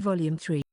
Volume 3.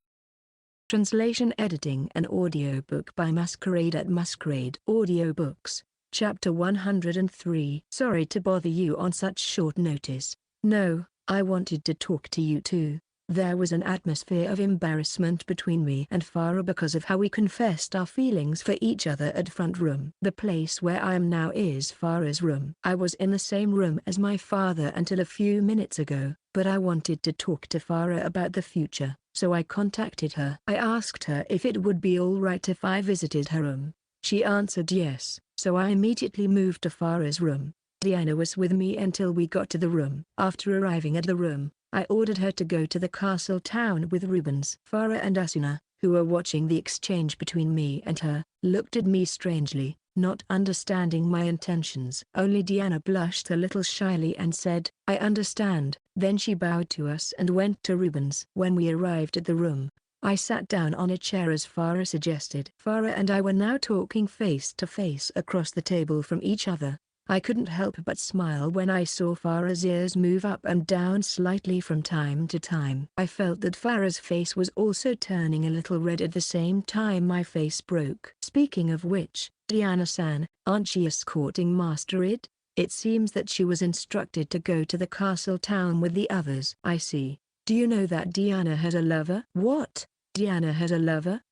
Translation, editing and audiobook by Masquerade at Masquerade Audiobooks, Chapter 103. Sorry to bother you on such short notice. No, I wanted to talk to you too. There was an atmosphere of embarrassment between me and Farah because of how we confessed our feelings for each other at front room. The place where I am now is Farah's room. I was in the same room as my father until a few minutes ago, but I wanted to talk to Farah about the future, so I contacted her. I asked her if it would be alright if I visited her room. She answered yes, so I immediately moved to Farah's room. Diana was with me until we got to the room. After arriving at the room, I ordered her to go to the castle town with Rubens. Farah and Asuna, who were watching the exchange between me and her, looked at me strangely, not understanding my intentions. Only Diana blushed a little shyly and said, "I understand." Then she bowed to us and went to Rubens. When we arrived at the room, I sat down on a chair as Farah suggested. Farah and I were now talking face to face across the table from each other. I couldn't help but smile when I saw Farah's ears move up and down slightly from time to time. I felt that Farah's face was also turning a little red at the same time my face broke. Speaking of which, Diana-san, aren't you escorting Master Id? It seems that she was instructed to go to the castle town with the others. I see. Do you know that Diana has a lover? What? Diana has a lover?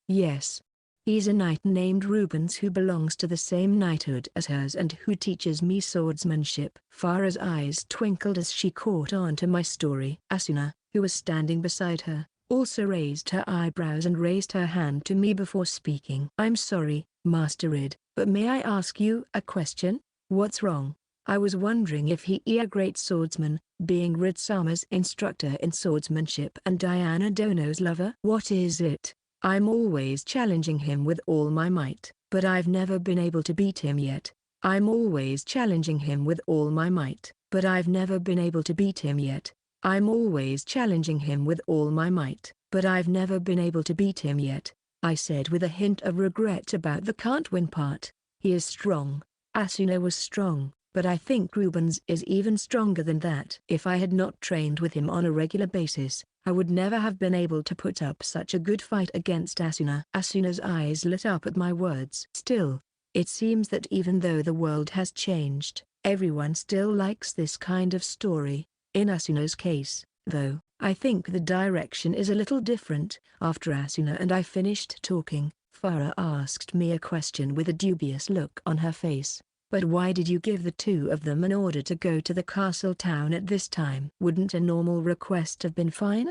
Yes. He's a knight named Rubens who belongs to the same knighthood as hers and who teaches me swordsmanship. Farah's eyes twinkled as she caught on to my story. Asuna, who was standing beside her, also raised her eyebrows and raised her hand to me before speaking. I'm sorry, Master Id, but may I ask you a question? What's wrong? I was wondering if he is a great swordsman, being Rid-sama's instructor in swordsmanship and Diana Dono's lover. What is it? I'm always challenging him with all my might, but I've never been able to beat him yet. I'm always challenging him with all my might, but I've never been able to beat him yet. I'm always challenging him with all my might, but I've never been able to beat him yet, I said with a hint of regret about the can't win part. He is strong. Asuna was strong, but I think Rubens is even stronger than that. If I had not trained with him on a regular basis, I would never have been able to put up such a good fight against Asuna. Asuna's eyes lit up at my words. Still, it seems that even though the world has changed, everyone still likes this kind of story. In Asuna's case, though, I think the direction is a little different. After Asuna and I finished talking, Farah asked me a question with a dubious look on her face. But why did you give the two of them an order to go to the castle town at this time? Wouldn't a normal request have been fine?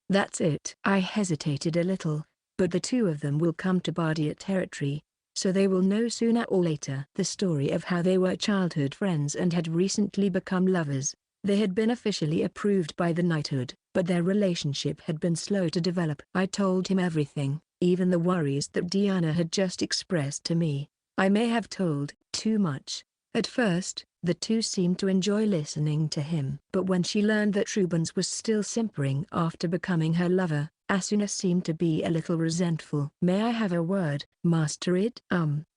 That's it. I hesitated a little, but the two of them will come to Bardia territory, so they will know sooner or later. The story of how they were childhood friends and had recently become lovers. They had been officially approved by the knighthood, but their relationship had been slow to develop. I told him everything, even the worries that Diana had just expressed to me. I may have told too much. At first, the two seemed to enjoy listening to him. But when she learned that Rubens was still simpering after becoming her lover, Asuna seemed to be a little resentful. May I have a word, Master Id?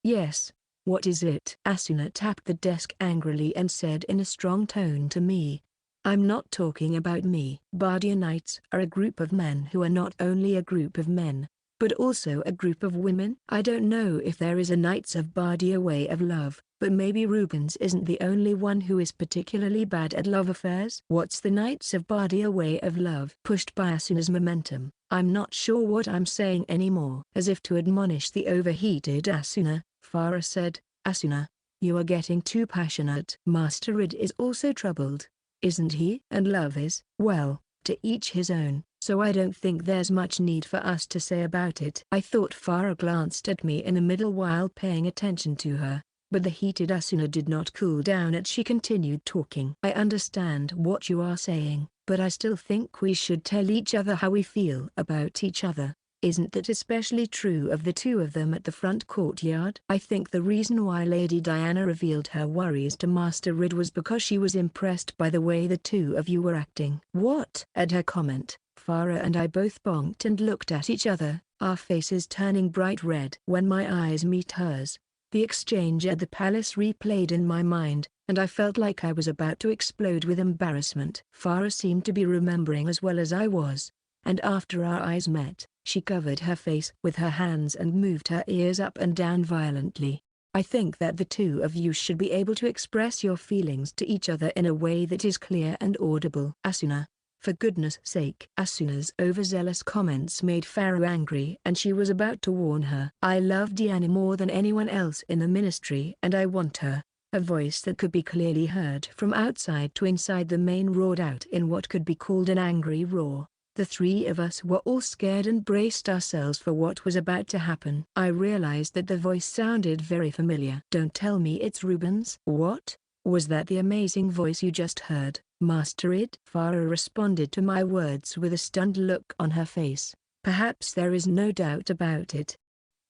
Yes. What is it? Asuna tapped the desk angrily and said in a strong tone to me. I'm not talking about me. Bardia Knights are a group of men who are not only a group of men, but also a group of women. I don't know if there is a Knights of Bardia way of love, but maybe Rubens isn't the only one who is particularly bad at love affairs. What's the Knights of Bardia way of love? Pushed by Asuna's momentum, I'm not sure what I'm saying anymore. As if to admonish the overheated Asuna, Farah said, Asuna, you are getting too passionate. Master Id is also troubled, isn't he? And love is, well, to each his own. So I don't think there's much need for us to say about it. I thought Farah glanced at me in the middle while paying attention to her, but the heated Asuna did not cool down as she continued talking. I understand what you are saying, but I still think we should tell each other how we feel about each other. Isn't that especially true of the two of them at the front courtyard? I think the reason why Lady Diana revealed her worries to Master Rid was because she was impressed by the way the two of you were acting. What? At her comment, Farah and I both bonked and looked at each other, our faces turning bright red. When my eyes met hers, the exchange at the palace replayed in my mind, and I felt like I was about to explode with embarrassment. Farah seemed to be remembering as well as I was. and after our eyes met, she covered her face with her hands and moved her ears up and down violently. I think that the two of you should be able to express your feelings to each other in a way that is clear and audible. Asuna. For goodness sake. Asuna's overzealous comments made Farah angry and she was about to warn her. I love Diana more than anyone else in the ministry and I want her. A voice that could be clearly heard from outside to inside the main roared out in what could be called an angry roar. The three of us were all scared and braced ourselves for what was about to happen. I realized that the voice sounded very familiar. Don't tell me it's Reuben's. What? Was that the amazing voice you just heard, Master Id? Farah responded to my words with a stunned look on her face. Perhaps there is no doubt about it.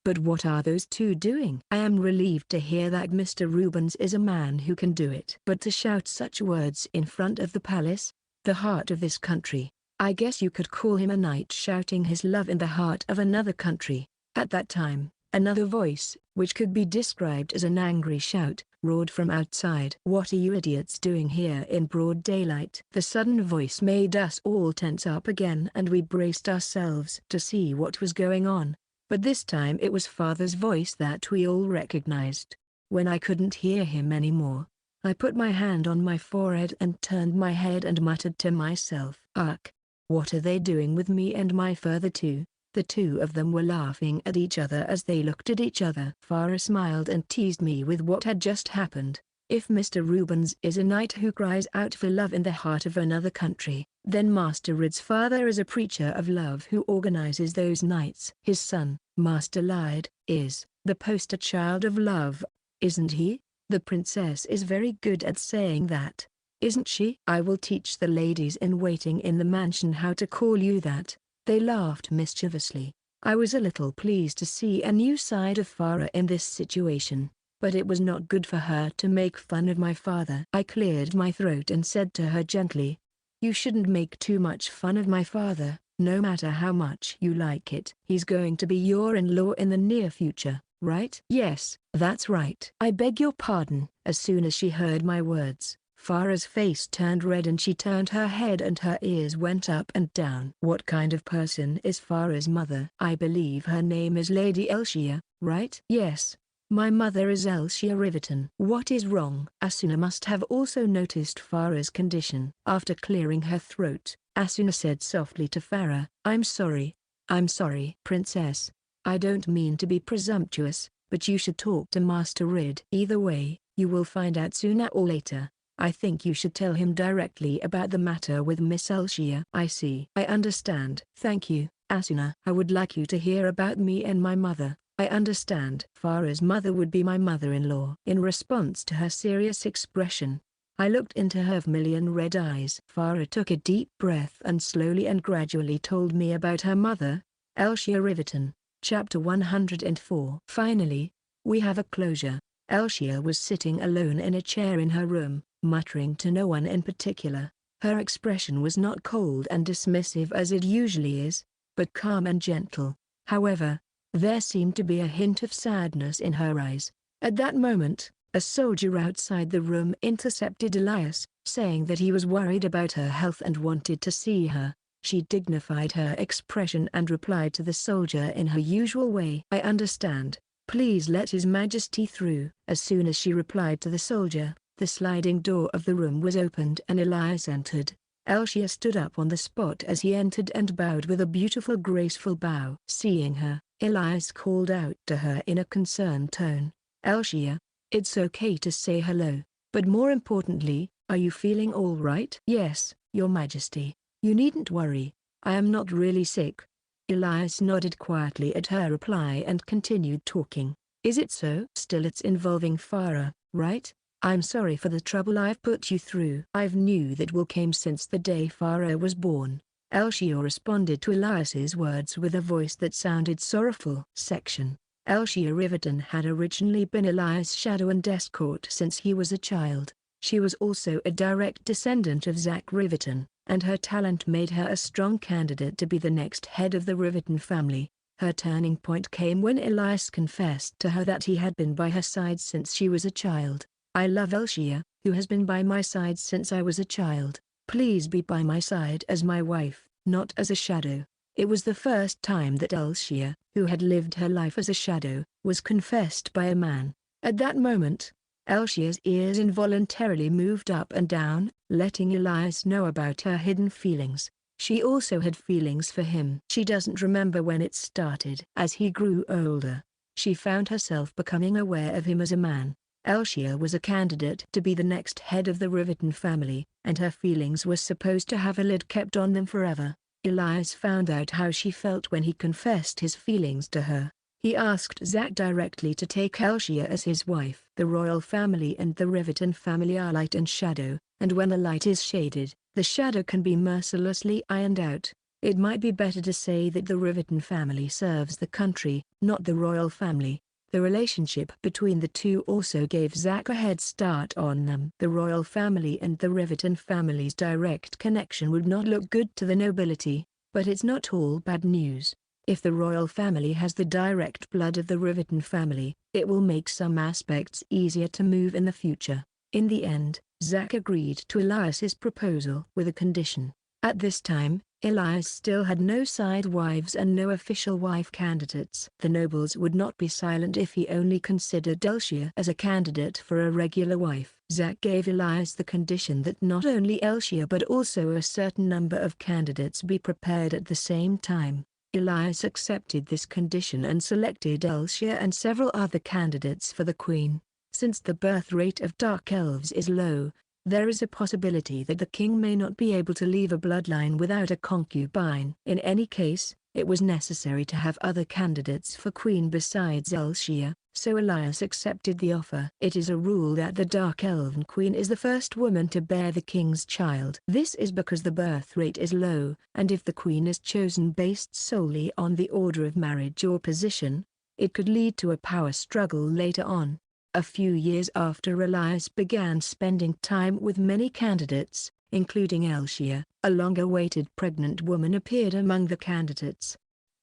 But what are those two doing? I am relieved to hear that Mr. Rubens is a man who can do it. But to shout such words in front of the palace, the heart of this country, I guess you could call him a knight shouting his love in the heart of another country. At that time, another voice, which could be described as an angry shout, roared from outside. What are you idiots doing here in broad daylight? The sudden voice made us all tense up again and we braced ourselves to see what was going on. But this time it was Father's voice that we all recognized. When I couldn't hear him anymore, I put my hand on my forehead and turned my head and muttered to myself, "Ugh. What are they doing with me and my father too?" The two of them were laughing at each other as they looked at each other. Farah smiled and teased me with what had just happened. If Mr. Rubens is a knight who cries out for love in the heart of another country, then Master Rid's father is a preacher of love who organizes those nights. His son, Master Lyde, is the poster child of love, isn't he? The princess is very good at saying that, isn't she? I will teach the ladies in waiting in the mansion how to call you that. They laughed mischievously. I was a little pleased to see a new side of Farah in this situation, but it was not good for her to make fun of my father. I cleared my throat and said to her gently, "You shouldn't make too much fun of my father, no matter how much you like it. He's going to be your in-law in the near future, right?" "Yes, that's right." "I beg your pardon." As soon as she heard my words, Farah's face turned red and she turned her head and her ears went up and down. What kind of person is Farah's mother? I believe her name is Lady Elshia, right? Yes. My mother is Elshia Riverton. What is wrong? Asuna must have also noticed Farah's condition. After clearing her throat, Asuna said softly to Farah, "I'm sorry. I'm sorry, Princess. I don't mean to be presumptuous, but you should talk to Master Rid. Either way, you will find out sooner or later. I think you should tell him directly about the matter with Miss Elshia." "I see. I understand." "Thank you, Asuna." "I would like you to hear about me and my mother." "I understand." Farah's mother would be my mother-in-law. In response to her serious expression, I looked into her vermilion red eyes. Farah took a deep breath and slowly and gradually told me about her mother, Elshia Riverton. Chapter 104. Finally, we have a closure. Elshia was sitting alone in a chair in her room, muttering to no one in particular. Her expression was not cold and dismissive as it usually is, but calm and gentle. However, there seemed to be a hint of sadness in her eyes. At that moment, a soldier outside the room intercepted Elias, saying that he was worried about her health and wanted to see her. She dignified her expression and replied to the soldier in her usual way. "I understand. Please let His Majesty through." As soon as she replied to the soldier, the sliding door of the room was opened and Elias entered. Elshia stood up on the spot as he entered and bowed with a beautiful graceful bow. Seeing her, Elias called out to her in a concerned tone, "Elshia, it's okay to say hello, but more importantly, are you feeling all right?" "Yes, Your Majesty. You needn't worry, I am not really sick." Elias nodded quietly at her reply and continued talking. "Is it so?" "Still it's involving Farah, right? I'm sorry for the trouble I've put you through." "I've knew that will came since the day Farah was born." Elshia responded to Elias's words with a voice that sounded sorrowful. Section. Elshia Riverton had originally been Elias' shadow and escort since he was a child. She was also a direct descendant of Zach Riverton, and her talent made her a strong candidate to be the next head of the Riverton family. Her turning point came when Elias confessed to her that he had been by her side since she was a child. "I love Elshia, who has been by my side since I was a child. Please be by my side as my wife." not as a shadow. It was the first time that Elshia, who had lived her life as a shadow, was confessed by a man. At that moment, Elshia's ears involuntarily moved up and down, letting Elias know about her hidden feelings. She also had feelings for him. She doesn't remember when it started. As he grew older, she found herself becoming aware of him as a man. Elshia was a candidate to be the next head of the Riverton family, and her feelings were supposed to have a lid kept on them forever. Elias found out how she felt when he confessed his feelings to her. He asked Zack directly to take Elshia as his wife. The royal family and the Riverton family are light and shadow, and when the light is shaded, the shadow can be mercilessly ironed out. It might be better to say that the Riverton family serves the country, not the royal family. The relationship between the two also gave Zack a head start on them. The royal family and the Riverton family's direct connection would not look good to the nobility, but it's not all bad news. If the royal family has the direct blood of the Riverton family, it will make some aspects easier to move in the future. In the end, Zack agreed to Elias's proposal with a condition. At this time, Elias still had no side wives and no official wife candidates. The nobles would not be silent if he only considered Elshia as a candidate for a regular wife. Zack gave Elias the condition that not only Elshia but also a certain number of candidates be prepared at the same time. Elias accepted this condition and selected Elshia and several other candidates for the queen. Since the birth rate of dark elves is low, there is a possibility that the king may not be able to leave a bloodline without a concubine. In any case, it was necessary to have other candidates for queen besides Elshia, so Elias accepted the offer. It is a rule that the Dark Elven Queen is the first woman to bear the king's child. This is because the birth rate is low, and if the queen is chosen based solely on the order of marriage or position, it could lead to a power struggle later on. A few years after Elias began spending time with many candidates, including Elshia, a long-awaited pregnant woman appeared among the candidates.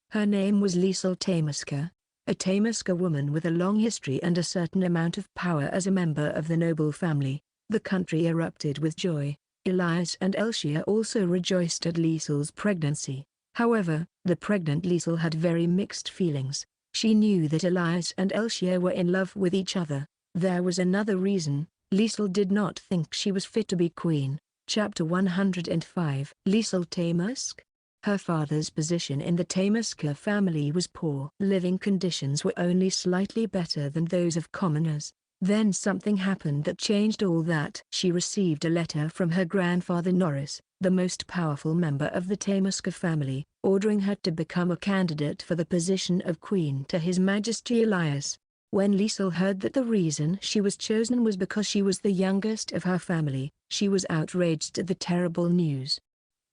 Her name was Liesel Tamuska, a Tamuska woman with a long history and a certain amount of power as a member of the noble family. The country erupted with joy. Elias and Elshia also rejoiced at Liesel's pregnancy. However, the pregnant Liesel had very mixed feelings. She knew that Elias and Elshia were in love with each other. There was another reason: Liesel did not think she was fit to be queen. Chapter 105. Liesel Tamusk. Her father's position in the Tamuska family was poor. Living conditions were only slightly better than those of commoners. Then something happened that changed all that. She received a letter from her grandfather Norris, the most powerful member of the Tamuska family, ordering her to become a candidate for the position of queen to His Majesty Elias. When Liesel heard that the reason she was chosen was because she was the youngest of her family, she was outraged at the terrible news.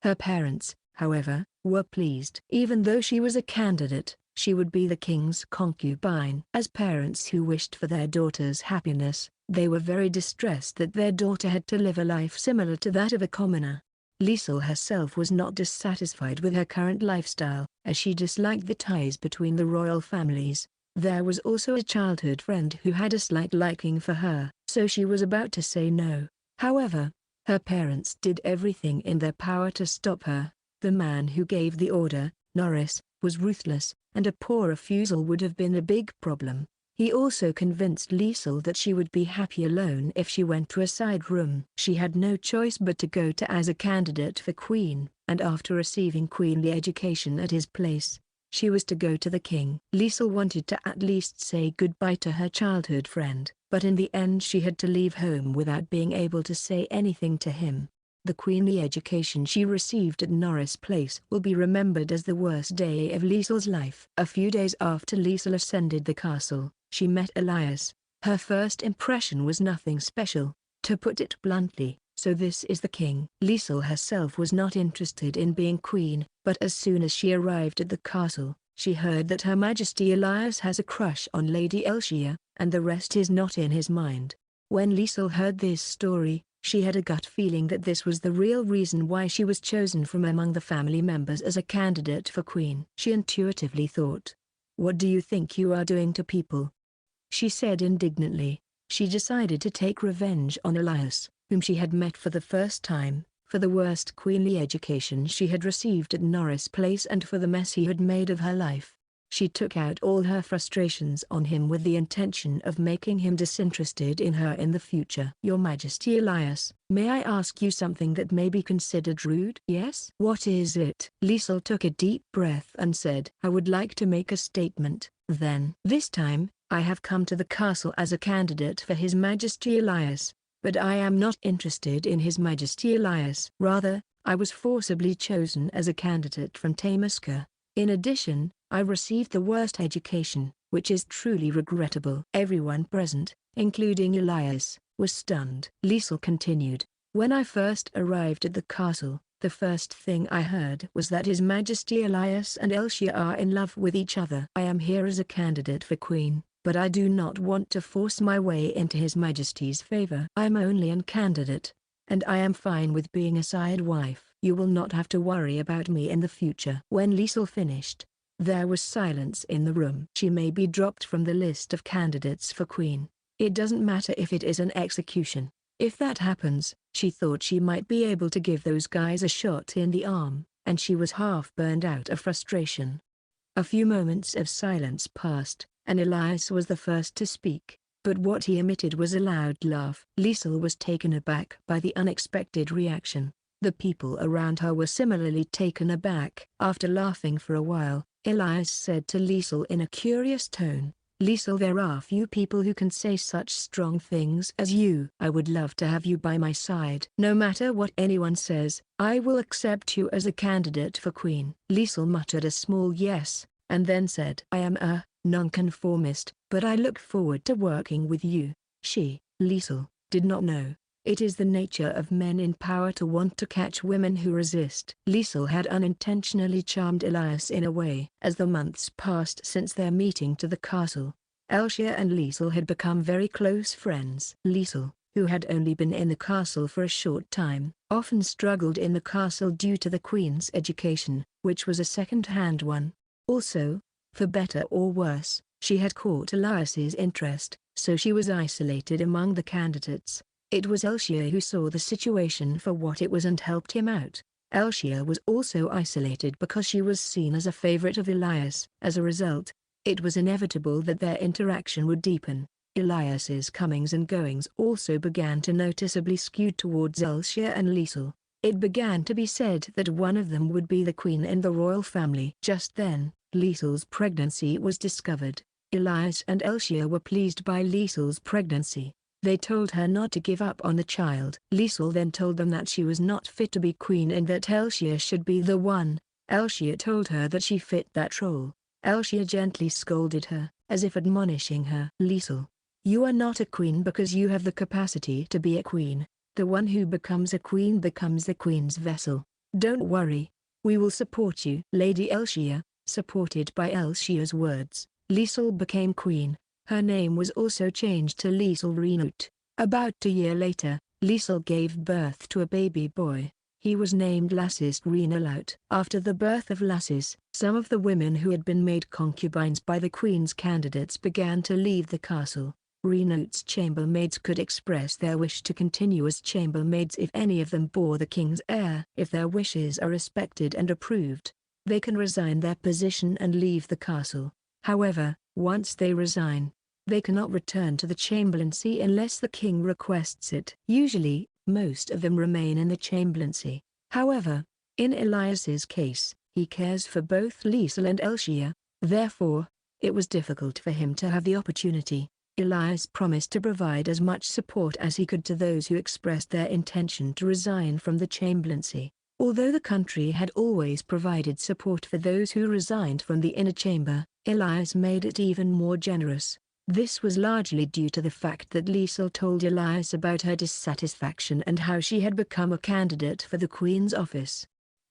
Her parents, however, were pleased. Even though she was a candidate, she would be the king's concubine. As parents who wished for their daughter's happiness, they were very distressed that their daughter had to live a life similar to that of a commoner. Liesel herself was not dissatisfied with her current lifestyle, as she disliked the ties between the royal families. There was also a childhood friend who had a slight liking for her, so she was about to say no. However, her parents did everything in their power to stop her. The man who gave the order, Norris, was ruthless, and a poor refusal would have been a big problem. He also convinced Liesel that she would be happy alone if she went to a side room. She had no choice but to go to as a candidate for queen, and after receiving queenly education at his place, she was to go to the king. Liesel wanted to at least say goodbye to her childhood friend, but in the end she had to leave home without being able to say anything to him. The queenly education she received at Norris Place will be remembered as the worst day of Liesel's life. A few days after Liesel ascended the castle, she met Elias. Her first impression was nothing special, to put it bluntly. So this is the king. Liesel herself was not interested in being queen, but as soon as she arrived at the castle, she heard that Her Majesty Elias has a crush on Lady Elshia, and the rest is not in his mind. When Liesel heard this story, she had a gut feeling that this was the real reason why she was chosen from among the family members as a candidate for queen. She intuitively thought, "What do you think you are doing to people?" she said indignantly. She decided to take revenge on Elias, whom she had met for the first time, for the worst queenly education she had received at Norris Place and for the mess he had made of her life. She took out all her frustrations on him with the intention of making him disinterested in her in the future. "Your Majesty Elias, may I ask you something that may be considered rude?" "Yes." "What is it?" Liesel took a deep breath and said, "I would like to make a statement, then. This time, I have come to the castle as a candidate for His Majesty Elias, but I am not interested in His Majesty Elias. Rather, I was forcibly chosen as a candidate from Tamaska. In addition, I received the worst education, which is truly regrettable." Everyone present, including Elias, was stunned. Liesel continued, "When I first arrived at the castle, the first thing I heard was that His Majesty Elias and Elshia are in love with each other. I am here as a candidate for queen, but I do not want to force my way into His Majesty's favor. I am only a candidate, and I am fine with being a side wife. You will not have to worry about me in the future." When Liesel finished, there was silence in the room. "She may be dropped from the list of candidates for queen. It doesn't matter if it is an execution. If that happens," she thought she might be able to give those guys a shot in the arm, and she was half burned out of frustration. A few moments of silence passed, and Elias was the first to speak, but what he emitted was a loud laugh. Liesel was taken aback by the unexpected reaction. The people around her were similarly taken aback. After laughing for a while, Elias said to Liesel in a curious tone, "Liesel, there are few people who can say such strong things as you. I would love to have you by my side. No matter what anyone says, I will accept you as a candidate for queen." Liesel muttered a small yes, and then said, "I am a nonconformist, but I look forward to working with you." She, Liesel, did not know. It is the nature of men in power to want to catch women who resist. Liesel had unintentionally charmed Elias in a way. As the months passed since their meeting to the castle, Elshia and Liesel had become very close friends. Liesel, who had only been in the castle for a short time, often struggled in the castle due to the queen's education, which was a second-hand one. Also, for better or worse, she had caught Elias's interest, so she was isolated among the candidates. It was Elshia who saw the situation for what it was and helped him out. Elshia was also isolated because she was seen as a favorite of Elias. As a result, it was inevitable that their interaction would deepen. Elias's comings and goings also began to noticeably skew towards Elshia and Liesel. It began to be said that one of them would be the queen in the royal family. Just then, Liesel's pregnancy was discovered. Elias and Elshia were pleased by Liesel's pregnancy. They told her not to give up on the child. Liesel then told them that she was not fit to be queen and that Elshia should be the one. Elshia told her that she fit that role. Elshia gently scolded her, as if admonishing her. "Liesel, you are not a queen because you have the capacity to be a queen. The one who becomes a queen becomes the queen's vessel. Don't worry. We will support you." Lady Elshia, supported by Elshia's words, Liesel became queen. Her name was also changed to Liesel Reinut. About a year later, Liesel gave birth to a baby boy. He was named Lassis Reinalaut. After the birth of Lassis, some of the women who had been made concubines by the queen's candidates began to leave the castle. Reinut's chambermaids could express their wish to continue as chambermaids if any of them bore the king's heir. If their wishes are respected and approved, they can resign their position and leave the castle. However, once they resign, they cannot return to the chamberlaincy unless the king requests it. Usually, most of them remain in the chamberlaincy. However, in Elias's case, he cares for both Liesel and Elshia, therefore, it was difficult for him to have the opportunity. Elias promised to provide as much support as he could to those who expressed their intention to resign from the chamberlaincy. Although the country had always provided support for those who resigned from the inner chamber, Elias made it even more generous. This was largely due to the fact that Liesel told Elias about her dissatisfaction and how she had become a candidate for the queen's office.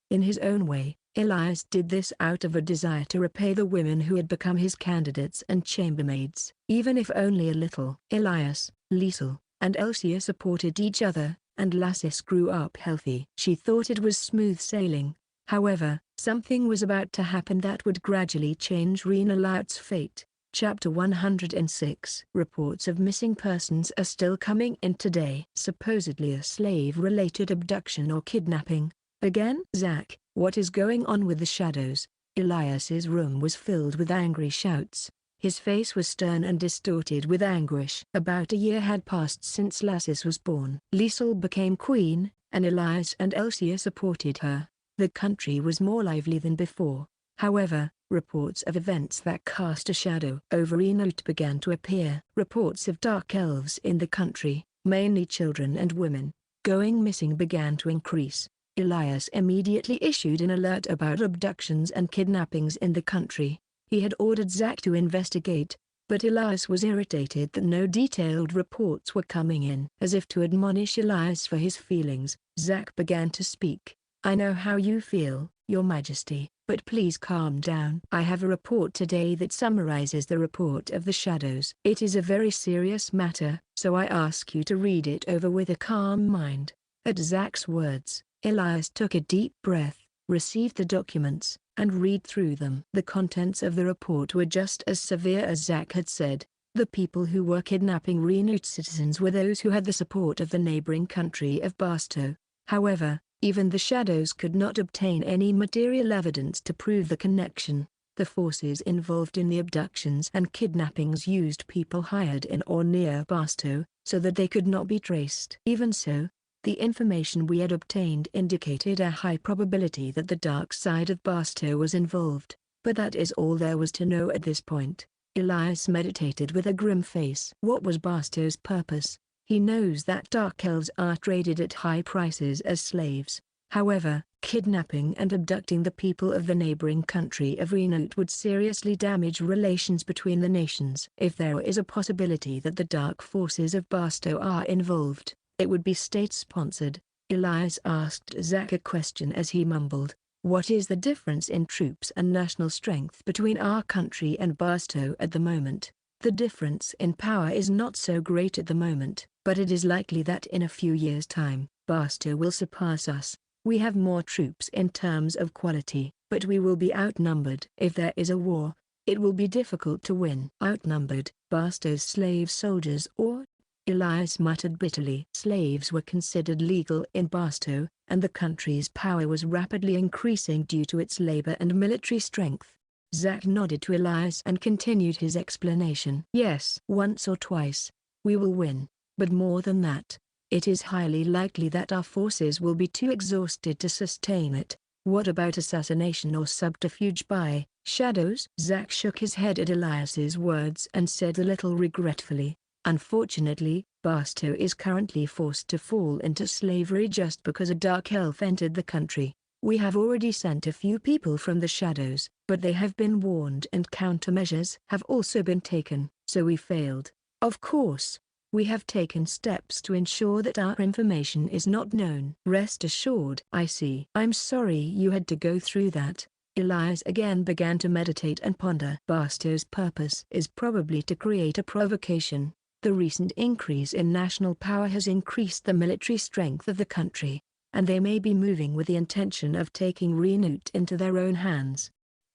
In his own way, Elias did this out of a desire to repay the women who had become his candidates and chambermaids. Even if only a little. Elias, Liesel, and Elshia supported each other, and Lassis grew up healthy. She thought it was smooth sailing. However, something was about to happen that would gradually change Reinalaut's fate. Chapter 106. Reports of missing persons are still coming in today. Supposedly a slave-related abduction or kidnapping. Again? Zack, what is going on with the shadows? Elias's room was filled with angry shouts. His face was stern and distorted with anguish. About a year had passed since Lassus was born. Lesurely became queen, and Elias and Elsia supported her. The country was more lively than before. However, reports of events that cast a shadow over Reincarnated began to appear. Reports of dark elves in the country, mainly children and women, going missing began to increase. Elias immediately issued an alert about abductions and kidnappings in the country. He had ordered Zack to investigate, but Elias was irritated that no detailed reports were coming in. As if to admonish Elias for his feelings, Zack began to speak. I know how you feel, Your Majesty, but please calm down. I have a report today that summarizes the report of the shadows. It is a very serious matter, so I ask you to read it over with a calm mind. At Zack's words, Elias took a deep breath, received the documents, and read through them. The contents of the report were just as severe as Zack had said. The people who were kidnapping Reincarnated citizens were those who had the support of the neighboring country of Barstow. However, even the shadows could not obtain any material evidence to prove the connection. The forces involved in the abductions and kidnappings used people hired in or near Barstow, so that they could not be traced. Even so, the information we had obtained indicated a high probability that the dark side of Barstow was involved, but that is all there was to know at this point. Elias meditated with a grim face. What was Barstow's purpose? He knows that dark elves are traded at high prices as slaves. However, kidnapping and abducting the people of the neighboring country of Reincarnated would seriously damage relations between the nations. If there is a possibility that the dark forces of Barstow are involved, it would be state-sponsored. Elias asked Zack a question as he mumbled, what is the difference in troops and national strength between our country and Barstow at the moment? The difference in power is not so great at the moment, but it is likely that in a few years' time, Barstow will surpass us. We have more troops in terms of quality, but we will be outnumbered. If there is a war, it will be difficult to win. Outnumbered, Barstow's slave soldiers or? Elias muttered bitterly. Slaves were considered legal in Barstow, and the country's power was rapidly increasing due to its labor and military strength. Zack nodded to Elias and continued his explanation. Yes, once or twice, we will win, but more than that, it is highly likely that our forces will be too exhausted to sustain it. What about assassination or subterfuge by shadows? Zack shook his head at Elias's words and said a little regretfully, unfortunately, Barstow is currently forced to fall into slavery just because a dark elf entered the country. We have already sent a few people from the shadows, but they have been warned and countermeasures have also been taken, so we failed. Of course, we have taken steps to ensure that our information is not known. Rest assured. I see. I'm sorry you had to go through that. Elias again began to meditate and ponder. Barstow's purpose is probably to create a provocation. The recent increase in national power has increased the military strength of the country, and they may be moving with the intention of taking Reincarnated into their own hands.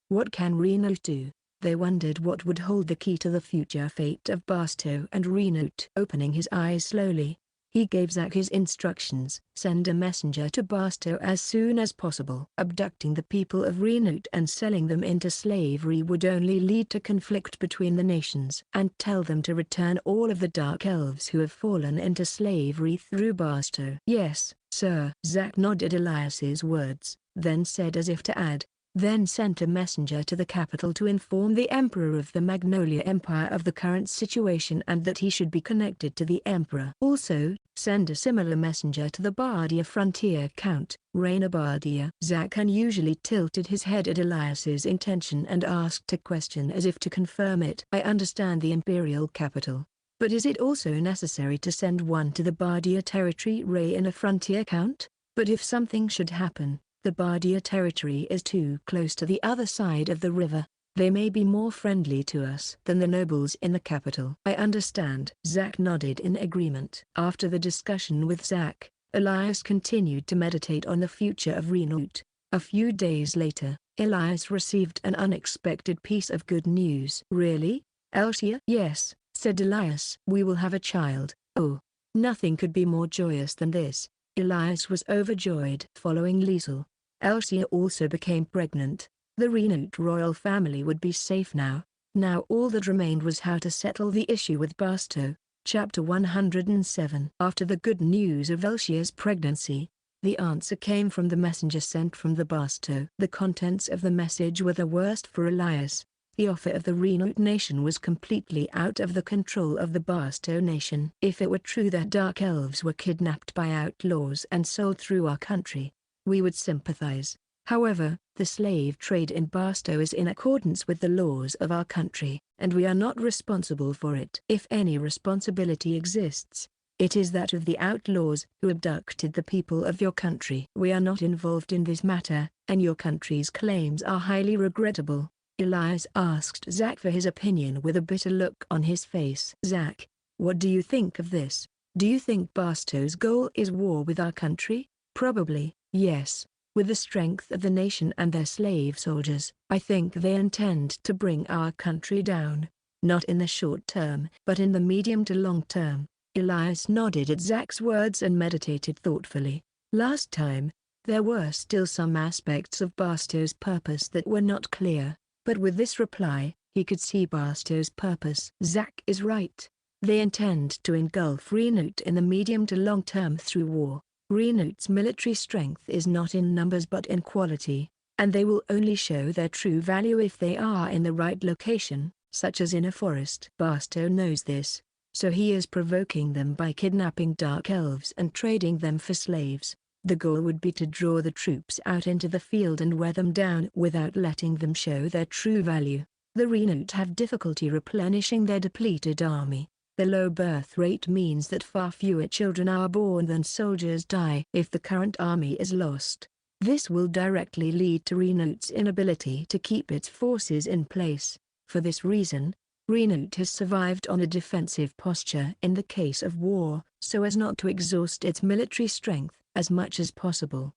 What can Reincarnated do? They wondered what would hold the key to the future fate of Barstow and Reincarnated. Opening his eyes slowly, he gave Zack his instructions. Send a messenger to Barstow as soon as possible. Abducting the people of Reincarnated and selling them into slavery would only lead to conflict between the nations. And tell them to return all of the dark elves who have fallen into slavery through Barstow. Yes, sir. Zack nodded Elias's words, then said as if to add, then sent a messenger to the capital to inform the Emperor of the Magnolia Empire of the current situation and that he should be connected to the Emperor. Also, send a similar messenger to the Bardia frontier Count, Raina Bardia. Zack unusually tilted his head at Elias's intention and asked a question as if to confirm it. I understand the Imperial capital, but is it also necessary to send one to the Bardia territory Raina frontier Count? But if something should happen, the Bardia territory is too close to the other side of the river. They may be more friendly to us than the nobles in the capital. I understand. Zack nodded in agreement. After the discussion with Zack, Elias continued to meditate on the future of Reincarnated. A few days later, Elias received an unexpected piece of good news. Really? Elsia? Yes, said Elias. We will have a child. Oh, nothing could be more joyous than this. Elias was overjoyed. Following Liesel, Elsia also became pregnant. The Renote royal family would be safe now. Now all that remained was how to settle the issue with Barstow. Chapter 107. After the good news of Elsia's pregnancy, the answer came from the messenger sent from the Barstow. The contents of the message were the worst for Elias. The offer of the Renote nation was completely out of the control of the Barstow nation. If it were true that dark elves were kidnapped by outlaws and sold through our country, we would sympathize. However, the slave trade in Barstow is in accordance with the laws of our country, and we are not responsible for it. If any responsibility exists, it is that of the outlaws who abducted the people of your country. We are not involved in this matter, and your country's claims are highly regrettable. Elias asked Zack for his opinion with a bitter look on his face. Zack, what do you think of this? Do you think Barstow's goal is war with our country? Probably, yes. With the strength of the nation and their slave soldiers, I think they intend to bring our country down. Not in the short term, but in the medium to long term. Elias nodded at Zack's words and meditated thoughtfully. Last time, there were still some aspects of Barstow's purpose that were not clear, but with this reply, he could see Barstow's purpose. Zack is right. They intend to engulf Renote in the medium to long term through war. Renote's military strength is not in numbers but in quality, and they will only show their true value if they are in the right location, such as in a forest. Barstow knows this, so he is provoking them by kidnapping dark elves and trading them for slaves. The goal would be to draw the troops out into the field and wear them down without letting them show their true value. The Renote have difficulty replenishing their depleted army. The low birth rate means that far fewer children are born than soldiers die. If the current army is lost, this will directly lead to Renote's inability to keep its forces in place. For this reason, Renote has survived on a defensive posture in the case of war, so as not to exhaust its military strength as much as possible.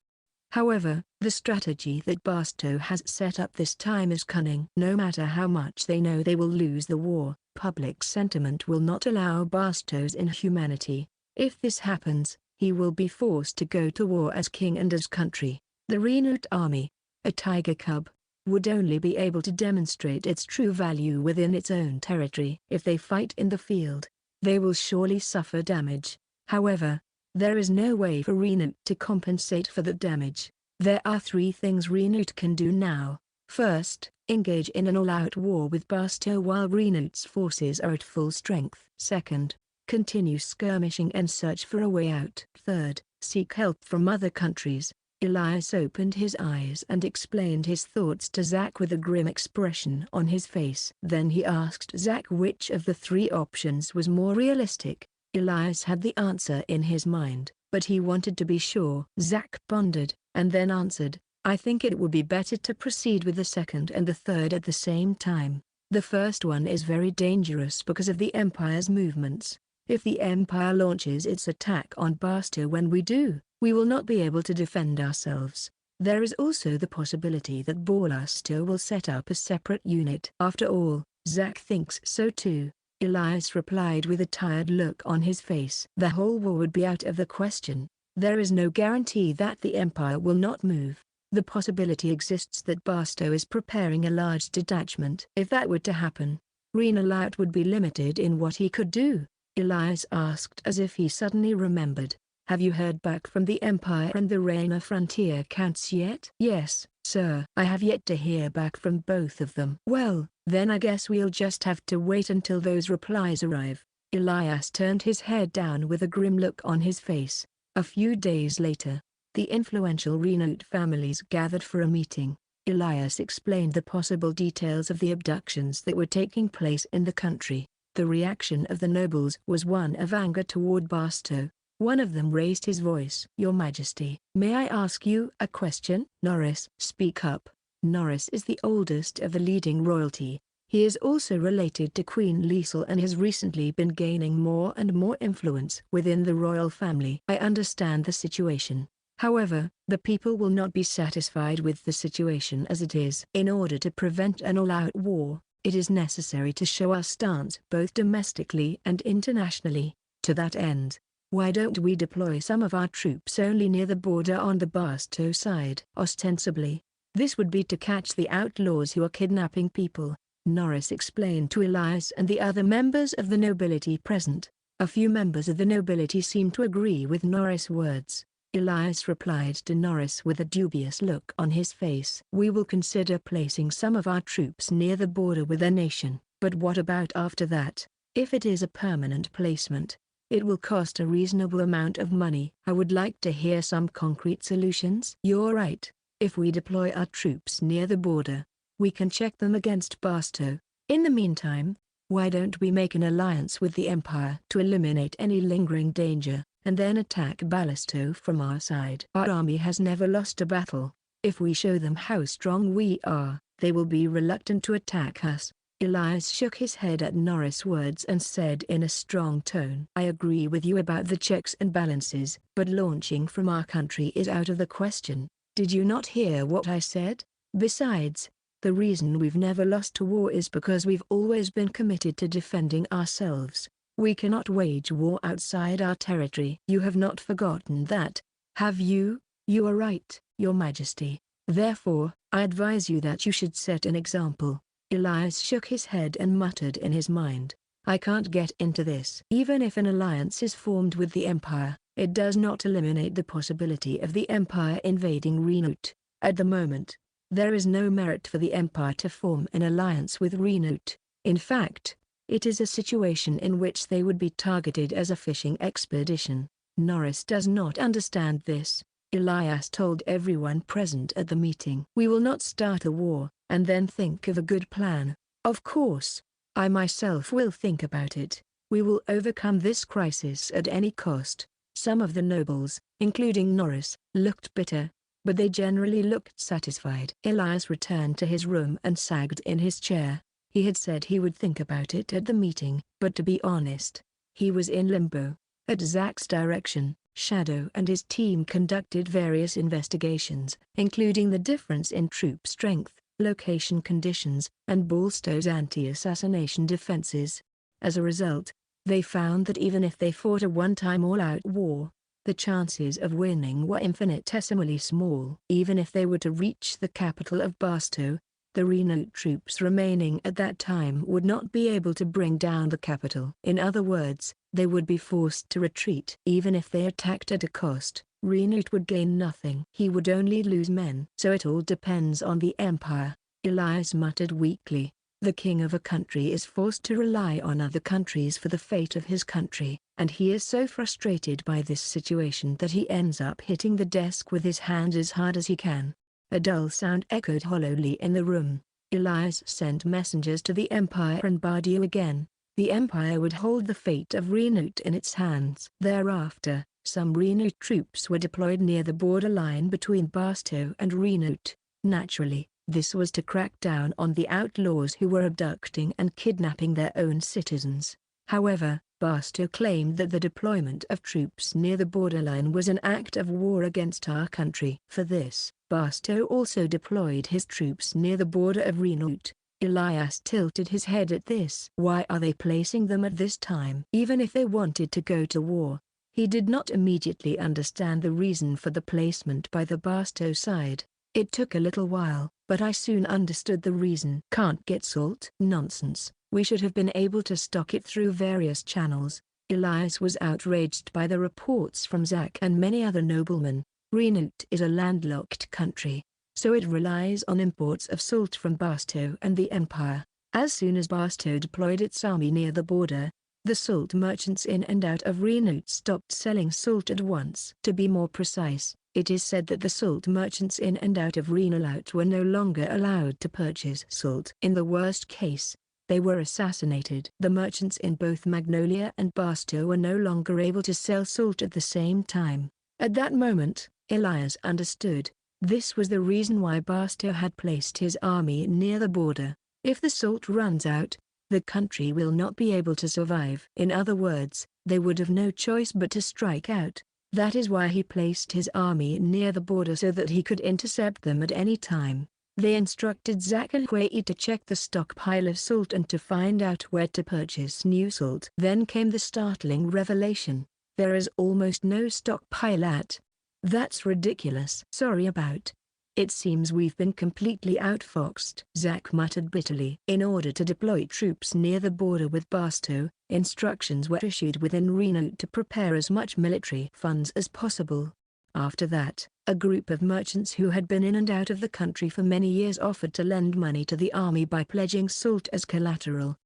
However, the strategy that Barstow has set up this time is cunning. No matter how much they know they will lose the war, public sentiment will not allow Barstow's inhumanity. If this happens, he will be forced to go to war as king and as country. The Renote army, a tiger cub, would only be able to demonstrate its true value within its own territory. If they fight in the field, they will surely suffer damage. However, there is no way for Renote to compensate for the damage. There are three things Renote can do now. First, engage in an all-out war with Barstow while Renote's forces are at full strength. Second, continue skirmishing and search for a way out. Third, seek help from other countries. Elias opened his eyes and explained his thoughts to Zack with a grim expression on his face. Then he asked Zack which of the three options was more realistic. Elias had the answer in his mind, but he wanted to be sure. Zack pondered, and then answered, I think it would be better to proceed with the second and the third at the same time. The first one is very dangerous because of the Empire's movements. If the Empire launches its attack on Barstow when we do, we will not be able to defend ourselves. There is also the possibility that Barstow will set up a separate unit. After all, Zack thinks so too. Elias replied with a tired look on his face. The whole war would be out of the question. There is no guarantee that the Empire will not move. The possibility exists that Barstow is preparing a large detachment. If that were to happen, Renote would be limited in what he could do. Elias asked as if he suddenly remembered. Have you heard back from the Empire and the Reina frontier counts yet? Yes, sir. I have yet to hear back from both of them. Well, then I guess we'll just have to wait until those replies arrive. Elias turned his head down with a grim look on his face. A few days later, the influential Renote families gathered for a meeting. Elias explained the possible details of the abductions that were taking place in the country. The reaction of the nobles was one of anger toward Barstow. One of them raised his voice. Your Majesty, may I ask you a question? Norris, speak up. Norris is the oldest of the leading royalty. He is also related to Queen Liesel and has recently been gaining more and more influence within the royal family. I understand the situation. However, the people will not be satisfied with the situation as it is. In order to prevent an all-out war, It is necessary to show our stance both domestically and internationally. To that end, why don't we deploy some of our troops only near the border on the Barstow side? Ostensibly, this would be to catch the outlaws who are kidnapping people, Norris explained to Elias and the other members of the nobility present. A few members of the nobility seemed to agree with Norris' words. Elias replied to Norris with a dubious look on his face. We will consider placing some of our troops near the border with their nation, but what about after that? If it is a permanent placement, it will cost a reasonable amount of money. I would like to hear some concrete solutions. You're right. If we deploy our troops near the border, we can check them against Barstow. In the meantime, why don't we make an alliance with the Empire to eliminate any lingering danger, and then attack Barstow from our side? Our army has never lost a battle. If we show them how strong we are, they will be reluctant to attack us. Elias shook his head at Norris' words and said in a strong tone, I agree with you about the checks and balances, but launching from our country is out of the question. Did you not hear what I said? Besides, the reason we've never lost a war is because we've always been committed to defending ourselves. We cannot wage war outside our territory. You have not forgotten that, have you? You are right, Your Majesty. Therefore, I advise you that you should set an example. Elias shook his head and muttered in his mind, I can't get into this. Even if an alliance is formed with the Empire, it does not eliminate the possibility of the Empire invading Renoot. At the moment, there is no merit for the Empire to form an alliance with Renoot. In fact, it is a situation in which they would be targeted as a fishing expedition. Norris does not understand this. Elias told everyone present at the meeting. We will not start a war, and then think of a good plan. Of course, I myself will think about it. We will overcome this crisis at any cost. Some of the nobles, including Norris, looked bitter, but they generally looked satisfied. Elias returned to his room and sagged in his chair. He had said he would think about it at the meeting, but to be honest, he was in limbo. At Zack's direction, Shadow and his team conducted various investigations, including the difference in troop strength, location conditions, and Barstow's anti-assassination defenses. As a result, they found that even if they fought a one-time all-out war, the chances of winning were infinitesimally small. Even if they were to reach the capital of Barstow, the Renoot troops remaining at that time would not be able to bring down the capital. In other words, they would be forced to retreat. Even if they attacked at a cost, Renoot would gain nothing. He would only lose men. So it all depends on the Empire, Elias muttered weakly. The king of a country is forced to rely on other countries for the fate of his country, and he is so frustrated by this situation that he ends up hitting the desk with his hand as hard as he can. A dull sound echoed hollowly in the room. Elias sent messengers to the Empire and Bardio again. The Empire would hold the fate of Renoot in its hands. Thereafter, some Renoot troops were deployed near the borderline between Barstow and Renoot. Naturally, this was to crack down on the outlaws who were abducting and kidnapping their own citizens. However, Barstow claimed that the deployment of troops near the borderline was an act of war against our country. For this, Barstow also deployed his troops near the border of Renoot. Elias tilted his head at this. Why are they placing them at this time? Even if they wanted to go to war, he did not immediately understand the reason for the placement by the Barstow side. It took a little while, but I soon understood the reason. Can't get salt? Nonsense. We should have been able to stock it through various channels. Elias was outraged by the reports from Zack and many other noblemen. Renoot is a landlocked country, so it relies on imports of salt from Barstow and the Empire. As soon as Barstow deployed its army near the border, the salt merchants in and out of Renoot stopped selling salt at once. To be more precise, it is said that the salt merchants in and out of Renoot were no longer allowed to purchase salt. In the worst case, they were assassinated. The merchants in both Magnolia and Barstow were no longer able to sell salt at the same time. At that moment, Elias understood. This was the reason why Barstow had placed his army near the border. If the salt runs out, the country will not be able to survive. In other words, they would have no choice but to strike out. That is why he placed his army near the border so that he could intercept them at any time. They instructed Zack and Hui to check the stockpile of salt and to find out where to purchase new salt. Then came the startling revelation: there is almost no stockpile at. That's ridiculous. Sorry about. It seems we've been completely outfoxed, Zack muttered bitterly. In order to deploy troops near the border with Barstow, instructions were issued within Reno to prepare as much military funds as possible. After that, a group of merchants who had been in and out of the country for many years offered to lend money to the army by pledging salt as collateral.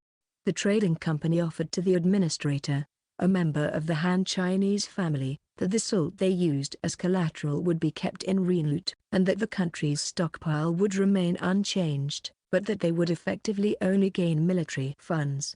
The trading company offered to the administrator, a member of the Han Chinese family, that the salt they used as collateral would be kept in Reno, and that the country's stockpile would remain unchanged, but that they would effectively only gain military funds.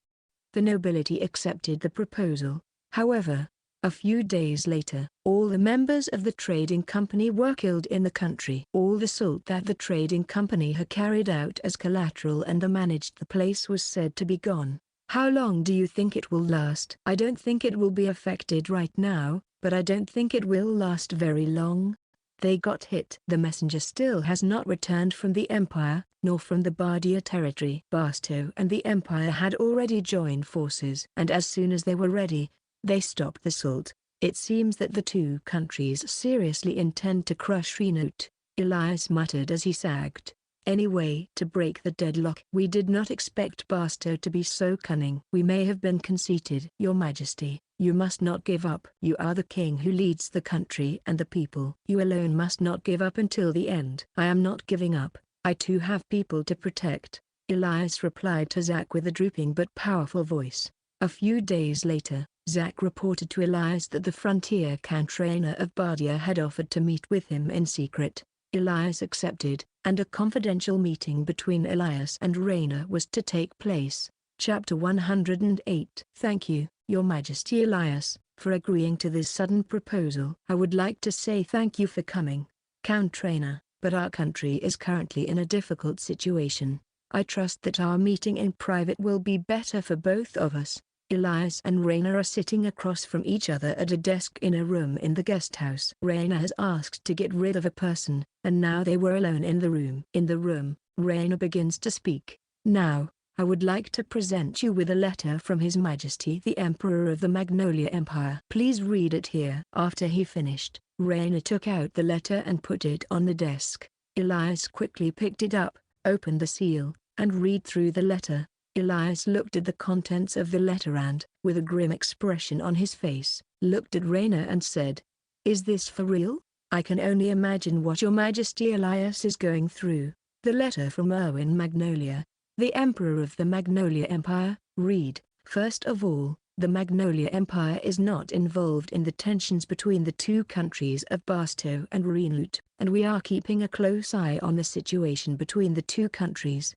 The nobility accepted the proposal. However, a few days later, all the members of the trading company were killed in the country. All the salt that the trading company had carried out as collateral and managed the place was said to be gone. How long do you think it will last? I don't think it will be affected right now, but I don't think it will last very long. They got hit. The messenger still has not returned from the Empire, nor from the Bardia territory. Barstow and the Empire had already joined forces, and as soon as they were ready, they stopped the salt. It seems that the two countries seriously intend to crush Reno, Elias muttered as he sagged. Any way to break the deadlock? We did not expect Barstow to be so cunning. We may have been conceited. Your Majesty, you must not give up. You are the king who leads the country and the people. You alone must not give up until the end. I am not giving up. I too have people to protect, Elias replied to Zack with a drooping but powerful voice. A few days later, Zack reported to Elias that the frontier count Rainer of Bardia had offered to meet with him in secret. Elias accepted, and a confidential meeting between Elias and Rainer was to take place. Chapter 108. Thank you, Your Majesty Elias, for agreeing to this sudden proposal. I would like to say thank you for coming, Count Rainer, but our country is currently in a difficult situation. I trust that our meeting in private will be better for both of us. Elias and Rainer are sitting across from each other at a desk in a room in the guest house. Rainer has asked to get rid of a person, and now they were alone in the room. In the room, Rainer begins to speak. Now, I would like to present you with a letter from His Majesty the Emperor of the Magnolia Empire. Please read it here. After he finished, Rainer took out the letter and put it on the desk. Elias quickly picked it up, opened the seal, and read through the letter. Elias looked at the contents of the letter and, with a grim expression on his face, looked at Rainer and said, "Is this for real? I can only imagine what Your Majesty Elias is going through." The letter from Erwin Magnolia, the Emperor of the Magnolia Empire, read, "First of all, the Magnolia Empire is not involved in the tensions between the two countries of Barstow and Reno, and we are keeping a close eye on the situation between the two countries.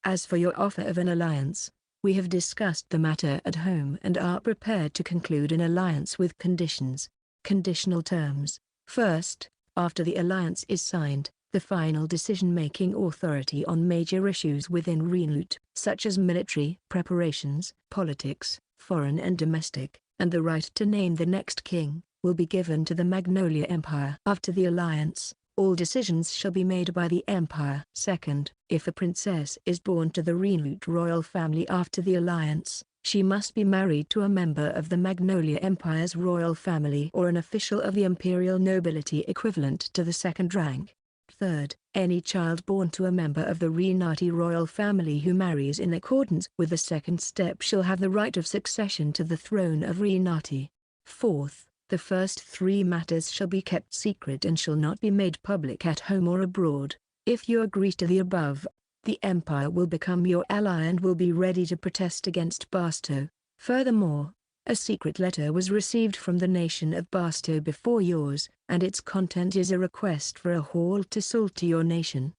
As for your offer of an alliance, we have discussed the matter at home and are prepared to conclude an alliance with conditions. Conditional terms. First, after the alliance is signed, the final decision-making authority on major issues within Reno, such as military preparations, politics, foreign and domestic, and the right to name the next king, will be given to the Magnolia Empire. After the alliance, all decisions shall be made by the Empire. Second, if a princess is born to the Reno royal family after the alliance, she must be married to a member of the Magnolia Empire's royal family or an official of the imperial nobility equivalent to the second rank. Third, any child born to a member of the Reincarnated royal family who marries in accordance with the second step shall have the right of succession to the throne of Reincarnated. Fourth, the first three matters shall be kept secret and shall not be made public at home or abroad. If you agree to the above, the Empire will become your ally and will be ready to protest against Barstow. Furthermore, a secret letter was received from the nation of Barstow before yours, and its content is a request for a haul to salt to your nation.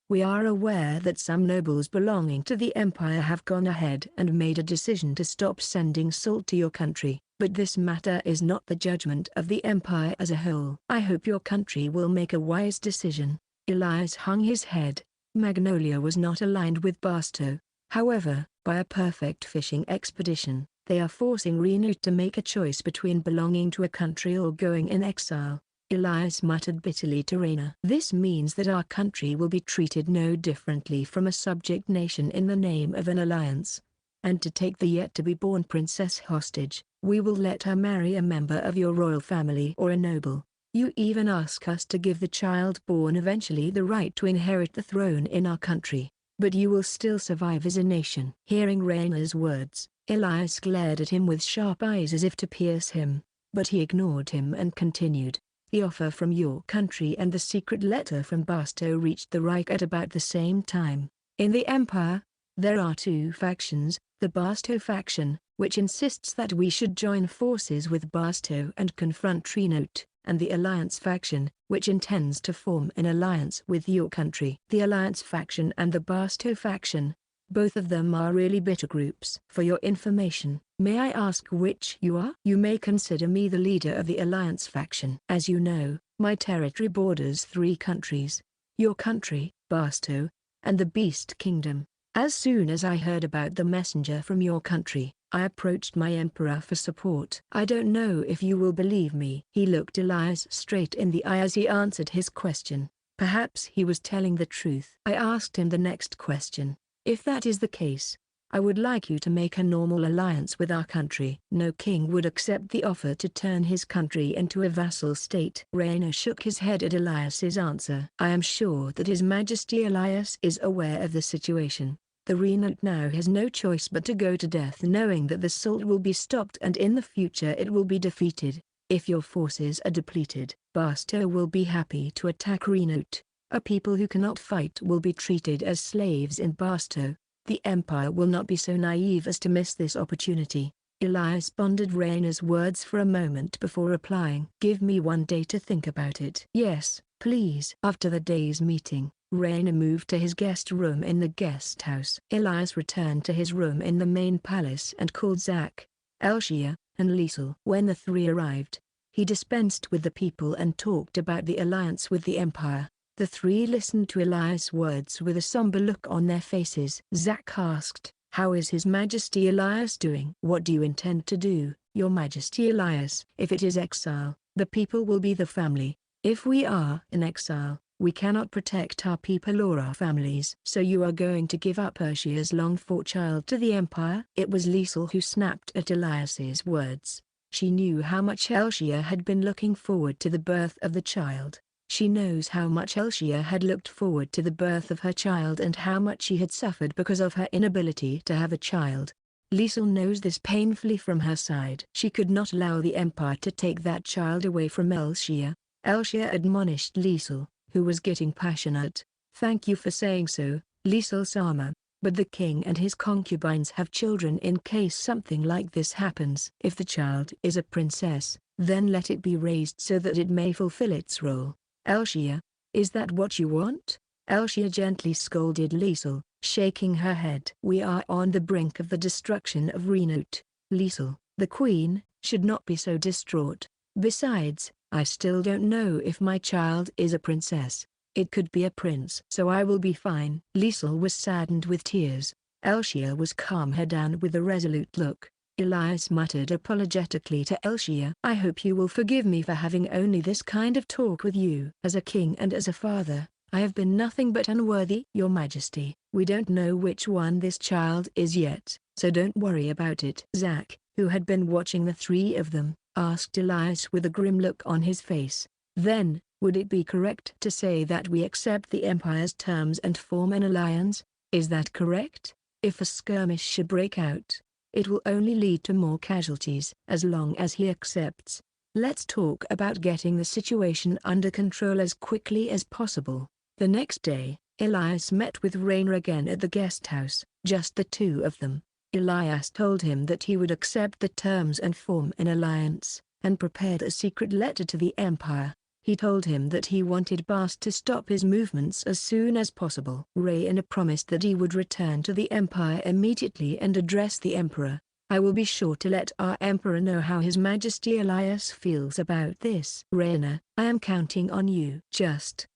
We are aware that some nobles belonging to the Empire have gone ahead and made a decision to stop sending salt to your country, but this matter is not the judgment of the Empire as a whole. I hope your country will make a wise decision." Elias hung his head. Magnolia was not aligned with Barstow. However, by a perfect fishing expedition, they are forcing Reno to make a choice between belonging to a country or going in exile. Elias muttered bitterly to Raina. This means that our country will be treated no differently from a subject nation in the name of an alliance. And to take the yet-to-be-born princess hostage, we will let her marry a member of your royal family or a noble. You even ask us to give the child born eventually the right to inherit the throne in our country. But you will still survive as a nation. Hearing Raina's words, Elias glared at him with sharp eyes as if to pierce him, but he ignored him and continued. The offer from your country and the secret letter from Barstow reached the Reich at about the same time. In the Empire, there are two factions, the Barstow faction, which insists that we should join forces with Barstow and confront Trinote, and the Alliance faction, which intends to form an alliance with your country. The Alliance faction and the Barstow faction, both of them are really bitter groups. For your information, may I ask which you are? You may consider me the leader of the Alliance faction. As you know, my territory borders 3 countries. Your country, Barstow, and the Beast Kingdom. As soon as I heard about the messenger from your country, I approached my emperor for support. I don't know if you will believe me. He looked Elias straight in the eye as he answered his question. Perhaps he was telling the truth. I asked him the next question. If that is the case, I would like you to make a normal alliance with our country. No king would accept the offer to turn his country into a vassal state. Raina shook his head at Elias's answer. I am sure that His Majesty Elias is aware of the situation. The Reincarnated now has no choice but to go to death knowing that the salt will be stopped and in the future it will be defeated. If your forces are depleted, Barstow will be happy to attack Reincarnated. A people who cannot fight will be treated as slaves in Barstow. The Empire will not be so naive as to miss this opportunity. Elias pondered Raina's words for a moment before replying. Give me 1 day to think about it. Yes, please. After the day's meeting, Raina moved to his guest room in the guest house. Elias returned to his room in the main palace and called Zack, Elshia, and Liesel. When the 3 arrived, he dispensed with the people and talked about the alliance with the Empire. The 3 listened to Elias' words with a somber look on their faces. Zack asked, how is His Majesty Elias doing? What do you intend to do, Your Majesty Elias? If it is exile, the people will be the family. If we are in exile, we cannot protect our people or our families. So you are going to give up Elshia's long-fought child to the Empire? It was Liesel who snapped at Elias's words. She knew how much Elshia had been looking forward to the birth of the child. She knows how much Elshia had looked forward to the birth of her child and how much she had suffered because of her inability to have a child. Liesel knows this painfully from her side. She could not allow the Empire to take that child away from Elshia. Elshia admonished Liesel, who was getting passionate. Thank you for saying so, Liesel-sama, but the king and his concubines have children in case something like this happens. If the child is a princess, then let it be raised so that it may fulfill its role. Elshia, is that what you want? Elshia gently scolded Liesel, shaking her head. We are on the brink of the destruction of Reincarnated. Liesel, the queen, should not be so distraught. Besides, I still don't know if my child is a princess. It could be a prince. So I will be fine. Liesel was saddened with tears. Elshia was calm, her down with a resolute look. Elias muttered apologetically to Elshia. I hope you will forgive me for having only this kind of talk with you. As a king and as a father, I have been nothing but unworthy. Your Majesty, we don't know which one this child is yet, so don't worry about it. Zack, who had been watching the 3 of them, asked Elias with a grim look on his face. Then, would it be correct to say that we accept the Empire's terms and form an alliance? Is that correct? If a skirmish should break out, it will only lead to more casualties. As long as he accepts, let's talk about getting the situation under control as quickly as possible. The next day, Elias met with Raina again at the guest house, just the 2 of them. Elias told him that he would accept the terms and form an alliance, and prepared a secret letter to the Empire. He told him that he wanted Bast to stop his movements as soon as possible. Raina promised that he would return to the Empire immediately and address the Emperor. I will be sure to let our Emperor know how His Majesty Elias feels about this. Raina, I am counting on you. Just,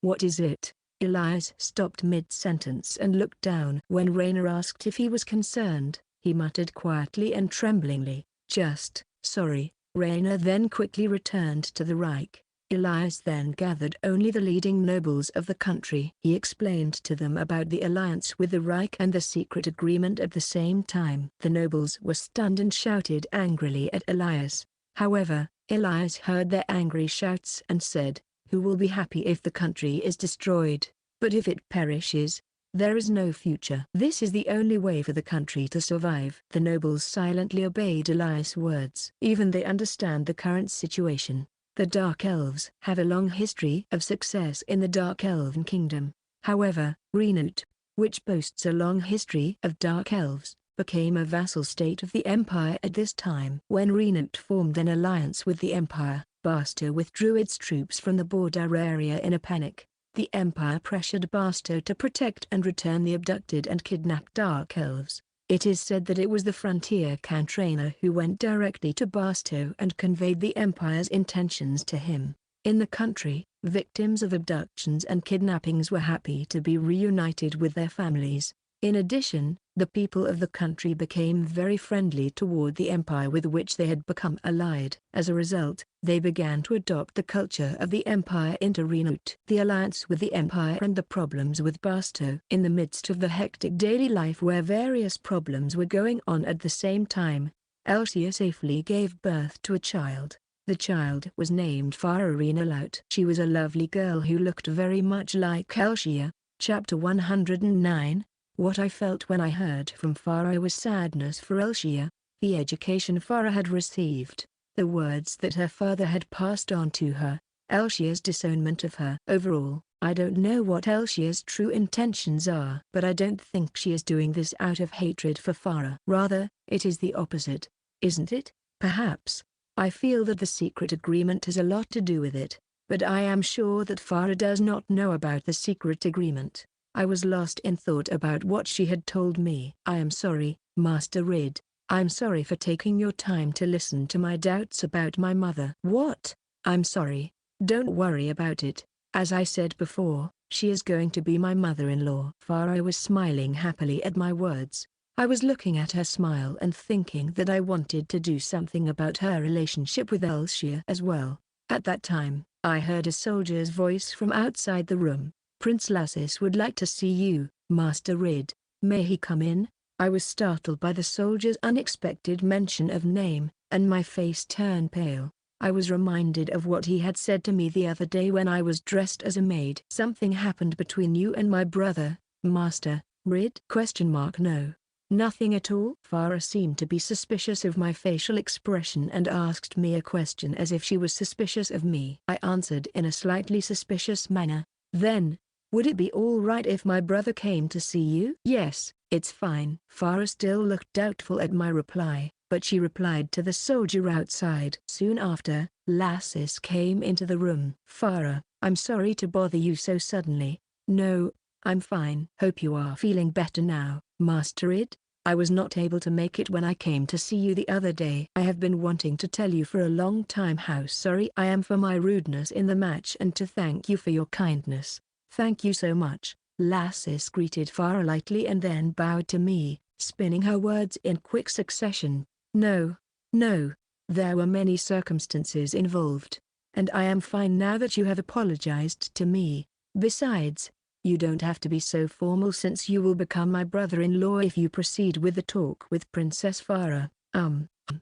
what is it? Elias stopped mid-sentence and looked down. When Raina asked if he was concerned, he muttered quietly and tremblingly, sorry, Raina then quickly returned to the Reich. Elias then gathered only the leading nobles of the country. He explained to them about the alliance with the Reich and the secret agreement at the same time. The nobles were stunned and shouted angrily at Elias. However, Elias heard their angry shouts and said, "Who will be happy if the country is destroyed? But if it perishes, there is no future. This is the only way for the country to survive." The nobles silently obeyed Elias' words. Even they understand the current situation. The Dark Elves have a long history of success in the Dark Elven Kingdom. However, Reincarnated, which boasts a long history of Dark Elves, became a vassal state of the Empire at this time. When Reincarnated formed an alliance with the Empire, Barstow withdrew its troops from the border area in a panic. The Empire pressured Barstow to protect and return the abducted and kidnapped Dark Elves. It is said that it was the frontier camp trainer who went directly to Barstow and conveyed the Empire's intentions to him. In the country, victims of abductions and kidnappings were happy to be reunited with their families. In addition, the people of the country became very friendly toward the empire with which they had become allied. As a result, they began to adopt the culture of the empire into Reincarnated. The alliance with the empire and the problems with Barstow. In the midst of the hectic daily life where various problems were going on at the same time, Elsia safely gave birth to a child. The child was named Farah Reincarnated. She was a lovely girl who looked very much like Elsia. Chapter 109. What I felt when I heard from Farah was sadness for Elsia, the education Farah had received, the words that her father had passed on to her, Elsia's disownment of her. Overall, I don't know what Elsia's true intentions are. But I don't think she is doing this out of hatred for Farah. Rather, it is the opposite, isn't it? Perhaps. I feel that the secret agreement has a lot to do with it, but I am sure that Farah does not know about the secret agreement. I was lost in thought about what she had told me. I am sorry, Master Rid. I'm sorry for taking your time to listen to my doubts about my mother. What? I'm sorry. Don't worry about it. As I said before, she is going to be my mother-in-law. Farah was smiling happily at my words. I was looking at her smile and thinking that I wanted to do something about her relationship with Elsia as well. At that time, I heard a soldier's voice from outside the room. "Prince Lassus would like to see you, Master Rid. May he come in?" I was startled by the soldier's unexpected mention of name, and my face turned pale. I was reminded of what he had said to me the other day when I was dressed as a maid. "Something happened between you and my brother, Master Rid?" No. Nothing at all. Farah seemed to be suspicious of my facial expression and asked me a question as if she was suspicious of me. I answered in a slightly suspicious manner. "Then, would it be all right if my brother came to see you?" "Yes, it's fine." Farah still looked doubtful at my reply, but she replied to the soldier outside. Soon after, Lassus came into the room. "Farah, I'm sorry to bother you so suddenly." "No, I'm fine." "Hope you are feeling better now, Master Id. I was not able to make it when I came to see you the other day. I have been wanting to tell you for a long time how sorry I am for my rudeness in the match and to thank you for your kindness." "Thank you so much." Lassus greeted Farah lightly and then bowed to me, spinning her words in quick succession. No, there were many circumstances involved, and I am fine now that you have apologized to me. Besides, you don't have to be so formal since you will become my brother-in-law if you proceed with the talk with Princess Farah.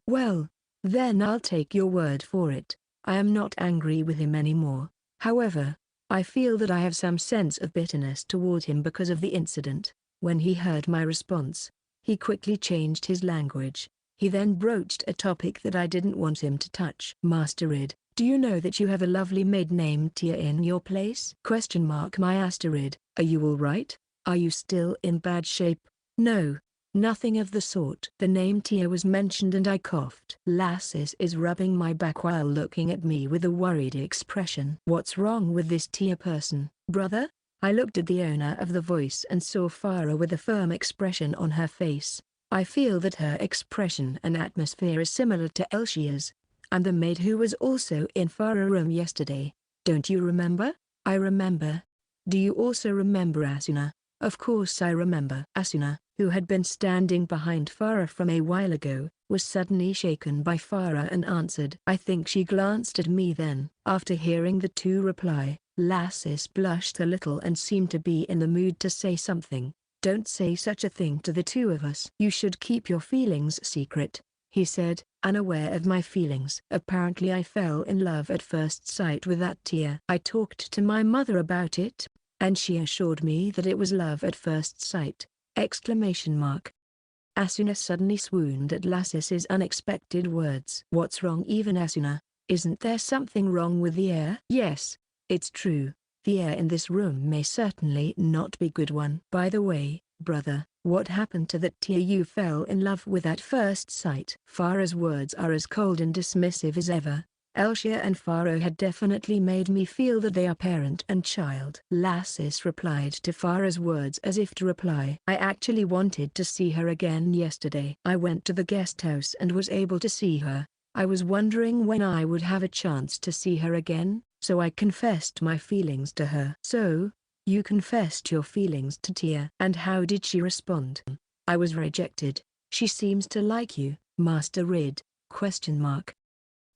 Well, then I'll take your word for it. I am not angry with him anymore. However, I feel that I have some sense of bitterness toward him because of the incident." When he heard my response, he quickly changed his language. He then broached a topic that I didn't want him to touch. "Master Id, do you know that you have a lovely maid named Tia in your place?" My Asterid, are you all right? Are you still in bad shape? "No, nothing of the sort." The name Tia was mentioned and I coughed. Lassus is rubbing my back while looking at me with a worried expression. "What's wrong with this Tia person, brother?" I looked at the owner of the voice and saw Farah with a firm expression on her face. I feel that her expression and atmosphere is similar to Elsia's. "I'm the maid who was also in Farah's room yesterday. Don't you remember?" "I remember." "Do you also remember Asuna?" "Of course I remember." Asuna, who had been standing behind Farah from a while ago, was suddenly shaken by Farah and answered. I think she glanced at me then. After hearing the two reply, Lassis blushed a little and seemed to be in the mood to say something. Don't say such a thing to the two of us. You should keep your feelings secret, he said, unaware of my feelings. Apparently I fell in love at first sight with that tear. I talked to my mother about it, and she assured me that it was love at first sight! Exclamation mark. Asuna suddenly swooned at Lassis's unexpected words. What's wrong even Asuna? Isn't there something wrong with the air? Yes, it's true. The air in this room may certainly not be good one. By the way, brother, what happened to that tear you fell in love with at first sight? Farah's words are as cold and dismissive as ever. Elshia and Farah had definitely made me feel that they are parent and child. Lassis replied to Farah's words as if to reply. I actually wanted to see her again yesterday. I went to the guest house and was able to see her. I was wondering when I would have a chance to see her again, so I confessed my feelings to her. So, you confessed your feelings to Tia. And how did she respond? I was rejected. She seems to like you, Master Rid? Question mark.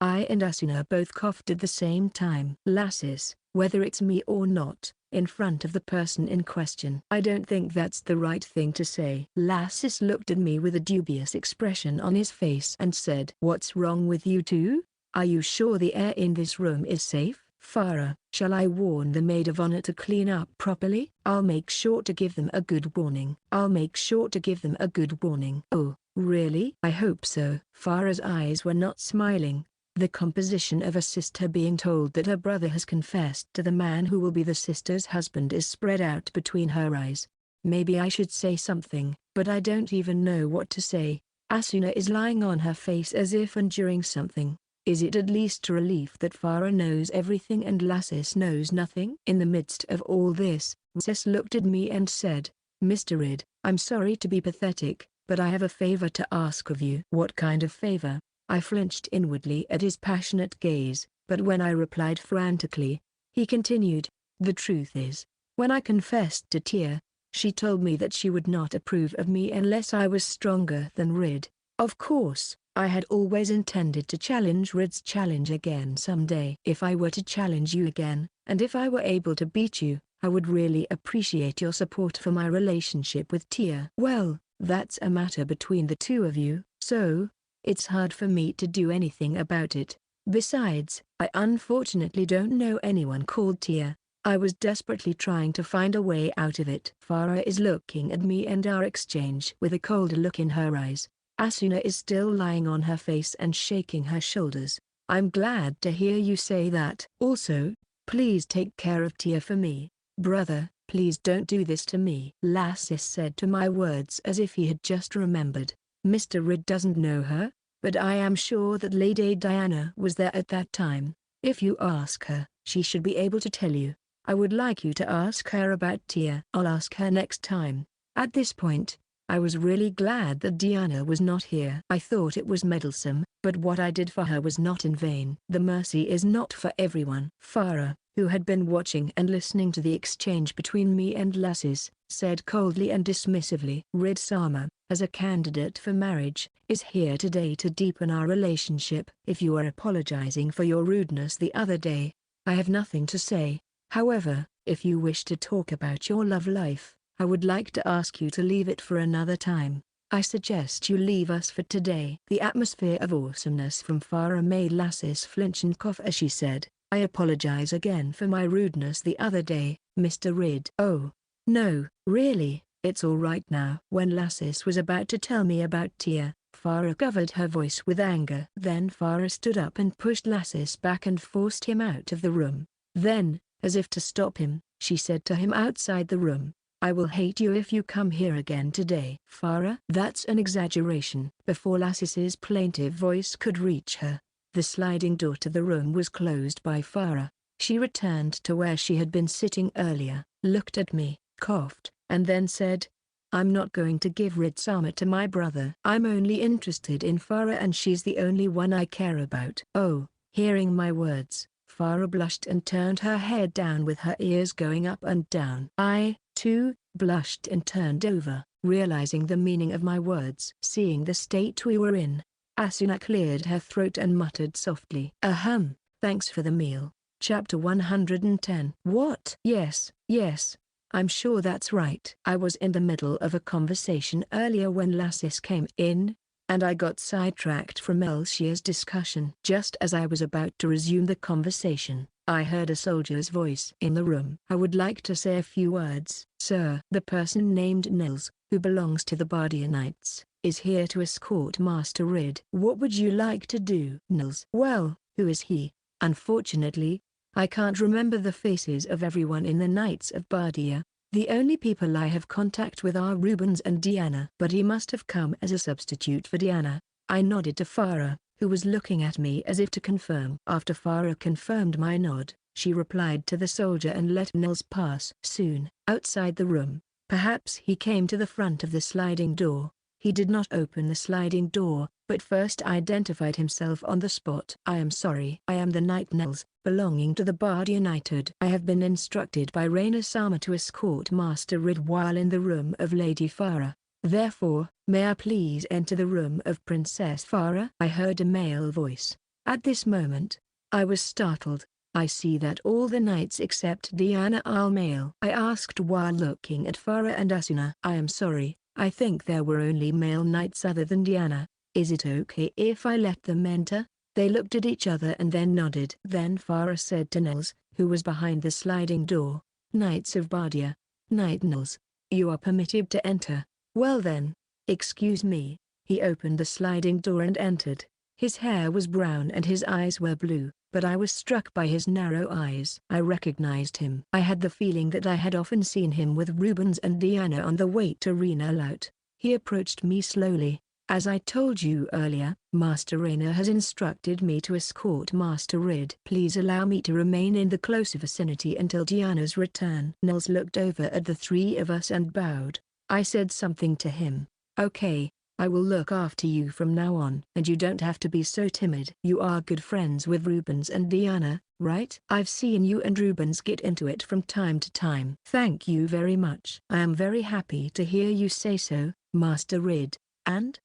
I and Asuna both coughed at the same time. Lassis, whether it's me or not, in front of the person in question. I don't think that's the right thing to say. Lassis looked at me with a dubious expression on his face and said, What's wrong with you two? Are you sure the air in this room is safe? Farah, shall I warn the maid of honor to clean up properly? I'll make sure to give them a good warning. I'll make sure to give them a good warning. Oh, really? I hope so. Farah's eyes were not smiling. The composition of a sister being told that her brother has confessed to the man who will be the sister's husband is spread out between her eyes. Maybe I should say something, but I don't even know what to say. Asuna is lying on her face as if enduring something. Is it at least a relief that Farah knows everything and Lassis knows nothing? In the midst of all this, Lassis looked at me and said, Mr. Rid, I'm sorry to be pathetic, but I have a favor to ask of you. What kind of favor? I flinched inwardly at his passionate gaze, but when I replied frantically, he continued, The truth is, when I confessed to Tia, she told me that she would not approve of me unless I was stronger than Rid. Of course, I had always intended to challenge Rid's challenge again someday. If I were to challenge you again, and if I were able to beat you, I would really appreciate your support for my relationship with Tia. Well, that's a matter between the two of you, so it's hard for me to do anything about it. Besides, I unfortunately don't know anyone called Tia. I was desperately trying to find a way out of it. Farah is looking at me and our exchange with a colder look in her eyes. Asuna is still lying on her face and shaking her shoulders. I'm glad to hear you say that. Also, please take care of Tia for me. Brother, please don't do this to me. Lassis said to my words as if he had just remembered. Mr. Rid doesn't know her, but I am sure that Lady Diana was there at that time. If you ask her, she should be able to tell you. I would like you to ask her about Tia. I'll ask her next time. At this point, I was really glad that Diana was not here. I thought it was meddlesome, but what I did for her was not in vain. The mercy is not for everyone. Farah, who had been watching and listening to the exchange between me and Lassis, said coldly and dismissively, Rid Sama, as a candidate for marriage, is here today to deepen our relationship. If you are apologizing for your rudeness the other day, I have nothing to say. However, if you wish to talk about your love life, I would like to ask you to leave it for another time. I suggest you leave us for today. The atmosphere of awesomeness from Farah made Lassis flinch and cough as she said, I apologize again for my rudeness the other day, Mr. Rid. Oh, no, really, it's all right now. When Lassis was about to tell me about Tia, Farah covered her voice with anger. Then Farah stood up and pushed Lassis back and forced him out of the room. Then, as if to stop him, she said to him outside the room, I will hate you if you come here again today. Farah? That's an exaggeration. Before Lassis's plaintive voice could reach her, the sliding door to the room was closed by Farah. She returned to where she had been sitting earlier, looked at me, coughed, and then said, I'm not going to give Rid Sama to my brother. I'm only interested in Farah and she's the only one I care about. Oh, hearing my words, Farah blushed and turned her head down with her ears going up and down. I, too, blushed and turned over, realizing the meaning of my words. Seeing the state we were in, Asuna cleared her throat and muttered softly. Ahem, thanks for the meal. Chapter 110. What? Yes, yes. I'm sure that's right. I was in the middle of a conversation earlier when Lassis came in, and I got sidetracked from Elshia's discussion. Just as I was about to resume the conversation, I heard a soldier's voice in the room. I would like to say a few words. Sir, the person named Nils, who belongs to the Bardia Knights, is here to escort Master Rid. What would you like to do? Nils. Well, who is he? Unfortunately, I can't remember the faces of everyone in the Knights of Bardia. The only people I have contact with are Rubens and Diana. But he must have come as a substitute for Diana. I nodded to Farah, who was looking at me as if to confirm. After Farah confirmed my nod, she replied to the soldier and let Nils pass. Soon, outside the room, perhaps he came to the front of the sliding door. He did not open the sliding door, but first identified himself on the spot. I am sorry. I am the Knight Nils, belonging to the Bardia Knighthood. I have been instructed by Raina-sama to escort Master Rid while in the room of Lady Farah. Therefore, may I please enter the room of Princess Farah? I heard a male voice. At this moment, I was startled. I see that all the knights except Diana are male. I asked while looking at Farah and Asuna. I am sorry, I think there were only male knights other than Diana. Is it okay if I let them enter? They looked at each other and then nodded. Then Farah said to Nils, who was behind the sliding door, Knights of Bardia, Knight Nils, you are permitted to enter. Well then, excuse me. He opened the sliding door and entered. His hair was brown and his eyes were blue, but I was struck by his narrow eyes. I recognized him. I had the feeling that I had often seen him with Rubens and Diana on the way to Reincarnated. He approached me slowly. As I told you earlier, Master Raina has instructed me to escort Master Rid. Please allow me to remain in the close vicinity until Diana's return. Nils looked over at the three of us and bowed. I said something to him. Okay, I will look after you from now on. And you don't have to be so timid. You are good friends with Rubens and Diana, right? I've seen you and Rubens get into it from time to time. Thank you very much. I am very happy to hear you say so, Master Rid. And?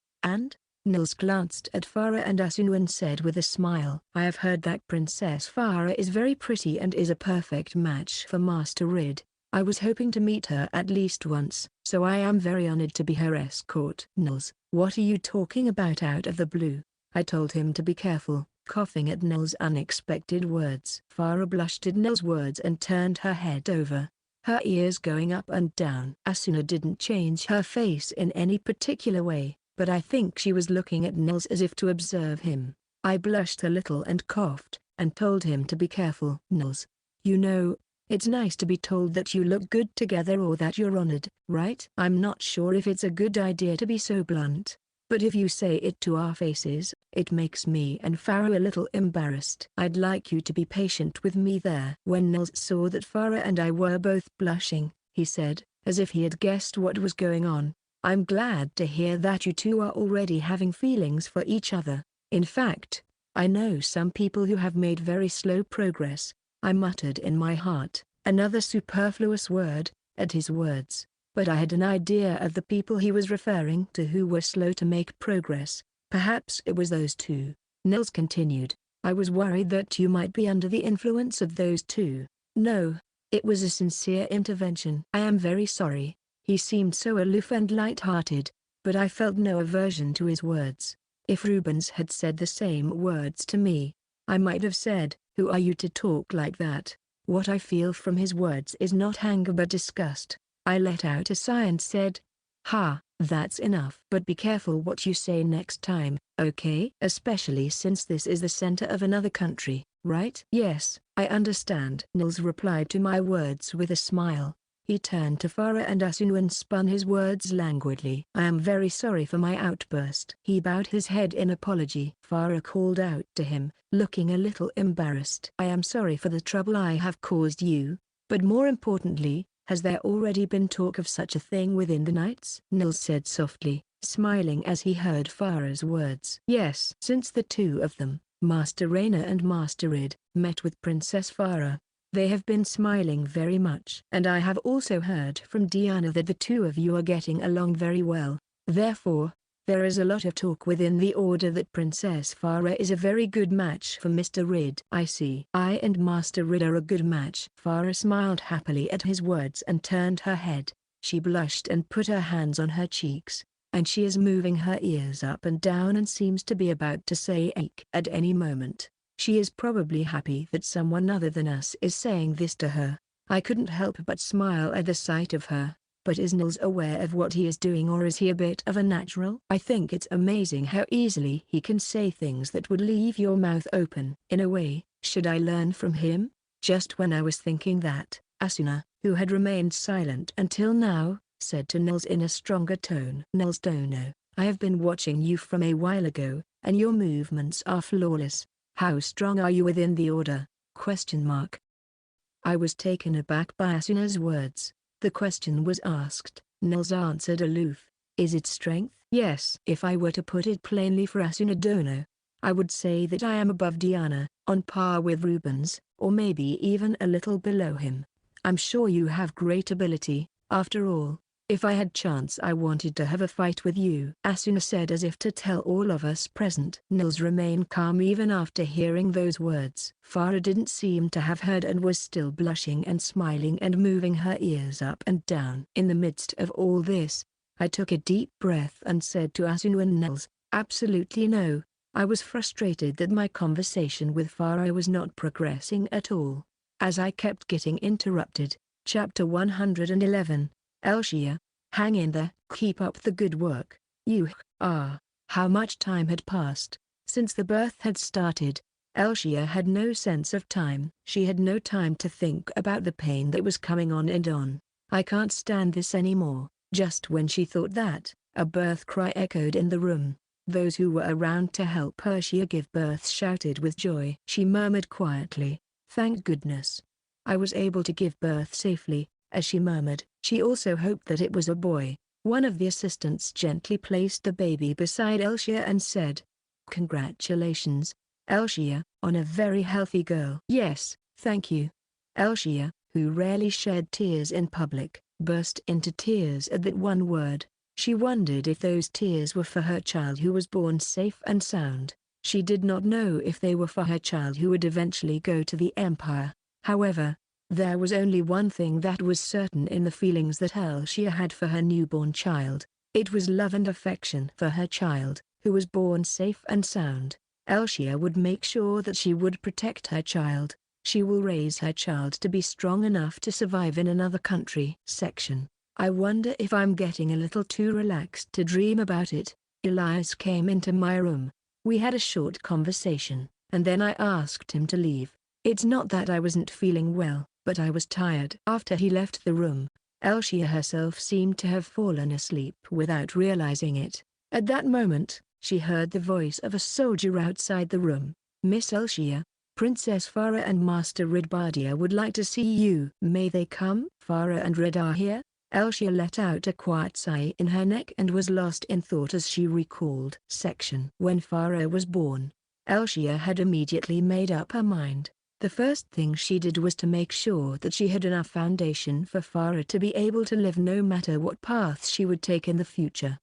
Nils glanced at Farah and Asuna and said with a smile. I have heard that Princess Farah is very pretty and is a perfect match for Master Rid. I was hoping to meet her at least once, so I am very honored to be her escort. Nils, what are you talking about out of the blue? I told him to be careful, coughing at Nils' unexpected words. Farah blushed at Nils' words and turned her head over, her ears going up and down. Asuna didn't change her face in any particular way, but I think she was looking at Nils as if to observe him. I blushed a little and coughed, and told him to be careful. Nils, you know, it's nice to be told that you look good together or that you're honored, right? I'm not sure if it's a good idea to be so blunt, but if you say it to our faces, it makes me and Farah a little embarrassed. I'd like you to be patient with me there. When Nils saw that Farah and I were both blushing, he said, as if he had guessed what was going on, I'm glad to hear that you two are already having feelings for each other. In fact, I know some people who have made very slow progress. I muttered in my heart, another superfluous word, at his words, but I had an idea of the people he was referring to who were slow to make progress. Perhaps it was those two. Nils continued, I was worried that you might be under the influence of those two. No, it was a sincere intervention. I am very sorry. He seemed so aloof and light-hearted, but I felt no aversion to his words. If Rubens had said the same words to me, I might have said, who are you to talk like that? What I feel from his words is not anger but disgust. I let out a sigh and said, ha, that's enough. But be careful what you say next time, okay? Especially since this is the center of another country, right? Yes, I understand. Nils replied to my words with a smile. He turned to Farah and Asuna and spun his words languidly. I am very sorry for my outburst. He bowed his head in apology. Farah called out to him, looking a little embarrassed. I am sorry for the trouble I have caused you, but more importantly, has there already been talk of such a thing within the Knights? Nils said softly, smiling as he heard Farah's words. Yes. Since the two of them, Master Raina and Master Rid, met with Princess Farah, they have been smiling very much. And I have also heard from Diana that the two of you are getting along very well. Therefore, There is a lot of talk within the order that Princess Farah is a very good match for Mr. Rid. I see. I and Master Rid are a good match. Farah smiled happily at his words and turned her head. She blushed and put her hands on her cheeks, and she is moving her ears up and down and seems to be about to say ache at any moment. She is probably happy that someone other than us is saying this to her. I couldn't help but smile at the sight of her. But is Nils aware of what he is doing, or is he a bit of a natural? I think it's amazing how easily he can say things that would leave your mouth open. In a way, should I learn from him? Just when I was thinking that, Asuna, who had remained silent until now, said to Nils in a stronger tone. Nils Dono, I have been watching you from a while ago, and your movements are flawless. How strong are you within the order? I was taken aback by Asuna's words. The question was asked. Nils answered aloof. Is it strength? Yes. If I were to put it plainly for Asuna Dono, I would say that I am above Diana, on par with Rubens, or maybe even a little below him. I'm sure you have great ability. After all, if I had chance I wanted to have a fight with you, Asuna said as if to tell all of us present. Nils remained calm even after hearing those words. Farah didn't seem to have heard and was still blushing and smiling and moving her ears up and down. In the midst of all this, I took a deep breath and said to Asuna and Nils, absolutely no. I was frustrated that my conversation with Farah was not progressing at all. As I kept getting interrupted. Chapter 111. Elshia, hang in there, keep up the good work. How much time had passed since the birth had started? Elshia had no sense of time. She had no time to think about the pain that was coming on and on. I can't stand this anymore. Just when she thought that, a birth cry echoed in the room. Those who were around to help Elshia give birth shouted with joy. She murmured quietly, thank goodness. I was able to give birth safely. As she murmured, she also hoped that it was a boy. One of the assistants gently placed the baby beside Elshia and said, congratulations, Elshia, on a very healthy girl. Yes, thank you. Elshia, who rarely shed tears in public, burst into tears at that one word. She wondered if those tears were for her child who was born safe and sound. She did not know if they were for her child who would eventually go to the Empire. However, there was only one thing that was certain in the feelings that Elshia had for her newborn child. It was love and affection for her child, who was born safe and sound. Elshia would make sure that she would protect her child. She will raise her child to be strong enough to survive in another country. I wonder if I'm getting a little too relaxed to dream about it. Elias came into my room. We had a short conversation, and then I asked him to leave. It's not that I wasn't feeling well, but I was tired. After he left the room, Elshia herself seemed to have fallen asleep without realizing it. At that moment, she heard the voice of a soldier outside the room. Miss Elshia, Princess Farah and Master Ridbardia would like to see you. May they come? Farah and Rid are here? Elshia let out a quiet sigh in her neck and was lost in thought as she recalled. When Farah was born, Elshia had immediately made up her mind. The first thing she did was to make sure that she had enough foundation for Farah to be able to live no matter what path she would take in the future.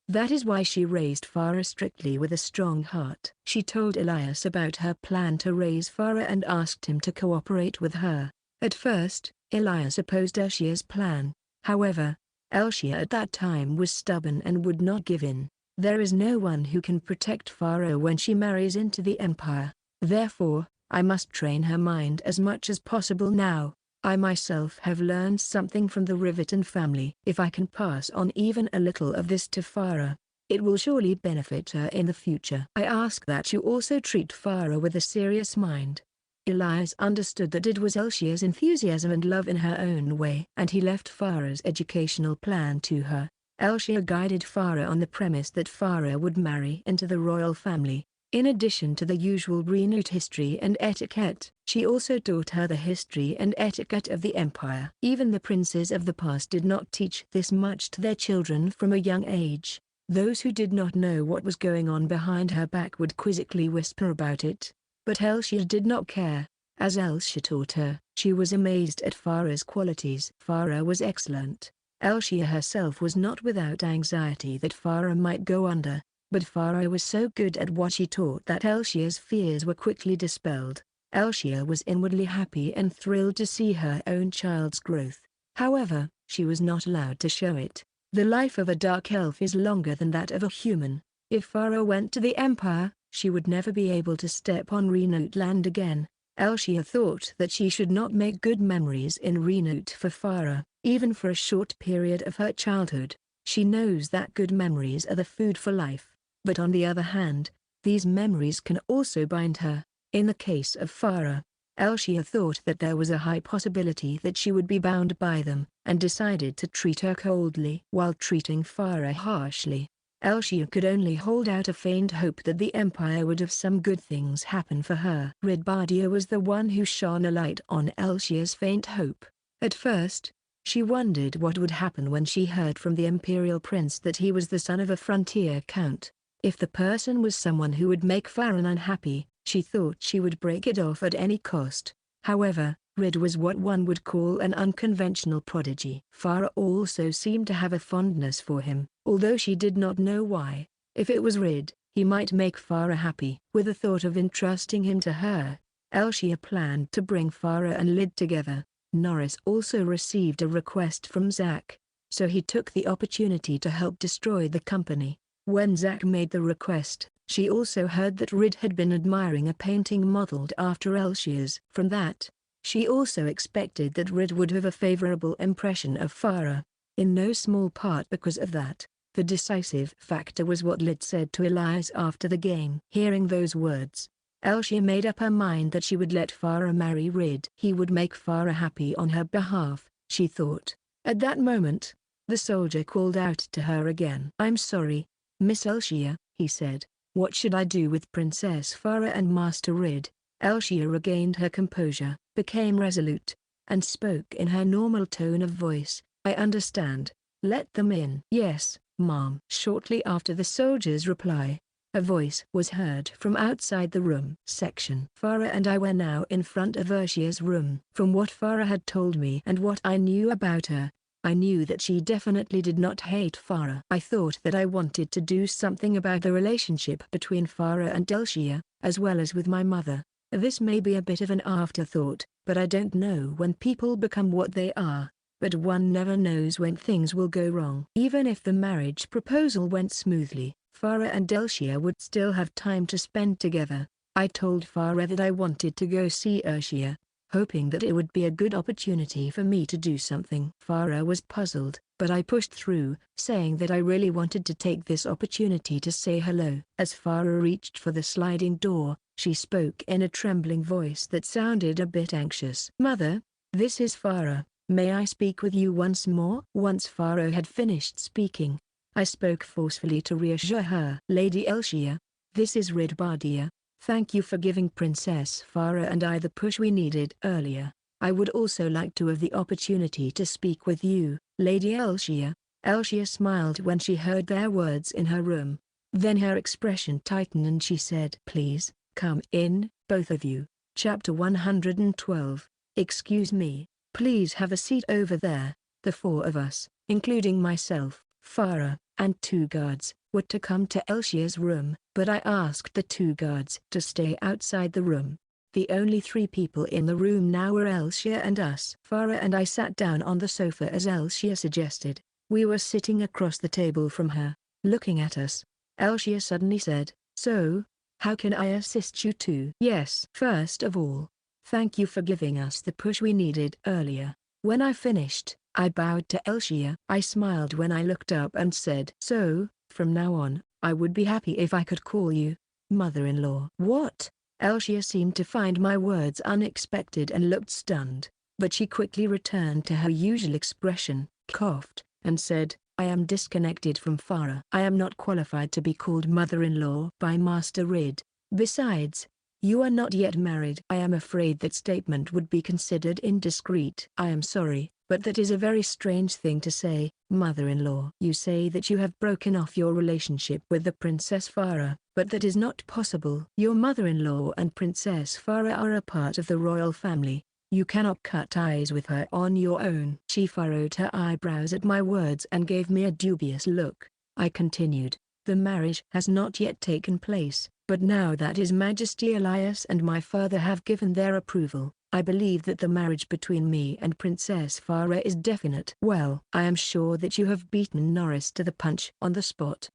That is why she raised Farah strictly with a strong heart. She told Elias about her plan to raise Farah and asked him to cooperate with her. At first, Elias opposed Elshia's plan. However, Elshia at that time was stubborn and would not give in. There is no one who can protect Farah when she marries into the Empire. Therefore, I must train her mind as much as possible now. I myself have learned something from the Riverton family. If I can pass on even a little of this to Farah, it will surely benefit her in the future. I ask that you also treat Farah with a serious mind. Elias understood that it was Elshia's enthusiasm and love in her own way, and he left Farah's educational plan to her. Elshia guided Farah on the premise that Farah would marry into the royal family. In addition to the usual Reincarnated history and etiquette, she also taught her the history and etiquette of the empire. Even the princes of the past did not teach this much to their children from a young age. Those who did not know what was going on behind her back would quizzically whisper about it. But Elshia did not care. As Elshia taught her, she was amazed at Farah's qualities. Farah was excellent. Elshia herself was not without anxiety that Farah might go under, but Farah was so good at what she taught that Elshia's fears were quickly dispelled. Elshia was inwardly happy and thrilled to see her own child's growth. However, she was not allowed to show it. The life of a dark elf is longer than that of a human. If Farah went to the Empire, she would never be able to step on Renote land again. Elshia thought that she should not make good memories in Renote for Farah, even for a short period of her childhood. She knows that good memories are the food for life. But on the other hand, these memories can also bind her. In the case of Farah, Elshia thought that there was a high possibility that she would be bound by them, and decided to treat her coldly while treating Farah harshly. Elshia could only hold out a faint hope that the Empire would have some good things happen for her. Ridbardia was the one who shone a light on Elshia's faint hope. At first, she wondered what would happen when she heard from the Imperial Prince that he was the son of a frontier count. If the person was someone who would make Farah unhappy, she thought she would break it off at any cost. However, Rid was what one would call an unconventional prodigy. Farah also seemed to have a fondness for him, although she did not know why. If it was Rid, he might make Farah happy. With the thought of entrusting him to her, Elshia planned to bring Farah and Lid together. Norris also received a request from Zack, so he took the opportunity to help destroy the company. When Zack made the request, she also heard that Rid had been admiring a painting modeled after Elshia's. From that, she also expected that Rid would have a favorable impression of Farah, in no small part because of that. The decisive factor was what Lid said to Elias after the game. Hearing those words, Elshia made up her mind that she would let Farah marry Rid. He would make Farah happy on her behalf, she thought. At that moment, the soldier called out to her again. "I'm sorry, Miss Elshia," he said. "What should I do with Princess Farah and Master Rid?" Elshia regained her composure, became resolute, and spoke in her normal tone of voice. "I understand. Let them in." "Yes, ma'am." Shortly after the soldier's reply, a voice was heard from outside the room. Section. Farah and I were now in front of Urshia's room. From what Farah had told me and what I knew about her, I knew that she definitely did not hate Farah. I thought that I wanted to do something about the relationship between Farah and Elshia, as well as with my mother. This may be a bit of an afterthought, but I don't know when people become what they are, but one never knows when things will go wrong. Even if the marriage proposal went smoothly, Farah and Elshia would still have time to spend together. I told Farah that I wanted to go see Urshiya, hoping that it would be a good opportunity for me to do something. Farah was puzzled, but I pushed through, saying that I really wanted to take this opportunity to say hello. As Farah reached for the sliding door, she spoke in a trembling voice that sounded a bit anxious. "Mother, this is Farah. May I speak with you once more?" Once Farah had finished speaking, I spoke forcefully to reassure her. "Lady Elshia, this is Ridbardia. Thank you for giving Princess Farah and I the push we needed earlier. I would also like to have the opportunity to speak with you, Lady Elshia." Elshia smiled when she heard their words in her room. Then her expression tightened and she said, "Please, come in, both of you." Chapter 112. "Excuse me, please have a seat over there." The four of us, including myself, Farah, and two guards, were to come to Elshia's room, but I asked the two guards to stay outside the room. The only three people in the room now were Elshia and us. Farah and I sat down on the sofa as Elshia suggested. We were sitting across the table from her, looking at us. Elshia suddenly said, "So, how can I assist you two?" "Yes. First of all, thank you for giving us the push we needed earlier." When I finished, I bowed to Elshia. I smiled when I looked up and said, "So, from now on, I would be happy if I could call you mother-in-law." "What?" Elshia seemed to find my words unexpected and looked stunned, but she quickly returned to her usual expression, coughed, and said, "I am disconnected from Farah. I am not qualified to be called mother-in-law by Master Rid. Besides, you are not yet married." I am afraid that statement would be considered indiscreet. "I am sorry, but that is a very strange thing to say, mother-in-law. You say that you have broken off your relationship with the Princess Farah, but that is not possible. Your mother-in-law and Princess Farah are a part of the royal family. You cannot cut ties with her on your own. She furrowed her eyebrows at my words and gave me a dubious look. I continued, the marriage has not yet taken place, but now that His Majesty Elias and my father have given their approval, I believe that the marriage between me and Princess Farah is definite. Well, I am sure that you have beaten Norris to the punch on the spot.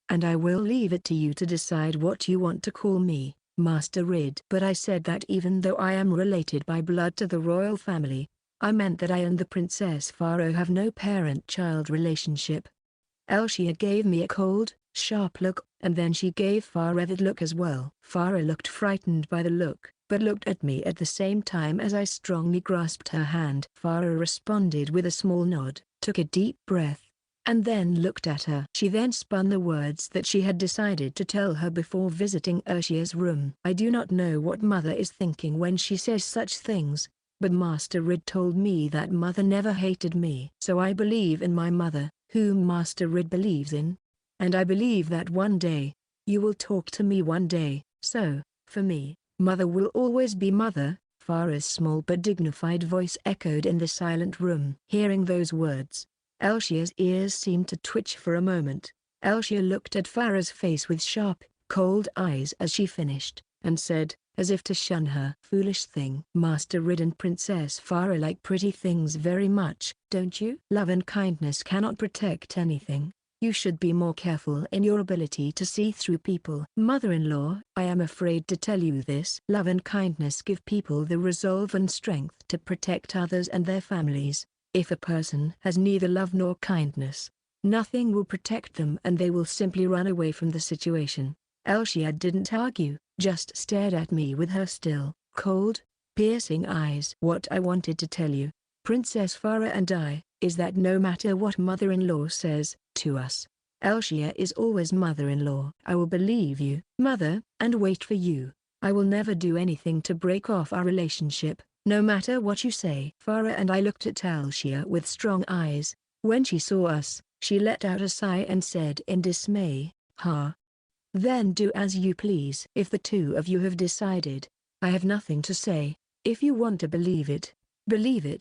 And I will leave it to you to decide what you want to call me, Master Rid. But I said that even though I am related by blood to the royal family, I meant that I and the Princess Farah have no parent-child relationship. Elshia gave me a cold, sharp look, and then she gave Farah that look as well. Farah looked frightened by the look, but looked at me at the same time as I strongly grasped her hand. Farah responded with a small nod, took a deep breath, and then looked at her. She then spun the words that she had decided to tell her before visiting Urshia's room. I do not know what mother is thinking when she says such things, but Master Rid told me that mother never hated me. So I believe in my mother, whom Master Rid believes in. And I believe that one day, you will talk to me one day. So, for me, mother will always be mother. Farah's small but dignified voice echoed in the silent room. Hearing those words, Elshia's ears seemed to twitch for a moment. Elshia looked at Farah's face with sharp, cold eyes as she finished, and said, as if to shun her. Foolish thing. Master Rid and Princess Farah like pretty things very much, don't you? Love and kindness cannot protect anything. You should be more careful in your ability to see through people. Mother-in-law, I am afraid to tell you this. Love and kindness give people the resolve and strength to protect others and their families. If a person has neither love nor kindness, nothing will protect them and they will simply run away from the situation. Elshia didn't argue, just stared at me with her still, cold, piercing eyes. What I wanted to tell you, Princess Farah and I, is that no matter what mother-in-law says to us, Elshia is always mother-in-law. I will believe you, mother, and wait for you. I will never do anything to break off our relationship, no matter what you say. Farah and I looked at Elshia with strong eyes. When she saw us, she let out a sigh and said in dismay, "Ha. Then do as you please. If the two of you have decided, I have nothing to say. If you want to believe it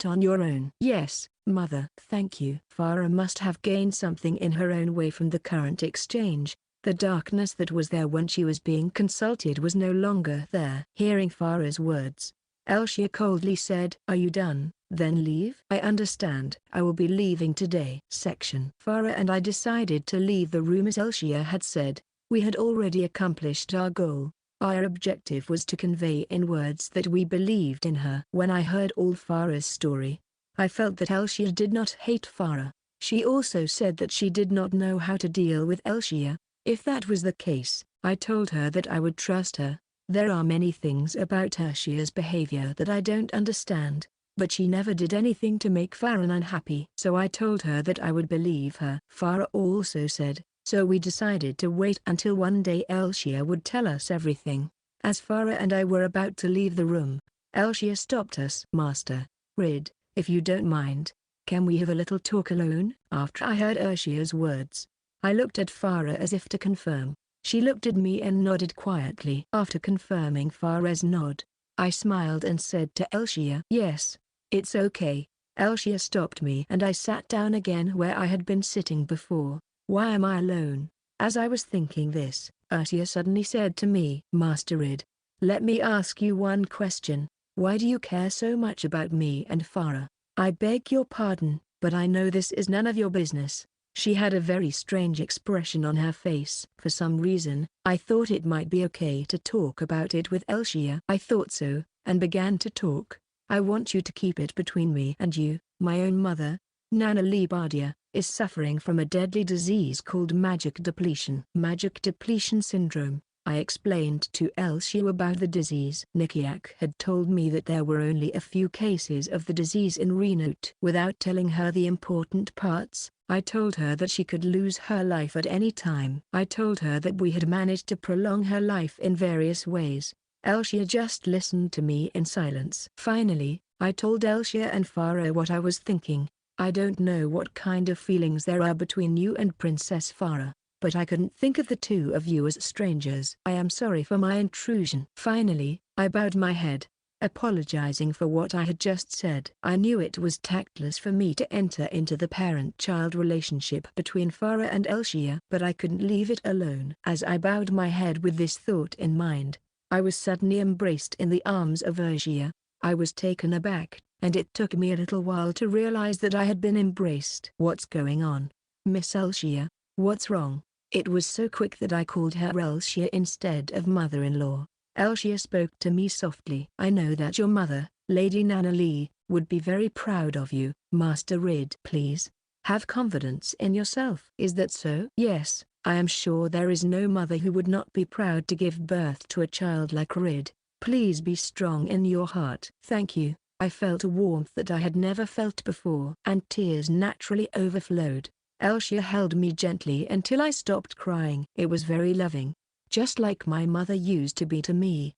on your own." "Yes, mother." "Thank you." Farah must have gained something in her own way from the current exchange. The darkness that was there when she was being consulted was no longer there. Hearing Farah's words, Elshia coldly said, "Are you done? Then leave." "I understand. I will be leaving today." Farah and I decided to leave the room as Elshia had said. We had already accomplished our goal. Our objective was to convey in words that we believed in her. When I heard all Farah's story, I felt that Elshia did not hate Farah. She also said that she did not know how to deal with Elshia. If that was the case, I told her that I would trust her. There are many things about Elshia's behavior that I don't understand, but she never did anything to make Farah unhappy. So I told her that I would believe her. Farah also said, so we decided to wait until one day Elshia would tell us everything. As Farah and I were about to leave the room, Elshia stopped us. "Master Rid, if you don't mind, can we have a little talk alone?" After I heard Elshia's words, I looked at Farah as if to confirm. She looked at me and nodded quietly. After confirming Farah's nod, I smiled and said to Elshia, "Yes, it's okay." Elshia stopped me and I sat down again where I had been sitting before. "Why am I alone?" As I was thinking this, Elshia suddenly said to me, "Master Rid, let me ask you one question. Why do you care so much about me and Farah?" "I beg your pardon, but I know this is none of your business." She had a very strange expression on her face. For some reason, I thought it might be okay to talk about it with Elshia. I thought so, and began to talk. "I want you to keep it between me and you. My own mother, Nana Libadia, is suffering from a deadly disease called magic depletion." Magic depletion syndrome. I explained to Elshia about the disease. Nikiak had told me that there were only a few cases of the disease in Renote. Without telling her the important parts, I told her that she could lose her life at any time. I told her that we had managed to prolong her life in various ways. Elshia just listened to me in silence. Finally, I told Elshia and Farah what I was thinking. "I don't know what kind of feelings there are between you and Princess Farah, but I couldn't think of the two of you as strangers. I am sorry for my intrusion." Finally, I bowed my head. apologizing for what I had just said. I knew it was tactless for me to enter into the parent-child relationship between Farah and Elshia, but I couldn't leave it alone. As I bowed my head with this thought in mind, I was suddenly embraced in the arms of Elshia. I was taken aback, and it took me a little while to realize that I had been embraced. "What's going on, Miss Elshia? What's wrong?" It was so quick that I called her Elshia instead of mother-in-law. Elshia spoke to me softly. "I know that your mother, Lady Nana Lee, would be very proud of you, Master Rid. Please, have confidence in yourself." "Is that so?" "Yes, I am sure there is no mother who would not be proud to give birth to a child like Rid. Please be strong in your heart." "Thank you." I felt a warmth that I had never felt before, and tears naturally overflowed. Elshia held me gently until I stopped crying. It was very loving, just like my mother used to be to me.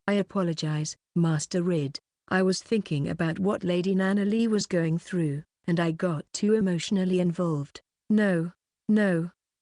"I apologize, Master Rid. I was thinking about what Lady Nana Lee was going through, and I got too emotionally involved." No,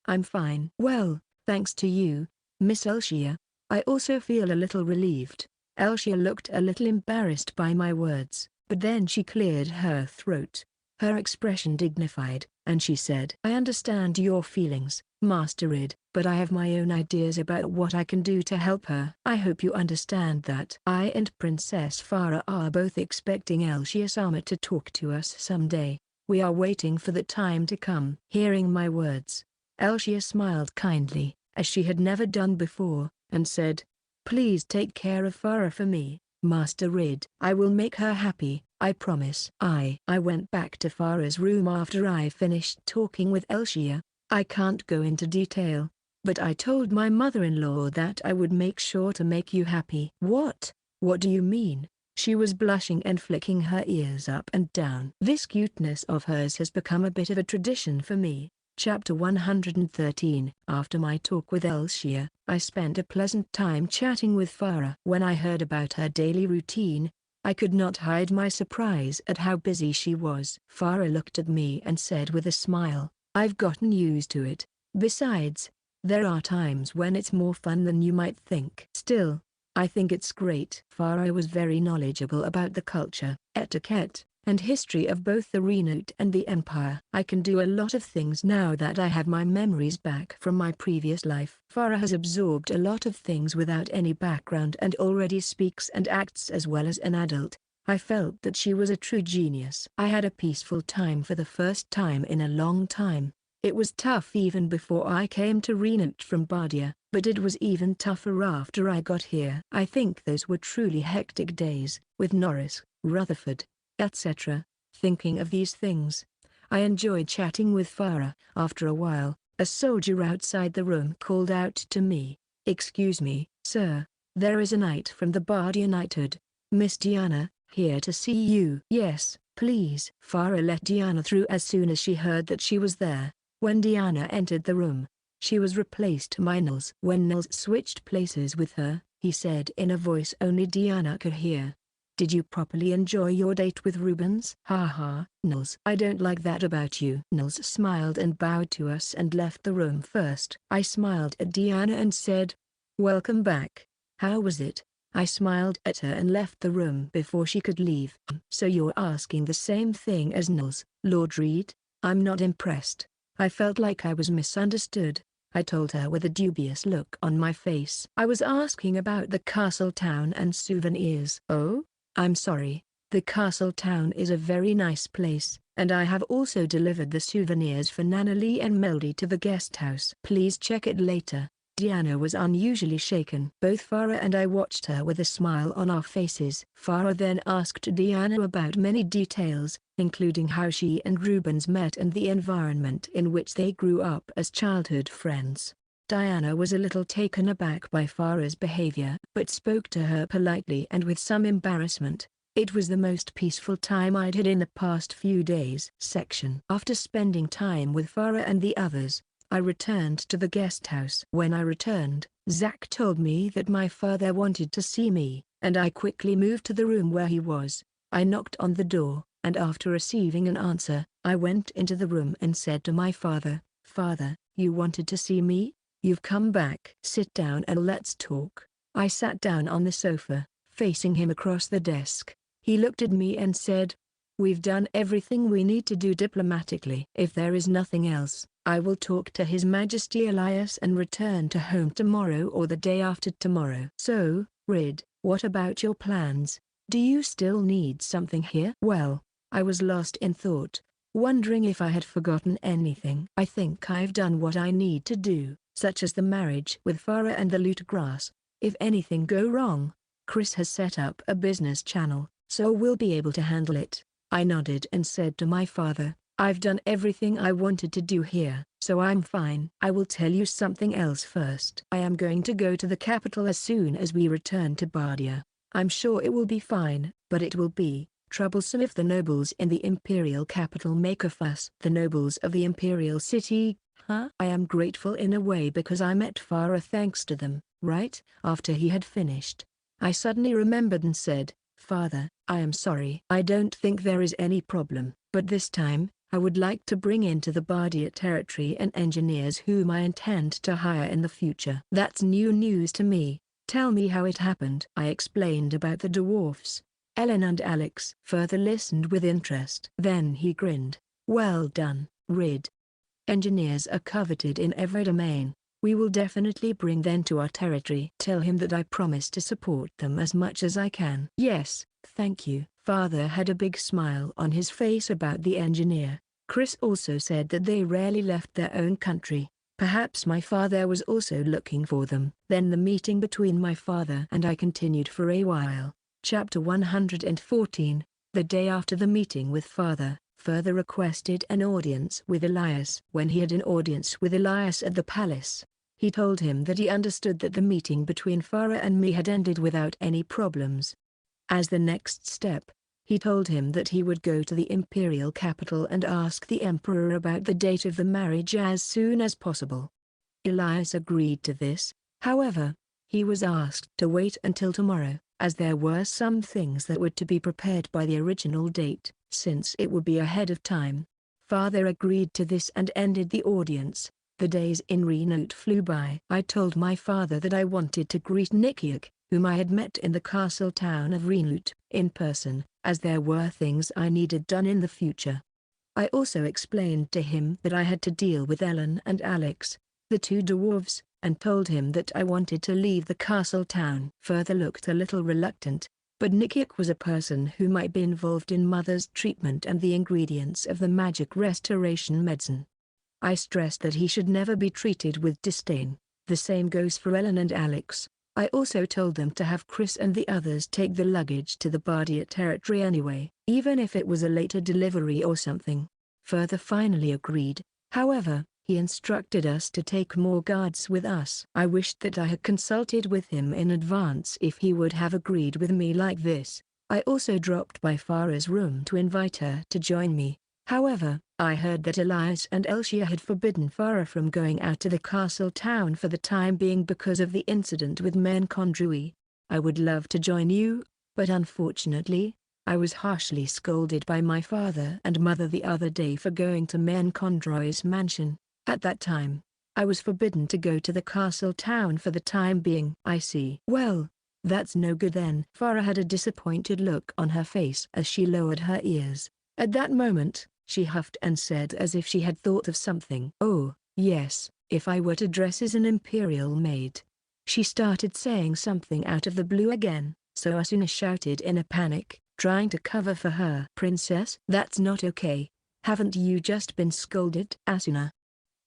I'm fine." "Well, thanks to you, Miss Elshia. I also feel a little relieved." Elshia looked a little embarrassed by my words, but then she cleared her throat, her expression dignified, and she said, "I understand your feelings, Master Rid, but I have my own ideas about what I can do to help her. I hope you understand that I and Princess Farah are both expecting Elshia-sama to talk to us someday. We are waiting for the time to come." Hearing my words, Elshia smiled kindly, as she had never done before, and said, "Please take care of Farah for me, Master Rid." "I will make her happy, I promise." I went back to Farah's room after I finished talking with Elshia. I can't go into detail, but I told my mother-in-law that I would make sure to make you happy. What do you mean?" She was blushing and flicking her ears up and down. "This cuteness of hers has become a bit of a tradition for me." Chapter 113. After my talk with Elshia, I spent a pleasant time chatting with Farah. When I heard about her daily routine, I could not hide my surprise at how busy she was. Farah looked at me and said with a smile, "I've gotten used to it. Besides, there are times when it's more fun than you might think." "Still, I think it's great." Farah was very knowledgeable about the culture, etiquette, and history of both the Renote and the Empire. "I can do a lot of things now that I have my memories back from my previous life." Farah has absorbed a lot of things without any background and already speaks and acts as well as an adult. I felt that she was a true genius. I had a peaceful time for the first time in a long time. It was tough even before I came to Renote from Bardia, but it was even tougher after I got here. I think those were truly hectic days, with Norris, Rutherford, etc. Thinking of these things, I enjoyed chatting with Farah. After a while, a soldier outside the room called out to me, "Excuse me, sir, there is a knight from the Bardia Knighthood, Miss Diana, here to see you." "Yes, please." Farah let Diana through as soon as she heard that she was there. When Diana entered the room, she was replaced by Nils. When Nils switched places with her, he said in a voice only Diana could hear, "Did you properly enjoy your date with Rubens?" "Haha, Nils. I don't like that about you." Nils smiled and bowed to us and left the room first. I smiled at Diana and said, "Welcome back. How was it?" I smiled at her and left the room before she could leave. "So you're asking the same thing as Nils, Lord Reed?" "I'm not impressed." I felt like I was misunderstood. I told her with a dubious look on my face. "I was asking about the castle town and souvenirs." "Oh? I'm sorry. The castle town is a very nice place, and I have also delivered the souvenirs for Nana Lee and Melody to the guest house. Please check it later." Diana was unusually shaken. Both Farah and I watched her with a smile on our faces. Farah then asked Diana about many details, including how she and Rubens met and the environment in which they grew up as childhood friends. Diana was a little taken aback by Farah's behavior, but spoke to her politely and with some embarrassment. It was the most peaceful time I'd had in the past few days. After spending time with Farah and the others, I returned to the guest house. When I returned, Zack told me that my father wanted to see me, and I quickly moved to the room where he was. I knocked on the door, and after receiving an answer, I went into the room and said to my father, "Father, you wanted to see me? You've come back. Sit down and let's talk." I sat down on the sofa. facing him across the desk. He looked at me and said, "We've done everything we need to do diplomatically. If there is nothing else, I will talk to His Majesty Elias and return to home tomorrow or the day after tomorrow." "So, Rid, what about your plans? Do you still need something here?" Well, I was lost in thought, wondering if I had forgotten anything. "I think I've done what I need to do, such as the marriage with Farah and the loot grass. If anything go wrong, Chris has set up a business channel, so we'll be able to handle it." I nodded and said to my father, "I've done everything I wanted to do here, so I'm fine." "I will tell you something else first. I am going to go to the capital as soon as we return to Bardia. I'm sure it will be fine, but it will be troublesome if the nobles in the imperial capital make a fuss." "The nobles of the imperial city, huh?" "I am grateful in a way because I met Farah thanks to them." Right after he had finished, I suddenly remembered and said, "Father, I am sorry. I don't think there is any problem, but this time, I would like to bring into the Bardia territory and engineers whom I intend to hire in the future." "That's new news to me. Tell me how it happened." I explained about the dwarfs. Ellen and Alex further listened with interest. Then he grinned. "Well done, Rid. Engineers are coveted in every domain. We will definitely bring them to our territory. Tell him that I promise to support them as much as I can." "Yes, thank you." Father had a big smile on his face about the engineer. Chris also said that they rarely left their own country. Perhaps my father was also looking for them. Then the meeting between my father and I continued for a while. Chapter 114, the day after the meeting with Father, Father requested an audience with Elias. When he had an audience with Elias at the palace, he told him that he understood that the meeting between Farah and me had ended without any problems. As the next step, he told him that he would go to the imperial capital and ask the emperor about the date of the marriage as soon as possible. Elias agreed to this. However, he was asked to wait until tomorrow, as there were some things that were to be prepared by the original date, since it would be ahead of time. Father agreed to this and ended the audience. The days in Reincarnated flew by. I told my father that I wanted to greet Nikiak, whom I had met in the castle town of Reincarnated, in person, as there were things I needed done in the future. I also explained to him that I had to deal with Ellen and Alex, the two dwarves, and told him that I wanted to leave the castle town. Further looked a little reluctant, but Nikiak was a person who might be involved in Mother's treatment and the ingredients of the magic restoration medicine. I stressed that he should never be treated with disdain. The same goes for Ellen and Alex. I also told them to have Chris and the others take the luggage to the Bardia territory anyway, even if it was a later delivery or something. Further finally agreed. However, he instructed us to take more guards with us. I wished that I had consulted with him in advance if he would have agreed with me like this. I also dropped by Farah's room to invite her to join me. However, I heard that Elias and Elshia had forbidden Farah from going out to the castle town for the time being because of the incident with Menkondrui. "I would love to join you, but unfortunately, I was harshly scolded by my father and mother the other day for going to Menkondrui's mansion. At that time, I was forbidden to go to the castle town for the time being." "I see. Well, that's no good then." Farah had a disappointed look on her face as she lowered her ears. At that moment, she huffed and said as if she had thought of something. "Oh, yes, if I were to dress as an imperial maid." She started saying something out of the blue again, so Asuna shouted in a panic, trying to cover for her. "Princess, that's not okay. Haven't you just been scolded?" Asuna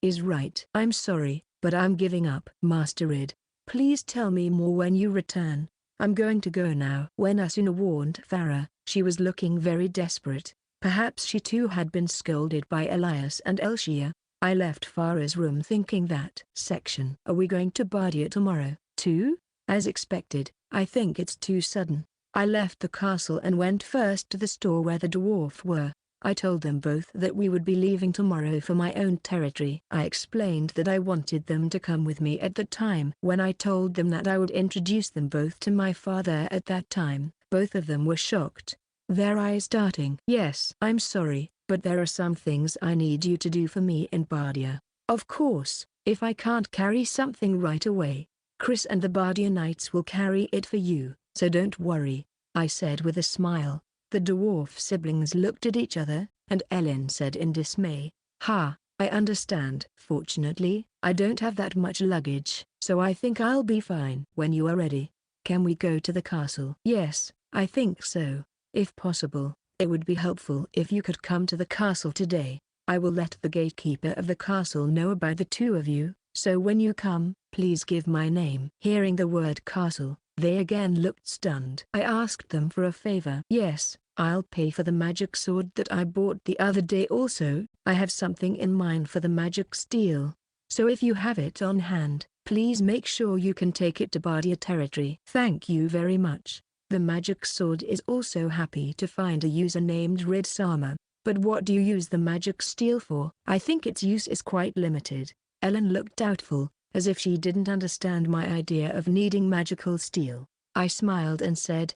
is right. "I'm sorry, but I'm giving up." "Master Id, please tell me more when you return. I'm going to go now." When Asuna warned Farah, she was looking very desperate. Perhaps she too had been scolded by Elias and Elshia. I left Farah's room thinking that section. "Are we going to Bardia tomorrow, too?" As expected, I think it's too sudden. I left the castle and went first to the store where the dwarf were. I told them both that we would be leaving tomorrow for my own territory. I explained that I wanted them to come with me at the time. When I told them that I would introduce them both to my father at that time, both of them were shocked, their eyes starting. "Yes, I'm sorry, but there are some things I need you to do for me in Bardia." "Of course, if I can't carry something right away, Chris and the Bardia Knights will carry it for you," so don't worry, I said with a smile. The dwarf siblings looked at each other, and Ellen said in dismay, "Ha, I understand. Fortunately, I don't have that much luggage, so I think I'll be fine." "When you are ready, can we go to the castle?" "Yes, I think so. If possible, it would be helpful if you could come to the castle today. I will let the gatekeeper of the castle know about the two of you, so when you come, please give my name." Hearing the word castle, they again looked stunned. I asked them for a favor. "Yes, I'll pay for the magic sword that I bought the other day. Also, I have something in mind for the magic steel. So if you have it on hand, please make sure you can take it to Bardia territory." "Thank you very much. The magic sword is also happy to find a user named Rid-sama. But what do you use the magic steel for?" "I think its use is quite limited." Ellen looked doubtful, as if she didn't understand my idea of needing magical steel. I smiled and said,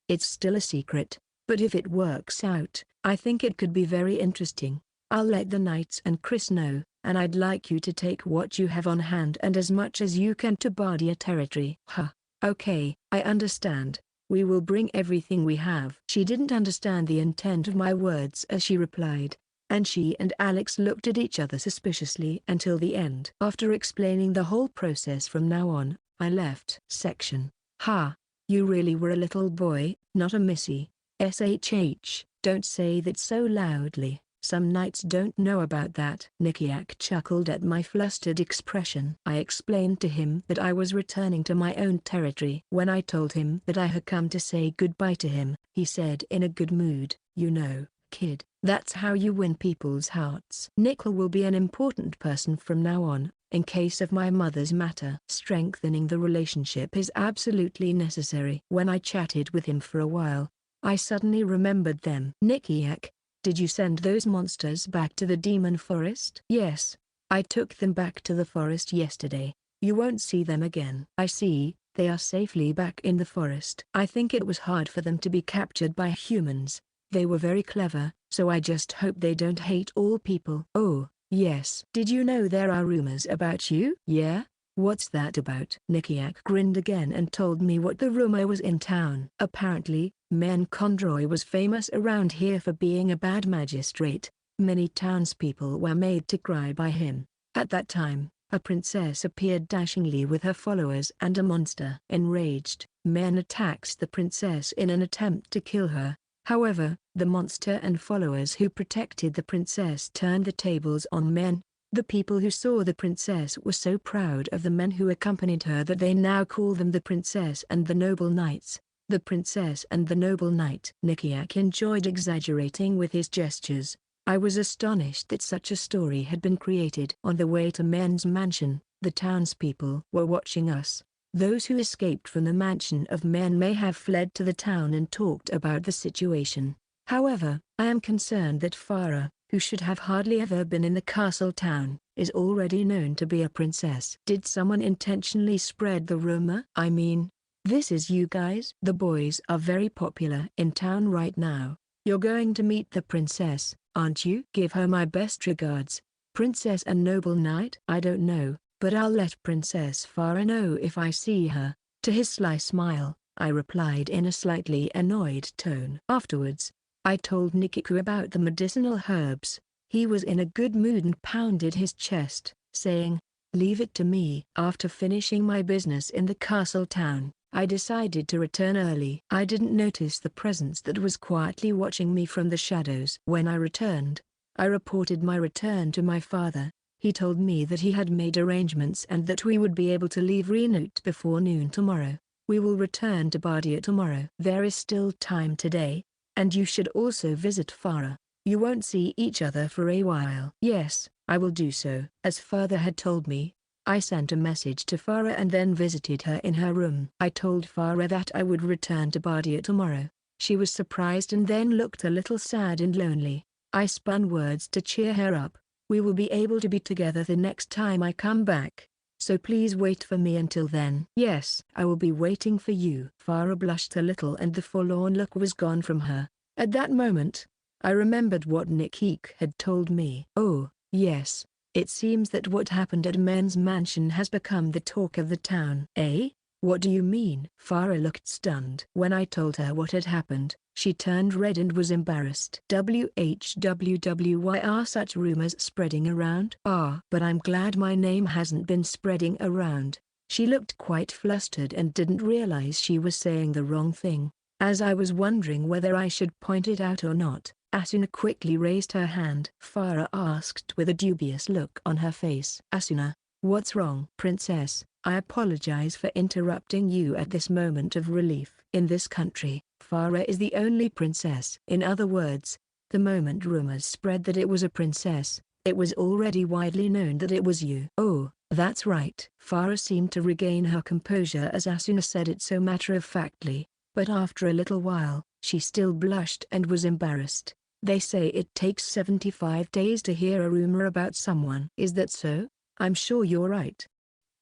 "It's still a secret, but if it works out, I think it could be very interesting. I'll let the knights and Chris know, and I'd like you to take what you have on hand and as much as you can to Bardia territory." "Huh. Okay, I understand. We will bring everything we have." She didn't understand the intent of my words as she replied, and she and Alex looked at each other suspiciously until the end. After explaining the whole process from now on, I left. Section. "Ha, you really were a little boy, not a missy. SHH, don't say that so loudly, some knights don't know about that." Nikiak chuckled at my flustered expression. I explained to him that I was returning to my own territory. When I told him that I had come to say goodbye to him, he said in a good mood, "You know, kid, that's how you win people's hearts. Nickel will be an important person from now on, in case of my mother's matter. Strengthening the relationship is absolutely necessary." When I chatted with him for a while, I suddenly remembered them. "Nikiak, did you send those monsters back to the demon forest?" "Yes, I took them back to the forest yesterday. You won't see them again." "I see, they are safely back in the forest." "I think it was hard for them to be captured by humans. They were very clever, so I just hope they don't hate all people." "Oh, yes." "Did you know there are rumors about you?" "Yeah? What's that about?" Nikiak grinned again and told me what the rumor was in town. Apparently, Men Condroy was famous around here for being a bad magistrate. Many townspeople were made to cry by him. At that time, a princess appeared dashingly with her followers and a monster. Enraged, men attacked the princess in an attempt to kill her. However, the monster and followers who protected the princess turned the tables on men. The people who saw the princess were so proud of the men who accompanied her that they now call them the princess and the noble knights. The princess and the noble knight. Nikiak enjoyed exaggerating with his gestures. I was astonished that such a story had been created. On the way to Men's mansion, the townspeople were watching us. Those who escaped from the mansion of Men may have fled to the town and talked about the situation. However, I am concerned that Farah, who should have hardly ever been in the castle town, is already known to be a princess. Did someone intentionally spread the rumor? I mean, this is you guys. The boys are very popular in town right now. You're going to meet the princess, aren't you? Give her my best regards. Princess and noble knight? I don't know, but I'll let Princess Farah know if I see her. To his sly smile, I replied in a slightly annoyed tone. Afterwards, I told Nikiku about the medicinal herbs. He was in a good mood and pounded his chest, saying, "Leave it to me." After finishing my business in the castle town, I decided to return early. I didn't notice the presence that was quietly watching me from the shadows. When I returned, I reported my return to my father. He told me that he had made arrangements and that we would be able to leave Renote before noon tomorrow. "We will return to Bardia tomorrow. There is still time today, and you should also visit Farah. You won't see each other for a while." "Yes, I will do so." As father had told me, I sent a message to Farah and then visited her in her room. I told Farah that I would return to Bardia tomorrow. She was surprised and then looked a little sad and lonely. I spun words to cheer her up. "We will be able to be together the next time I come back, so please wait for me until then." "Yes, I will be waiting for you." Farah blushed a little and the forlorn look was gone from her. At that moment, I remembered what Nikik had told me. "Oh, yes. It seems that what happened at Men's mansion has become the talk of the town." "Eh? What do you mean? Farah looked stunned. When I told her what had happened, she turned red and was embarrassed. Why are such rumors spreading around? But I'm glad my name hasn't been spreading around. She looked quite flustered and didn't realize she was saying the wrong thing. As I was wondering whether I should point it out or not, Asuna quickly raised her hand. Farah asked with a dubious look on her face. Asuna, what's wrong? Princess, I apologize for interrupting you at this moment of relief. In this country, Farah is the only princess. In other words, the moment rumors spread that it was a princess, it was already widely known that it was you. Oh, that's right. Farah seemed to regain her composure as Asuna said it so matter-of-factly, but after a little while, she still blushed and was embarrassed. They say it takes 75 days to hear a rumor about someone. Is that so? I'm sure you're right.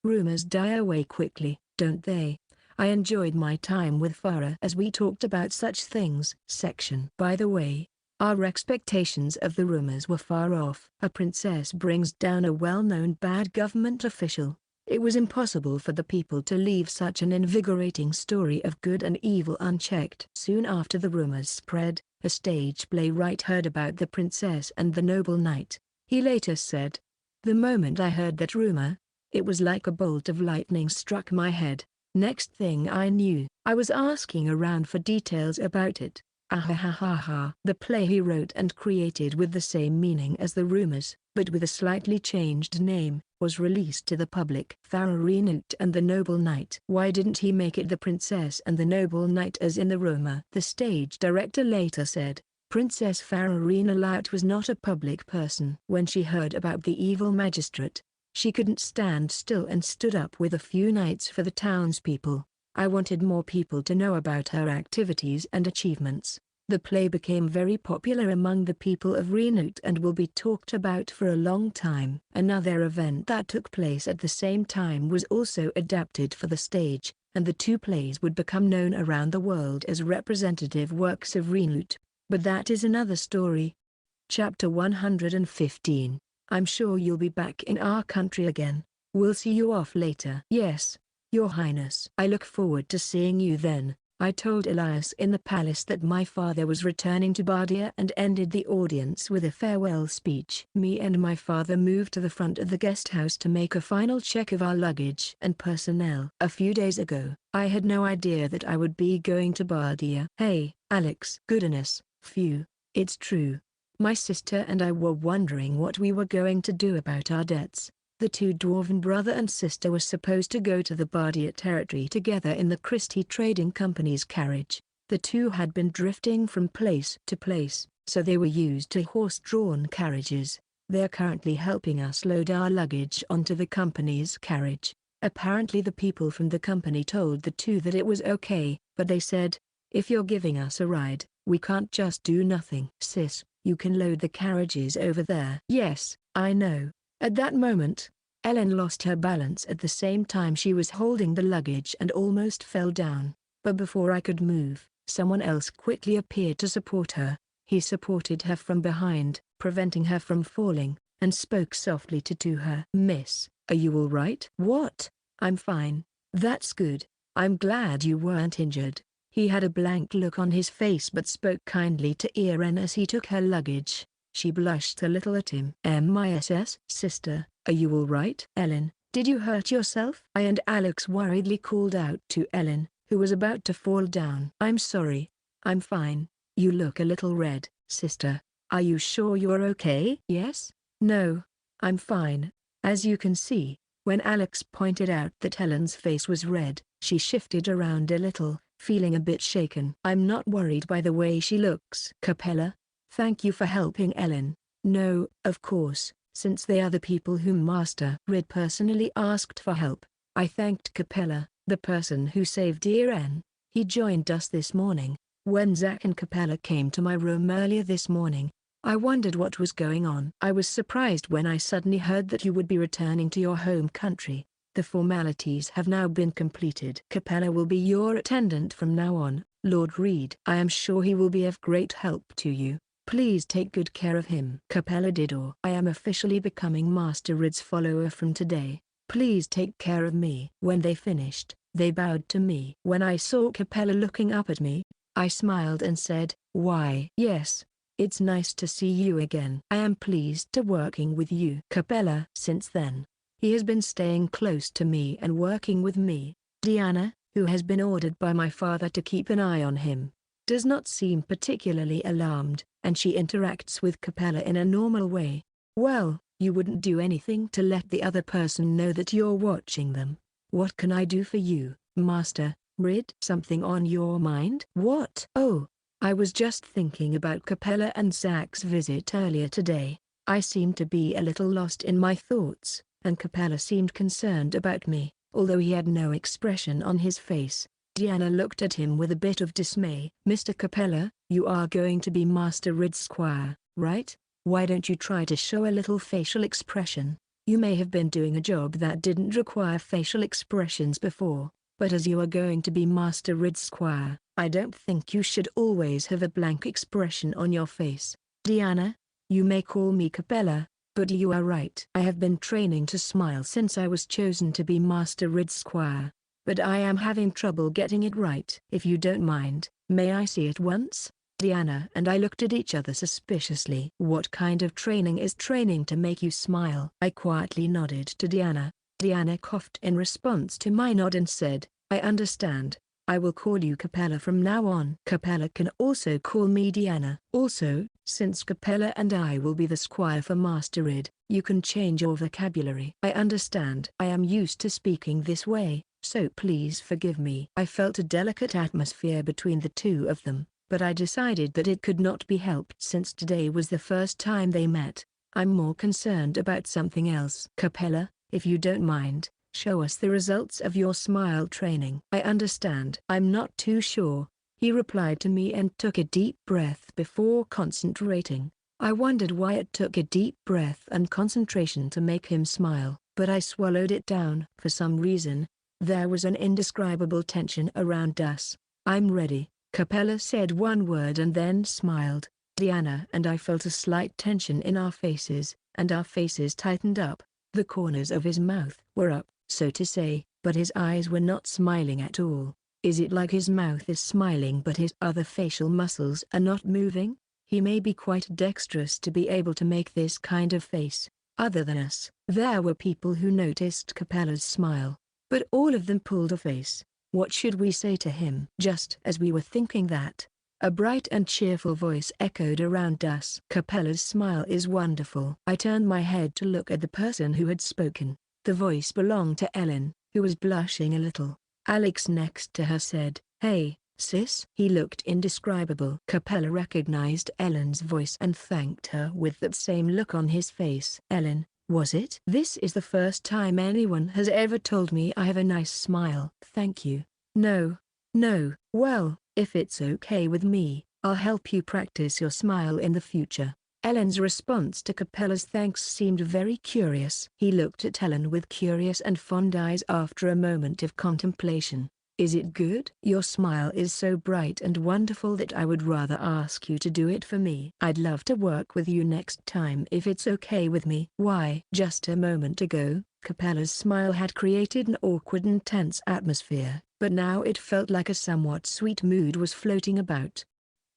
Rumors die away quickly, don't they? I enjoyed my time with Farah as we talked about such things. Section. By the way, our expectations of the rumors were far off. A princess brings down a well-known bad government official. It was impossible for the people to leave such an invigorating story of good and evil unchecked. Soon after the rumors spread, a stage playwright heard about the princess and the noble knight. He later said, "The moment I heard that rumor, it was like a bolt of lightning struck my head. Next thing I knew, I was asking around for details about it." Ahahaha. The play he wrote and created with the same meaning as the rumors, but with a slightly changed name, was released to the public. Reincarnated and the Noble Knight. Why didn't he make it the Princess and the Noble Knight as in the rumor? The stage director later said, Princess Reincarnated was not a public person. When she heard about the evil magistrate, she couldn't stand still and stood up with a few knights for the townspeople. I wanted more people to know about her activities and achievements. The play became very popular among the people of Reincarnated and will be talked about for a long time. Another event that took place at the same time was also adapted for the stage, and the two plays would become known around the world as representative works of Reincarnated. But that is another story. Chapter 115. I'm sure you'll be back in our country again. We'll see you off later. Yes, Your Highness. I look forward to seeing you then. I told Elias in the palace that my father was returning to Bardia and ended the audience with a farewell speech. Me and my father moved to the front of the guest house to make a final check of our luggage and personnel. A few days ago, I had no idea that I would be going to Bardia. Hey, Alex. Goodness, phew, it's true. My sister and I were wondering what we were going to do about our debts. The two dwarven brother and sister were supposed to go to the Bardia territory together in the Christie Trading Company's carriage. The two had been drifting from place to place, so they were used to horse-drawn carriages. They are currently helping us load our luggage onto the company's carriage. Apparently the people from the company told the two that it was okay, but they said, if you're giving us a ride, we can't just do nothing. Sis, you can load the carriages over there. Yes, I know. At that moment, Ellen lost her balance at the same time she was holding the luggage and almost fell down. But before I could move, someone else quickly appeared to support her. He supported her from behind, preventing her from falling, and spoke softly to her. Miss, are you all right? What? I'm fine. That's good. I'm glad you weren't injured. He had a blank look on his face but spoke kindly to Eren as he took her luggage. She blushed a little at him. Miss, sister, are you all right? Ellen, did you hurt yourself? I and Alex worriedly called out to Ellen, who was about to fall down. I'm sorry. I'm fine. You look a little red, sister. Are you sure you're okay? Yes? No. I'm fine. As you can see, when Alex pointed out that Ellen's face was red, she shifted around a little, feeling a bit shaken. I'm not worried by the way she looks. Capella, thank you for helping Ellen. No, of course, since they are the people whom Master Rid personally asked for help. I thanked Capella, the person who saved Eren. He joined us this morning. When Zack and Capella came to my room earlier this morning, I wondered what was going on. I was surprised when I suddenly heard that you would be returning to your home country. The formalities have now been completed. Capella will be your attendant from now on, Lord Reed. I am sure he will be of great help to you. Please take good care of him. Capella Didor. I am officially becoming Master Rid's follower from today. Please take care of me. When they finished, They bowed to me. When I saw Capella looking up at me, I smiled and said, "Why, yes. It's nice to see you again. I am pleased to working with you." Capella. Since then, he has been staying close to me and working with me. Diana, who has been ordered by my father to keep an eye on him, does not seem particularly alarmed, and she interacts with Capella in a normal way. "Well, you wouldn't do anything to let the other person know that you're watching them. What can I do for you, Master Rid? Something on your mind?" "What?" "Oh, I was just thinking about Capella and Zach's visit earlier today. I seemed to be a little lost in my thoughts, and Capella seemed concerned about me, although he had no expression on his face." Diana looked at him with a bit of dismay. "Mr. Capella, you are going to be Master Rid's squire, right? Why don't you try to show a little facial expression? You may have been doing a job that didn't require facial expressions before, but as you are going to be Master Rid's squire, I don't think you should always have a blank expression on your face." "Diana, you may call me Capella, but you are right. I have been training to smile since I was chosen to be Master Rid's squire, but I am having trouble getting it right. If you don't mind, may I see it once?" Diana and I looked at each other suspiciously. "What kind of training is training to make you smile?" I quietly nodded to Diana. Diana coughed in response to my nod and said, "I understand. I will call you Capella from now on." Capella can also call me Diana. Also, since Capella and I will be the squire for Master Rid, you can change your vocabulary. "I understand. I am used to speaking this way, so please forgive me." I felt a delicate atmosphere between the two of them, but I decided that it could not be helped since today was the first time they met. I'm more concerned about something else. "Capella, if you don't mind, show us the results of your smile training." "I understand. I'm not too sure," he replied to me and took a deep breath before concentrating. I wondered why it took a deep breath and concentration to make him smile, but I swallowed it down. For some reason, there was an indescribable tension around us. "I'm ready." Capella said one word and then smiled. Diana and I felt a slight tension in our faces, and our faces tightened up. The corners of his mouth were up, so to say, but his eyes were not smiling at all. Is it like his mouth is smiling but his other facial muscles are not moving? He may be quite dexterous to be able to make this kind of face. Other than us, there were people who noticed Capella's smile, but all of them pulled a face. What should we say to him? Just as we were thinking that, a bright and cheerful voice echoed around us. "Capella's smile is wonderful." I turned my head to look at the person who had spoken. The voice belonged to Ellen, who was blushing a little. Alex next to her said, "Hey, sis." He looked indescribable. Capella recognized Ellen's voice and thanked her with that same look on his face. "Ellen, was it?" "This is the first time anyone has ever told me I have a nice smile." "Thank you." No. Well, if it's okay with me, I'll help you practice your smile in the future." Ellen's response to Capella's thanks seemed very curious. He looked at Ellen with curious and fond eyes after a moment of contemplation. "Is it good?" "Your smile is so bright and wonderful that I would rather ask you to do it for me." "I'd love to work with you next time if it's okay with me." "Why?" Just a moment ago, Capella's smile had created an awkward and tense atmosphere, but now it felt like a somewhat sweet mood was floating about.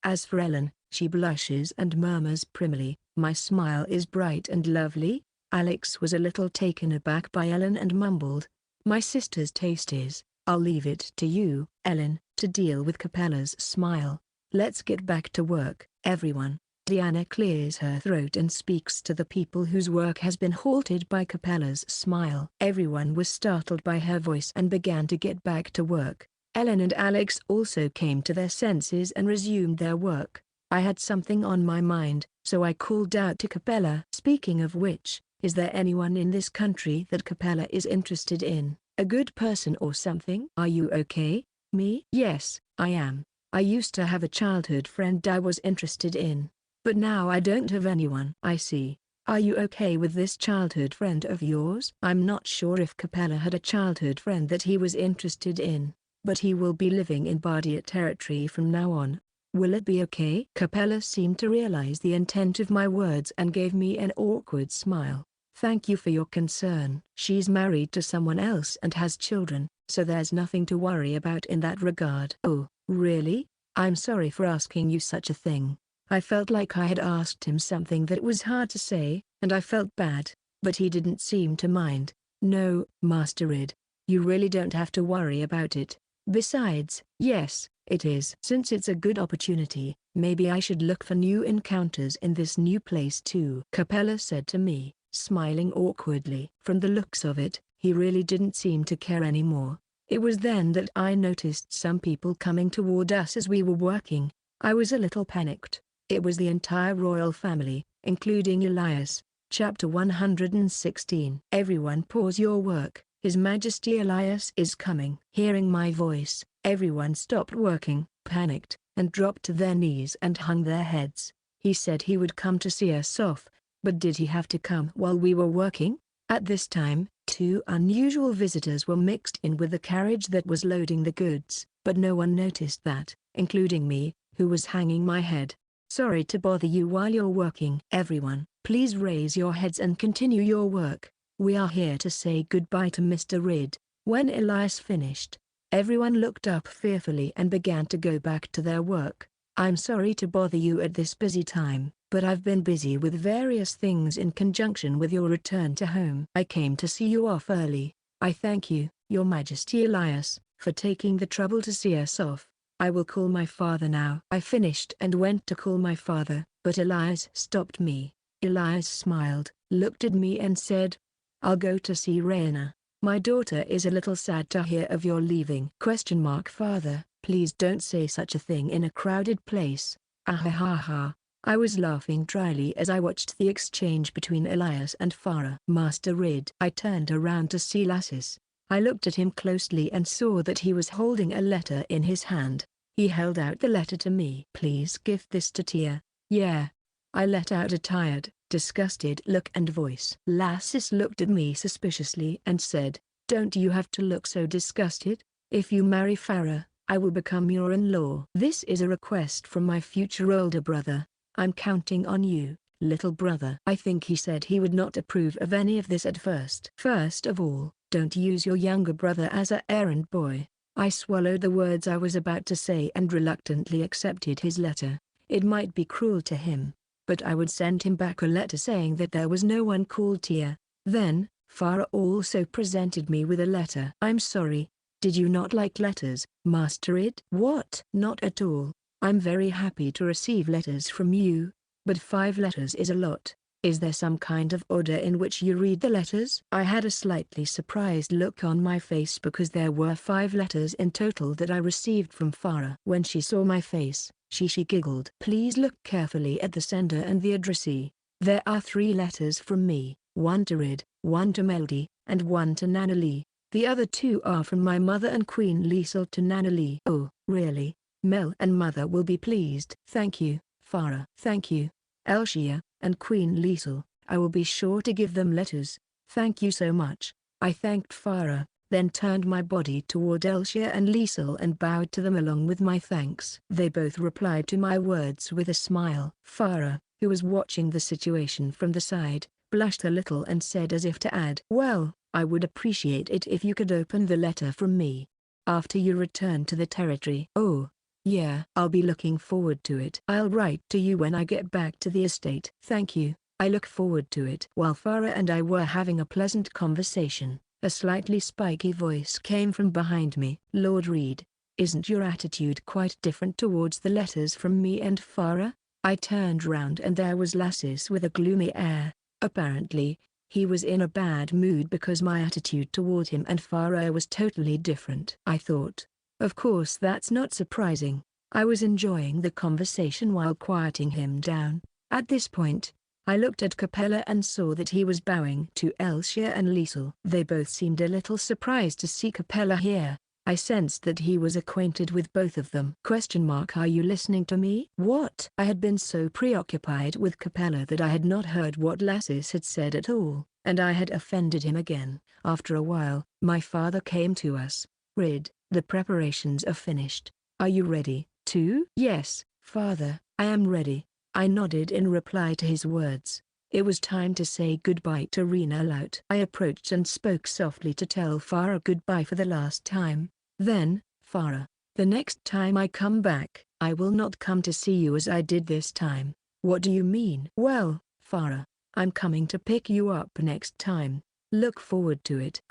As for Ellen, she blushes and murmurs primly, "My smile is bright and lovely." Alex was a little taken aback by Ellen and mumbled, "My sister's taste is." "I'll leave it to you, Ellen, to deal with Capella's smile. Let's get back to work, everyone." Diana clears her throat and speaks to the people whose work has been halted by Capella's smile. Everyone was startled by her voice and began to get back to work. Ellen and Alex also came to their senses and resumed their work. I had something on my mind, so I called out to Capella. "Speaking of which, is there anyone in this country that Capella is interested in? A good person or something?" "Are you okay?" "Me? Yes, I am. I used to have a childhood friend I was interested in, but now I don't have anyone." "I see. Are you okay with this childhood friend of yours?" I'm not sure if Capella had a childhood friend that he was interested in, but he will be living in Bardia territory from now on. Will it be okay? Capella seemed to realize the intent of my words and gave me an awkward smile. Thank you for your concern. She's married to someone else and has children, so there's nothing to worry about in that regard. Oh, really? I'm sorry for asking you such a thing. I felt like I had asked him something that was hard to say, and I felt bad, but he didn't seem to mind. No, Master Id. You really don't have to worry about it. Besides, yes, it is. Since it's a good opportunity, maybe I should look for new encounters in this new place too. Capella said to me, smiling awkwardly. From the looks of it, he really didn't seem to care anymore. It was then that I noticed some people coming toward us as we were working. I was a little panicked. It was the entire royal family, including Elias. Chapter 116. Everyone pause your work. His Majesty Elias is coming. Hearing my voice, everyone stopped working, panicked, and dropped to their knees and hung their heads. He said he would come to see us off, but did he have to come while we were working? At this time, two unusual visitors were mixed in with the carriage that was loading the goods, but no one noticed that, including me, who was hanging my head. Sorry to bother you while you're working. Everyone, please raise your heads and continue your work. We are here to say goodbye to Mr. Rid. When Elias finished, everyone looked up fearfully and began to go back to their work. I'm sorry to bother you at this busy time, but I've been busy with various things in conjunction with your return to home. I came to see you off early. I thank you, Your Majesty Elias, for taking the trouble to see us off. I will call my father now. I finished and went to call my father, but Elias stopped me. Elias smiled, looked at me and said, I'll go to see Raina. My daughter is a little sad to hear of your leaving. Father, please don't say such a thing in a crowded place. Ahahaha. I was laughing dryly as I watched the exchange between Elias and Farah. Master Rid. I turned around to see Lassus. I looked at him closely and saw that he was holding a letter in his hand. He held out the letter to me. Please give this to Tia. Yeah. I let out a tired, disgusted look and voice. Lassus looked at me suspiciously and said, Don't you have to look so disgusted? If you marry Farah, I will become your in-law. This is a request from my future older brother. I'm counting on you, little brother. I think he said he would not approve of any of this at first. First of all, don't use your younger brother as a errand boy. I swallowed the words I was about to say and reluctantly accepted his letter. It might be cruel to him, but I would send him back a letter saying that there was no one called Tia. Then, Farah also presented me with a letter. I'm sorry, did you not like letters, Master Id? What? Not at all. I'm very happy to receive letters from you, but 5 letters is a lot. Is there some kind of order in which you read the letters? I had a slightly surprised look on my face because there were 5 letters in total that I received from Farah. When she saw my face, she giggled. Please look carefully at the sender and the addressee. There are 3 letters from me, 1 to Rid, 1 to Melody, and 1 to Nanalee. The other 2 are from my mother and Queen Liesel to Nanalee. Oh, really? Mel and Mother will be pleased. Thank you, Farah. Thank you, Elshia, and Queen Liesel. I will be sure to give them letters. Thank you so much. I thanked Farah, then turned my body toward Elshia and Liesel and bowed to them along with my thanks. They both replied to my words with a smile. Farah, who was watching the situation from the side, blushed a little and said as if to add, Well, I would appreciate it if you could open the letter from me after you return to the territory. Oh. Yeah, I'll be looking forward to it. I'll write to you when I get back to the estate. Thank you, I look forward to it. While Farah and I were having a pleasant conversation, a slightly spiky voice came from behind me. Lord Reed, isn't your attitude quite different towards the letters from me and Farah? I turned round and there was Lassus with a gloomy air. Apparently, he was in a bad mood because my attitude toward him and Farah was totally different. I thought, of course that's not surprising. I was enjoying the conversation while quieting him down. At this point, I looked at Capella and saw that he was bowing to Elshia and Liesel. They both seemed a little surprised to see Capella here. I sensed that he was acquainted with both of them. Are you listening to me? What? I had been so preoccupied with Capella that I had not heard what Lassus had said at all, and I had offended him again. After a while, my father came to us. Rid, the preparations are finished. Are you ready, too? Yes, father, I am ready. I nodded in reply to his words. It was time to say goodbye to Reincarnated. I approached and spoke softly to tell Farah goodbye for the last time. Then, Farah, the next time I come back, I will not come to see you as I did this time. What do you mean? Well, Farah, I'm coming to pick you up next time. Look forward to it.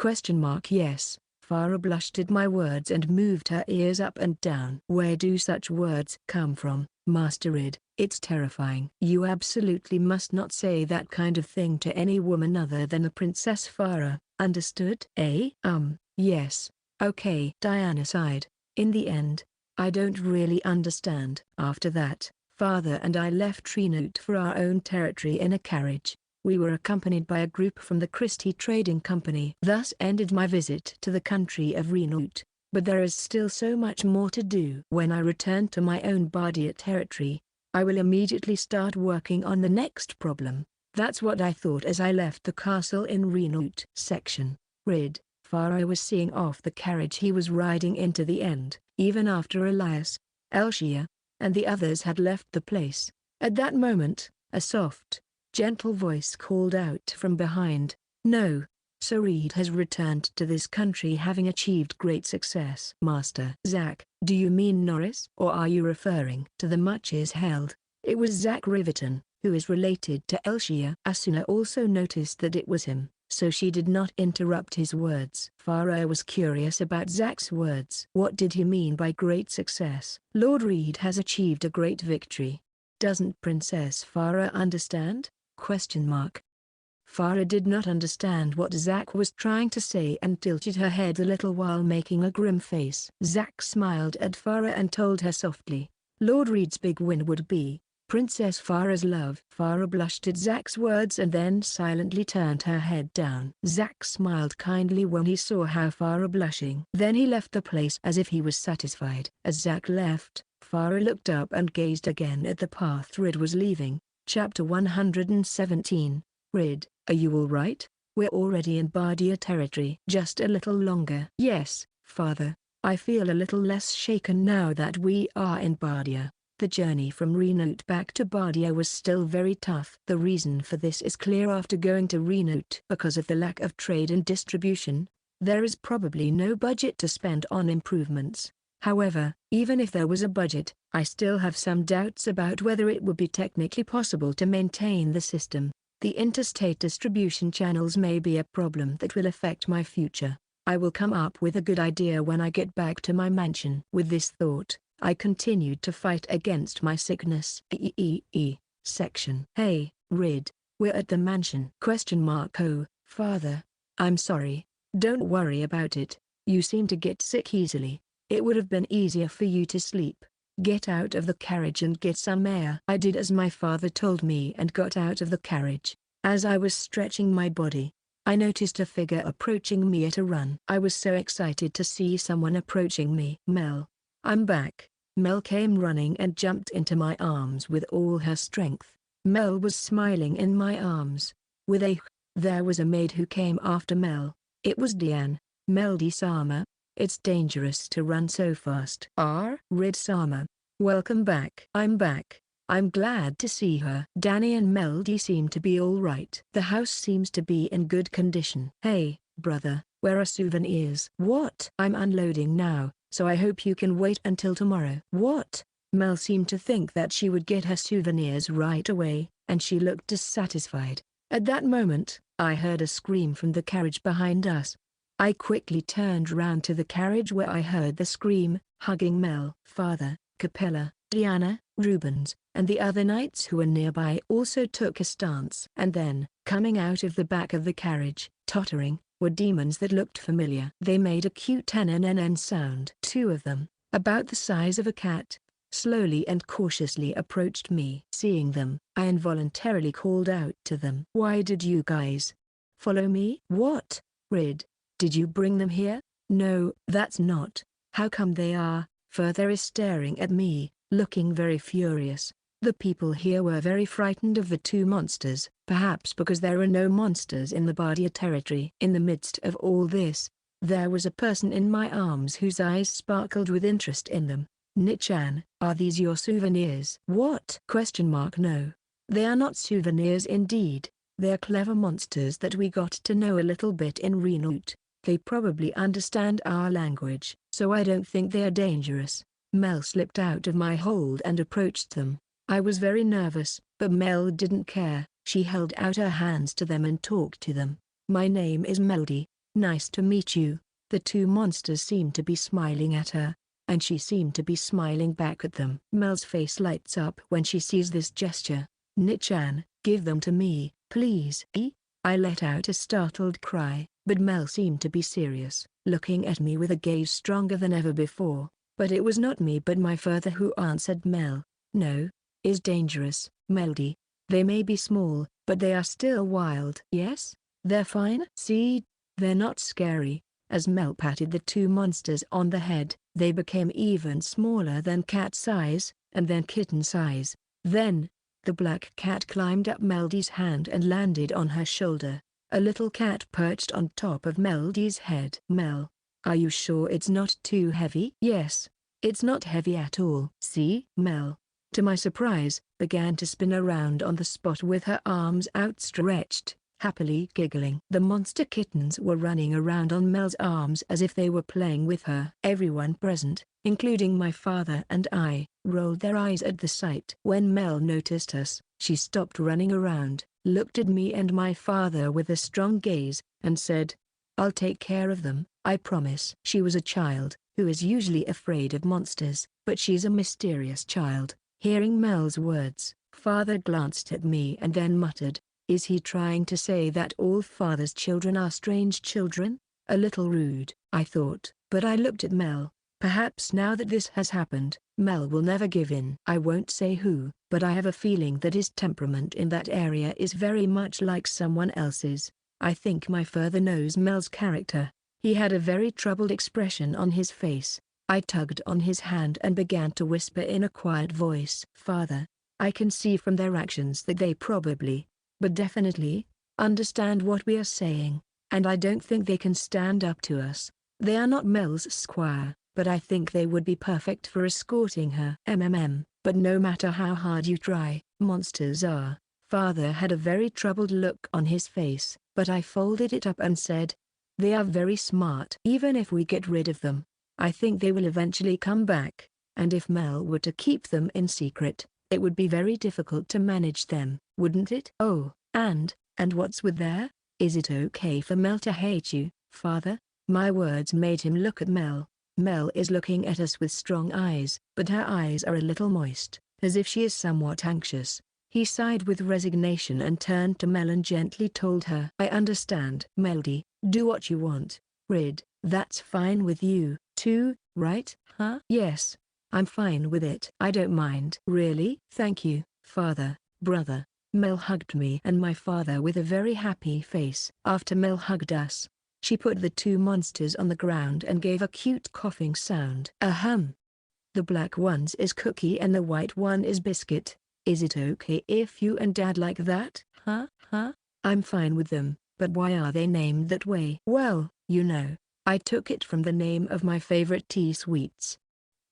Yes. Farah blushed at my words and moved her ears up and down. Where do such words come from, Master Rid? It's terrifying. You absolutely must not say that kind of thing to any woman other than the Princess Farah, understood? Yes. Okay. Diana sighed. In the end, I don't really understand. After that, Father and I left Reincarnated for our own territory in a carriage. We were accompanied by a group from the Christie Trading Company. Thus ended my visit to the country of Reincarnated, but there is still so much more to do. When I return to my own Bardia territory, I will immediately start working on the next problem. That's what I thought as I left the castle in Reincarnated. Section. Rid. Farah was seeing off the carriage he was riding into the end, even after Elias, Elshia, and the others had left the place. At that moment, a soft, gentle voice called out from behind, "No, Sir Reed has returned to this country having achieved great success." Master Zack, do you mean Norris? Or are you referring to the much is held? It was Zack Riverton, who is related to Elshia. Asuna also noticed that it was him, so she did not interrupt his words. Farah was curious about Zack's words. What did he mean by great success? Lord Reed has achieved a great victory. Doesn't Princess Farah understand? Farah did not understand what Zack was trying to say and tilted her head a little while making a grim face. Zack smiled at Farah and told her softly, Lord Reed's big win would be Princess Farah's love. Farah blushed at Zack's words and then silently turned her head down. Zack smiled kindly when he saw how Farah blushing. Then he left the place as if he was satisfied. As Zack left, Farah looked up and gazed again at the path Rid was leaving. Chapter 117. Rid, are you all right? We're already in Bardia territory. Just a little longer. Yes, Father, I feel a little less shaken now that we are in Bardia. The journey from Reincarnated back to Bardia was still very tough. The reason for this is clear after going to Reincarnated. Because of the lack of trade and distribution, there is probably no budget to spend on improvements. However, even if there was a budget, I still have some doubts about whether it would be technically possible to maintain the system. The interstate distribution channels may be a problem that will affect my future. I will come up with a good idea when I get back to my mansion. With this thought, I continued to fight against my sickness. Section. Hey, Rid, we're at the mansion. Oh, Father, I'm sorry. Don't worry about it. You seem to get sick easily. It would have been easier for you to sleep. Get out of the carriage and get some air. I did as my father told me and got out of the carriage. As I was stretching my body, I noticed a figure approaching me at a run. I was so excited to see someone approaching me. Mel. I'm back. Mel came running and jumped into my arms with all her strength. Mel was smiling in my arms. There was a maid who came after Mel. It was Diane. Meldy-sama. It's dangerous to run so fast. Rid-sama. Welcome back. I'm back. I'm glad to see her. Danny and Meldy seem to be all right. The house seems to be in good condition. Hey, brother, where are souvenirs? What? I'm unloading now, so I hope you can wait until tomorrow. What? Mel seemed to think that she would get her souvenirs right away, and she looked dissatisfied. At that moment, I heard a scream from the carriage behind us. I quickly turned round to the carriage where I heard the scream, hugging Mel. Father, Capella, Diana, Rubens, and the other knights who were nearby also took a stance. And then, coming out of the back of the carriage, tottering, were demons that looked familiar. They made a cute NNN sound. Two of them, about the size of a cat, slowly and cautiously approached me. Seeing them, I involuntarily called out to them. Why did you guys follow me? What? Rid, did you bring them here? No, that's not. How come they are? Further is staring at me, looking very furious. The people here were very frightened of the two monsters, perhaps because there are no monsters in the Bardia territory. In the midst of all this, there was a person in my arms whose eyes sparkled with interest in them. Nichan, are these your souvenirs? What? No. They are not souvenirs indeed. They're clever monsters that we got to know a little bit in Renoot. They probably understand our language, so I don't think they're dangerous. Mel slipped out of my hold and approached them. I was very nervous, but Mel didn't care. She held out her hands to them and talked to them. My name is Melody. Nice to meet you. The two monsters seemed to be smiling at her, and she seemed to be smiling back at them. Mel's face lights up when she sees this gesture. Nichan, give them to me, please. I let out a startled cry, but Mel seemed to be serious, looking at me with a gaze stronger than ever before. But it was not me but my father who answered Mel. No, is dangerous, Melody. They may be small, but they are still wild. Yes? They're fine? See? They're not scary. As Mel patted the two monsters on the head, they became even smaller than cat size, and then kitten size. Then, the black cat climbed up Melody's hand and landed on her shoulder. A little cat perched on top of Melody's head. Mel, are you sure it's not too heavy? Yes, it's not heavy at all. See? Mel, to my surprise, began to spin around on the spot with her arms outstretched, happily giggling. The monster kittens were running around on Mel's arms as if they were playing with her. Everyone present, including my father and I, rolled their eyes at the sight. When Mel noticed us, she stopped running around, looked at me and my father with a strong gaze, and said, "I'll take care of them, I promise." She was a child, who is usually afraid of monsters, but she's a mysterious child. Hearing Mel's words, father glanced at me and then muttered, "Is he trying to say that all father's children are strange children?" A little rude, I thought, but I looked at Mel. Perhaps now that this has happened, Mel will never give in. I won't say who, but I have a feeling that his temperament in that area is very much like someone else's. I think my father knows Mel's character. He had a very troubled expression on his face. I tugged on his hand and began to whisper in a quiet voice. "Father, I can see from their actions that they probably, but definitely, understand what we are saying, and I don't think they can stand up to us. They are not Mel's squire, but I think they would be perfect for escorting her. But no matter how hard you try, monsters are." Father had a very troubled look on his face, but I folded it up and said, "They are very smart. Even if we get rid of them, I think they will eventually come back, and if Mel were to keep them in secret, it would be very difficult to manage them, wouldn't it?" "Oh, and what's with there? Is it okay for Mel to hate you, father?" My words made him look at Mel. Mel is looking at us with strong eyes, but her eyes are a little moist, as if she is somewhat anxious. He sighed with resignation and turned to Mel and gently told her, "I understand. Melody, do what you want. Rid, that's fine with you, too, right?" "Huh? Yes, I'm fine with it. I don't mind." "Really? Thank you, father, brother." Mel hugged me and my father with a very happy face. After Mel hugged us, she put the two monsters on the ground and gave a cute coughing sound. "Ahem. The black one's is Cookie and the white one is Biscuit. Is it okay if you and Dad like that?" Huh? "I'm fine with them, but why are they named that way?" "Well, you know, I took it from the name of my favorite tea sweets,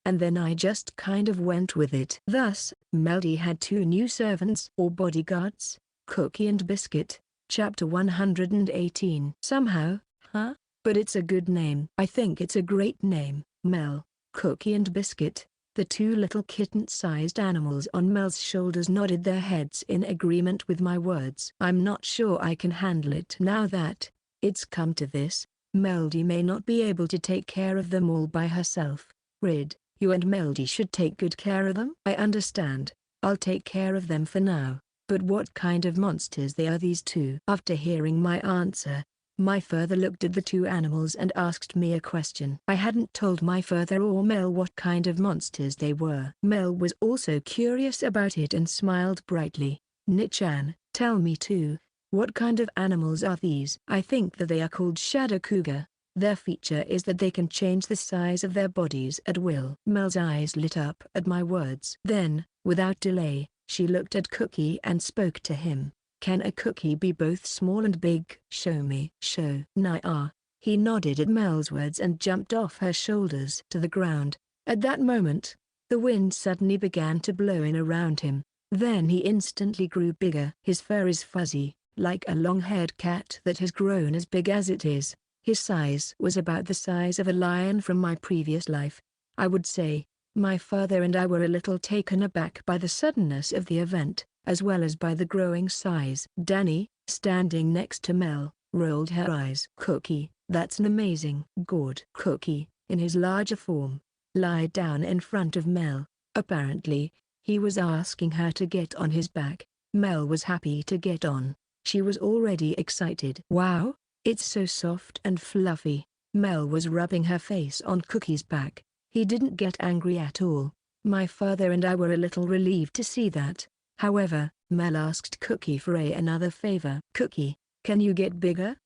and then I just kind of went with it." Thus, Melody had two new servants or bodyguards, Cookie and Biscuit. Chapter 118. Somehow, but it's a good name. "I think it's a great name, Mel." Cookie and Biscuit, the two little kitten-sized animals on Mel's shoulders, nodded their heads in agreement with my words. "I'm not sure I can handle it now that it's come to this. Melody may not be able to take care of them all by herself. Rid, you and Melody should take good care of them." "I understand. I'll take care of them for now. But what kind of monsters they are, these two?" After hearing my answer, my father looked at the two animals and asked me a question. I hadn't told my father or Mel what kind of monsters they were. Mel was also curious about it and smiled brightly. "Nichan, tell me too. What kind of animals are these?" "I think that they are called shadow cougar. Their feature is that they can change the size of their bodies at will." Mel's eyes lit up at my words. Then, without delay, she looked at Cookie and spoke to him. "Can a cookie be both small and big?" "Show me." "Show." "Nah." He nodded at Mel's words and jumped off her shoulders to the ground. At that moment, the wind suddenly began to blow in around him. Then he instantly grew bigger. His fur is fuzzy, like a long-haired cat that has grown as big as it is. His size was about the size of a lion from my previous life. I would say, my father and I were a little taken aback by the suddenness of the event, as well as by the growing size. Danny, standing next to Mel, rolled her eyes. Cookie, that's an amazing gourd. Cookie, in his larger form, lied down in front of Mel. Apparently, he was asking her to get on his back. Mel was happy to get on. She was already excited. Wow, it's so soft and fluffy. Mel was rubbing her face on Cookie's back. He didn't get angry at all. My father and I were a little relieved to see that. However, Mel asked Cookie for another favor. Cookie, can you get bigger?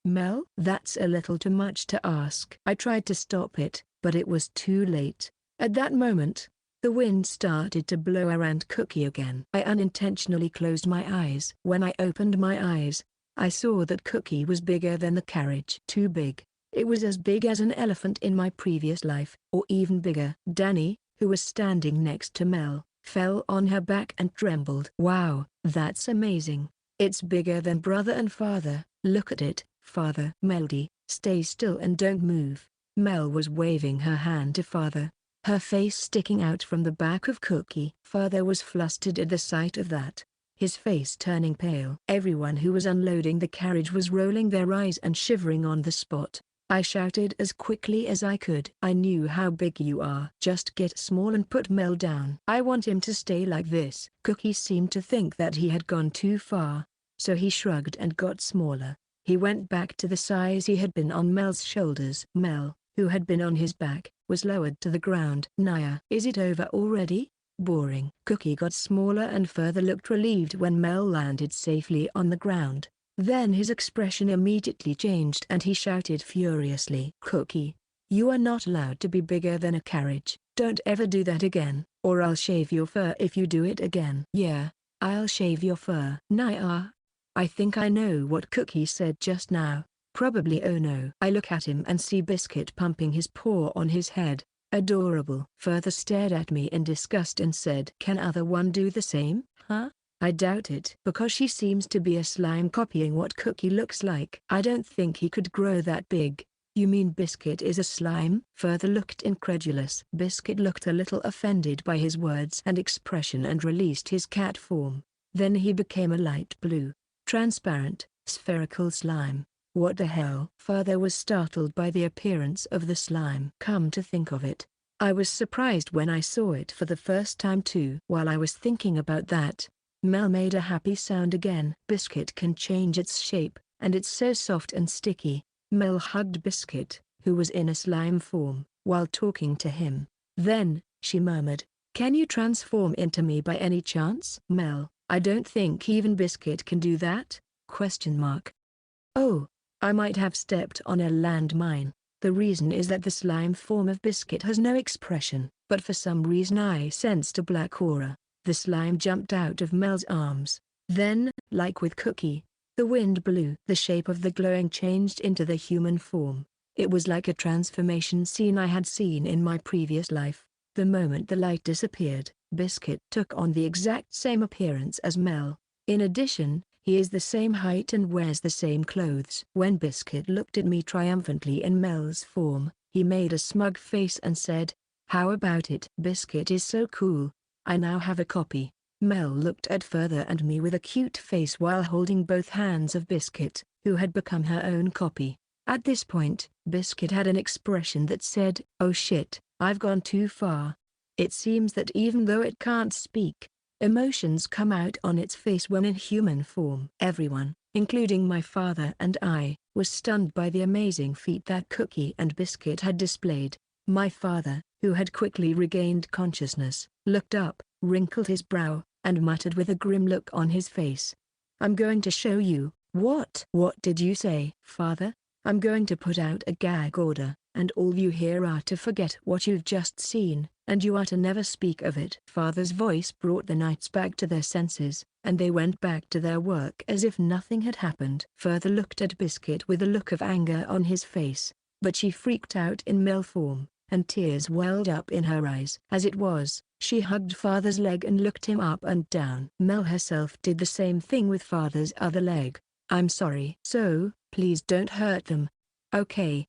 Mel? That's a little too much to ask. I tried to stop it, but it was too late. At that moment, the wind started to blow around Cookie again. I unintentionally closed my eyes. When I opened my eyes, I saw that Cookie was bigger than the carriage. Too big. It was as big as an elephant in my previous life, or even bigger. Danny, who was standing next to Mel, fell on her back and trembled. Wow, that's amazing. It's bigger than brother and father. Look at it, father. Melody, stay still and don't move. Mel was waving her hand to father, her face sticking out from the back of Cookie. Father was flustered at the sight of that, his face turning pale. Everyone who was unloading the carriage was rolling their eyes and shivering on the spot. I shouted as quickly as I could. I knew how big you are. Just get small and put Mel down. I want him to stay like this. Cookie seemed to think that he had gone too far, so he shrugged and got smaller. He went back to the size he had been on Mel's shoulders. Mel, who had been on his back, was lowered to the ground. Naya, is it over already? Boring. Cookie got smaller and further looked relieved when Mel landed safely on the ground. Then his expression immediately changed and he shouted furiously. Cookie, you are not allowed to be bigger than a carriage. Don't ever do that again, or I'll shave your fur if you do it again. Yeah, I'll shave your fur. Naya. I think I know what Cookie said just now. Probably oh no. I look at him and see Biscuit pumping his paw on his head. Adorable. Further stared at me in disgust and said, can other one do the same, huh? I doubt it. Because she seems to be a slime copying what Cookie looks like. I don't think he could grow that big. You mean Biscuit is a slime? Further looked incredulous. Biscuit looked a little offended by his words and expression and released his cat form. Then he became a light blue, transparent, spherical slime. What the hell? Further was startled by the appearance of the slime. Come to think of it, I was surprised when I saw it for the first time too. While I was thinking about that, Mel made a happy sound again. Biscuit can change its shape, and it's so soft and sticky. Mel hugged Biscuit, who was in a slime form, while talking to him. Then, she murmured, can you transform into me by any chance? Mel, I don't think even Biscuit can do that? Oh, I might have stepped on a landmine. The reason is that the slime form of Biscuit has no expression, but for some reason I sensed a black aura. The slime jumped out of Mel's arms. Then, like with Cookie, the wind blew. The shape of the glowing changed into the human form. It was like a transformation scene I had seen in my previous life. The moment the light disappeared, Biscuit took on the exact same appearance as Mel. In addition, he is the same height and wears the same clothes. When Biscuit looked at me triumphantly in Mel's form, he made a smug face and said, how about it? Biscuit is so cool. I now have a copy. Mel looked at Further and me with a cute face while holding both hands of Biscuit, who had become her own copy. At this point, Biscuit had an expression that said, oh shit, I've gone too far. It seems that even though it can't speak, emotions come out on its face when in human form. Everyone, including my father and I, was stunned by the amazing feat that Cookie and Biscuit had displayed. My father, who had quickly regained consciousness, looked up, wrinkled his brow, and muttered with a grim look on his face. I'm going to show you. What? What did you say, father? I'm going to put out a gag order, and all you here are to forget what you've just seen, and you are to never speak of it. Father's voice brought the knights back to their senses, and they went back to their work as if nothing had happened. Further looked at Biscuit with a look of anger on his face, but she freaked out in Mel form. and tears welled up in her eyes. As it was, she hugged father's leg and looked him up and down. Mel herself did the same thing with father's other leg. I'm sorry. So, please don't hurt them. Okay,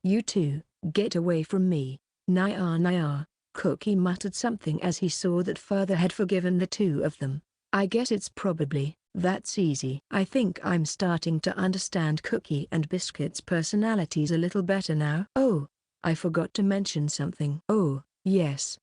you two, get away from me. Naya. Cookie muttered something as he saw that father had forgiven the two of them. I guess it's probably, that's easy. I think I'm starting to understand Cookie and Biscuit's personalities a little better now. Oh, I forgot to mention something. Oh, yes,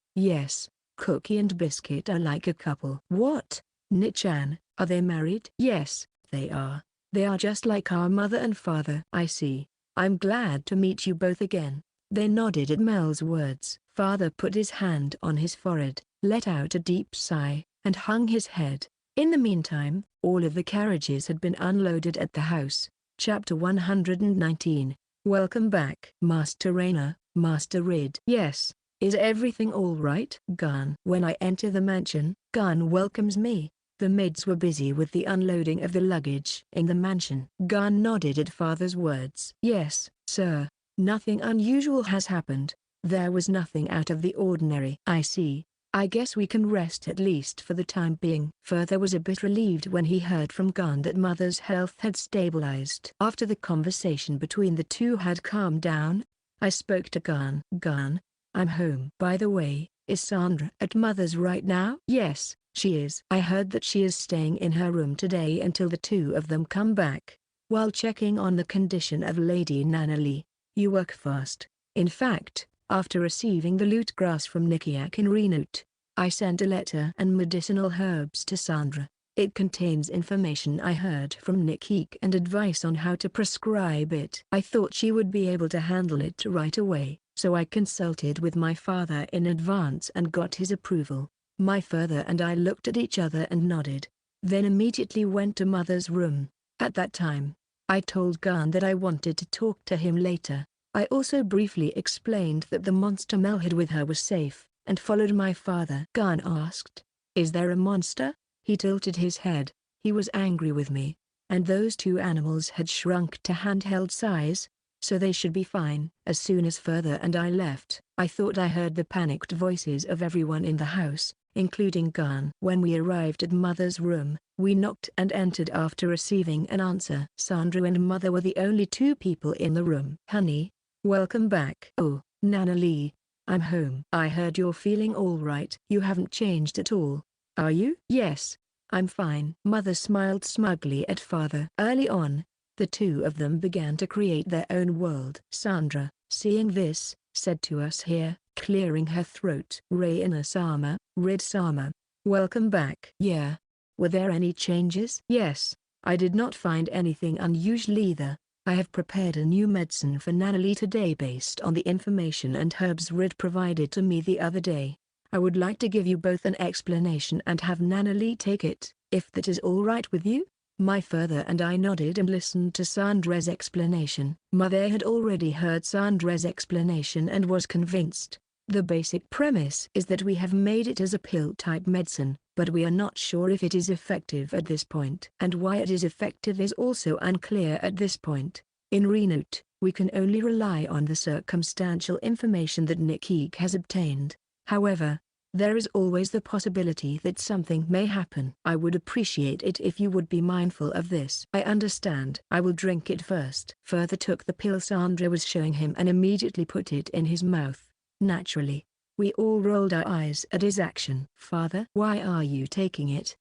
Cookie and Biscuit are like a couple. What? Nichan, are they married? Yes, they are. They are just like our mother and father. I see. I'm glad to meet you both again. They nodded at Mel's words. Father put his hand on his forehead, let out a deep sigh, and hung his head. In the meantime, all of the carriages had been unloaded at the house. Chapter 119. Welcome back. Master Rainer, Master Rid. Yes. Is everything all right? Gun. When I enter the mansion, Gun welcomes me. The maids were busy with the unloading of the luggage in the mansion. Gun nodded at father's words. Yes, sir. Nothing unusual has happened. There was nothing out of the ordinary. I see. I guess we can rest at least for the time being. Father was a bit relieved when he heard from Gun that mother's health had stabilized. After the conversation between the two had calmed down, I spoke to Gun. Gun, I'm home. By the way, is Sandra at mother's right now? Yes, she is. I heard that she is staying in her room today until the two of them come back. While checking on the condition of Lady Nanalee, you work fast. In fact, after receiving the loot grass from Nikiak in Renoot, I sent a letter and medicinal herbs to Sandra. It contains information I heard from Nikiak and advice on how to prescribe it. I thought she would be able to handle it right away, so I consulted with my father in advance and got his approval. My father and I looked at each other and nodded, then immediately went to mother's room. At that time, I told Gun that I wanted to talk to him later. I also briefly explained that the monster Mel had with her was safe, and followed my father. Gun asked, "Is there a monster?" He tilted his head. He was angry with me, and those two animals had shrunk to handheld size, so they should be fine. As soon as father and I left, I thought I heard the panicked voices of everyone in the house, including Gun. When we arrived at mother's room, we knocked and entered after receiving an answer. Sandra and mother were the only two people in the room. Honey, welcome back. Oh, Nanalee, I'm home. I heard you're feeling all right. You haven't changed at all, are you? Yes, I'm fine. Mother smiled smugly at father. Early on, the two of them began to create their own world. Sandra, seeing this, said to us here, clearing her throat. Raina-sama, Rid-sama, welcome back. Yeah. Were there any changes? Yes, I did not find anything unusual either. I have prepared a new medicine for Nanalee today based on the information and herbs Rid provided to me the other day. I would like to give you both an explanation and have Nanalee take it, if that is all right with you. My father and I nodded and listened to Sandra's explanation. Mother had already heard Sandra's explanation and was convinced. The basic premise is that we have made it as a pill-type medicine, but we are not sure if it is effective at this point. And why it is effective is also unclear at this point. In Renoot, we can only rely on the circumstantial information that Nikiak has obtained. However, there is always the possibility that something may happen. I would appreciate it if you would be mindful of this. I understand. I will drink it first. Further took the pill Sandra was showing him and immediately put it in his mouth. Naturally, we all rolled our eyes at his action. Father, why are you taking it?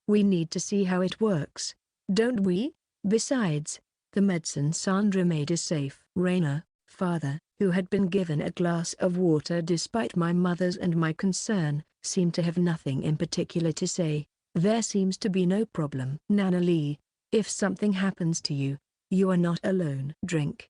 We need to see how it works, don't we? Besides, the medicine Sandra made is safe. Raina, father, who had been given a glass of water despite my mother's and my concern, seemed to have nothing in particular to say. There seems to be no problem. Nanalee, if something happens to you, you are not alone. Drink.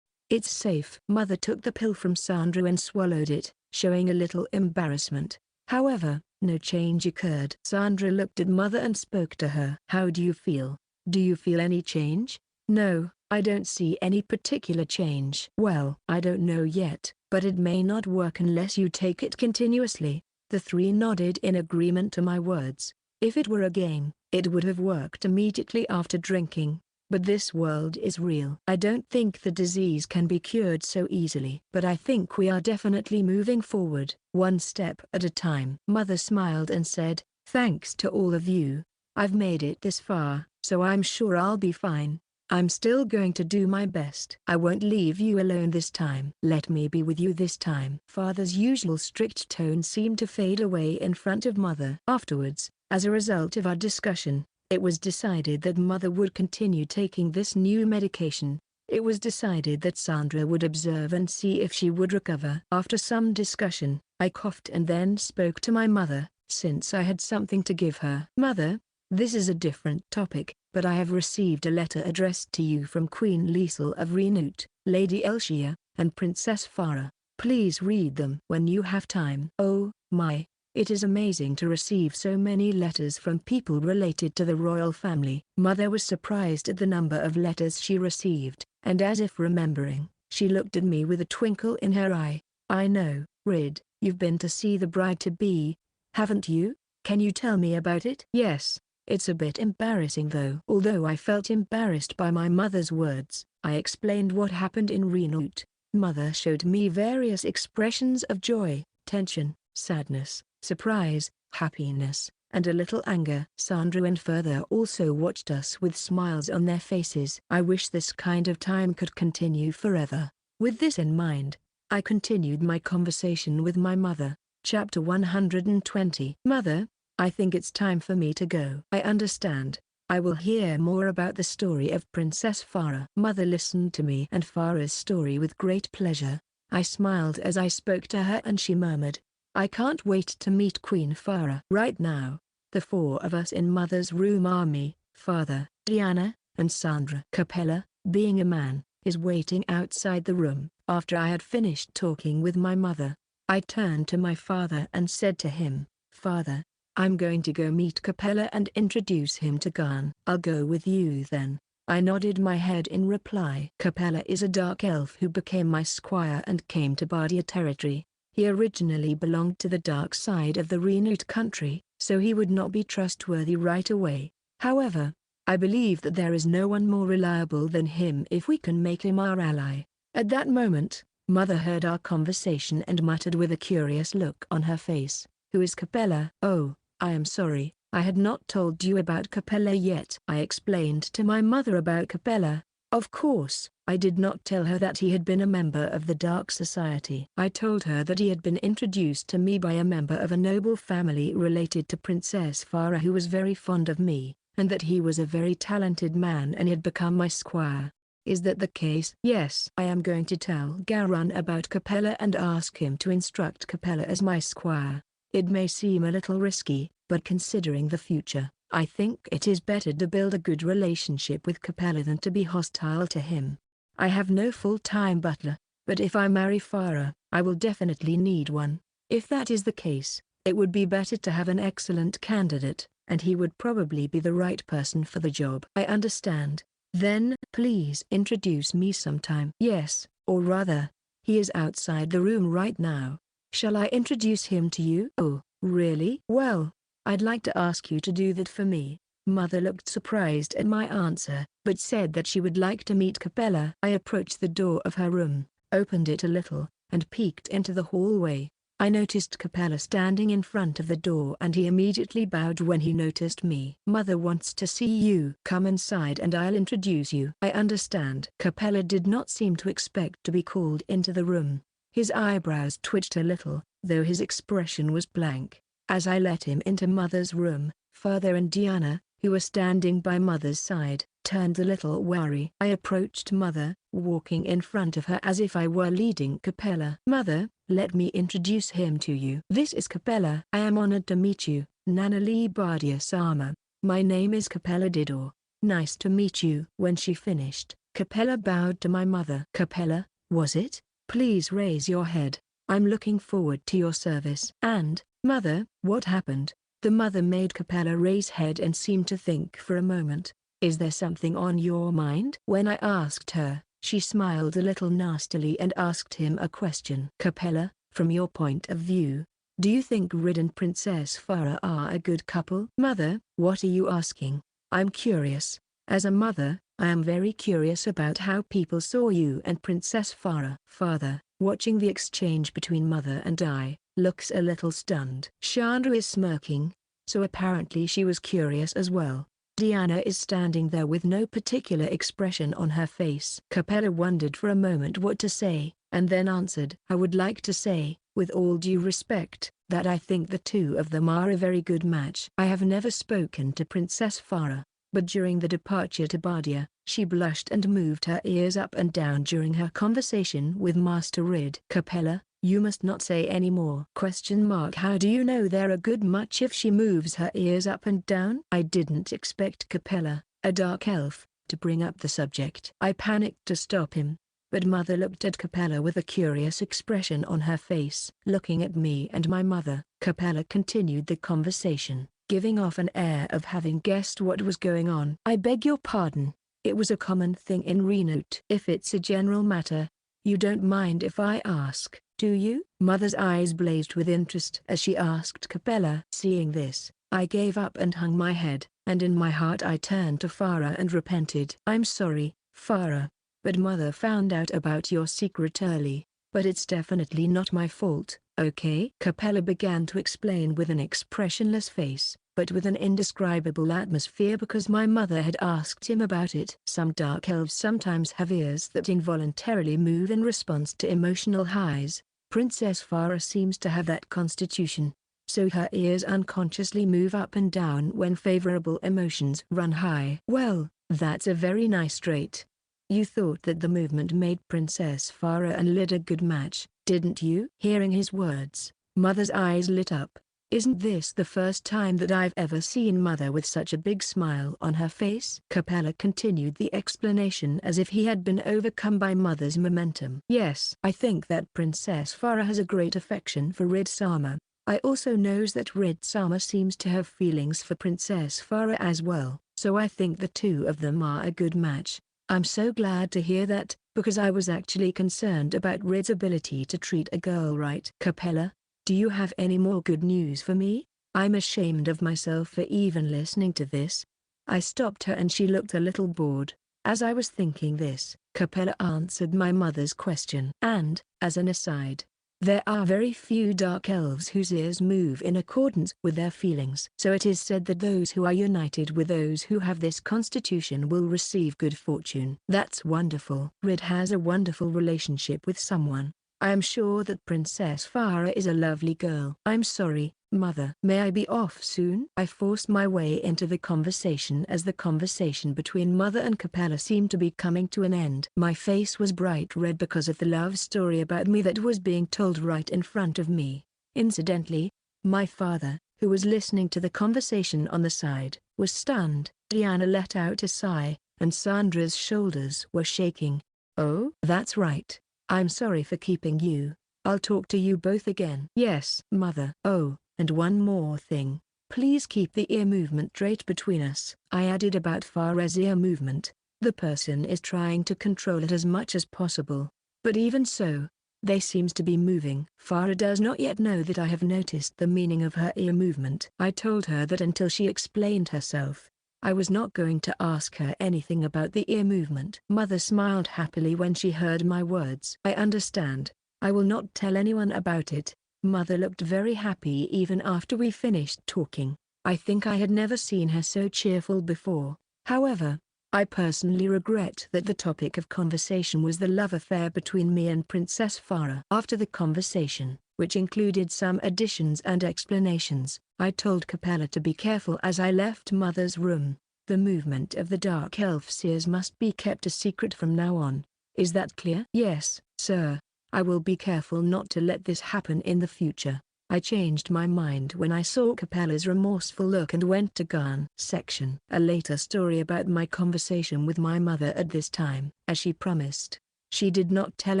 It's safe. Mother took the pill from Sandra and swallowed it, showing a little embarrassment. However, no change occurred. Sandra looked at mother and spoke to her. How do you feel? Do you feel any change? No, I don't see any particular change. Well, I don't know yet, but it may not work unless you take it continuously. The three nodded in agreement to my words. If it were a game, it would have worked immediately after drinking. But this world is real. I don't think the disease can be cured so easily. But I think we are definitely moving forward, one step at a time. Mother smiled and said, thanks to all of you. I've made it this far, so I'm sure I'll be fine. I'm still going to do my best. I won't leave you alone this time. Let me be with you this time. Father's usual strict tone seemed to fade away in front of Mother. Afterwards, as a result of our discussion, it was decided that Mother would continue taking this new medication. It was decided that Sandra would observe and see if she would recover. After some discussion, I coughed and then spoke to my mother, since I had something to give her. Mother, this is a different topic, but I have received a letter addressed to you from Queen Liesel of Reinut, Lady Elshia, and Princess Farah. Please read them when you have time. Oh, my, it is amazing to receive so many letters from people related to the royal family. Mother was surprised at the number of letters she received, and as if remembering, she looked at me with a twinkle in her eye. I know, Rid, you've been to see the bride-to-be, haven't you? Can you tell me about it? Yes. It's a bit embarrassing though. Although I felt embarrassed by my mother's words, I explained what happened in Reinut. Mother showed me various expressions of joy, tension, sadness, surprise, happiness, and a little anger. Sandra and Further also watched us with smiles on their faces. I wish this kind of time could continue forever. With this in mind, I continued my conversation with my mother. Chapter 120. Mother, I think it's time for me to go. I understand. I will hear more about the story of Princess Farah. Mother listened to me and Farah's story with great pleasure. I smiled as I spoke to her and she murmured, I can't wait to meet Queen Farah. Right now, the four of us in Mother's room are me, Father, Diana, and Sandra. Capella, being a man, is waiting outside the room. After I had finished talking with my mother, I turned to my father and said to him, Father, I'm going to go meet Capella and introduce him to Garn. I'll go with you then. I nodded my head in reply. Capella is a dark elf who became my squire and came to Bardia territory. He originally belonged to the dark side of the Reinut country, so he would not be trustworthy right away. However, I believe that there is no one more reliable than him if we can make him our ally. At that moment, Mother heard our conversation and muttered with a curious look on her face, Who is Capella? Oh, I am sorry, I had not told you about Capella yet. I explained to my mother about Capella. Of course, I did not tell her that he had been a member of the Dark Society. I told her that he had been introduced to me by a member of a noble family related to Princess Farah who was very fond of me, and that he was a very talented man and had become my squire. Is that the case? Yes. I am going to tell Garan about Capella and ask him to instruct Capella as my squire. It may seem a little risky, but considering the future, I think it is better to build a good relationship with Capella than to be hostile to him. I have no full-time butler, but if I marry Farah, I will definitely need one. If that is the case, it would be better to have an excellent candidate, and he would probably be the right person for the job. I understand. Then, please introduce me sometime. Yes, or rather, he is outside the room right now. Shall I introduce him to you? Oh, really? Well, I'd like to ask you to do that for me. Mother looked surprised at my answer, but said that she would like to meet Capella. I approached the door of her room, opened it a little, and peeked into the hallway. I noticed Capella standing in front of the door and he immediately bowed when he noticed me. Mother wants to see you. Come inside and I'll introduce you. I understand. Capella did not seem to expect to be called into the room. His eyebrows twitched a little, though his expression was blank. As I let him into Mother's room, Father and Diana, who were standing by Mother's side, turned a little wary. I approached Mother, walking in front of her as if I were leading Capella. Mother, let me introduce him to you. This is Capella. I am honored to meet you, Nanalee Bardia Sama. My name is Capella Didor. Nice to meet you. When she finished, Capella bowed to my mother. Capella, was it? Please raise your head. I'm looking forward to your service. And, Mother, what happened? The mother made Capella raise head and seemed to think for a moment. Is there something on your mind? When I asked her, she smiled a little nastily and asked him a question. Capella, from your point of view, do you think Rid and Princess Farah are a good couple? Mother, what are you asking? I'm curious. As a mother, I am very curious about how people saw you and Princess Farah. Father, watching the exchange between mother and I, looks a little stunned. Chandra is smirking, so apparently she was curious as well. Diana is standing there with no particular expression on her face. Capella wondered for a moment what to say, and then answered, I would like to say, with all due respect, that I think the two of them are a very good match. I have never spoken to Princess Farah, but during the departure to Badia, she blushed and moved her ears up and down during her conversation with Master Rid. Capella, you must not say any more. How do you know they're a good match if she moves her ears up and down? I didn't expect Capella, a dark elf, to bring up the subject. I panicked to stop him, but mother looked at Capella with a curious expression on her face. Looking at me and my mother, Capella continued the conversation, giving off an air of having guessed what was going on. I beg your pardon, it was a common thing in Renote. If it's a general matter, you don't mind if I ask, do you? Mother's eyes blazed with interest as she asked Capella. Seeing this, I gave up and hung my head, and in my heart I turned to Farah and repented. I'm sorry, Farah, but mother found out about your secret early, but it's definitely not my fault, okay? Capella began to explain with an expressionless face, but with an indescribable atmosphere because my mother had asked him about it. Some dark elves sometimes have ears that involuntarily move in response to emotional highs. Princess Farah seems to have that constitution, so her ears unconsciously move up and down when favorable emotions run high. Well, that's a very nice trait. You thought that the movement made Princess Farah and Lid a good match, didn't you? Hearing his words, mother's eyes lit up. Isn't this the first time that I've ever seen mother with such a big smile on her face? Capella continued the explanation as if he had been overcome by mother's momentum. Yes, I think that Princess Farah has a great affection for Rid Sama. I also knows that Rid Sama seems to have feelings for Princess Farah as well, so I think the two of them are a good match. I'm so glad to hear that, because I was actually concerned about Rid's ability to treat a girl right. Capella, do you have any more good news for me? I'm ashamed of myself for even listening to this. I stopped her and she looked a little bored. As I was thinking this, Capella answered my mother's question. And, as an aside, there are very few dark elves whose ears move in accordance with their feelings. So it is said that those who are united with those who have this constitution will receive good fortune. That's wonderful. Rid has a wonderful relationship with someone. I am sure that Princess Farah is a lovely girl. I'm sorry, mother. May I be off soon? I forced my way into the conversation as the conversation between mother and Capella seemed to be coming to an end. My face was bright red because of the love story about me that was being told right in front of me. Incidentally, my father, who was listening to the conversation on the side, was stunned. Diana let out a sigh, and Sandra's shoulders were shaking. Oh, that's right. I'm sorry for keeping you. I'll talk to you both again. Yes, mother. Oh, and one more thing. Please keep the ear movement straight between us. I added about Farah's ear movement. The person is trying to control it as much as possible. But even so, they seems to be moving. Farah does not yet know that I have noticed the meaning of her ear movement. I told her that until she explained herself, I was not going to ask her anything about the ear movement. Mother smiled happily when she heard my words. I understand. I will not tell anyone about it. Mother looked very happy even after we finished talking. I think I had never seen her so cheerful before. However, I personally regret that the topic of conversation was the love affair between me and Princess Farah. After the conversation, which included some additions and explanations, I told Capella to be careful as I left mother's room. The movement of the dark elf's ears must be kept a secret from now on. Is that clear? Yes, sir. I will be careful not to let this happen in the future. I changed my mind when I saw Capella's remorseful look and went to Garn. Section. A later story about my conversation with my mother at this time. As she promised, she did not tell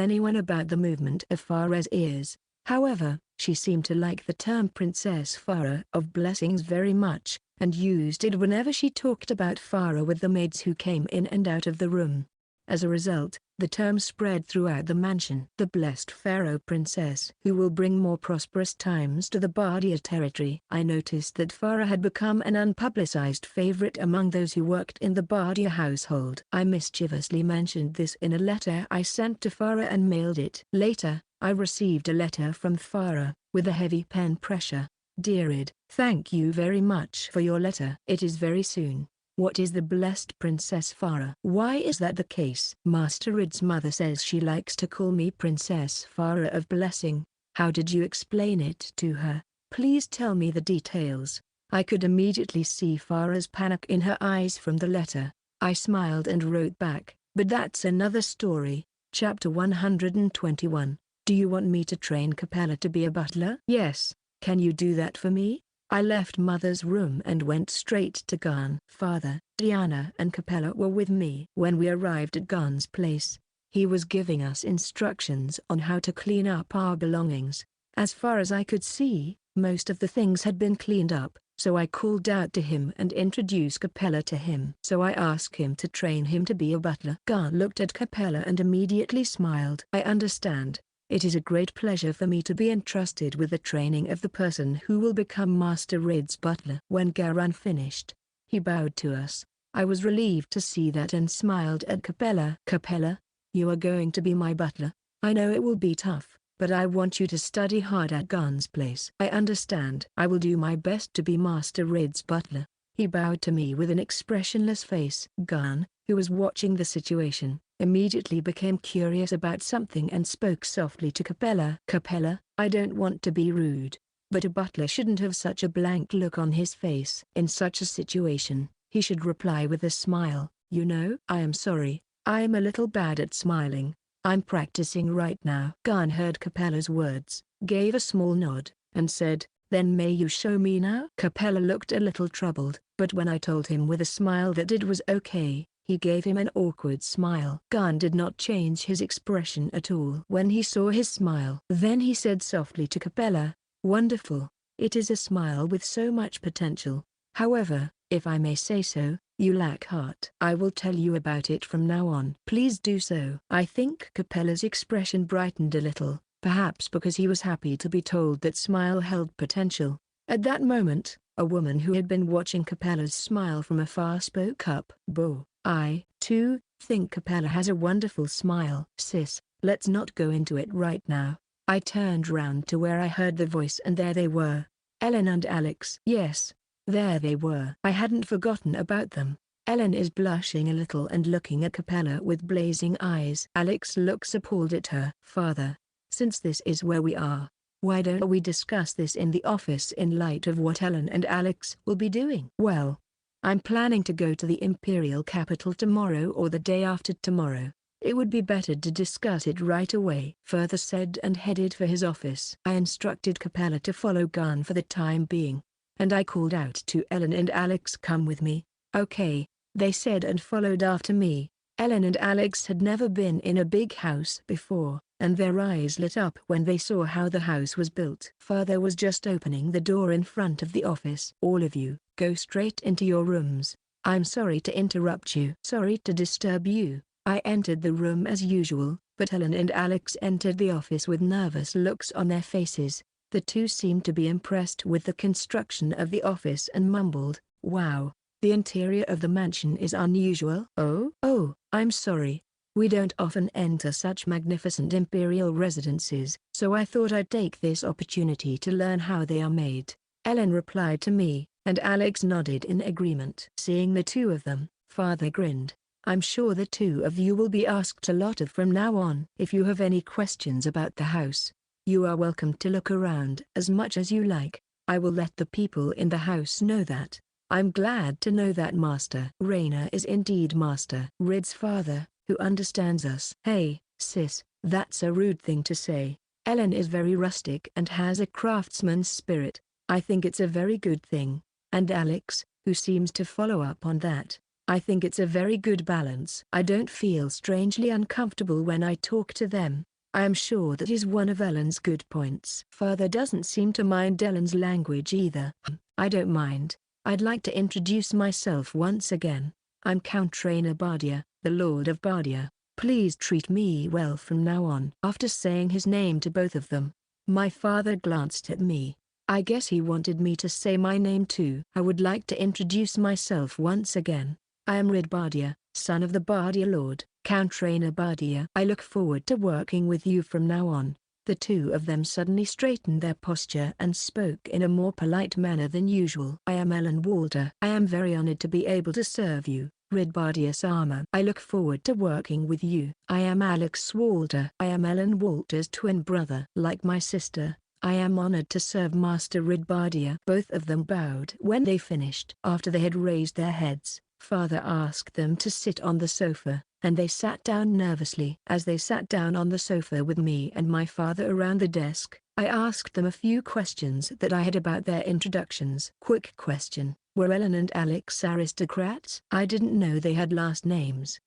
anyone about the movement of Farah's ears. However, she seemed to like the term Princess Farah of Blessings very much, and used it whenever she talked about Farah with the maids who came in and out of the room. As a result, the term spread throughout the mansion. The blessed pharaoh princess who will bring more prosperous times to the Bardia territory. I noticed that Farah had become an unpublicized favorite among those who worked in the Bardia household. I mischievously mentioned this in a letter I sent to Farah and mailed it. Later, I received a letter from Farah, with a heavy pen pressure. Dear Id, thank you very much for your letter. It is very soon. What is the blessed Princess Farah? Why is that the case? Master Id's mother says she likes to call me Princess Farah of Blessing. How did you explain it to her? Please tell me the details. I could immediately see Farah's panic in her eyes from the letter. I smiled and wrote back, but that's another story. Chapter 121. Do you want me to train Capella to be a butler? Yes. Can you do that for me? I left Mother's room and went straight to Garn. Father, Diana and Capella were with me. When we arrived at Garn's place, he was giving us instructions on how to clean up our belongings. As far as I could see, most of the things had been cleaned up, so I called out to him and introduced Capella to him. So I asked him to train him to be a butler. Garn looked at Capella and immediately smiled. I understand. It is a great pleasure for me to be entrusted with the training of the person who will become Master Rid's butler. When Garan finished, he bowed to us. I was relieved to see that and smiled at Capella. Capella, you are going to be my butler. I know it will be tough, but I want you to study hard at Garn's place. I understand. I will do my best to be Master Rid's butler. He bowed to me with an expressionless face. Garn, who was watching the situation, immediately became curious about something and spoke softly to Capella. Capella, I don't want to be rude, but a butler shouldn't have such a blank look on his face. In such a situation, he should reply with a smile. You know, I am sorry, I am a little bad at smiling. I'm practicing right now. Garn heard Capella's words, gave a small nod, and said, then may you show me now? Capella looked a little troubled, but when I told him with a smile that it was okay, he gave him an awkward smile. Garn did not change his expression at all when he saw his smile. Then he said softly to Capella, wonderful, it is a smile with so much potential. However, if I may say so, you lack heart. I will tell you about it from now on. Please do so. I think Capella's expression brightened a little, perhaps because he was happy to be told that smile held potential. At that moment, a woman who had been watching Capella's smile from afar spoke up. Bo, I, too, think Capella has a wonderful smile. Sis, let's not go into it right now. I turned round to where I heard the voice and there they were. Ellen and Alex. Yes, there they were. I hadn't forgotten about them. Ellen is blushing a little and looking at Capella with blazing eyes. Alex looks appalled at her. Father, since this is where we are, why don't we discuss this in the office in light of what Ellen and Alex will be doing? Well, I'm planning to go to the Imperial capital tomorrow or the day after tomorrow. It would be better to discuss it right away. Further said and headed for his office. I instructed Capella to follow Garn for the time being, and I called out to Ellen and Alex, come with me. Okay, they said and followed after me. Ellen and Alex had never been in a big house before, and their eyes lit up when they saw how the house was built. Father was just opening the door in front of the office. All of you, go straight into your rooms. I'm sorry to interrupt you. Sorry to disturb you. I entered the room as usual, but Ellen and Alex entered the office with nervous looks on their faces. The two seemed to be impressed with the construction of the office and mumbled, wow, the interior of the mansion is unusual. Oh, I'm sorry. We don't often enter such magnificent imperial residences, so I thought I'd take this opportunity to learn how they are made. Ellen replied to me, and Alex nodded in agreement. Seeing the two of them, Father grinned. I'm sure the two of you will be asked a lot of from now on. If you have any questions about the house, you are welcome to look around as much as you like. I will let the people in the house know that. I'm glad to know that Master Rainer is indeed Master Rid's father, who understands us. Hey, sis, that's a rude thing to say. Ellen is very rustic and has a craftsman's spirit. I think it's a very good thing. And Alex, who seems to follow up on that, I think it's a very good balance. I don't feel strangely uncomfortable when I talk to them. I am sure that is one of Ellen's good points. Father doesn't seem to mind Ellen's language either. I don't mind. I'd like to introduce myself once again. I'm Count Rainer Bardia, the Lord of Bardia. Please treat me well from now on." After saying his name to both of them, my father glanced at me. I guess he wanted me to say my name too. "I would like to introduce myself once again. I am Ridbardia, son of the Bardia Lord, Count Rainer Bardia. I look forward to working with you from now on." The two of them suddenly straightened their posture and spoke in a more polite manner than usual. "I am Ellen Walter. I am very honored to be able to serve you, Ridbardia-sama. I look forward to working with you." "I am Alex Walter. I am Ellen Walter's twin brother. Like my sister, I am honored to serve Master Ridbardia." Both of them bowed when they finished. After they had raised their heads, Father asked them to sit on the sofa, and they sat down nervously. As they sat down on the sofa with me and my father around the desk, I asked them a few questions that I had about their introductions. Quick question: were Ellen and Alex aristocrats? I didn't know they had last names.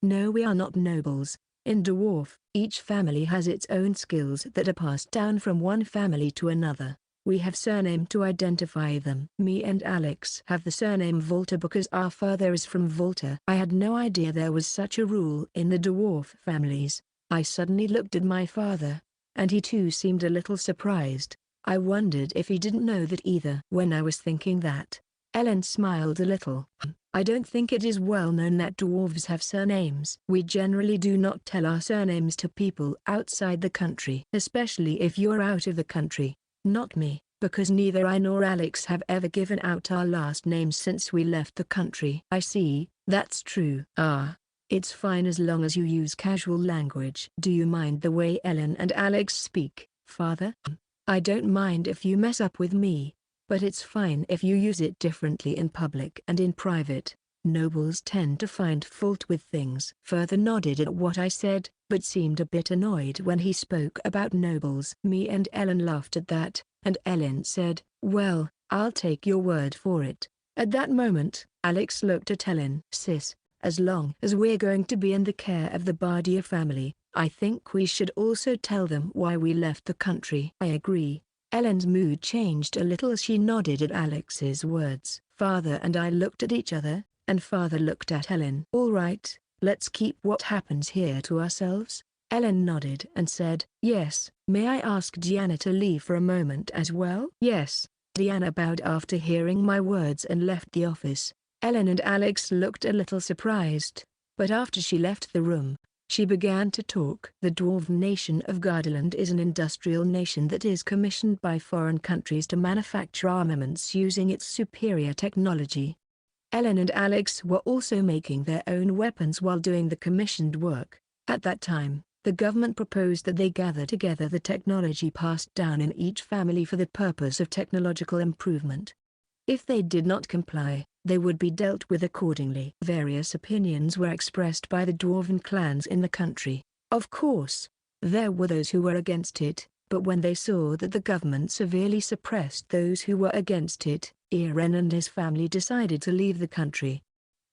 No, we are not nobles. In Dwarf, each family has its own skills that are passed down from one family to another. We have surname to identify them. Me and Alex have the surname Volta because our father is from Volta. I had no idea there was such a rule in the dwarf families. I suddenly looked at my father, and he too seemed a little surprised. I wondered if he didn't know that either. When I was thinking that, Ellen smiled a little. "I don't think it is well known that dwarves have surnames. We generally do not tell our surnames to people outside the country. Especially if you're out of the country. Not me, because neither I nor Alex have ever given out our last names since we left the country." "I see, that's true." It's fine as long as you use casual language." "Do you mind the way Ellen and Alex speak, Father?" "I don't mind if you mess up with me, but it's fine if you use it differently in public and in private. Nobles tend to find fault with things." Father nodded at what I said, but seemed a bit annoyed when he spoke about nobles. Me and Ellen laughed at that, and Ellen said, "Well, I'll take your word for it." At that moment, Alex looked at Ellen. "Sis, as long as we're going to be in the care of the Bardia family, I think we should also tell them why we left the country." "I agree." Ellen's mood changed a little as she nodded at Alex's words. Father and I looked at each other, and Father looked at Ellen. "All right, let's keep what happens here to ourselves." Ellen nodded and said, "Yes." "May I ask Diana to leave for a moment as well?" "Yes." Diana bowed after hearing my words and left the office. Ellen and Alex looked a little surprised, but after she left the room, she began to talk. "The dwarven nation of Gardaland is an industrial nation that is commissioned by foreign countries to manufacture armaments using its superior technology. Ellen and Alex were also making their own weapons while doing the commissioned work. At that time, the government proposed that they gather together the technology passed down in each family for the purpose of technological improvement. If they did not comply, they would be dealt with accordingly. Various opinions were expressed by the dwarven clans in the country. Of course, there were those who were against it, but when they saw that the government severely suppressed those who were against it, Eren and his family decided to leave the country.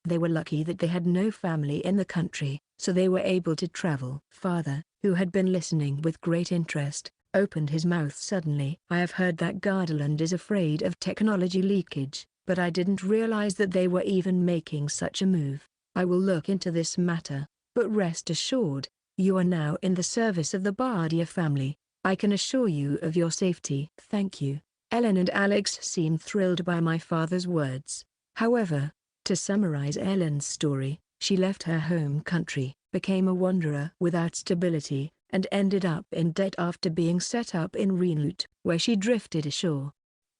They were lucky that they had no family in the country, so they were able to travel. Father, who had been listening with great interest, opened his mouth suddenly. "I have heard that Gardaland is afraid of technology leakage, but I didn't realize that they were even making such a move. I will look into this matter, but rest assured, you are now in the service of the Bardia family. I can assure you of your safety." "Thank you." Ellen and Alex seemed thrilled by my father's words. However, to summarize Ellen's story, she left her home country, became a wanderer without stability, and ended up in debt after being set up in Reincarnated, where she drifted ashore.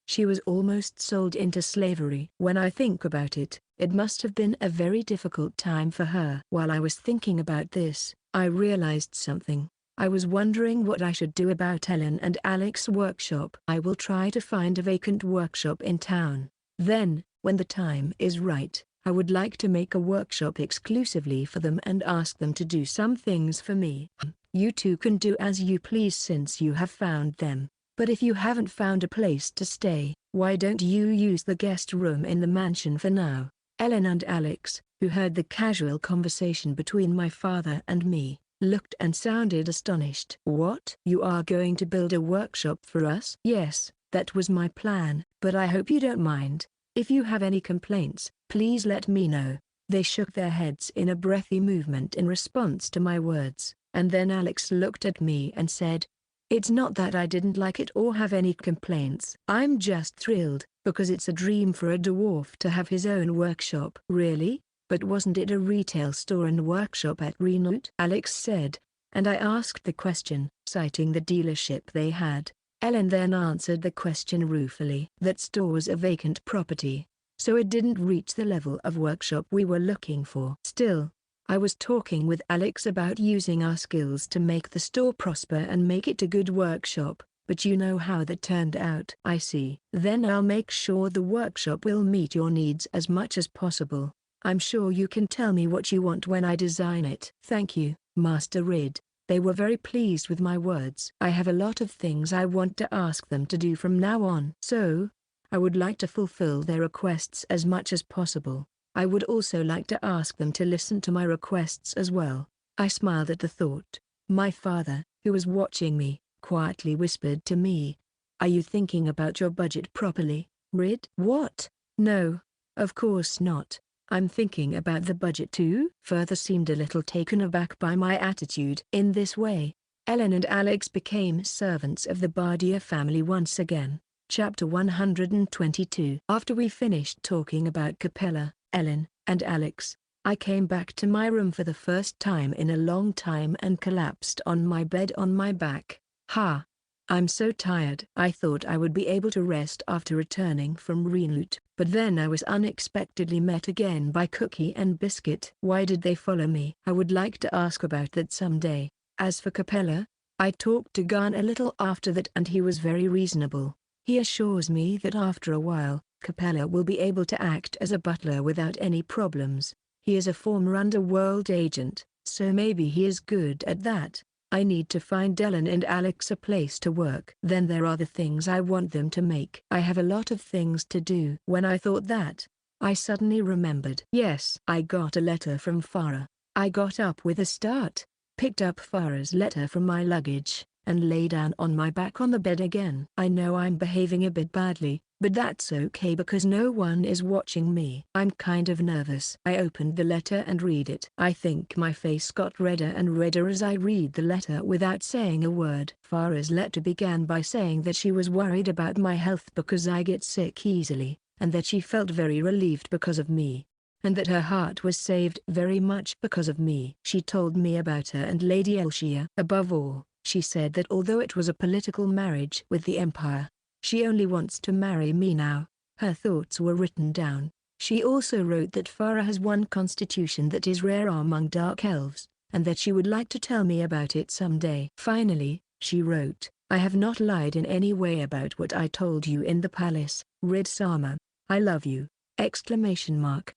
She was almost sold into slavery. When I think about it, it must have been a very difficult time for her. While I was thinking about this, I realized something. I was wondering what I should do about Ellen and Alex's workshop. I will try to find a vacant workshop in town. Then, when the time is right, I would like to make a workshop exclusively for them and ask them to do some things for me. You two can do as you please since you have found them, but if you haven't found a place to stay, why don't you use the guest room in the mansion for now?" Ellen and Alex, who heard the casual conversation between my father and me, looked and sounded astonished. "What? You are going to build a workshop for us?" "Yes, that was my plan, but I hope you don't mind. If you have any complaints, please let me know." They shook their heads in a breathy movement in response to my words, and then Alex looked at me and said, "It's not that I didn't like it or have any complaints. I'm just thrilled, because it's a dream for a dwarf to have his own workshop." "Really? But wasn't it a retail store and workshop at Reincarnated?" Alex said, and I asked the question, citing the dealership they had. Ellen then answered the question ruefully. "That store was a vacant property, so it didn't reach the level of workshop we were looking for. Still, I was talking with Alex about using our skills to make the store prosper and make it a good workshop, but you know how that turned out." "I see. Then I'll make sure the workshop will meet your needs as much as possible. I'm sure you can tell me what you want when I design it." "Thank you, Master Rid." They were very pleased with my words. "I have a lot of things I want to ask them to do from now on. So, I would like to fulfill their requests as much as possible. I would also like to ask them to listen to my requests as well." I smiled at the thought. My father, who was watching me, quietly whispered to me, "Are you thinking about your budget properly, Rid?" "What? No, of course not. I'm thinking about the budget too." Further seemed a little taken aback by my attitude. In this way, Ellen and Alex became servants of the Bardia family once again. Chapter 122. After we finished talking about Capella, Ellen, and Alex, I came back to my room for the first time in a long time and collapsed on my bed on my back. I'm so tired. I thought I would be able to rest after returning from Reincarnated, but then I was unexpectedly met again by Cookie and Biscuit. Why did they follow me? I would like to ask about that someday. As for Capella, I talked to Garn a little after that and he was very reasonable. He assures me that after a while, Capella will be able to act as a butler without any problems. He is a former underworld agent, so maybe he is good at that. I need to find Ellen and Alex a place to work. Then there are the things I want them to make. I have a lot of things to do. When I thought that, I suddenly remembered. Yes, I got a letter from Farah. I got up with a start, picked up Farah's letter from my luggage, and lay down on my back on the bed again. I know I'm behaving a bit badly, but that's okay because no one is watching me. I'm kind of nervous. I opened the letter and read it. I think my face got redder and redder as I read the letter without saying a word. Farah's letter began by saying that she was worried about my health because I get sick easily, and that she felt very relieved because of me, and that her heart was saved very much because of me. She told me about her and Lady Elshia. Above all, she said that although it was a political marriage with the Empire, she only wants to marry me now. Her thoughts were written down. She also wrote that Farah has one constitution that is rare among dark elves, and that she would like to tell me about it someday. Finally, she wrote, "I have not lied in any way about what I told you in the palace, Rid Sama. I love you!" Exclamation mark.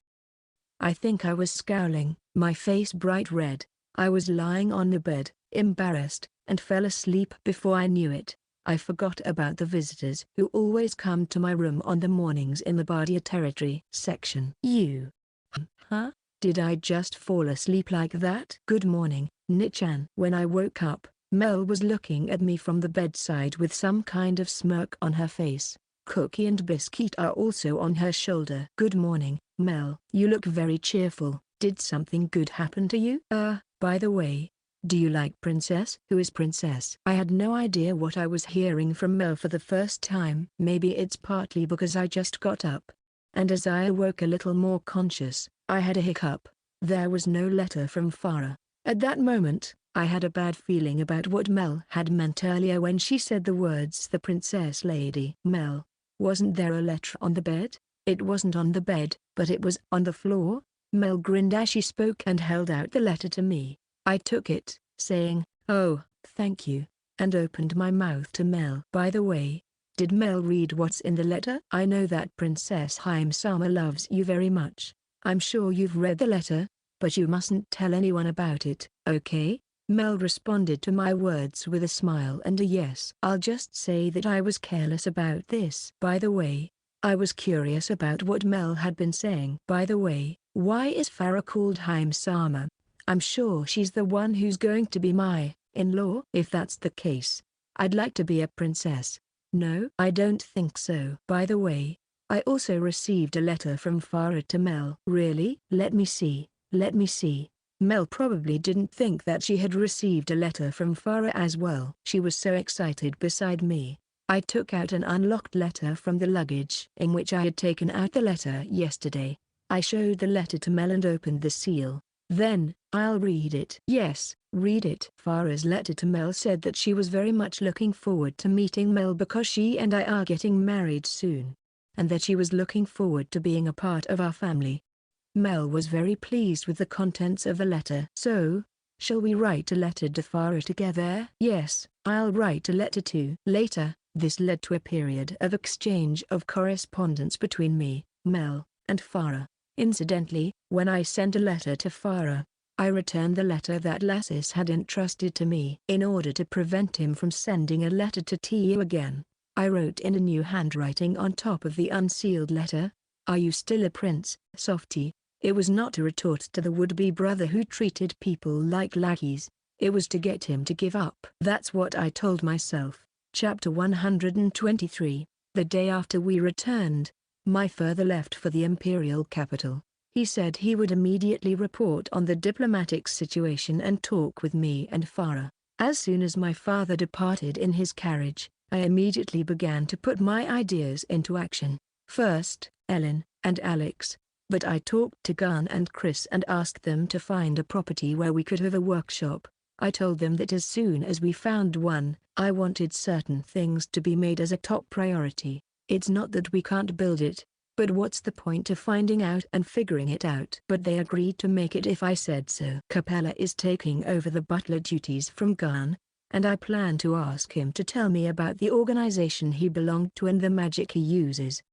I think I was scowling, my face bright red. I was lying on the bed, embarrassed, and fell asleep before I knew it. I forgot about the visitors who always come to my room on the mornings in the Bardia territory section. You. Huh? Did I just fall asleep like that? Good morning, Nichan. When I woke up, Mel was looking at me from the bedside with some kind of smirk on her face. Cookie and Biscuit are also on her shoulder. Good morning, Mel. You look very cheerful. Did something good happen to you? By the way, do you like Princess? Who is Princess? I had no idea what I was hearing from Mel for the first time. Maybe it's partly because I just got up, and as I awoke a little more conscious, I had a hiccup. There was no letter from Farah. At that moment, I had a bad feeling about what Mel had meant earlier when she said the words "the princess lady." Mel, wasn't there a letter on the bed? It wasn't on the bed, but it was on the floor. Mel grinned as she spoke and held out the letter to me. I took it, saying, "Oh, thank you," and opened my mouth to Mel. By the way, did Mel read what's in the letter? "I know that Princess Haim-sama loves you very much. I'm sure you've read the letter, but you mustn't tell anyone about it, okay?" Mel responded to my words with a smile and a yes. "I'll just say that I was careless about this." By the way, I was curious about what Mel had been saying. By the way, why is Farah called Haim-sama? I'm sure she's the one who's going to be my in-law. If that's the case, I'd like to be a princess. No, I don't think so. By the way, I also received a letter from Farah to Mel. Really? Let me see, let me see. Mel probably didn't think that she had received a letter from Farah as well. She was so excited beside me. I took out an unlocked letter from the luggage in which I had taken out the letter yesterday. I showed the letter to Mel and opened the seal. Then, I'll read it. Yes, read it. Farah's letter to Mel said that she was very much looking forward to meeting Mel because she and I are getting married soon, and that she was looking forward to being a part of our family. Mel was very pleased with the contents of the letter. So, shall we write a letter to Farah together? Yes, I'll write a letter too. Later, this led to a period of exchange of correspondence between me, Mel, and Farah. Incidentally, when I sent a letter to Farah, I returned the letter that Lassis had entrusted to me. In order to prevent him from sending a letter to Tiu again, I wrote in a new handwriting on top of the unsealed letter, "Are you still a prince, Softy?" It was not a retort to the would-be brother who treated people like lackeys. It was to get him to give up. That's what I told myself. Chapter 123. The day after we returned, my father left for the imperial capital. He said he would immediately report on the diplomatic situation and talk with me and Farah. As soon as my father departed in his carriage, I immediately began to put my ideas into action. First, Ellen and Alex. But I talked to Gunn and Chris and asked them to find a property where we could have a workshop. I told them that as soon as we found one, I wanted certain things to be made as a top priority. It's not that we can't build it, but what's the point of finding out and figuring it out? But they agreed to make it if I said so. Capella is taking over the butler duties from Gunn, and I plan to ask him to tell me about the organization he belonged to and the magic he uses.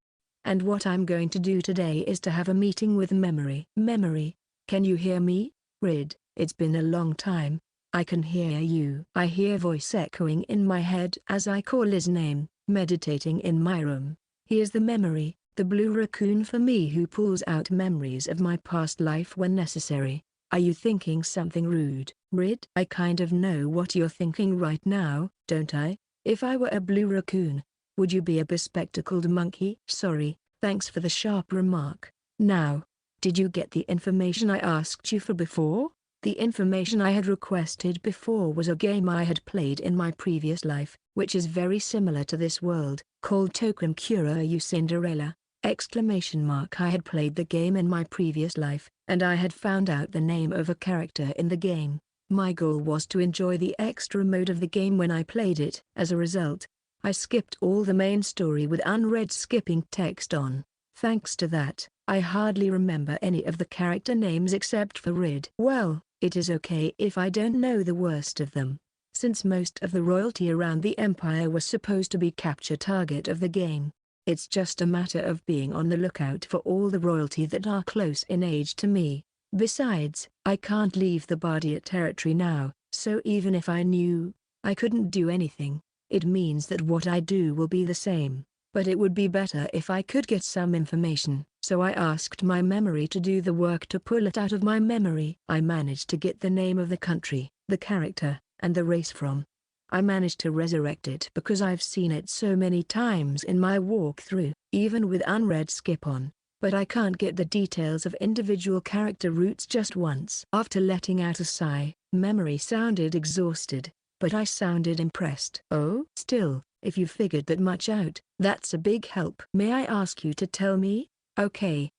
And what I'm going to do today is to have a meeting with Memory. Memory, can you hear me? Rid, it's been a long time. I can hear you. I hear voice echoing in my head as I call his name, meditating in my room. He is the Memory, the blue raccoon for me who pulls out memories of my past life when necessary. Are you thinking something rude, Rid? I kind of know what you're thinking right now, don't I? If I were a blue raccoon, would you be a bespectacled monkey? Sorry, thanks for the sharp remark. Now, did you get the information I asked you for before? The information I had requested before was a game I had played in my previous life, which is very similar to this world, called Token Cura You Cinderella! I had played the game in my previous life, and I had found out the name of a character in the game. My goal was to enjoy the extra mode of the game when I played it. As a result, I skipped all the main story with unread skipping text on. Thanks to that, I hardly remember any of the character names except for Rid. Well, it is okay if I don't know the worst of them, since most of the royalty around the Empire was supposed to be capture target of the game. It's just a matter of being on the lookout for all the royalty that are close in age to me. Besides, I can't leave the Bardia territory now, so even if I knew, I couldn't do anything. It means that what I do will be the same, but it would be better if I could get some information. So I asked my memory to do the work to pull it out of my memory. I managed to get the name of the country, the character, and the race from. I managed to resurrect it because I've seen it so many times in my walkthrough, even with unread skip on, but I can't get the details of individual character roots just once. After letting out a sigh, memory sounded exhausted, but I sounded impressed. Oh? Still, if you figured that much out, that's a big help. May I ask you to tell me? Okay,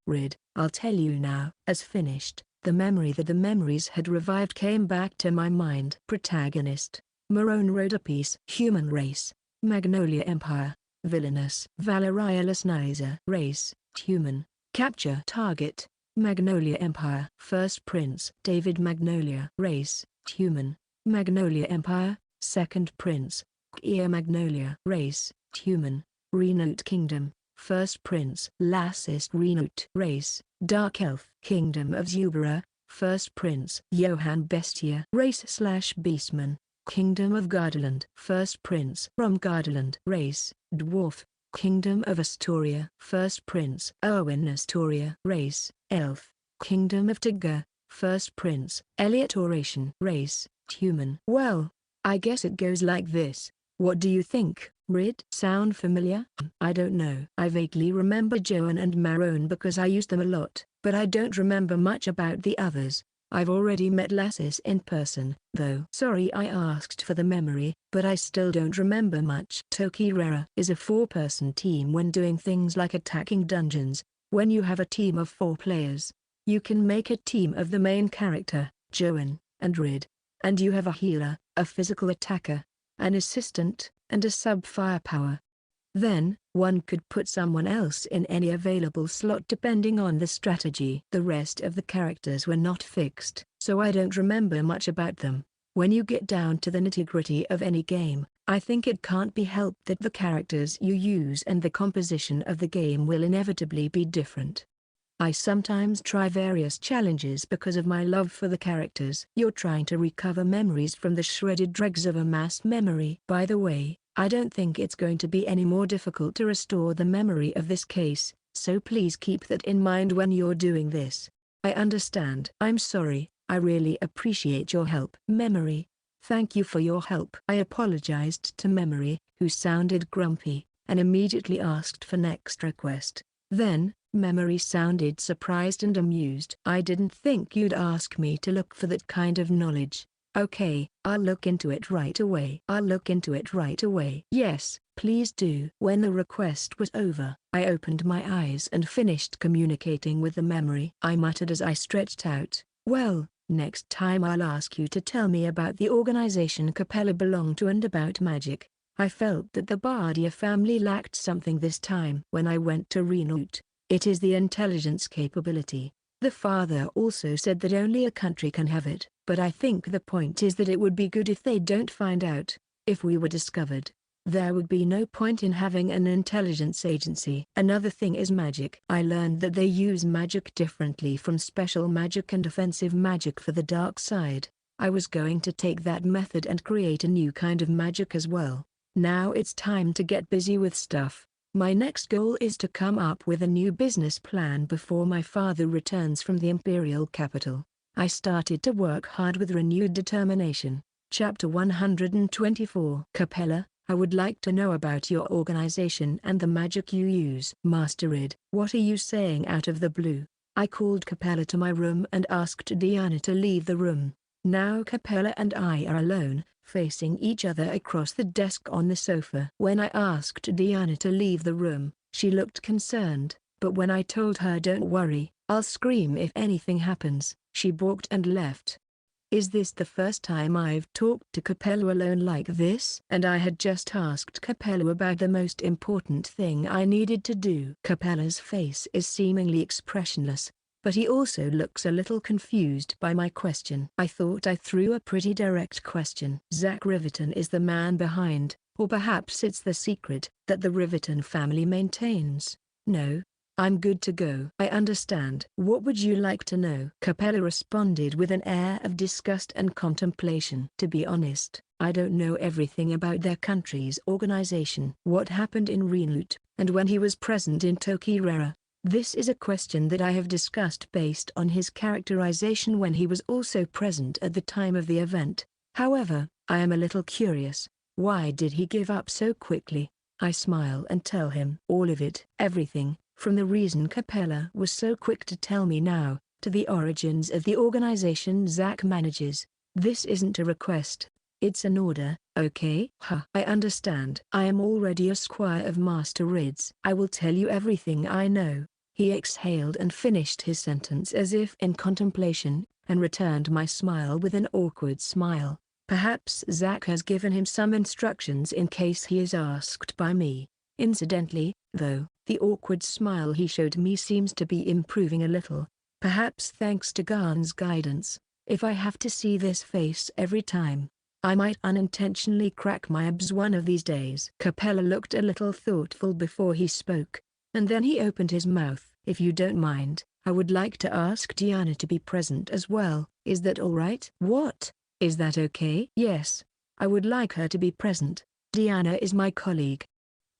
Rid, I'll tell you now. As finished, the memory that the memories had revived came back to my mind. Protagonist, Marone Rhodopice. Human race, Magnolia Empire. Villainous, Valeria Lesnizer. Race, human. Capture target, Magnolia Empire. First Prince, David Magnolia. Race, human. Magnolia Empire. Second Prince, Kia Magnolia. Race, human. Renote Kingdom. First Prince, Lassis Renote. Race, Dark Elf. Kingdom of Zubera. First Prince, Johann Bestia. Race/Beastman. Kingdom of Gardaland. First Prince, from Gardaland. Race, Dwarf. Kingdom of Astoria. First Prince, Erwin Astoria. Race, Elf. Kingdom of Tigger. First Prince, Elliot Oration. Race, human. Well, I guess it goes like this. What do you think? Rid sound familiar? I don't know. I vaguely remember Joan and Marone because I used them a lot, but I don't remember much about the others. I've already met Lassus in person, though. Sorry I asked for the memory, but I still don't remember much. Togheter is a 4-person team when doing things like attacking dungeons. When you have a team of 4 players, you can make a team of the main character, Joan, and Rid. And you have a healer, a physical attacker, an assistant, and a sub-firepower. Then, one could put someone else in any available slot depending on the strategy. The rest of the characters were not fixed, so I don't remember much about them. When you get down to the nitty-gritty of any game, I think it can't be helped that the characters you use and the composition of the game will inevitably be different. I sometimes try various challenges because of my love for the characters. You're trying to recover memories from the shredded dregs of a mass memory. By the way, I don't think it's going to be any more difficult to restore the memory of this case, so please keep that in mind when you're doing this. I understand. I'm sorry, I really appreciate your help. Memory, thank you for your help. I apologized to Memory, who sounded grumpy, and immediately asked for next request. Then, Memory sounded surprised and amused. I didn't think you'd ask me to look for that kind of knowledge. Okay, I'll look into it right away. Yes, please do. When the request was over, I opened my eyes and finished communicating with the Memory. I muttered as I stretched out, well, next time I'll ask you to tell me about the organization Capella belonged to and about magic. I felt that the Bardia family lacked something this time. When I went to Reincarnated, it is the intelligence capability. The father also said that only a country can have it, but I think the point is that it would be good if they don't find out. If we were discovered, there would be no point in having an intelligence agency. Another thing is magic. I learned that they use magic differently from special magic and offensive magic for the dark side. I was going to take that method and create a new kind of magic as well. Now it's time to get busy with stuff. My next goal is to come up with a new business plan before my father returns from the imperial capital. I started to work hard with renewed determination. Chapter 124. Capella, I would like to know about your organization and the magic you use. Master Id, what are you saying out of the blue? I called Capella to my room and asked Diana to leave the room. Now Capella and I are alone, facing each other across the desk on the sofa. When I asked Diana to leave the room, she looked concerned, but when I told her don't worry, I'll scream if anything happens, she balked and left. Is this the first time I've talked to Capella alone like this? And I had just asked Capella about the most important thing I needed to do. Capella's face is seemingly expressionless, but he also looks a little confused by my question. I thought I threw a pretty direct question. Zach Riverton is the man behind, or perhaps it's the secret that the Riverton family maintains. No, I'm good to go. I understand. What would you like to know? Capella responded with an air of disgust and contemplation. To be honest, I don't know everything about their country's organization. What happened in Reincarnated, and when he was present in Togheter? This is a question that I have discussed based on his characterization when he was also present at the time of the event. However, I am a little curious. Why did he give up so quickly? I smile and tell him all of it. Everything, from the reason Capella was so quick to tell me now, to the origins of the organization Zach manages. This isn't a request. It's an order, okay? I understand. I am already a squire of Master Rid's. I will tell you everything I know. He exhaled and finished his sentence as if in contemplation, and returned my smile with an awkward smile. Perhaps Zach has given him some instructions in case he is asked by me. Incidentally, though, the awkward smile he showed me seems to be improving a little. Perhaps thanks to Garn's guidance. If I have to see this face every time, I might unintentionally crack my abs one of these days. Capella looked a little thoughtful before he spoke, and then he opened his mouth. If you don't mind, I would like to ask Diana to be present as well. Is that all right? What? Is that okay? Yes, I would like her to be present. Diana is my colleague,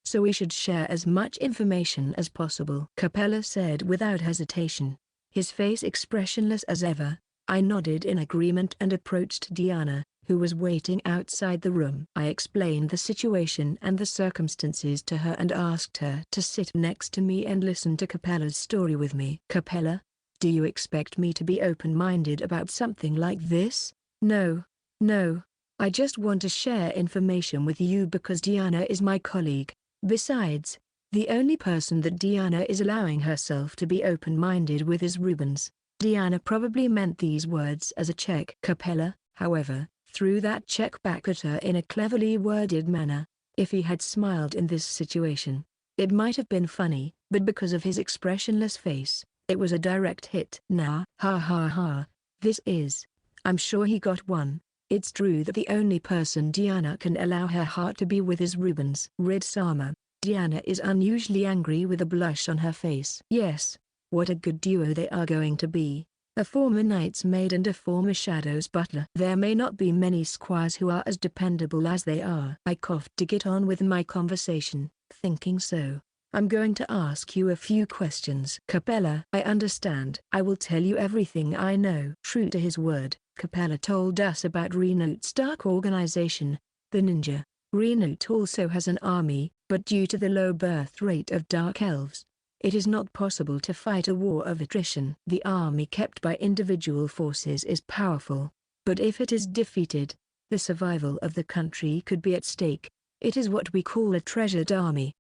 so we should share as much information as possible, Capella said without hesitation, his face expressionless as ever. I nodded in agreement and approached Diana, who was waiting outside the room. I explained the situation and the circumstances to her and asked her to sit next to me and listen to Capella's story with me. Capella, do you expect me to be open-minded about something like this? No. No. I just want to share information with you because Diana is my colleague. Besides, the only person that Diana is allowing herself to be open-minded with is Rubens. Diana probably meant these words as a check. Capella, however, threw that check back at her in a cleverly worded manner. If he had smiled in this situation, it might have been funny, but because of his expressionless face, it was a direct hit. Nah, ha ha ha, this is. I'm sure he got one. It's true that the only person Diana can allow her heart to be with is Rubens. Rid-sama. Diana is unusually angry with a blush on her face. Yes, what a good duo they are going to be. A former knight's maid and a former shadow's butler. There may not be many squires who are as dependable as they are. I coughed to get on with my conversation, thinking so. I'm going to ask you a few questions. Capella, I understand. I will tell you everything I know. True to his word, Capella told us about Renote's dark organization, the ninja. Renote also has an army, but due to the low birth rate of dark elves, it is not possible to fight a war of attrition. The army kept by individual forces is powerful, but if it is defeated, the survival of the country could be at stake. It is what we call a treasured army.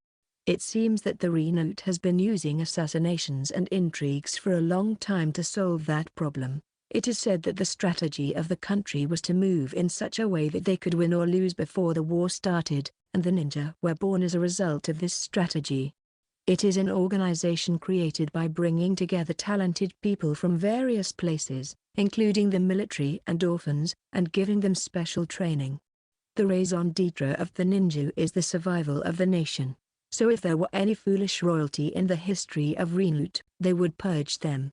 It seems that the Renote has been using assassinations and intrigues for a long time to solve that problem. It is said that the strategy of the country was to move in such a way that they could win or lose before the war started, and the ninja were born as a result of this strategy. It is an organization created by bringing together talented people from various places, including the military and orphans, and giving them special training. The raison d'etre of the ninja is the survival of the nation. So if there were any foolish royalty in the history of Renote, they would purge them.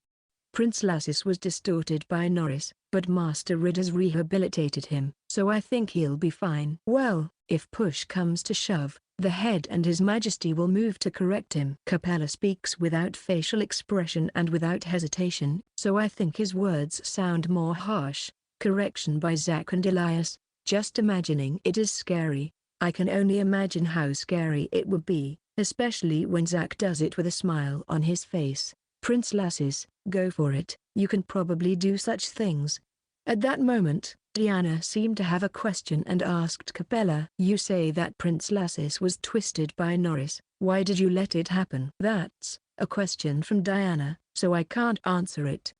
Prince Lassus was distorted by Norris, but Master Rid has rehabilitated him, so I think he'll be fine. Well, if push comes to shove, the head and His Majesty will move to correct him. Capella speaks without facial expression and without hesitation, so I think his words sound more harsh. Correction by Zack and Elias. Just imagining it is scary. I can only imagine how scary it would be, especially when Zack does it with a smile on his face. Prince Lassus, go for it, you can probably do such things. At that moment, Diana seemed to have a question and asked Capella. You say that Prince Lassus was twisted by Norris, why did you let it happen? That's a question from Diana, so I can't answer it.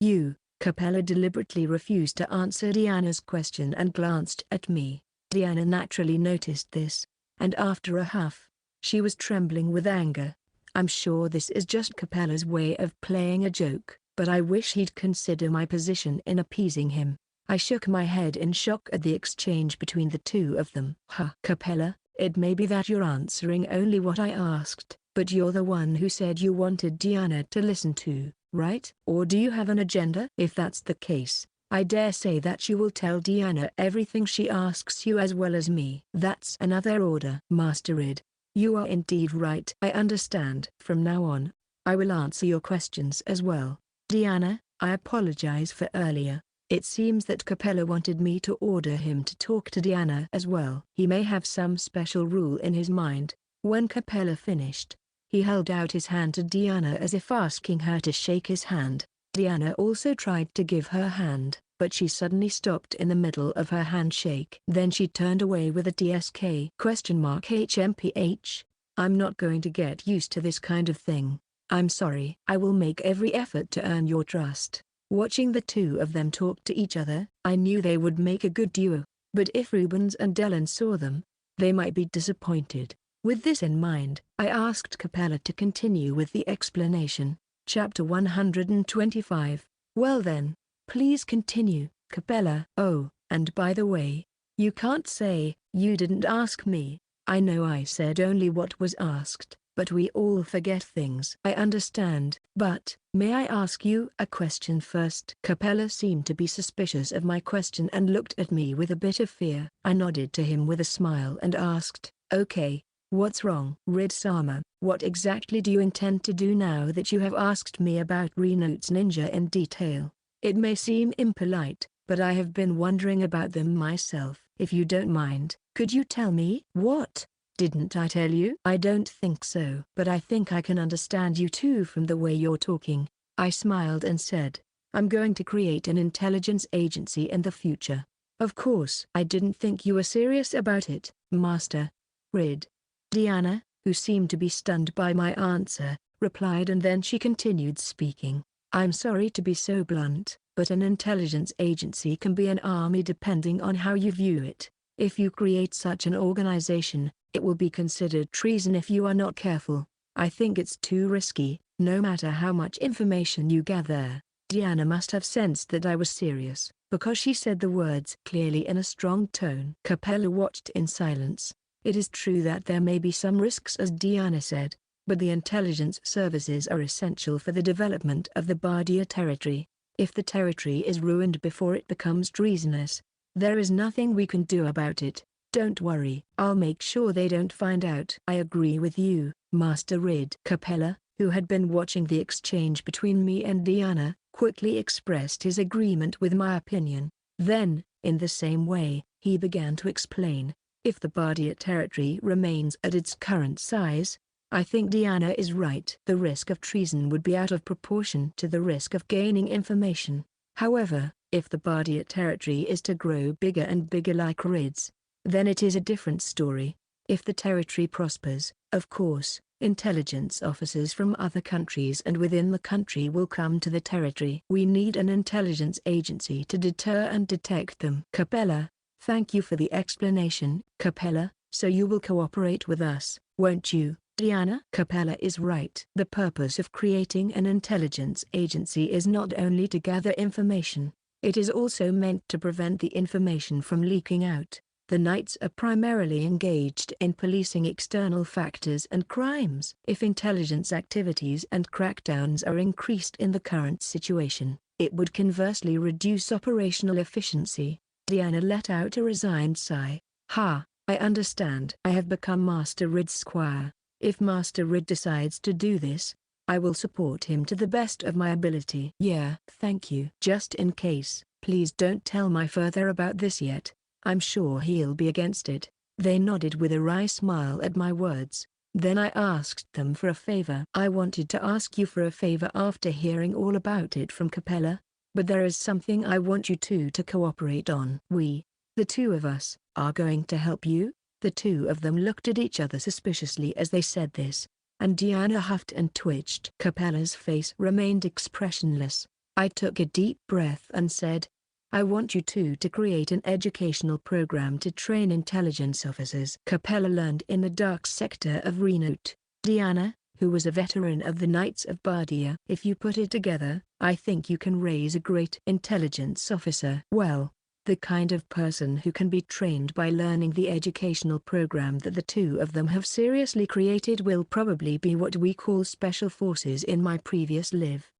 Capella deliberately refused to answer Diana's question and glanced at me. Diana naturally noticed this, and after a huff, she was trembling with anger. I'm sure this is just Capella's way of playing a joke, but I wish he'd consider my position in appeasing him. I shook my head in shock at the exchange between the two of them. Capella, it may be that you're answering only what I asked, but you're the one who said you wanted Diana to listen to, right? Or do you have an agenda? If that's the case, I dare say that you will tell Diana everything she asks you as well as me. That's another order. Master Rid, you are indeed right. I understand. From now on, I will answer your questions as well. Diana, I apologize for earlier. It seems that Capella wanted me to order him to talk to Diana as well. He may have some special rule in his mind. When Capella finished, he held out his hand to Diana as if asking her to shake his hand. Diana also tried to give her hand, but she suddenly stopped in the middle of her handshake. Then she turned away with a TSK HMPH. I'm not going to get used to this kind of thing. I'm sorry. I will make every effort to earn your trust. Watching the two of them talk to each other, I knew they would make a good duo, but if Rubens and Dylan saw them, they might be disappointed. With this in mind, I asked Capella to continue with the explanation. Chapter 125. Well then, please continue, Capella. Oh, and by the way, you can't say, you didn't ask me. I know I said only what was asked, but we all forget things. I understand, but, may I ask you a question first? Capella seemed to be suspicious of my question and looked at me with a bit of fear. I nodded to him with a smile and asked, okay, what's wrong? Rid-sama, what exactly do you intend to do now that you have asked me about Renote's ninja in detail? It may seem impolite, but I have been wondering about them myself. If you don't mind, could you tell me? What? Didn't I tell you? I don't think so. But I think I can understand you too from the way you're talking. I smiled and said, I'm going to create an intelligence agency in the future. Of course. I didn't think you were serious about it, Master Rid. Diana, who seemed to be stunned by my answer, replied, and then she continued speaking. I'm sorry to be so blunt, but an intelligence agency can be an army depending on how you view it. If you create such an organization, it will be considered treason if you are not careful. I think it's too risky, no matter how much information you gather. Diana must have sensed that I was serious, because she said the words clearly in a strong tone. Capella watched in silence. It is true that there may be some risks, as Diana said, but the intelligence services are essential for the development of the Bardia territory. If the territory is ruined before it becomes treasonous, there is nothing we can do about it. Don't worry, I'll make sure they don't find out. I agree with you, Master Rid. Capella, who had been watching the exchange between me and Diana, quickly expressed his agreement with my opinion. Then, in the same way, he began to explain. If the Bardia territory remains at its current size, I think Diana is right. The risk of treason would be out of proportion to the risk of gaining information. However, if the Bardia territory is to grow bigger and bigger like Rid's, then it is a different story. If the territory prospers, of course, intelligence officers from other countries and within the country will come to the territory. We need an intelligence agency to deter and detect them. Capella, thank you for the explanation. Capella, so you will cooperate with us, won't you, Diana? Capella is right. The purpose of creating an intelligence agency is not only to gather information, it is also meant to prevent the information from leaking out. The Knights are primarily engaged in policing external factors and crimes. If intelligence activities and crackdowns are increased in the current situation, it would conversely reduce operational efficiency. Diana let out a resigned sigh. I understand. I have become Master Rid's squire. If Master Rid decides to do this, I will support him to the best of my ability. Yeah, thank you. Just in case, please don't tell my father about this yet. I'm sure he'll be against it. They nodded with a wry smile at my words. Then I asked them for a favor. I wanted to ask you for a favor after hearing all about it from Capella, but there is something I want you two to cooperate on. We, the two of us, are going to help you. The two of them looked at each other suspiciously as they said this, and Diana huffed and twitched. Capella's face remained expressionless. I took a deep breath and said, I want you two to create an educational program to train intelligence officers. Capella learned in the dark sector of Renote. Diana, who was a veteran of the Knights of Bardia. If you put it together, I think you can raise a great intelligence officer. Well, the kind of person who can be trained by learning the educational program that the two of them have seriously created will probably be what we call special forces in my previous life.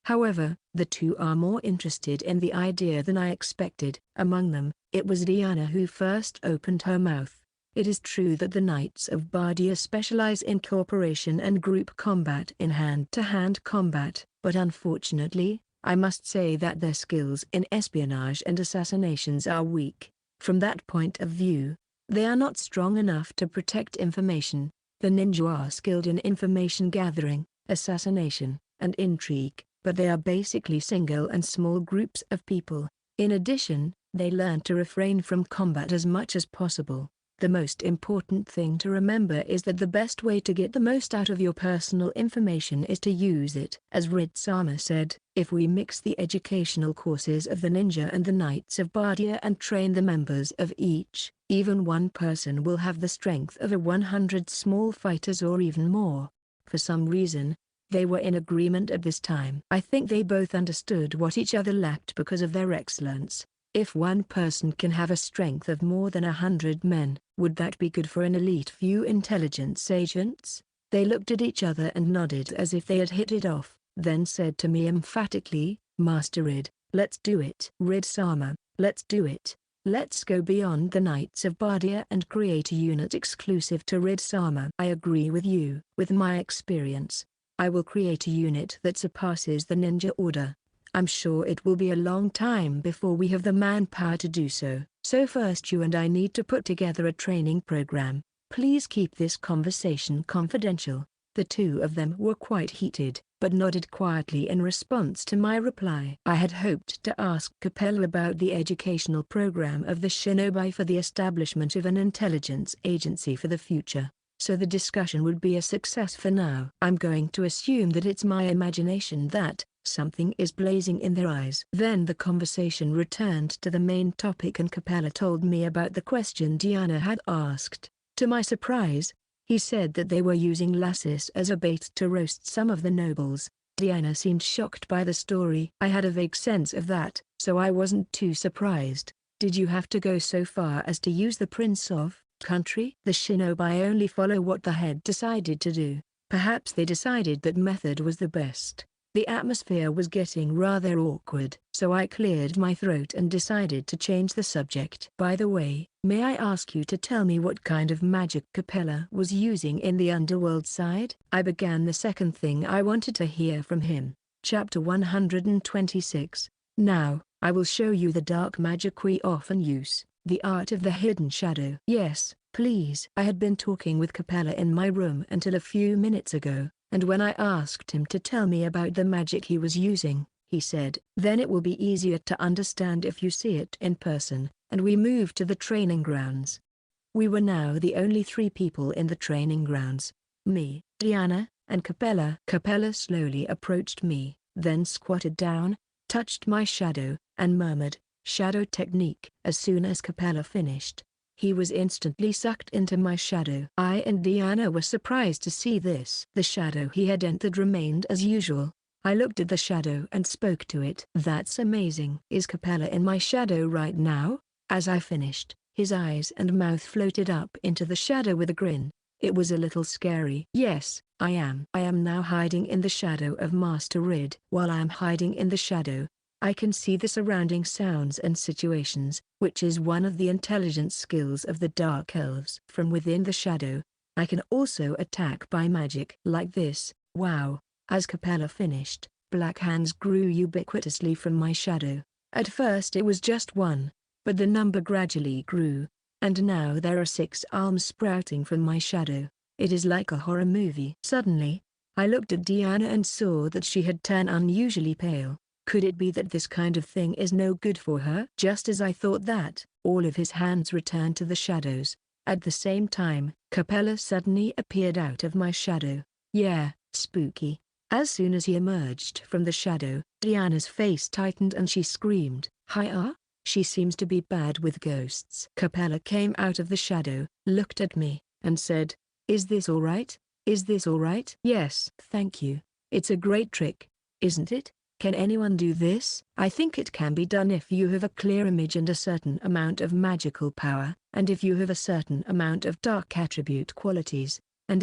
However, the two are more interested in the idea than I expected. Among them, it was Diana who first opened her mouth. It is true that the Knights of Bardia specialize in cooperation and group combat in hand-to-hand combat, but unfortunately, I must say that their skills in espionage and assassinations are weak. From that point of view, they are not strong enough to protect information. The ninja are skilled in information gathering, assassination, and intrigue, but they are basically single and small groups of people. In addition, they learn to refrain from combat as much as possible. The most important thing to remember is that the best way to get the most out of your personal information is to use it. As Rid-sama said, if we mix the educational courses of the ninja and the Knights of Bardia and train the members of each, even one person will have the strength of 100 small fighters or even more. For some reason, they were in agreement at this time. I think they both understood what each other lacked because of their excellence. If one person can have a strength of more than 100 men, would that be good for an elite few intelligence agents? They looked at each other and nodded as if they had hit it off, then said to me emphatically, Master Rid, let's do it. Rid-sama, let's do it. Let's go beyond the Knights of Bardia and create a unit exclusive to Rid-sama. I agree with you. With my experience, I will create a unit that surpasses the ninja order. I'm sure it will be a long time before we have the manpower to do so, So first you and I need to put together a training program. Please keep this conversation confidential." The two of them were quite heated, but nodded quietly in response to my reply. I had hoped to ask Capella about the educational program of the shinobi for the establishment of an intelligence agency for the future, so the discussion would be a success for now. I'm going to assume that it's my imagination that something is blazing in their eyes. Then the conversation returned to the main topic and Capella told me about the question Diana had asked. To my surprise, he said that they were using lasses as a bait to roast some of the nobles. Diana seemed shocked by the story. I had a vague sense of that, so I wasn't too surprised. "Did you have to go so far as to use the prince of country?" "The shinobi only follow what the head decided to do. Perhaps they decided that method was the best." The atmosphere was getting rather awkward, so I cleared my throat and decided to change the subject. "By the way, may I ask you to tell me what kind of magic Capella was using in the underworld side?" I began the second thing I wanted to hear from him. Chapter 126. Now, I will show you the dark magic we often use, the art of the hidden shadow. "Yes, please." I had been talking with Capella in my room until a few minutes ago, and when I asked him to tell me about the magic he was using, he said, "Then it will be easier to understand if you see it in person," and we moved to the training grounds. We were now the only three people in the training grounds: me, Diana, and Capella. Capella slowly approached me, then squatted down, touched my shadow, and murmured, "Shadow technique." As soon as Capella finished, he was instantly sucked into my shadow. I and Diana were surprised to see this. The shadow he had entered remained as usual. I looked at the shadow and spoke to it. "That's amazing." "Is Capella in my shadow right now?" As I finished, his eyes and mouth floated up into the shadow with a grin. It was a little scary. "Yes, I am. I am now hiding in the shadow of Master Rid. While I am hiding in the shadow, I can see the surrounding sounds and situations, which is one of the intelligence skills of the Dark Elves. From within the shadow, I can also attack by magic." Like this. Wow. As Capella finished, black hands grew ubiquitously from my shadow. At first it was just one, but the number gradually grew, and now there are 6 arms sprouting from my shadow. It is like a horror movie. Suddenly, I looked at Diana and saw that she had turned unusually pale. Could it be that this kind of thing is no good for her? Just as I thought that, all of his hands returned to the shadows. At the same time, Capella suddenly appeared out of my shadow. Yeah, spooky. As soon as he emerged from the shadow, Diana's face tightened and she screamed, "Hi-ah? She seems to be bad with ghosts." Capella came out of the shadow, looked at me, and said, "Is this alright? Is this alright?" "Yes, thank you. It's a great trick, isn't it? Can anyone do this?" "I think it can be done if you have a clear image and a certain amount of magical power, and if you have a certain amount of dark attribute qualities, and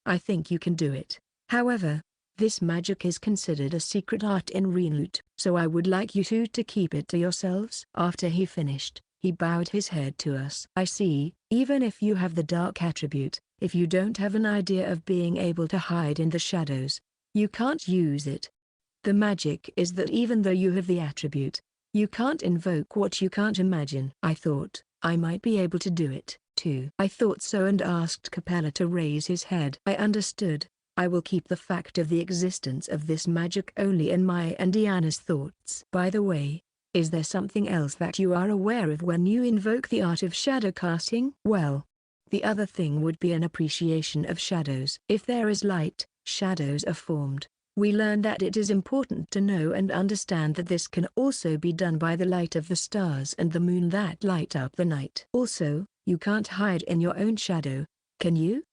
I think you can do it. However, this magic is considered a secret art in Reincarnated, so I would like you two to keep it to yourselves." After he finished, he bowed his head to us. "I see, even if you have the dark attribute, if you don't have an idea of being able to hide in the shadows, you can't use it. The magic is that even though you have the attribute, you can't invoke what you can't imagine." I thought I might be able to do it, too. I thought so and asked Capella to raise his head. "I understood. I will keep the fact of the existence of this magic only in my and Diana's thoughts." "By the way, is there something else that you are aware of when you invoke the art of shadow casting?" "Well, the other thing would be an appreciation of shadows. If there is light, shadows are formed. We learn that it is important to know and understand that this can also be done by the light of the stars and the moon that light up the night. Also, you can't hide in your own shadow, can you?"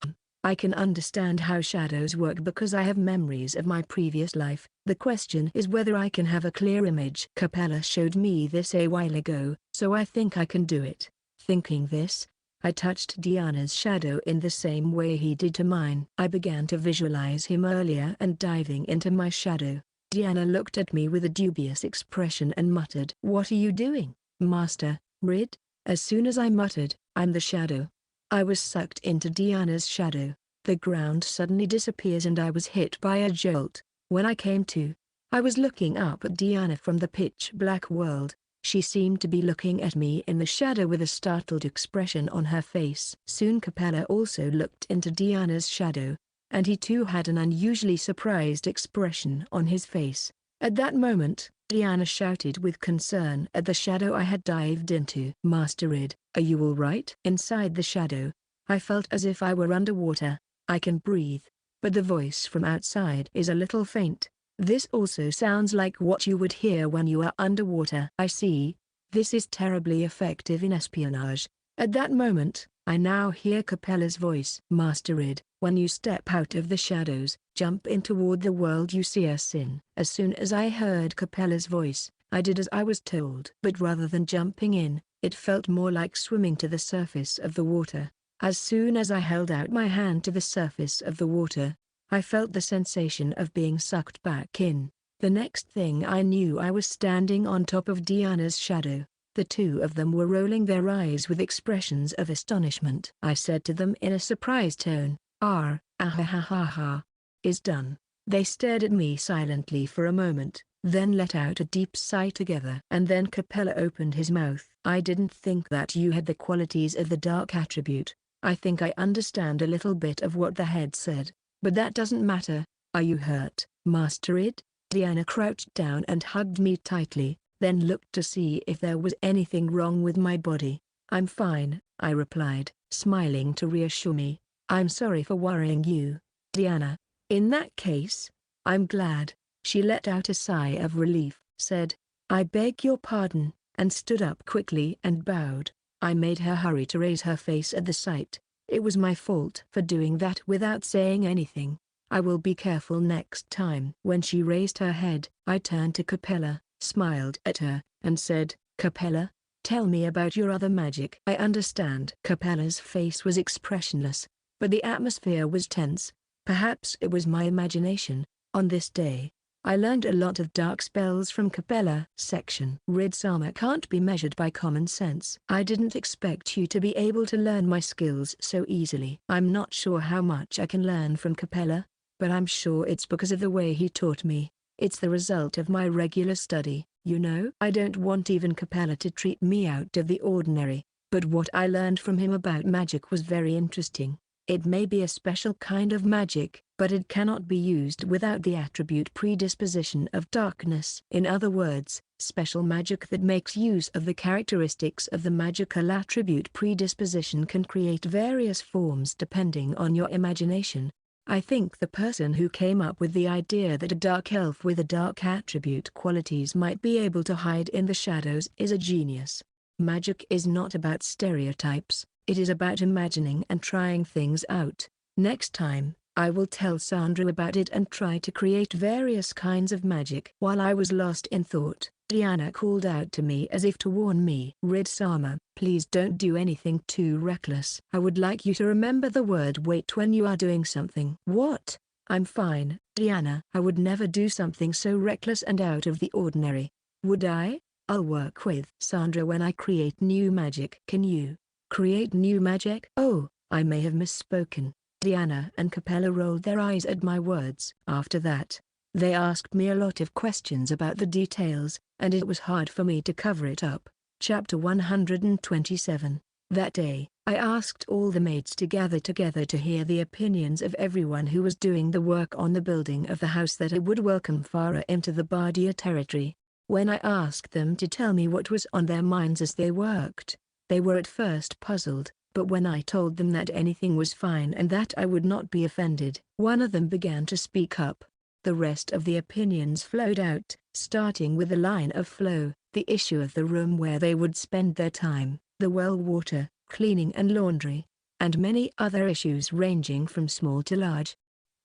"I can understand how shadows work because I have memories of my previous life. The question is whether I can have a clear image." Capella showed me this a while ago, so I think I can do it. Thinking this, I touched Diana's shadow in the same way he did to mine. I began to visualize him earlier and diving into my shadow. Diana looked at me with a dubious expression and muttered, "What are you doing, Master Rid?" As soon as I muttered, "I'm the shadow," I was sucked into Diana's shadow. The ground suddenly disappears and I was hit by a jolt. When I came to, I was looking up at Diana from the pitch black world. She seemed to be looking at me in the shadow with a startled expression on her face. Soon Capella also looked into Diana's shadow, and he too had an unusually surprised expression on his face. At that moment, Diana shouted with concern at the shadow I had dived into. "Master Id, are you all right?" Inside the shadow, I felt as if I were underwater. "I can breathe, but the voice from outside is a little faint. This also sounds like what you would hear when you are underwater." "I see. This is terribly effective in espionage." At that moment, I now hear Capella's voice. "Master Id, when you step out of the shadows, jump in toward the world you see us in." As soon as I heard Capella's voice, I did as I was told. But rather than jumping in, it felt more like swimming to the surface of the water. As soon as I held out my hand to the surface of the water, I felt the sensation of being sucked back in. The next thing I knew, I was standing on top of Diana's shadow. The two of them were rolling their eyes with expressions of astonishment. I said to them in a surprised tone, "Ah ha ha ha ha. Is done." They stared at me silently for a moment, then let out a deep sigh together. And then Capella opened his mouth. "I didn't think that you had the qualities of the dark attribute. I think I understand a little bit of what the head said, but that doesn't matter. Are you hurt, Master Id?" Diana crouched down and hugged me tightly, then looked to see if there was anything wrong with my body. "I'm fine," I replied, smiling to reassure me. "I'm sorry for worrying you, Diana." "In that case, I'm glad." She let out a sigh of relief, said, "I beg your pardon," and stood up quickly and bowed. I made her hurry to raise her face at the sight. It was my fault for doing that without saying anything. I will be careful next time. When she raised her head, I turned to Capella, smiled at her, and said, "Capella, tell me about your other magic." "I understand." Capella's face was expressionless, but the atmosphere was tense. Perhaps it was my imagination. On this day, I learned a lot of dark spells from Capella. Section. Ridsama can't be measured by common sense. I didn't expect you to be able to learn my skills so easily. I'm not sure how much I can learn from Capella, but I'm sure it's because of the way he taught me. It's the result of my regular study, you know. I don't want even Capella to treat me out of the ordinary, but what I learned from him about magic was very interesting. It may be a special kind of magic, but it cannot be used without the attribute predisposition of darkness. In other words, special magic that makes use of the characteristics of the magical attribute predisposition can create various forms depending on your imagination. I think the person who came up with the idea that a dark elf with a dark attribute qualities might be able to hide in the shadows is a genius. Magic is not about stereotypes. It is about imagining and trying things out. Next time, I will tell Sandra about it and try to create various kinds of magic. While I was lost in thought, Diana called out to me as if to warn me. "Ridsama, please don't do anything too reckless. I would like you to remember the word wait when you are doing something." "What? I'm fine, Diana." "I would never do something so reckless and out of the ordinary. Would I? I'll work with Sandra when I create new magic." "Can you create new magic?" "Oh, I may have misspoken." Diana and Capella rolled their eyes at my words. After that, they asked me a lot of questions about the details, and it was hard for me to cover it up. Chapter 127. That day, I asked all the maids to gather together to hear the opinions of everyone who was doing the work on the building of the house that it would welcome Farah into the Bardia territory. When I asked them to tell me what was on their minds as they worked, they were at first puzzled, but when I told them that anything was fine and that I would not be offended, one of them began to speak up. The rest of the opinions flowed out, starting with the line of flow, the issue of the room where they would spend their time, the well water, cleaning and laundry, and many other issues ranging from small to large.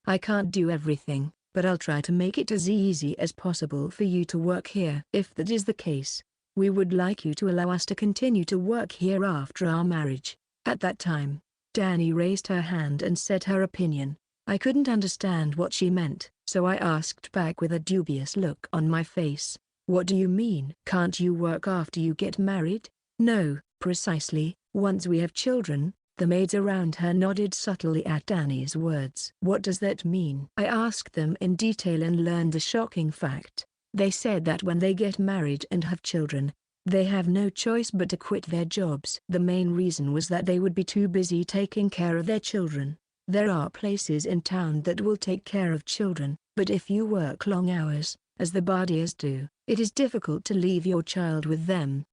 I can't do everything, but I'll try to make it as easy as possible for you to work here. If that is the case, we would like you to allow us to continue to work here after our marriage." At that time, Danny raised her hand and said her opinion. I couldn't understand what she meant, so I asked back with a dubious look on my face, "What do you mean? Can't you work after you get married?" "No, precisely, once we have children." The maids around her nodded subtly at Danny's words. "What does that mean?" I asked them in detail and learned a shocking fact. They said that when they get married and have children, They have no choice but to quit their jobs. The main reason was that they would be too busy taking care of their children. There are places in town that will take care of children, but if you work long hours, as the Bardias do, it is difficult to leave your child with them.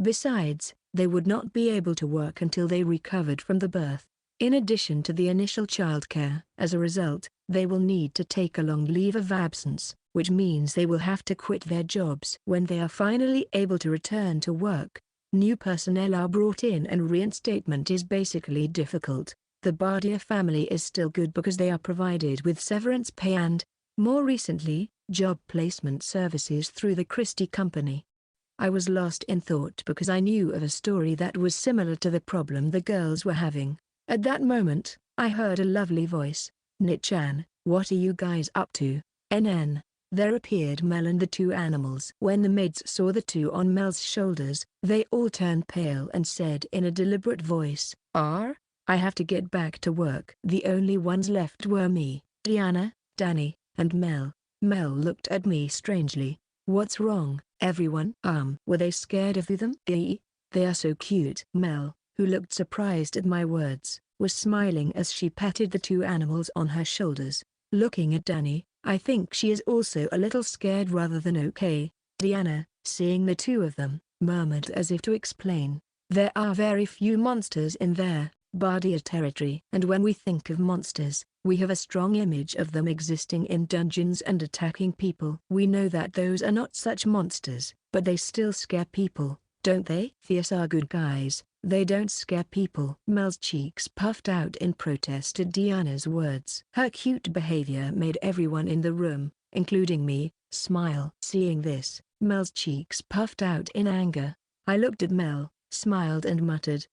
Besides, they would not be able to work until they recovered from the birth, in addition to the initial childcare. As a result, they will need to take a long leave of absence, which means they will have to quit their jobs. When they are finally able to return to work, new personnel are brought in and reinstatement is basically difficult. The Bardia family is still good because they are provided with severance pay and, more recently, job placement services through the Christie Company. I was lost in thought because I knew of a story that was similar to the problem the girls were having. At that moment, I heard a lovely voice. "Nichan, what are you guys up to?" NN. There appeared Mel and the two animals. When the maids saw the two on Mel's shoulders, they all turned pale and said in a deliberate voice, I have to get back to work." The only ones left were me, Diana, Danny, and Mel. Mel looked at me strangely. "What's wrong, everyone?" Were they scared of them? They are so cute. Mel, who looked surprised at my words, was smiling as she patted the two animals on her shoulders. Looking at Danny, I think she is also a little scared rather than okay. Diana, seeing the two of them, murmured as if to explain, "There are very few monsters in there, Bardia territory." And when we think of monsters, we have a strong image of them existing in dungeons and attacking people. We know that those are not such monsters, but they still scare people, don't they? Theirs are good guys, they don't scare people. Mel's cheeks puffed out in protest at Diana's words. Her cute behavior made everyone in the room, including me, smile. Seeing this, Mel's cheeks puffed out in anger. I looked at Mel, smiled and muttered,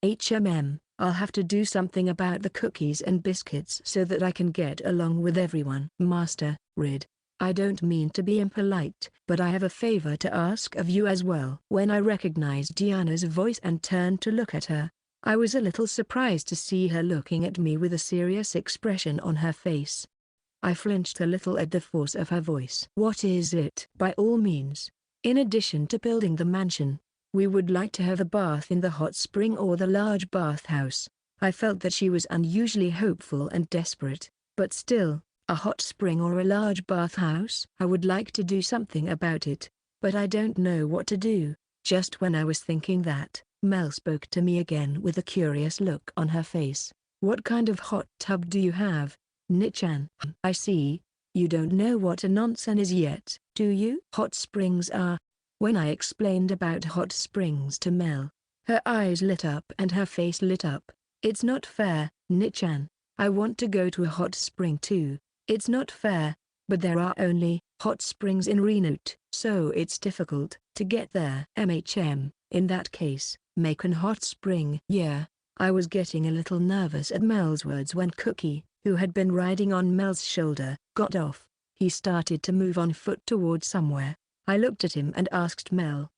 I'll have to do something about the cookies and biscuits so that I can get along with everyone." "Master, Rid, I don't mean to be impolite, but I have a favor to ask of you as well." When I recognized Diana's voice and turned to look at her, I was a little surprised to see her looking at me with a serious expression on her face. I flinched a little at the force of her voice. "What is it?" "By all means. In addition to building the mansion, we would like to have a bath in the hot spring or the large bathhouse." I felt that she was unusually hopeful and desperate, but still, a hot spring or a large bathhouse? I would like to do something about it, but I don't know what to do. Just when I was thinking that, Mel spoke to me again with a curious look on her face. "What kind of hot tub do you have, Nichan?" "I see. You don't know what an onsen is yet, do you?" "Hot springs are..." When I explained about hot springs to Mel, her eyes lit up and her face lit up. "It's not fair, Nichan. I want to go to a hot spring too." "It's not fair, but there are only hot springs in Renote, so it's difficult to get there." In that case, make an hot spring." "Yeah." I was getting a little nervous at Mel's words when Cookie, who had been riding on Mel's shoulder, got off. He started to move on foot toward somewhere. I looked at him and asked Mel,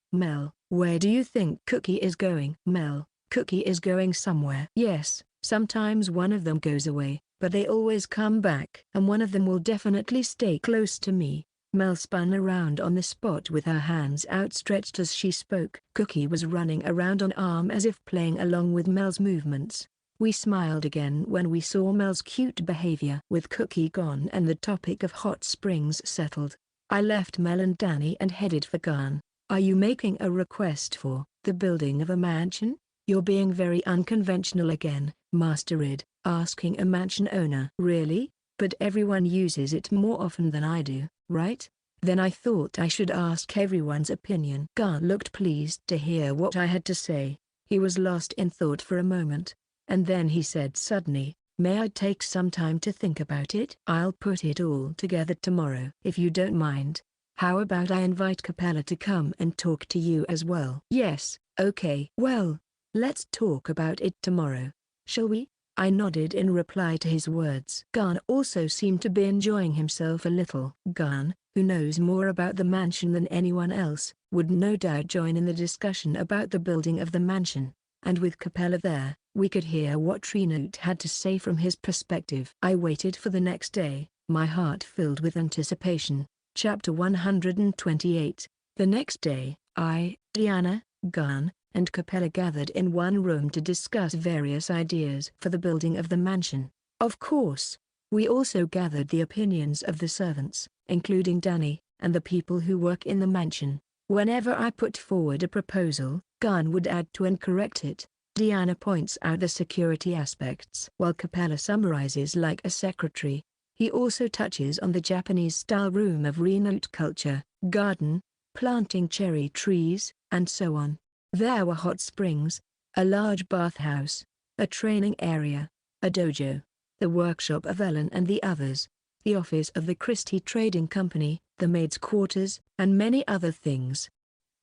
"Where do you think Cookie is going?" "Mel, Cookie is going somewhere." "Yes, sometimes one of them goes away, but they always come back. And one of them will definitely stay close to me." Mel spun around on the spot with her hands outstretched as she spoke. Cookie was running around on arm as if playing along with Mel's movements. We smiled again when we saw Mel's cute behavior. With Cookie gone and the topic of hot springs settled, I left Mel and Danny and headed for Garn. "Are you making a request for the building of a mansion? You're being very unconventional again, Master Rid." "Asking a mansion owner." "Really? But everyone uses it more often than I do, right? Then I thought I should ask everyone's opinion." Garn looked pleased to hear what I had to say. He was lost in thought for a moment, and then he said suddenly, "May I take some time to think about it?" "I'll put it all together tomorrow. If you don't mind, how about I invite Capella to come and talk to you as well?" "Yes, okay." "Well, let's talk about it tomorrow, shall we?" I nodded in reply to his words. Garn also seemed to be enjoying himself a little. Garn, who knows more about the mansion than anyone else, would no doubt join in the discussion about the building of the mansion. And with Capella there, we could hear what Renote had to say from his perspective. I waited for the next day, my heart filled with anticipation. Chapter 128. The next day, I, Diana, Gun and Capella gathered in one room to discuss various ideas for the building of the mansion. Of course, we also gathered the opinions of the servants, including Danny, and the people who work in the mansion. Whenever I put forward a proposal, Gun would add to and correct it. Diana points out the security aspects while Capella summarizes like a secretary. He also touches on the Japanese-style room of Reincarnated culture, garden, planting cherry trees, and so on. There were hot springs, a large bathhouse, a training area, a dojo, the workshop of Ellen and the others, the office of the Christie Trading Company, the maids' quarters, and many other things.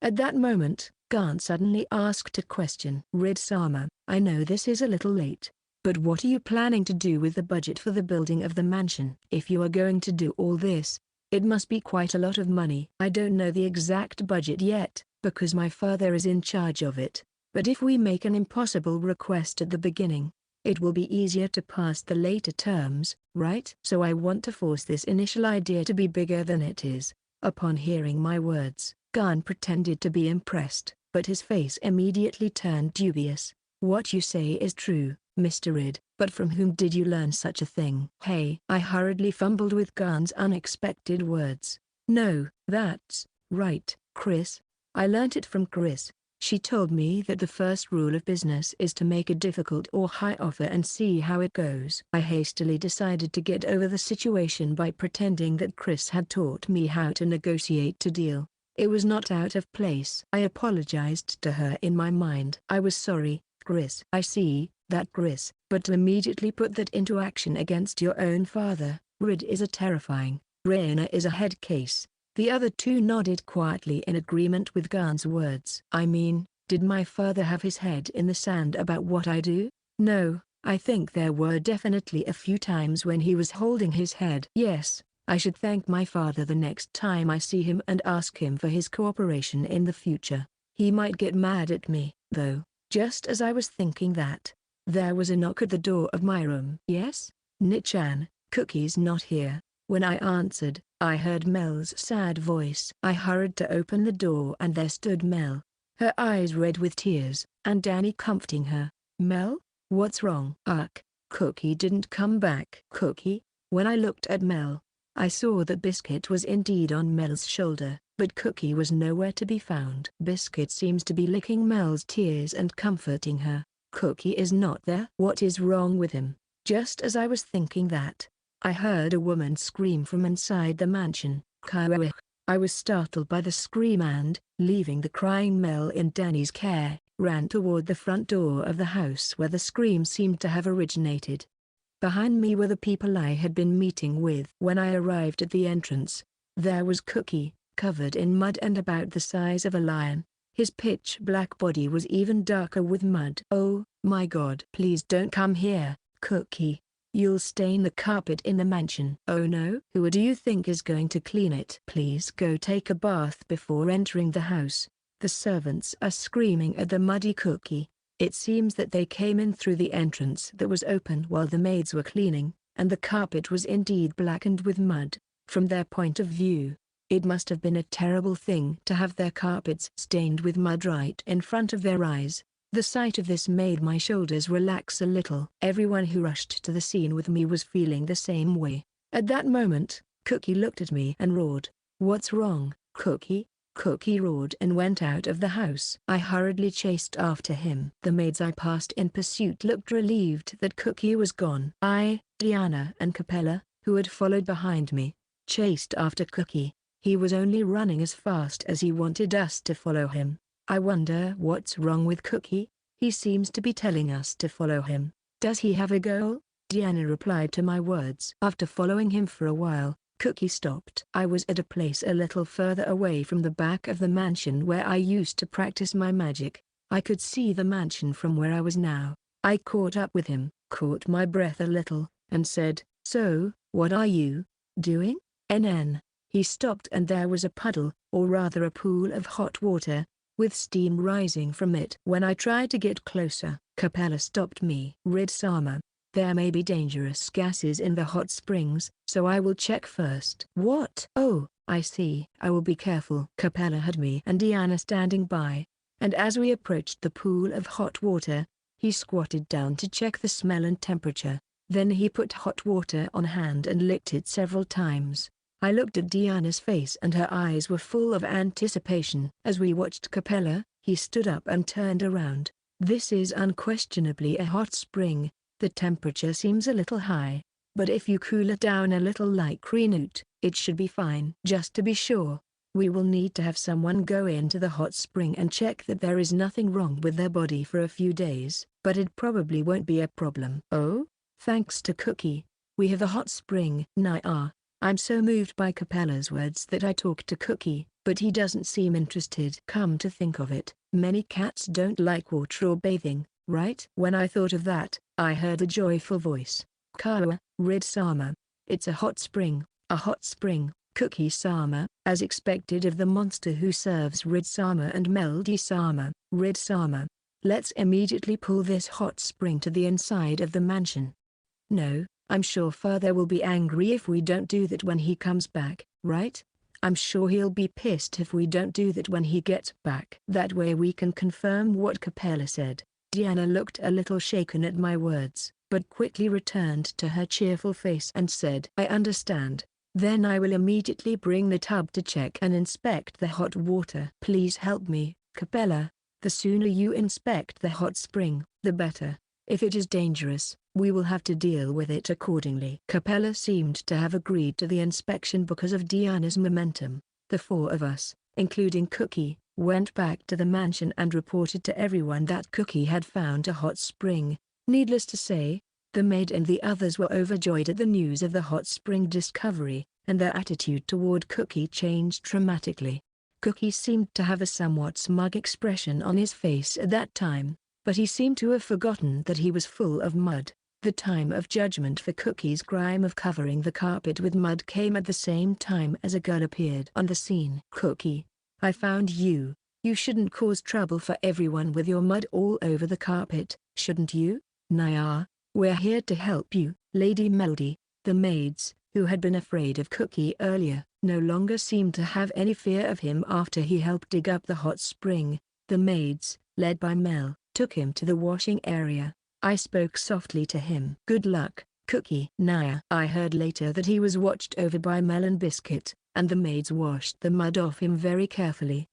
At that moment, Garn suddenly asked a question. Rid-sama, I know this is a little late, but what are you planning to do with the budget for the building of the mansion? If you are going to do all this, it must be quite a lot of money. I don't know the exact budget yet, because my father is in charge of it, but if we make an impossible request at the beginning, it will be easier to pass the later terms, right? So I want to force this initial idea to be bigger than it is. Upon hearing my words, Garn pretended to be impressed, but his face immediately turned dubious. What you say is true, Mr. Rid, but from whom did you learn such a thing? Hey, I hurriedly fumbled with Garn's unexpected words. No, that's right, Chris. I learnt it from Chris. She told me that the first rule of business is to make a difficult or high offer and see how it goes. I hastily decided to get over the situation by pretending that Chris had taught me how to negotiate a deal. It was not out of place. I apologized to her in my mind. I was sorry, Chris. I see that, Chris, but immediately put that into action against your own father. Rid is a terrifying, Raina is a head case. The other two nodded quietly in agreement with Garn's words. I mean, did my father have his head in the sand about what I do? No, I think there were definitely a few times when he was holding his head. Yes, I should thank my father the next time I see him and ask him for his cooperation in the future. He might get mad at me, though. Just as I was thinking that, there was a knock at the door of my room. Yes? Nichan, Cookie's not here. When I answered, I heard Mel's sad voice. I hurried to open the door and there stood Mel, her eyes red with tears, and Danny comforting her. Mel? What's wrong? Ugh, Cookie didn't come back. Cookie? When I looked at Mel, I saw that Biscuit was indeed on Mel's shoulder, but Cookie was nowhere to be found. Biscuit seems to be licking Mel's tears and comforting her. Cookie is not there. What is wrong with him? Just as I was thinking that, I heard a woman scream from inside the mansion. Kawek. I was startled by the scream and, leaving the crying Mel in Danny's care, ran toward the front door of the house where the scream seemed to have originated. Behind me were the people I had been meeting with. When I arrived at the entrance, there was Cookie, covered in mud and about the size of a lion. His pitch-black body was even darker with mud. Oh, my God. Please don't come here, Cookie. You'll stain the carpet in the mansion. Oh no? Who do you think is going to clean it? Please go take a bath before entering the house. The servants are screaming at the muddy Cookie. It seems that they came in through the entrance that was open while the maids were cleaning, and the carpet was indeed blackened with mud. From their point of view, it must have been a terrible thing to have their carpets stained with mud right in front of their eyes. The sight of this made my shoulders relax a little. Everyone who rushed to the scene with me was feeling the same way. At that moment, Cookie looked at me and roared. What's wrong, Cookie? Cookie roared and went out of the house. I hurriedly chased after him. The maids I passed in pursuit looked relieved that Cookie was gone. I, Diana and Capella, who had followed behind me, chased after Cookie. He was only running as fast as he wanted us to follow him. I wonder what's wrong with Cookie. He seems to be telling us to follow him. Does he have a goal? Diana replied to my words. After following him for a while, Cookie stopped. I was at a place a little further away from the back of the mansion where I used to practice my magic. I could see the mansion from where I was now. I caught up with him, caught my breath a little, and said, So, what are you doing? NN. He stopped and there was a puddle, or rather a pool of hot water, with steam rising from it. When I tried to get closer, Capella stopped me. Rid-sama, there may be dangerous gases in the hot springs, so I will check first. What? Oh, I see. I will be careful. Capella had me and Diana standing by. and as we approached the pool of hot water, he squatted down to check the smell and temperature. Then he put hot water on hand and licked it several times. I looked at Diana's face and her eyes were full of anticipation. As we watched Capella, he stood up and turned around. This is unquestionably a hot spring. The temperature seems a little high, but if you cool it down a little like Renoot, it should be fine. Just to be sure, we will need to have someone go into the hot spring and check that there is nothing wrong with their body for a few days. But it probably won't be a problem. Oh? Thanks to Cookie, we have a hot spring. I'm so moved by Capella's words that I talked to Cookie, but he doesn't seem interested. Come to think of it, many cats don't like water or bathing, right? When I thought of that, I heard a joyful voice. Kawa, Rid-sama. It's a hot spring, Cookie-sama. As expected of the monster who serves Rid-sama and Melody-sama. Rid-sama, let's immediately pull this hot spring to the inside of the mansion. No, I'm sure Father will be angry if we don't do that when he comes back, right? I'm sure he'll be pissed if we don't do that when he gets back. That way we can confirm what Capella said. Diana looked a little shaken at my words, but quickly returned to her cheerful face and said, I understand. Then I will immediately bring the tub to check and inspect the hot water. Please help me, Capella. The sooner you inspect the hot spring, the better. If it is dangerous, we will have to deal with it accordingly. Capella seemed to have agreed to the inspection because of Diana's momentum. The four of us, including Cookie, went back to the mansion and reported to everyone that Cookie had found a hot spring. Needless to say, the maid and the others were overjoyed at the news of the hot spring discovery, and their attitude toward Cookie changed dramatically. Cookie seemed to have a somewhat smug expression on his face at that time, but he seemed to have forgotten that he was full of mud. The time of judgment for Cookie's crime of covering the carpet with mud came at the same time as a girl appeared on the scene. Cookie, I found you. You shouldn't cause trouble for everyone with your mud all over the carpet, shouldn't you? Naya, we're here to help you. Lady Melody, the maids, who had been afraid of Cookie earlier, no longer seemed to have any fear of him after he helped dig up the hot spring. The maids, led by Mel, took him to the washing area. I spoke softly to him. Good luck, Cookie. Naya. I heard later that he was watched over by Mel and Biscuit, and the maids washed the mud off him very carefully.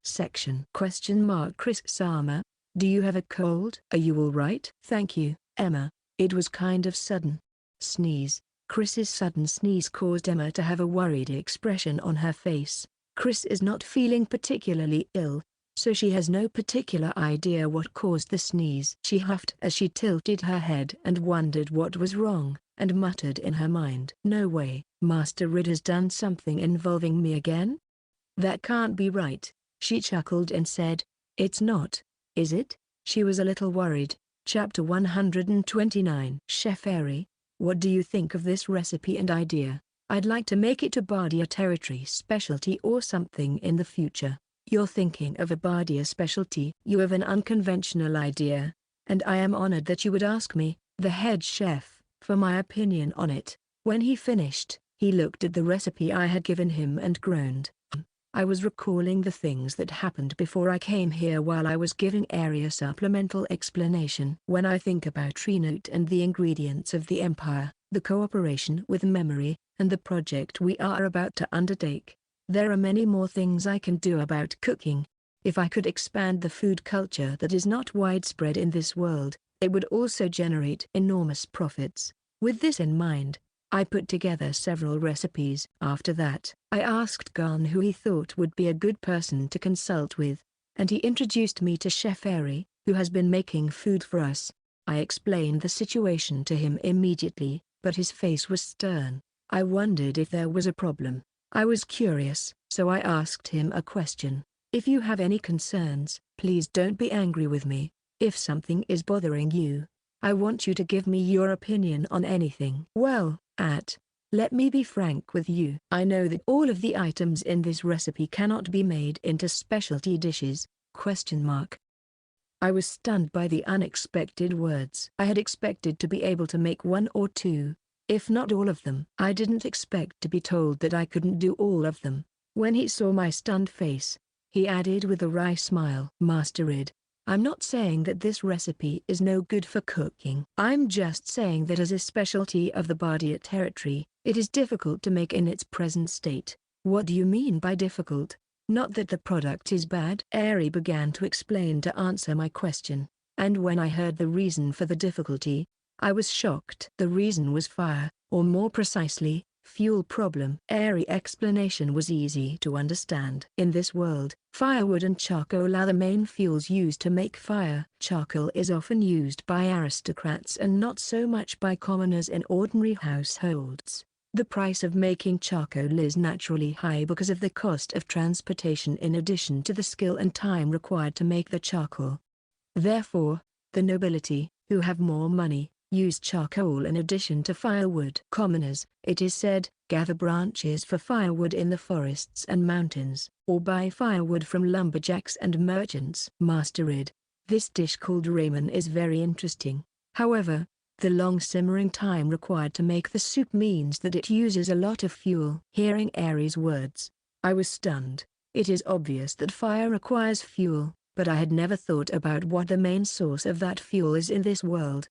Chris-sama, do you have a cold? Are you alright? Thank you, Emma. It was kind of sudden. Sneeze. Chris's sudden sneeze caused Emma to have a worried expression on her face. Chris is not feeling particularly ill, so she has no particular idea what caused the sneeze. She huffed as she tilted her head and wondered what was wrong, and muttered in her mind. No way, Master Rid has done something involving me again? That can't be right, she chuckled and said. It's not, is it? She was a little worried. Chapter 129. Chef Airy, what do you think of this recipe and idea? I'd like to make it a Bardia territory specialty or something in the future. You're thinking of a Bardia specialty? You have an unconventional idea, and I am honored that you would ask me, the head chef, for my opinion on it. When he finished, he looked at the recipe I had given him and groaned. I was recalling the things that happened before I came here while I was giving Airy a supplemental explanation. When I think about Renoot and the ingredients of the Empire, the cooperation with memory, and the project we are about to undertake, there are many more things I can do about cooking. If I could expand the food culture that is not widespread in this world, it would also generate enormous profits. With this in mind, I put together several recipes. After that, I asked Garn who he thought would be a good person to consult with, and he introduced me to Chef Airy, who has been making food for us. I explained the situation to him immediately, but his face was stern. I wondered if there was a problem. I was curious, so I asked him a question. If you have any concerns, please don't be angry with me. If something is bothering you, I want you to give me your opinion on anything. Well, let me be frank with you. I know that all of the items in this recipe cannot be made into specialty dishes, ? I was stunned by the unexpected words. I had expected to be able to make one or two, if not all of them. I didn't expect to be told that I couldn't do all of them. When he saw my stunned face, he added with a wry smile. Master Rid, I'm not saying that this recipe is no good for cooking. I'm just saying that as a specialty of the Bardia territory, it is difficult to make in its present state. What do you mean by difficult? Not that the product is bad. Eri began to explain to answer my question, and when I heard the reason for the difficulty, I was shocked. The reason was fire, or more precisely, fuel problem. Eri explanation was easy to understand. In this world, firewood and charcoal are the main fuels used to make fire. Charcoal is often used by aristocrats and not so much by commoners in ordinary households. The price of making charcoal is naturally high because of the cost of transportation in addition to the skill and time required to make the charcoal. Therefore, the nobility, who have more money, use charcoal in addition to firewood. Commoners, it is said, gather branches for firewood in the forests and mountains, or buy firewood from lumberjacks and merchants. Master Rid, this dish called ramen is very interesting. However, the long simmering time required to make the soup means that it uses a lot of fuel. Hearing Eri's words, I was stunned. It is obvious that fire requires fuel, but I had never thought about what the main source of that fuel is in this world.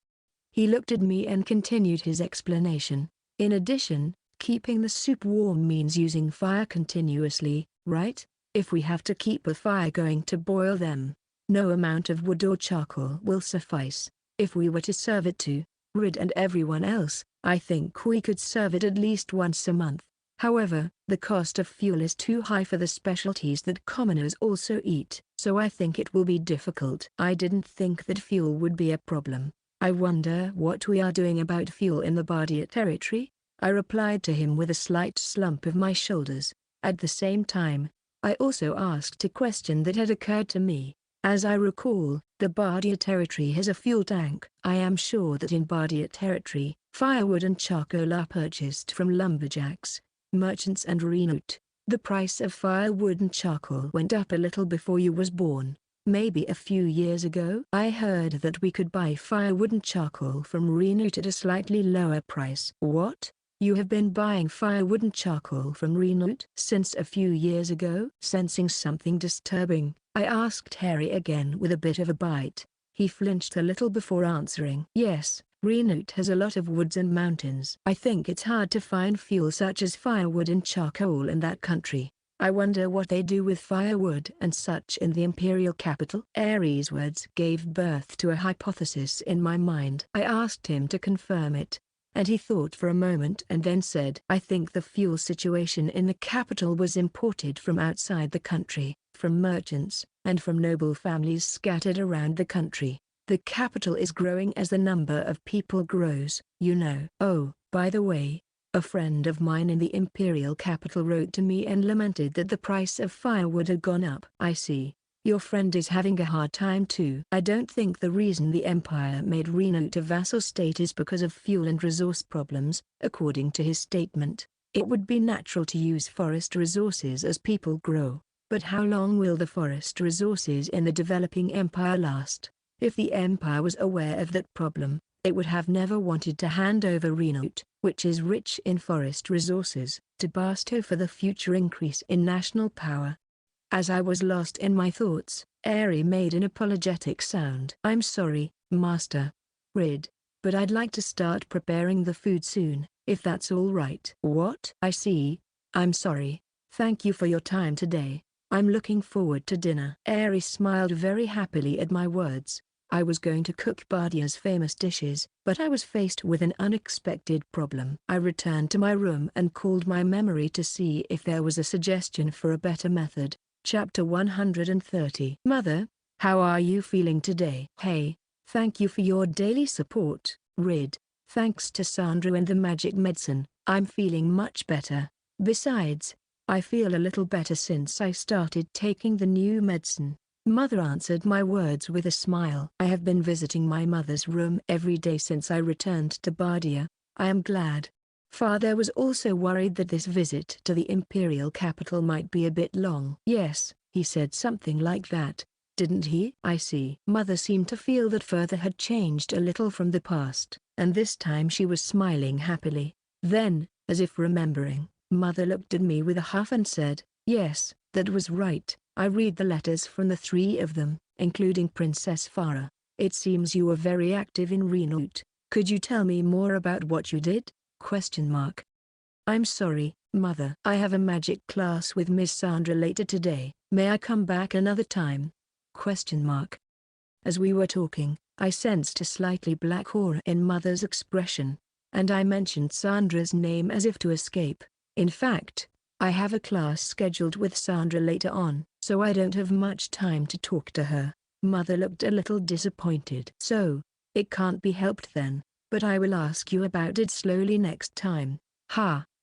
He looked at me and continued his explanation. In addition, keeping the soup warm means using fire continuously, right? If we have to keep a fire going to boil them, no amount of wood or charcoal will suffice. If we were to serve it to Rid and everyone else, I think we could serve it at least once a month. However, the cost of fuel is too high for the specialties that commoners also eat, so I think it will be difficult. I didn't think that fuel would be a problem. I wonder what we are doing about fuel in the Bardia territory? I replied to him with a slight slump of my shoulders. At the same time, I also asked a question that had occurred to me. As I recall, the Bardia territory has a fuel tank. I am sure that in Bardia territory, firewood and charcoal are purchased from lumberjacks, merchants and Reincarnated. The price of firewood and charcoal went up a little before you was born. Maybe a few years ago. I heard that we could buy firewood and charcoal from Reincarnated at a slightly lower price. What? You have been buying firewood and charcoal from Reincarnated since a few years ago? Sensing something disturbing, I asked Harry again with a bit of a bite. He flinched a little before answering. Yes, Reincarnated has a lot of woods and mountains. I think it's hard to find fuel such as firewood and charcoal in that country. I wonder what they do with firewood and such in the imperial capital. Ares' words gave birth to a hypothesis in my mind. I asked him to confirm it, and he thought for a moment and then said, I think the fuel situation in the capital was imported from outside the country, from merchants, and from noble families scattered around the country. The capital is growing as the number of people grows, you know. Oh, by the way, a friend of mine in the imperial capital wrote to me and lamented that the price of firewood had gone up. I see. Your friend is having a hard time too. I don't think the reason the empire made Reincarnated a vassal state is because of fuel and resource problems, according to his statement. It would be natural to use forest resources as people grow, but how long will the forest resources in the developing empire last? If the empire was aware of that problem, it would have never wanted to hand over Reincarnated, which is rich in forest resources, to Barstow for the future increase in national power. As I was lost in my thoughts, Eri made an apologetic sound. I'm sorry, Master Rid, but I'd like to start preparing the food soon, if that's all right. What? I see. I'm sorry. Thank you for your time today. I'm looking forward to dinner. Eri smiled very happily at my words. I was going to cook Bardia's famous dishes, but I was faced with an unexpected problem. I returned to my room and called my memory to see if there was a suggestion for a better method. Chapter 130. Mother, how are you feeling today? Hey, thank you for your daily support, Rid. Thanks to Sandra and the magic medicine, I'm feeling much better. Besides, I feel a little better since I started taking the new medicine. Mother answered my words with a smile. I have been visiting my mother's room every day since I returned to Bardia. I am glad. Father was also worried that this visit to the imperial capital might be a bit long. Yes, he said something like that, didn't he? I see. Mother seemed to feel that Father had changed a little from the past, and this time she was smiling happily. Then, as if remembering, Mother looked at me with a huff and said, yes, that was right. I read the letters from the three of them, including Princess Farah. It seems you were very active in Reincarnated. Could you tell me more about what you did? I'm sorry, Mother. I have a magic class with Miss Sandra later today. May I come back another time? As we were talking, I sensed a slightly black aura in Mother's expression, and I mentioned Sandra's name as if to escape. In fact, I have a class scheduled with Sandra later on, so I don't have much time to talk to her. Mother looked a little disappointed. So, it can't be helped then, but I will ask you about it slowly next time.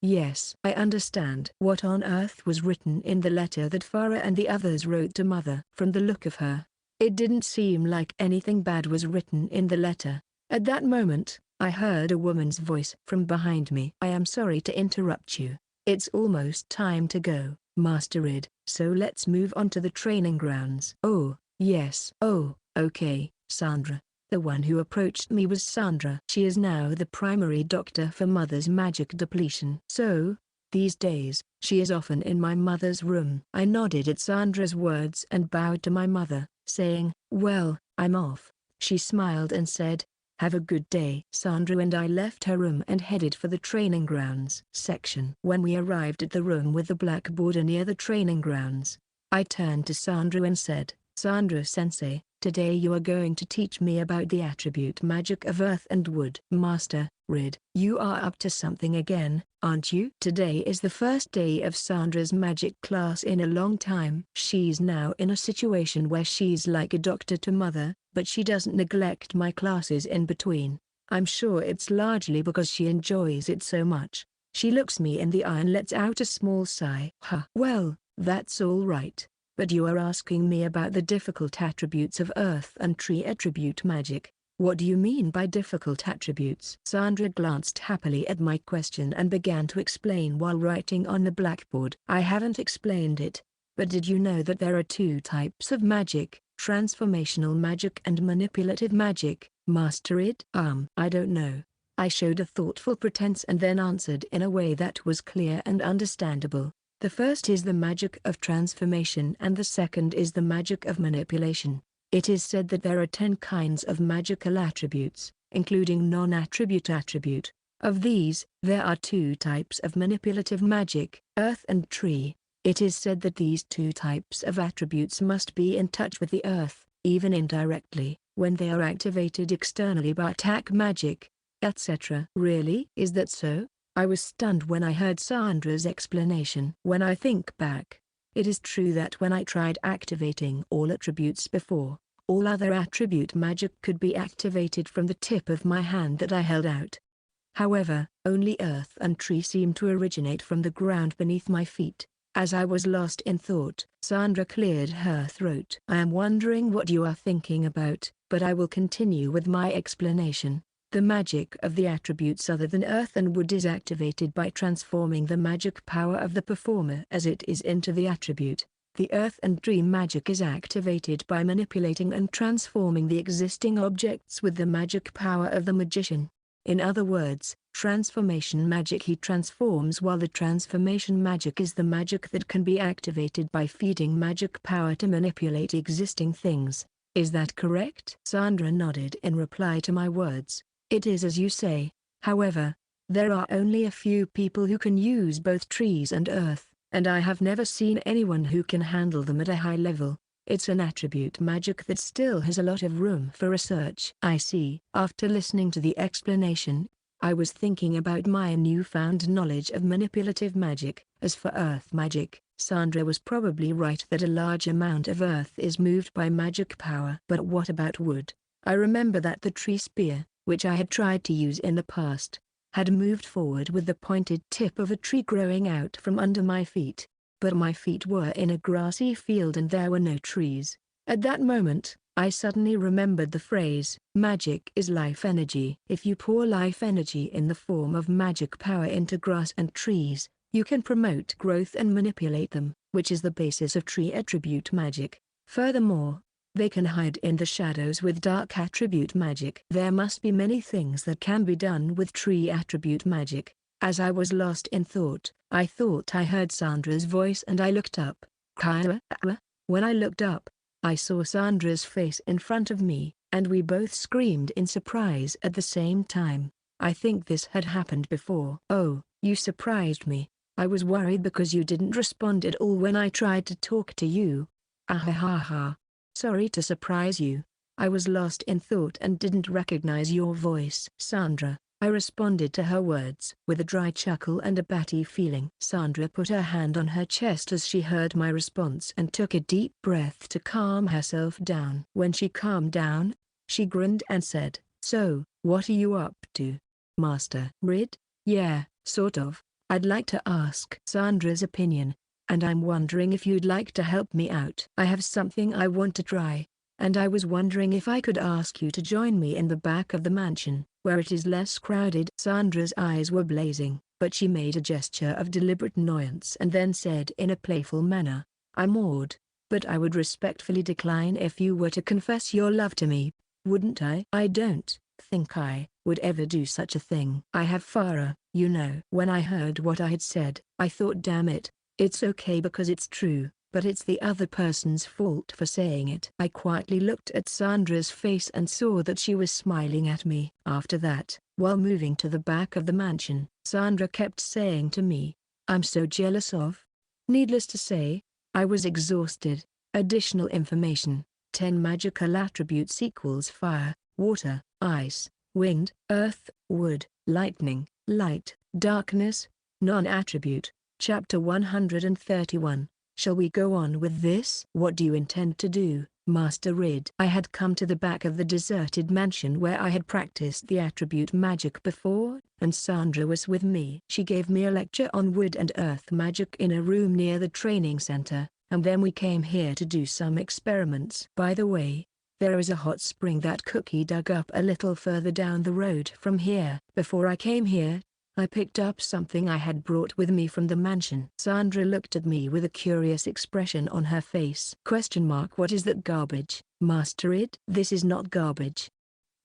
Yes, I understand. What on earth was written in the letter that Farah and the others wrote to Mother? From the look of her, it didn't seem like anything bad was written in the letter. At that moment, I heard a woman's voice from behind me. I am sorry to interrupt you. It's almost time to go, Master Rid, so let's move on to the training grounds. Oh, yes. Oh, okay, Sandra. The one who approached me was Sandra. She is now the primary doctor for Mother's magic depletion. So, these days, she is often in my mother's room. I nodded at Sandra's words and bowed to my mother, saying, well, I'm off. She smiled and said, have a good day. Sandra and I left her room and headed for the training grounds section. When we arrived at the room with the black border near the training grounds, I turned to Sandra and said, Sandra-sensei, today you are going to teach me about the attribute magic of earth and wood. Master Rid, you are up to something again, aren't you? Today is the first day of Sandra's magic class in a long time. She's now in a situation where she's like a doctor to Mother, but she doesn't neglect my classes in between. I'm sure it's largely because she enjoys it so much. She looks me in the eye and lets out a small sigh. Well, that's all right. But you are asking me about the difficult attributes of earth and tree attribute magic. What do you mean by difficult attributes? Sandra glanced happily at my question and began to explain while writing on the blackboard. I haven't explained it, but did you know that there are two types of magic, transformational magic and manipulative magic, Master Id? I don't know. I showed a thoughtful pretense and then answered in a way that was clear and understandable. The first is the magic of transformation and the second is the magic of manipulation. It is said that there are 10 kinds of magical attributes, including non-attribute attribute. Of these, there are two types of manipulative magic, earth and tree. It is said that these two types of attributes must be in touch with the earth, even indirectly, when they are activated externally by attack magic, etc. Really? Is that so? I was stunned when I heard Sandra's explanation. When I think back, it is true that when I tried activating all attributes before, all other attribute magic could be activated from the tip of my hand that I held out. However, only earth and tree seemed to originate from the ground beneath my feet. As I was lost in thought, Sandra cleared her throat. I am wondering what you are thinking about, but I will continue with my explanation. The magic of the attributes other than earth and wood is activated by transforming the magic power of the performer as it is into the attribute. The earth and tree magic is activated by manipulating and transforming the existing objects with the magic power of the magician. In other words, transformation magic he transforms, while the transformation magic is the magic that can be activated by feeding magic power to manipulate existing things. Is that correct? Sandra nodded in reply to my words. It is as you say. However, there are only a few people who can use both trees and earth, and I have never seen anyone who can handle them at a high level. It's an attribute magic that still has a lot of room for research. I see. After listening to the explanation, I was thinking about my newfound knowledge of manipulative magic. As for earth magic, Sandra was probably right that a large amount of earth is moved by magic power. But what about wood? I remember that the tree spear, which I had tried to use in the past, had moved forward with the pointed tip of a tree growing out from under my feet. But my feet were in a grassy field and there were no trees. At that moment, I suddenly remembered the phrase, magic is life energy. If you pour life energy in the form of magic power into grass and trees, you can promote growth and manipulate them, which is the basis of tree attribute magic. Furthermore, they can hide in the shadows with dark attribute magic. There must be many things that can be done with tree attribute magic. As I was lost in thought, I thought I heard Sandra's voice and I looked up. Kyra? When I looked up, I saw Sandra's face in front of me, and we both screamed in surprise at the same time. I think this had happened before. Oh, you surprised me. I was worried because you didn't respond at all when I tried to talk to you. Ahahaha. Sorry to surprise you. I was lost in thought and didn't recognize your voice. Sandra, I responded to her words with a dry chuckle and a batty feeling. Sandra put her hand on her chest as she heard my response and took a deep breath to calm herself down. When she calmed down, she grinned and said, "So, what are you up to, Master Rid?" "Yeah, sort of. I'd like to ask Sandra's opinion, and I'm wondering if you'd like to help me out. I have something I want to try, and I was wondering if I could ask you to join me in the back of the mansion, where it is less crowded." Sandra's eyes were blazing, but she made a gesture of deliberate annoyance and then said in a playful manner, "I'm awed, but I would respectfully decline if you were to confess your love to me, wouldn't I?" "I don't think I would ever do such a thing. I have Farah, you know." When I heard what I had said, I thought, damn it, it's okay because it's true, but it's the other person's fault for saying it. I quietly looked at Sandra's face and saw that she was smiling at me. After that, while moving to the back of the mansion, Sandra kept saying to me, "I'm so jealous of." Needless to say, I was exhausted. Additional information: 10 magical attributes equals fire, water, ice, wind, earth, wood, lightning, light, darkness. Non-attribute. Chapter 131. Shall we go on with this? What do you intend to do, Master Rid? I had come to the back of the deserted mansion where I had practiced the attribute magic before, and Sandra was with me. She gave me a lecture on wood and earth magic in a room near the training center, and then we came here to do some experiments. By the way, there is a hot spring that Cookie dug up a little further down the road from here. Before I came here, I picked up something I had brought with me from the mansion. Sandra looked at me with a curious expression on her face. What is that garbage, Master Id? This is not garbage.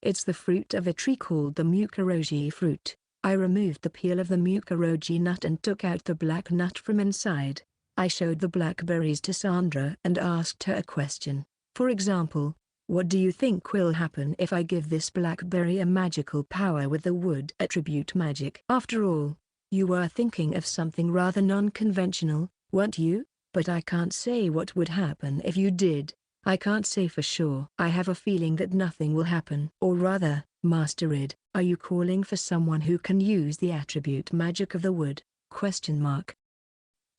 It's the fruit of a tree called the mukuroji fruit. I removed the peel of the mukuroji nut and took out the black nut from inside. I showed the blackberries to Sandra and asked her a question. For example, what do you think will happen if I give this blackberry a magical power with the wood attribute magic? After all, you were thinking of something rather non-conventional, weren't you? But I can't say what would happen if you did. I can't say for sure. I have a feeling that nothing will happen. Or rather, Master Id, are you calling for someone who can use the attribute magic of the wood?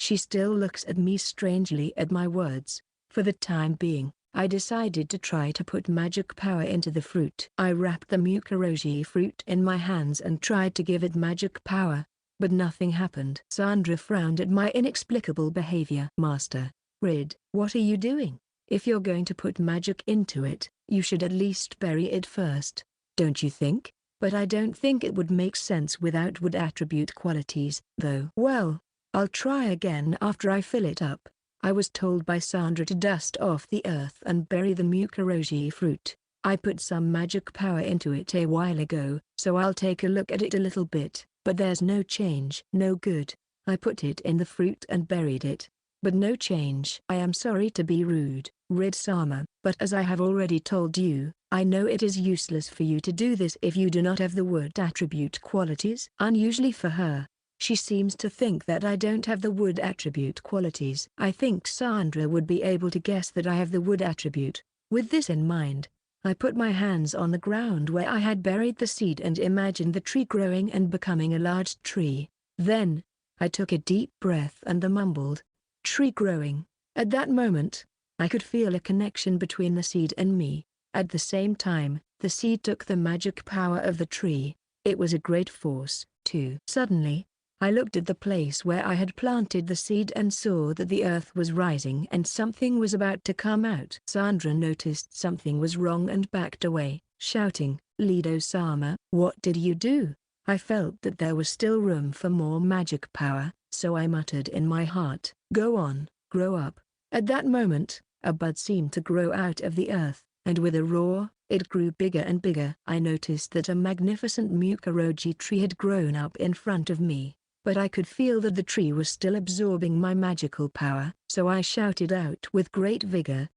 She still looks at me strangely at my words. For the time being, I decided to try to put magic power into the fruit. I wrapped the mukuroji fruit in my hands and tried to give it magic power, but nothing happened. Sandra frowned at my inexplicable behavior. Master Rid, what are you doing? If you're going to put magic into it, you should at least bury it first, don't you think? But I don't think it would make sense without wood attribute qualities, though. Well, I'll try again after I fill it up. I was told by Sandra to dust off the earth and bury the mukuroji fruit. I put some magic power into it a while ago, so I'll take a look at it a little bit, but there's no change. No good. I put it in the fruit and buried it, but no change. I am sorry to be rude, Rid-sama, but as I have already told you, I know it is useless for you to do this if you do not have the wood attribute qualities. Unusually for her, she seems to think that I don't have the wood attribute qualities. I think Sandra would be able to guess that I have the wood attribute. With this in mind, I put my hands on the ground where I had buried the seed and imagined the tree growing and becoming a large tree. Then, I took a deep breath and mumbled, "Tree growing." At that moment, I could feel a connection between the seed and me. At the same time, the seed took the magic power of the tree. It was a great force, too. Suddenly, I looked at the place where I had planted the seed and saw that the earth was rising and something was about to come out. Sandra noticed something was wrong and backed away, shouting, "Lido-sama, what did you do?" I felt that there was still room for more magic power, so I muttered in my heart, "Go on, grow up." At that moment, a bud seemed to grow out of the earth, and with a roar, it grew bigger and bigger. I noticed that a magnificent mukuroji tree had grown up in front of me. but I could feel that the tree was still absorbing my magical power. So I shouted out with great vigor, !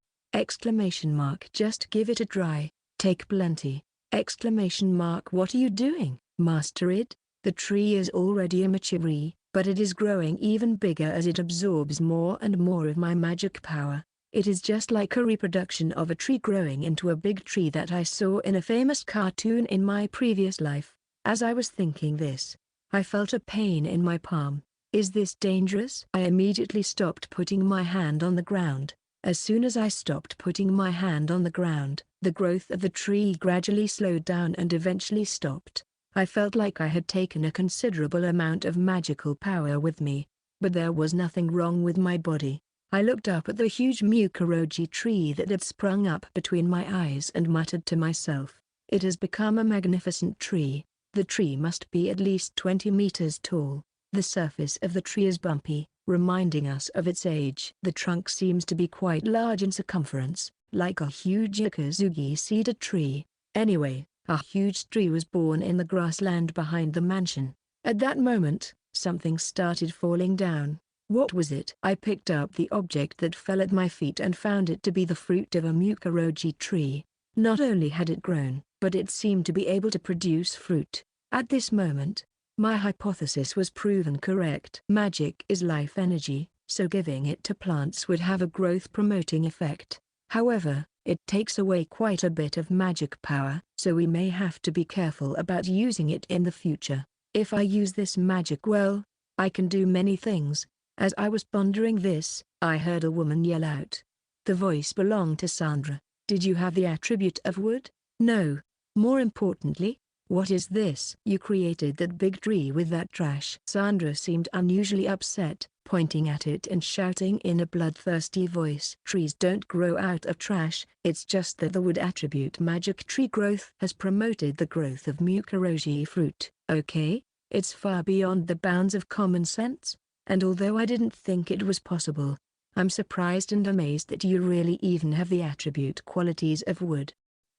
Just give it a try, take plenty! ! What are you doing, Master Id? The tree is already immature, but it is growing even bigger as it absorbs more and more of my magic power. It is just like a reproduction of a tree growing into a big tree that I saw in a famous cartoon in my previous life. As I was thinking this, I felt a pain in my palm. Is this dangerous? I immediately stopped putting my hand on the ground. As soon as I stopped putting my hand on the ground, the growth of the tree gradually slowed down and eventually stopped. I felt like I had taken a considerable amount of magical power with me, but there was nothing wrong with my body. I looked up at the huge mukuroji tree that had sprung up between my eyes and muttered to myself, it has become a magnificent tree. The tree must be at least 20 meters tall. The surface of the tree is bumpy, reminding us of its age. The trunk seems to be quite large in circumference, like a huge Yakuzugi cedar tree. Anyway, a huge tree was born in the grassland behind the mansion. At that moment, something started falling down. What was it? I picked up the object that fell at my feet and found it to be the fruit of a mukuroji tree. Not only had it grown, but it seemed to be able to produce fruit. At this moment, my hypothesis was proven correct. Magic is life energy, so giving it to plants would have a growth-promoting effect. However, it takes away quite a bit of magic power, so we may have to be careful about using it in the future. If I use this magic well, I can do many things. As I was pondering this, I heard a woman yell out. The voice belonged to Sandra. Did you have the attribute of wood? No. More importantly, what is this? You created that big tree with that trash. Sandra seemed unusually upset, pointing at it and shouting in a bloodthirsty voice. Trees don't grow out of trash, it's just that the wood attribute magic tree growth has promoted the growth of mukuroji fruit. Okay, it's far beyond the bounds of common sense. And although I didn't think it was possible, I'm surprised and amazed that you really even have the attribute qualities of wood.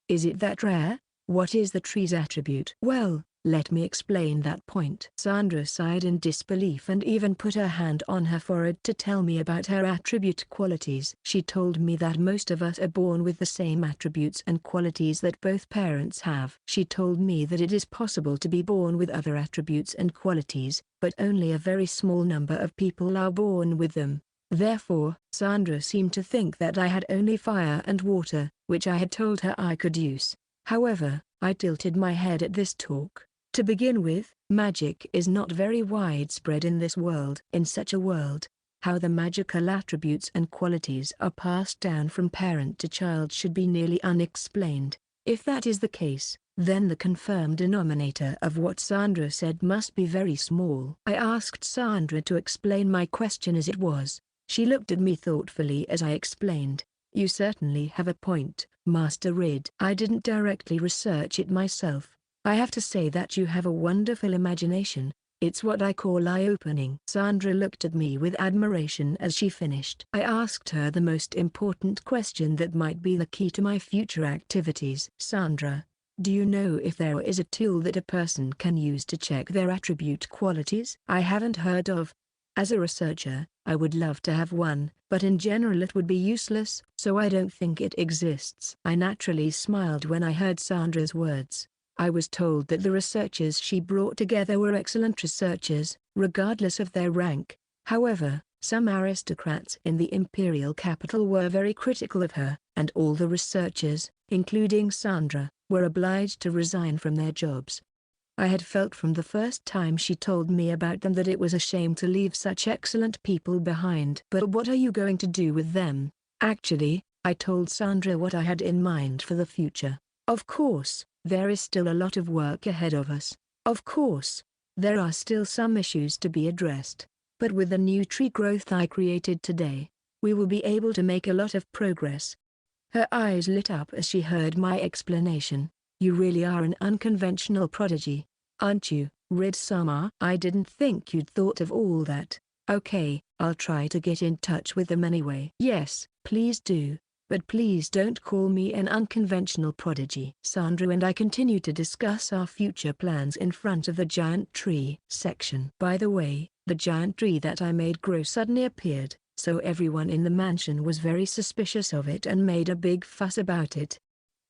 Is it that rare? What is the tree's attribute? Well, let me explain that point. Sandra sighed in disbelief and even put her hand on her forehead to tell me about her attribute qualities. She told me that most of us are born with the same attributes and qualities that both parents have. She told me that it is possible to be born with other attributes and qualities, but only a very small number of people are born with them. Therefore, Sandra seemed to think that I had only fire and water, which I had told her I could use. However, I tilted my head at this talk. To begin with, magic is not very widespread in this world. In such a world, how the magical attributes and qualities are passed down from parent to child should be nearly unexplained. If that is the case, then the confirmed denominator of what Sandra said must be very small. I asked Sandra to explain my question as it was. She looked at me thoughtfully as I explained. You certainly have a point, Master Rid. I didn't directly research it myself. I have to say that you have a wonderful imagination. It's what I call eye-opening. Sandra looked at me with admiration as she finished. I asked her the most important question that might be the key to my future activities. Sandra, do you know if there is a tool that a person can use to check their attribute qualities? I haven't heard of. As a researcher, I would love to have one, but in general it would be useless, so I don't think it exists. I naturally smiled when I heard Sandra's words. I was told that the researchers she brought together were excellent researchers, regardless of their rank. However, some aristocrats in the imperial capital were very critical of her, and all the researchers, including Sandra, were obliged to resign from their jobs. I had felt from the first time she told me about them that it was a shame to leave such excellent people behind. But what are you going to do with them? Actually, I told Sandra what I had in mind for the future. Of course, there is still a lot of work ahead of us. Of course, there are still some issues to be addressed. But with the new tree growth I created today, we will be able to make a lot of progress. Her eyes lit up as she heard my explanation. You really are an unconventional prodigy, aren't you, Rid-sama? I didn't think you'd thought of all that. Okay, I'll try to get in touch with them anyway. Yes, please do. but please don't call me an unconventional prodigy. Sandra and I continue to discuss our future plans in front of the giant tree section. By the way, the giant tree that I made grow suddenly appeared, so everyone in the mansion was very suspicious of it and made a big fuss about it.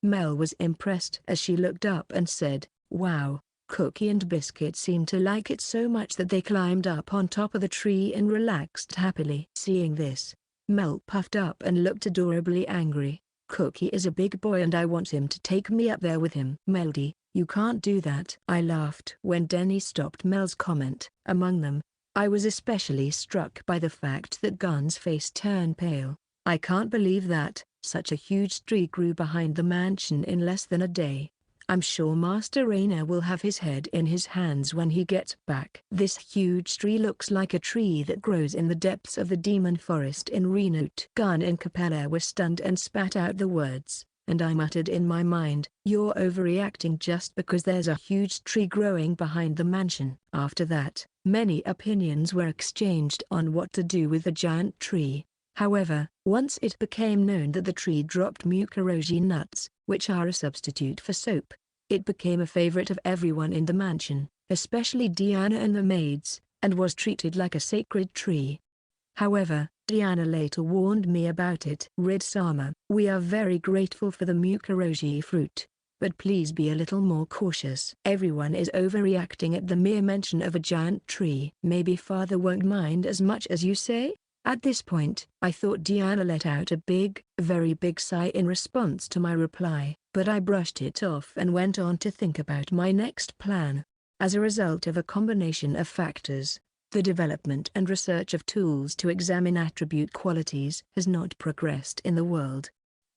Mel was impressed as she looked up and said, "Wow, Cookie and Biscuit seem to like it so much that they climbed up on top of the tree and relaxed happily." Seeing this, Mel puffed up and looked adorably angry. "Cookie is a big boy and I want him to take me up there with him." "Meldy, you can't do that." I laughed when Denny stopped Mel's comment. Among them, I was especially struck by the fact that Gun's face turned pale. "I can't believe that. Such a huge tree grew behind the mansion in less than a day. I'm sure Master Rainer will have his head in his hands when he gets back." "This huge tree looks like a tree that grows in the depths of the demon forest in Renote." Gun and Capella were stunned and spat out the words, and I muttered in my mind, "You're overreacting just because there's a huge tree growing behind the mansion." After that, many opinions were exchanged on what to do with the giant tree. However, once it became known that the tree dropped mukuroji nuts, which are a substitute for soap, it became a favorite of everyone in the mansion, especially Diana and the maids, and was treated like a sacred tree. However, Diana later warned me about it. "Rid-sama, we are very grateful for the mukuroji fruit, but please be a little more cautious. Everyone is overreacting at the mere mention of a giant tree." "Maybe father won't mind as much as you say?" At this point, I thought Diana let out a big, very big sigh in response to my reply, but I brushed it off and went on to think about my next plan. As a result of a combination of factors, the development and research of tools to examine attribute qualities has not progressed in the world.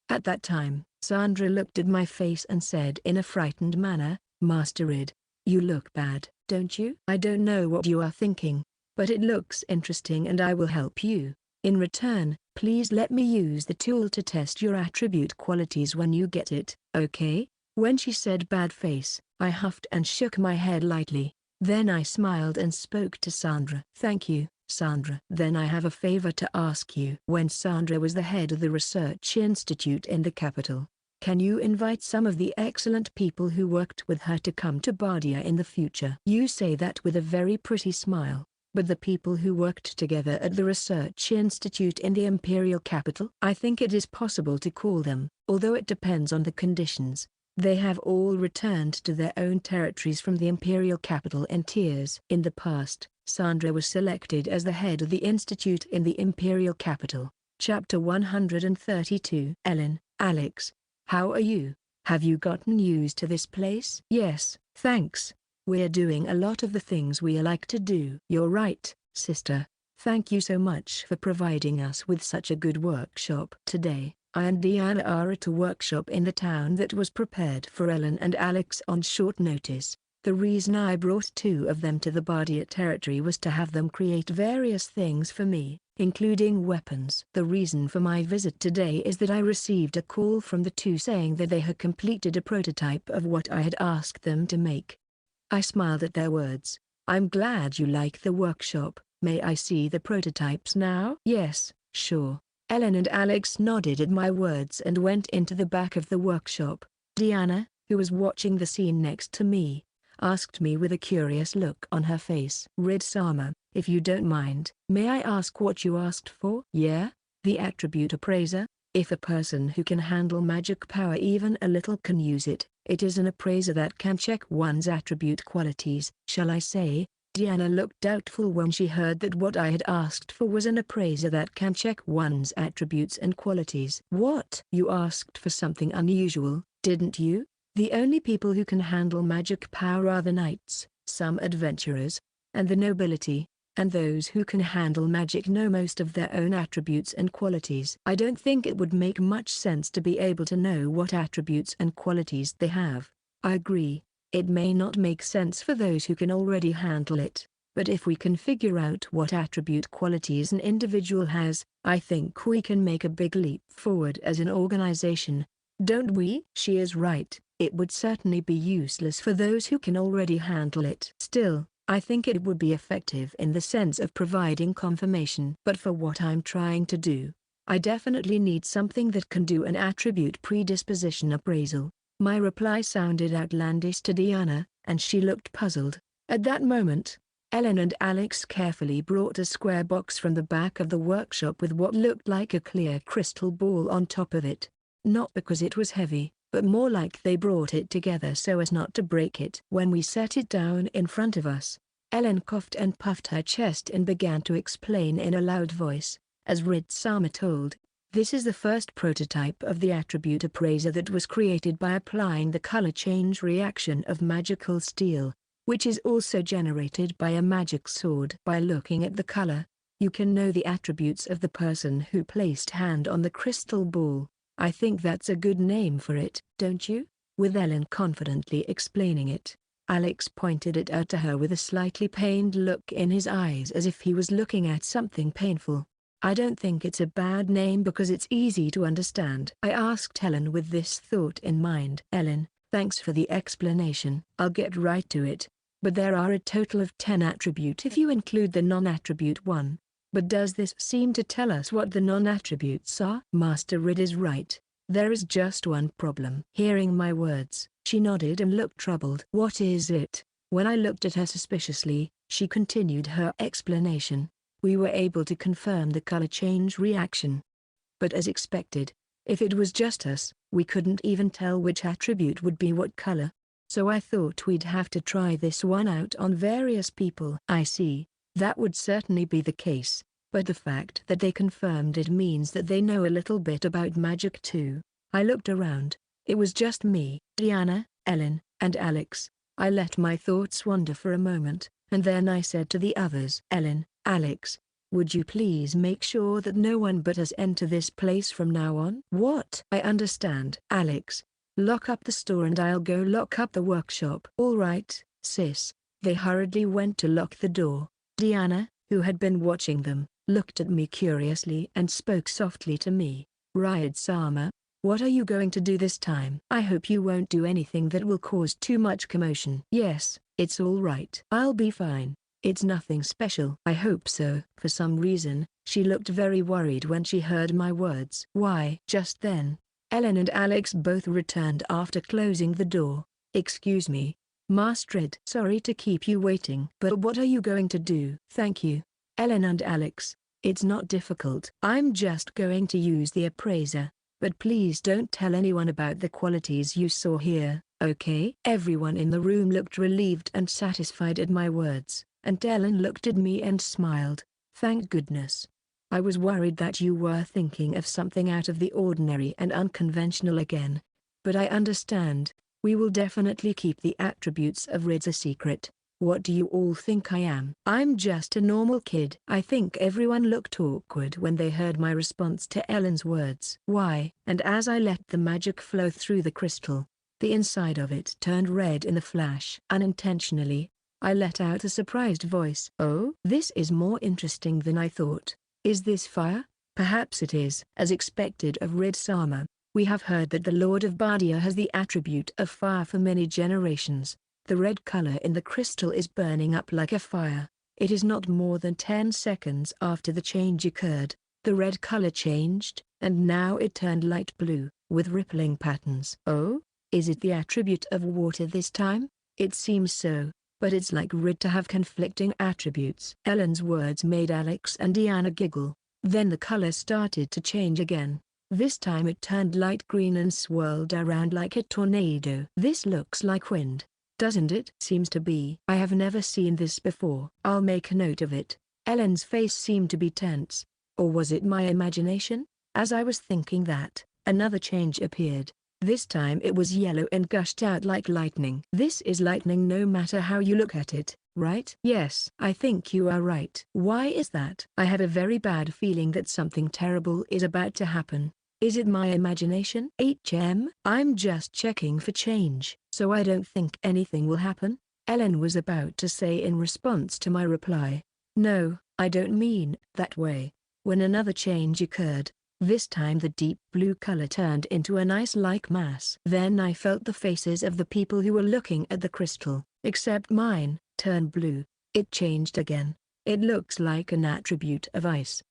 At that time, Sandra looked at my face and said in a frightened manner, "Master Rid, you look bad, don't you?" "I don't know what you are thinking, but it looks interesting and I will help you. In return, please let me use the tool to test your attribute qualities when you get it, okay?" When she said bad face, I huffed and shook my head lightly. Then I smiled and spoke to Sandra. "Thank you, Sandra." "Then I have a favor to ask you." When Sandra was the head of the research institute in the capital, can you invite some of the excellent people who worked with her to come to Bardia in the future? You say that with a very pretty smile. But the people who worked together at the research institute in the imperial capital? I think it is possible to call them, although it depends on the conditions. They have all returned to their own territories from the imperial capital in tiers. In the past, Sandra was selected as the head of the institute in the imperial capital. Chapter 132. Ellen, Alex, how are you? Have you gotten used to this place? Yes, thanks. We're doing a lot of the things we like to do. You're right, sister. Thank you so much for providing us with such a good workshop. Today, I and Diana are at a workshop in the town that was prepared for Ellen and Alex on short notice. The reason I brought two of them to the Bardia territory was to have them create various things for me, including weapons. The reason for my visit today is that I received a call from the two saying that they had completed a prototype of what I had asked them to make. I smiled at their words. "I'm glad you like the workshop. May I see the prototypes now?" "Yes, sure." Ellen and Alex nodded at my words and went into the back of the workshop. Diana, who was watching the scene next to me, asked me with a curious look on her face. "Rid-sama, if you don't mind, may I ask what you asked for?" "Yeah, the attribute appraiser. If a person who can handle magic power even a little can use it, it is an appraiser that can check one's attribute qualities." "Shall I say?" Diana looked doubtful when she heard that what I had asked for was an appraiser that can check one's attributes and qualities. "What? You asked for something unusual, didn't you? The only people who can handle magic power are the knights, some adventurers, and the nobility, and those who can handle magic know most of their own attributes and qualities. I don't think it would make much sense to be able to know what attributes and qualities they have." "I agree. It may not make sense for those who can already handle it, but if we can figure out what attribute qualities an individual has, I think we can make a big leap forward as an organization. Don't we?" "She is right. It would certainly be useless for those who can already handle it. Still, I think it would be effective in the sense of providing confirmation. But for what I'm trying to do, I definitely need something that can do an attribute predisposition appraisal. My reply sounded outlandish to Diana, and she looked puzzled. At that moment, Ellen and Alex carefully brought a square box from the back of the workshop with what looked like a clear crystal ball on top of it. Not because it was heavy, but more like they brought it together so as not to break it. When we set it down in front of us, Ellen coughed and puffed her chest and began to explain in a loud voice. As Rid-sama told, this is the first prototype of the attribute appraiser that was created by applying the color change reaction of magical steel, which is also generated by a magic sword. By looking at the color, you can know the attributes of the person who placed hand on the crystal ball. I think that's a good name for it, don't you? With Ellen confidently explaining it, Alex pointed it out to her with a slightly pained look in his eyes as if he was looking at something painful. I don't think it's a bad name because it's easy to understand. I asked Ellen with this thought in mind. Ellen, thanks for the explanation. I'll get right to it. But there are a total of 10 attributes if you include the non-attribute one. But does this seem to tell us what the non-attributes are? Master Rid is right. There is just one problem. Hearing my words, she nodded and looked troubled. What is it? When I looked at her suspiciously, she continued her explanation. We were able to confirm the color change reaction. But as expected, if it was just us, we couldn't even tell which attribute would be what color. So I thought we'd have to try this one out on various people. I see, that would certainly be the case, but the fact that they confirmed it means that they know a little bit about magic too. I looked around. It was just me, Diana, Ellen, and Alex. I let my thoughts wander for a moment, and then I said to the others, Ellen, Alex, would you please make sure that no one but us enter this place from now on? What? I understand. Alex, lock up the store and I'll go lock up the workshop. All right, sis. They hurriedly went to lock the door. Diana, who had been watching them, looked at me curiously and spoke softly to me. Ride-sama, what are you going to do this time? I hope you won't do anything that will cause too much commotion. Yes, it's all right. I'll be fine. It's nothing special. I hope so. For some reason, she looked very worried when she heard my words. Why? Just then, Ellen and Alex both returned after closing the door. Excuse me, Master Rid. Sorry to keep you waiting. But what are you going to do? Thank you, Ellen and Alex. It's not difficult. I'm just going to use the appraiser. But please don't tell anyone about the qualities you saw here, okay? Everyone in the room looked relieved and satisfied at my words, and Ellen looked at me and smiled. Thank goodness. I was worried that you were thinking of something out of the ordinary and unconventional again. But I understand. We will definitely keep the attributes of Rid a secret. What do you all think I am? I'm just a normal kid. I think everyone looked awkward when they heard my response to Ellen's words. Why? And as I let the magic flow through the crystal, the inside of it turned red in a flash. Unintentionally, I let out a surprised voice. Oh? This is more interesting than I thought. Is this fire? Perhaps it is. As expected of Rid-sama, we have heard that the Lord of Bardia has the attribute of fire for many generations. The red color in the crystal is burning up like a fire. It is not more than 10 seconds after the change occurred. The red color changed, and now it turned light blue, with rippling patterns. Oh? Is it the attribute of water this time? It seems so, but it's like Rid to have conflicting attributes. Ellen's words made Alex and Diana giggle. Then the color started to change again. This time it turned light green and swirled around like a tornado. This looks like wind, doesn't it? Seems to be. I have never seen this before. I'll make a note of it. Ellen's face seemed to be tense. Or was it my imagination? As I was thinking that, another change appeared. This time it was yellow and gushed out like lightning. This is lightning no matter how you look at it, right? Yes, I think you are right. Why is that? I have a very bad feeling that something terrible is about to happen. Is it my imagination? I'm just checking for change, so I don't think anything will happen, Ellen was about to say in response to my reply. No, I don't mean that way. When another change occurred, this time the deep blue color turned into an ice-like mass. Then I felt the faces of the people who were looking at the crystal, except mine, turn blue. It changed again. It looks like an attribute of ice.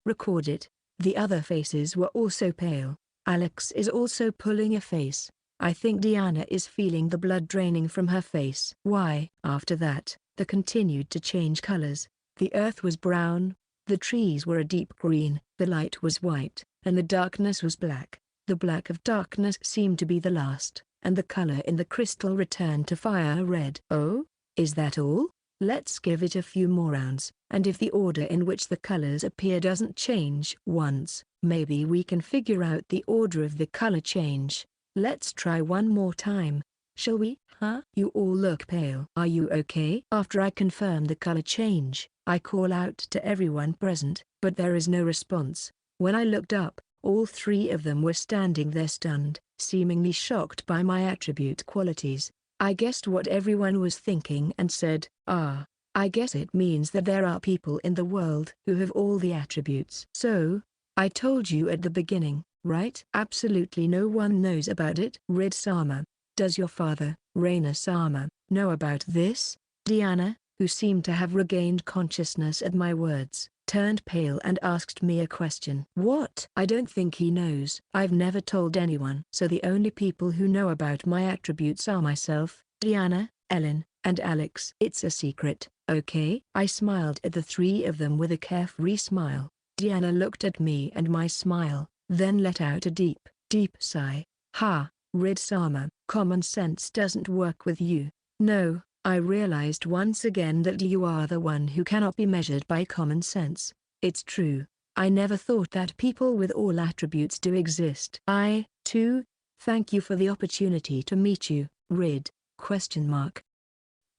Record it. The other faces were also pale. Alex is also pulling a face. I think Diana is feeling the blood draining from her face. Why? After that, they continued to change colors. The earth was brown, the trees were a deep green, the light was white, and the darkness was black. The black of darkness seemed to be the last, and the color in the crystal returned to fire red. Oh? Is that all? Let's give it a few more rounds, and if the order in which the colors appear doesn't change once, maybe we can figure out the order of the color change. Let's try one more time. Shall we? Huh? You all look pale. Are you okay? After I confirm the color change, I call out to everyone present, but there is no response. When I looked up, all three of them were standing there stunned, seemingly shocked by my attribute qualities. I guessed what everyone was thinking and said, "Ah, I guess it means that there are people in the world who have all the attributes." So, I told you at the beginning, right? Absolutely no one knows about it. Rid-sama. Does your father, Reina-sama, know about this? Diana, who seemed to have regained consciousness at my words, turned pale and asked me a question. What? I don't think he knows. I've never told anyone. So the only people who know about my attributes are myself, Diana, Ellen, and Alex. It's a secret, okay? I smiled at the three of them with a carefree smile. Diana looked at me and my smile, then let out a deep, deep sigh. Ha, Rid-sama, common sense doesn't work with you. No. I realized once again that you are the one who cannot be measured by common sense. It's true. I never thought that people with all attributes do exist. I, too, thank you for the opportunity to meet you, Rid?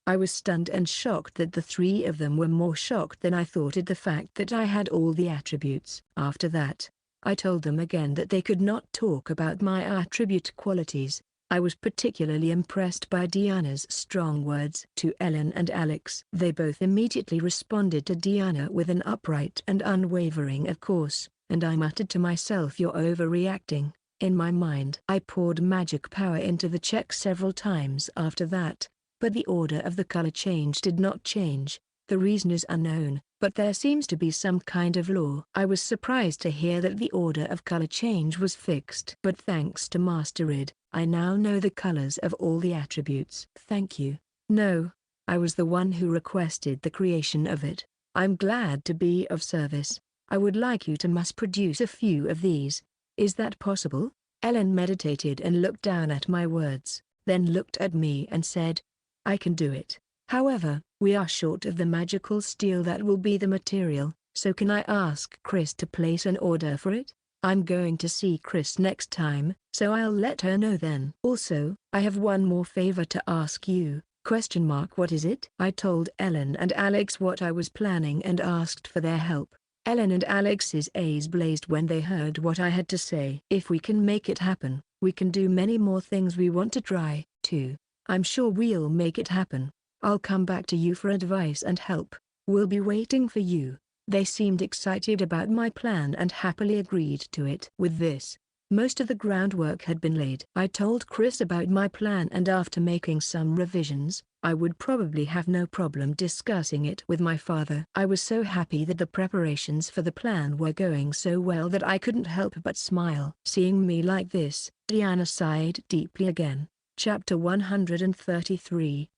I was stunned and shocked that the three of them were more shocked than I thought at the fact that I had all the attributes. After that, I told them again that they could not talk about my attribute qualities. I was particularly impressed by Diana's strong words to Ellen and Alex. They both immediately responded to Diana with an upright and unwavering "of course," and I muttered to myself, "You're overreacting." In my mind, I poured magic power into the check several times after that, but the order of the color change did not change. The reason is unknown, but there seems to be some kind of law. I was surprised to hear that the order of color change was fixed. But thanks to Master Rid, I now know the colors of all the attributes. Thank you. No, I was the one who requested the creation of it. I'm glad to be of service. I would like you to mass produce a few of these. Is that possible? Ellen meditated and looked down at my words, then looked at me and said, "I can do it. However, we are short of the magical steel that will be the material, so can I ask Chris to place an order for it? I'm going to see Chris next time, so I'll let her know then. Also, I have one more favor to ask you, ? What is it?" I told Ellen and Alex what I was planning and asked for their help. Ellen and Alex's eyes blazed when they heard what I had to say. If we can make it happen, we can do many more things we want to try, too. I'm sure we'll make it happen. I'll come back to you for advice and help. We'll be waiting for you. They seemed excited about my plan and happily agreed to it. With this, most of the groundwork had been laid. I told Chris about my plan, and after making some revisions, I would probably have no problem discussing it with my father. I was so happy that the preparations for the plan were going so well that I couldn't help but smile. Seeing me like this, Diana sighed deeply again. Chapter 133.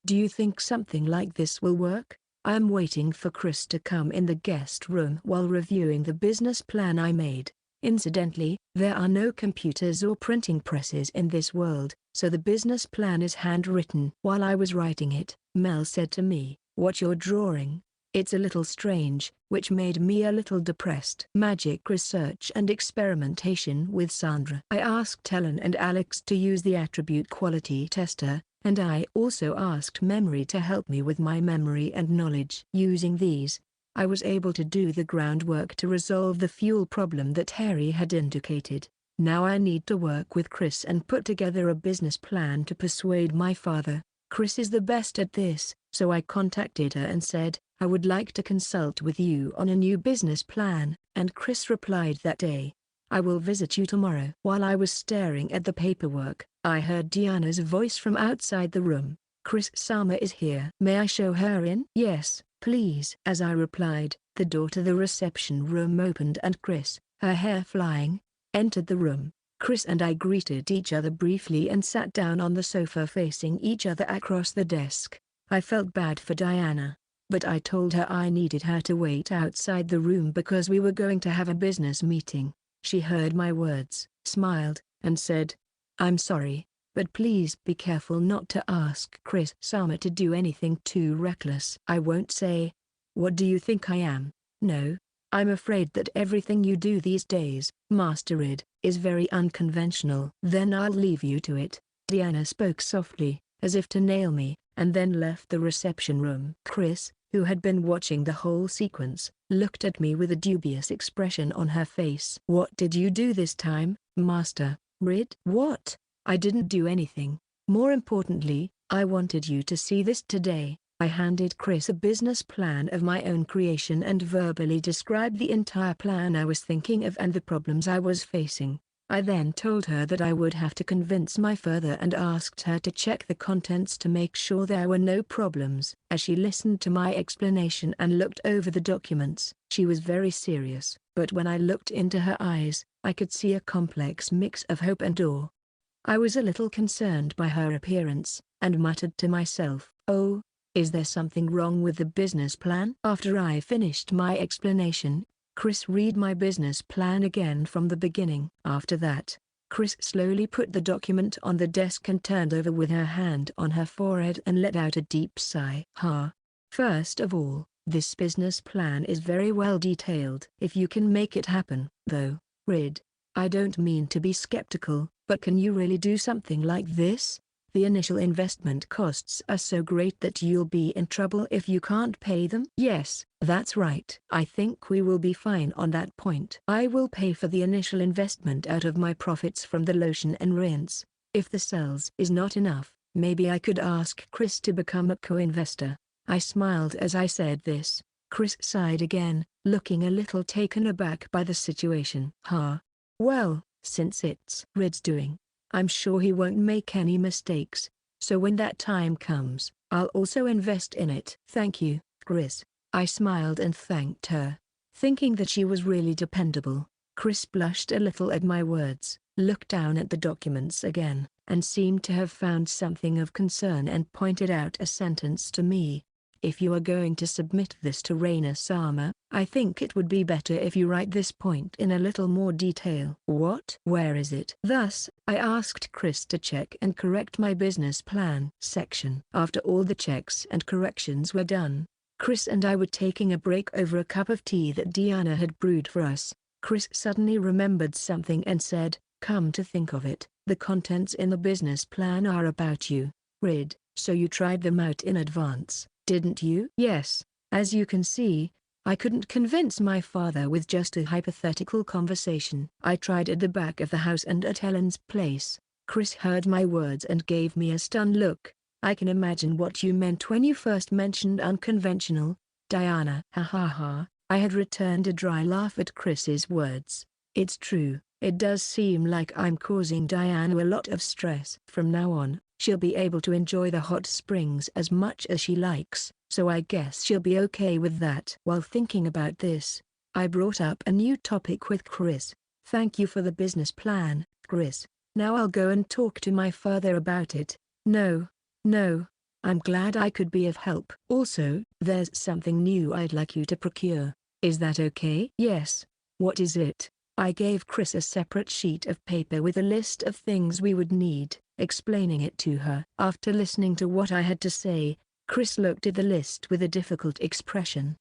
Do you think something like this will work? I am waiting for Chris to come in the guest room while reviewing the business plan I made. Incidentally, there are no computers or printing presses in this world, so the business plan is handwritten. While I was writing it, Mel said to me, "What you're drawing? It's a little strange," which made me a little depressed. Magic research and experimentation with Sandra. I asked Ellen and Alex to use the attribute quality tester, and I also asked Memory to help me with my memory and knowledge. Using these, I was able to do the groundwork to resolve the fuel problem that Harry had indicated. Now I need to work with Chris and put together a business plan to persuade my father. Chris is the best at this, so I contacted her and said, "I would like to consult with you on a new business plan," and Chris replied that day, "I will visit you tomorrow." While I was staring at the paperwork, I heard Diana's voice from outside the room. "Chris-sama is here. May I show her in?" "Yes, Please. As I replied, the door to the reception room opened and Chris, her hair flying, entered the room. Chris and I greeted each other briefly and sat down on the sofa facing each other across the desk. I felt bad for Diana, but I told her I needed her to wait outside the room because we were going to have a business meeting. She heard my words, smiled, and said, "I'm sorry, but please be careful not to ask Chris-sama to do anything too reckless." "I won't say. What do you think I am?" "No. I'm afraid that everything you do these days, Master Rid, is very unconventional." "Then I'll leave you to it." Diana spoke softly, as if to nail me, and then left the reception room. Chris, who had been watching the whole sequence, looked at me with a dubious expression on her face. "What did you do this time, Master Rid?" "What? I didn't do anything. More importantly, I wanted you to see this today." I handed Chris a business plan of my own creation and verbally described the entire plan I was thinking of and the problems I was facing. I then told her that I would have to convince my father and asked her to check the contents to make sure there were no problems. As she listened to my explanation and looked over the documents, she was very serious. But when I looked into her eyes, I could see a complex mix of hope and awe. I was a little concerned by her appearance, and muttered to myself, "Oh, is there something wrong with the business plan?" After I finished my explanation, Chris read my business plan again from the beginning. After that, Chris slowly put the document on the desk and turned over with her hand on her forehead and let out a deep sigh. First of all, this business plan is very well detailed. If you can make it happen, though, Rid, I don't mean to be skeptical, but can you really do something like this? The initial investment costs are so great that you'll be in trouble if you can't pay them. "Yes, that's right. I think we will be fine on that point. I will pay for the initial investment out of my profits from the lotion and rinse. If the sales is not enough, maybe I could ask Chris to become a co-investor." I smiled as I said this. Chris sighed again, looking a little taken aback by the situation. Well, since it's Rid's doing, I'm sure he won't make any mistakes, so when that time comes, I'll also invest in it." "Thank you, Chris." I smiled and thanked her, thinking that she was really dependable. Chris blushed a little at my words, looked down at the documents again, and seemed to have found something of concern and pointed out a sentence to me. "If you are going to submit this to Reina-sama, I think it would be better if you write this point in a little more detail." "What? Where is it?" Thus, I asked Chris to check and correct my business plan section. After all the checks and corrections were done, Chris and I were taking a break over a cup of tea that Diana had brewed for us. Chris suddenly remembered something and said, "Come to think of it, the contents in the business plan are about you, Rid, so you tried them out in advance, didn't you?" "Yes. As you can see, I couldn't convince my father with just a hypothetical conversation. I tried at the back of the house and at Helen's place." Chris heard my words and gave me a stunned look. "I can imagine what you meant when you first mentioned unconventional, Diana." I had returned a dry laugh at Chris's words. "It's true, it does seem like I'm causing Diana a lot of stress. From now on, she'll be able to enjoy the hot springs as much as she likes, so I guess she'll be okay with that." While thinking about this, I brought up a new topic with Chris. "Thank you for the business plan, Chris. Now I'll go and talk to my father about it." No, I'm glad I could be of help." "Also, there's something new I'd like you to procure. Is that okay?" "Yes. What is it?" I gave Chris a separate sheet of paper with a list of things we would need, explaining it to her. After listening to what I had to say, Chris looked at the list with a difficult expression.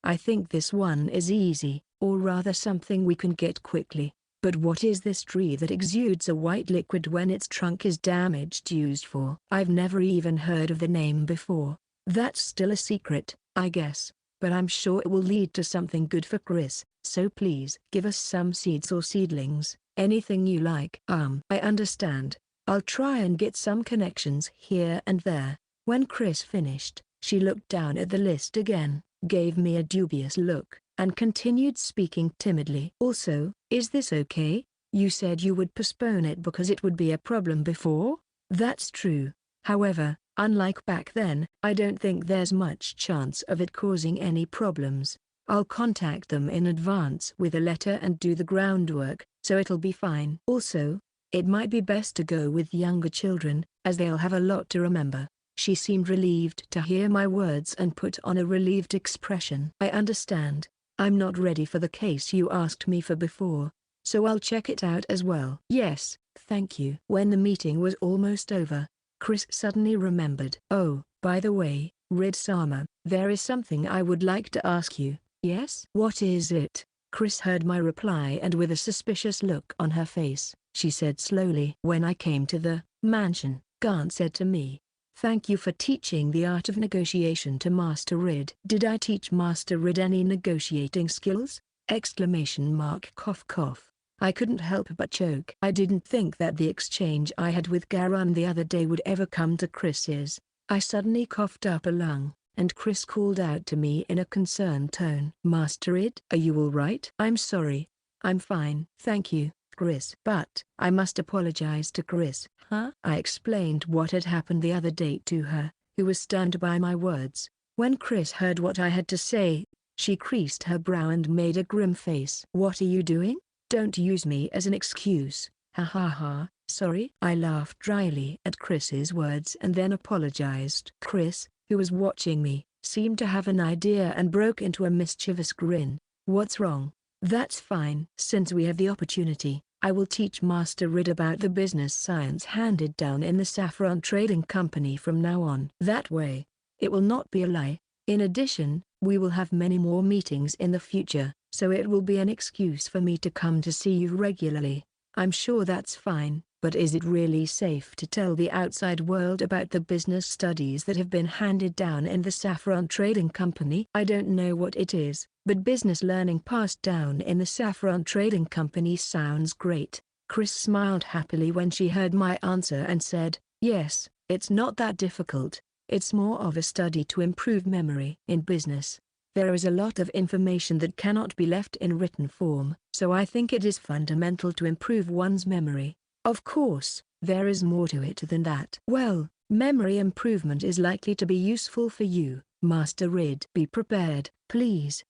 "I think this one is easy, or rather something we can get quickly. But what is this tree that exudes a white liquid when its trunk is damaged used for?" "I've never even heard of the name before." "That's still a secret, I guess, but I'm sure it will lead to something good for Chris, so please give us some seeds or seedlings, anything you like." I understand. I'll try and get some connections here and there." When Chris finished, she looked down at the list again, gave me a dubious look, and continued speaking timidly. "Also, is this okay? You said you would postpone it because it would be a problem before?" "That's true. However, Unlike back then, I don't think there's much chance of it causing any problems. I'll contact them in advance with a letter and do the groundwork, so it'll be fine. Also, it might be best to go with younger children, as they'll have a lot to remember. She seemed relieved to hear my words and put on a relieved expression. I understand. I'm not ready for the case you asked me for before, so I'll check it out as well. Yes, thank you. When the meeting was almost over, Chris suddenly remembered. Oh, by the way, Rid-sama, there is something I would like to ask you. Yes? What is it? Chris heard my reply, and with a suspicious look on her face, she said slowly. When I came to the mansion, Garn said to me, "Thank you for teaching the art of negotiation to Master Rid." Did I teach Master Rid any negotiating skills? Cough cough. I couldn't help but choke. I didn't think that the exchange I had with Garan the other day would ever come to Chris's. I suddenly coughed up a lung, and Chris called out to me in a concerned tone. "Master Rid, are you all right?" "I'm sorry. I'm fine, thank you, Chris." "But I must apologize to Chris." "Huh?" I explained what had happened the other day to her, who was stunned by my words. When Chris heard what I had to say, she creased her brow and made a grim face. "What are you doing? Don't use me as an excuse." "Ha ha ha, sorry." I laughed dryly at Chris's words and then apologized. Chris, who was watching me, seemed to have an idea and broke into a mischievous grin. "What's wrong?" "That's fine. Since we have the opportunity, I will teach Master Rid about the business science handed down in the Saffron Trading Company from now on. That way, it will not be a lie. In addition, we will have many more meetings in the future, so it will be an excuse for me to come to see you regularly." "I'm sure that's fine, but is it really safe to tell the outside world about the business studies that have been handed down in the Saffron Trading Company?" "I don't know what it is, but business learning passed down in the Saffron Trading Company sounds great." Chris smiled happily when she heard my answer and said, "Yes, it's not that difficult. It's more of a study to improve memory. In business, there is a lot of information that cannot be left in written form, so I think it is fundamental to improve one's memory. Of course, there is more to it than that." "Well, memory improvement is likely to be useful for you, Master Rid. Be prepared, please?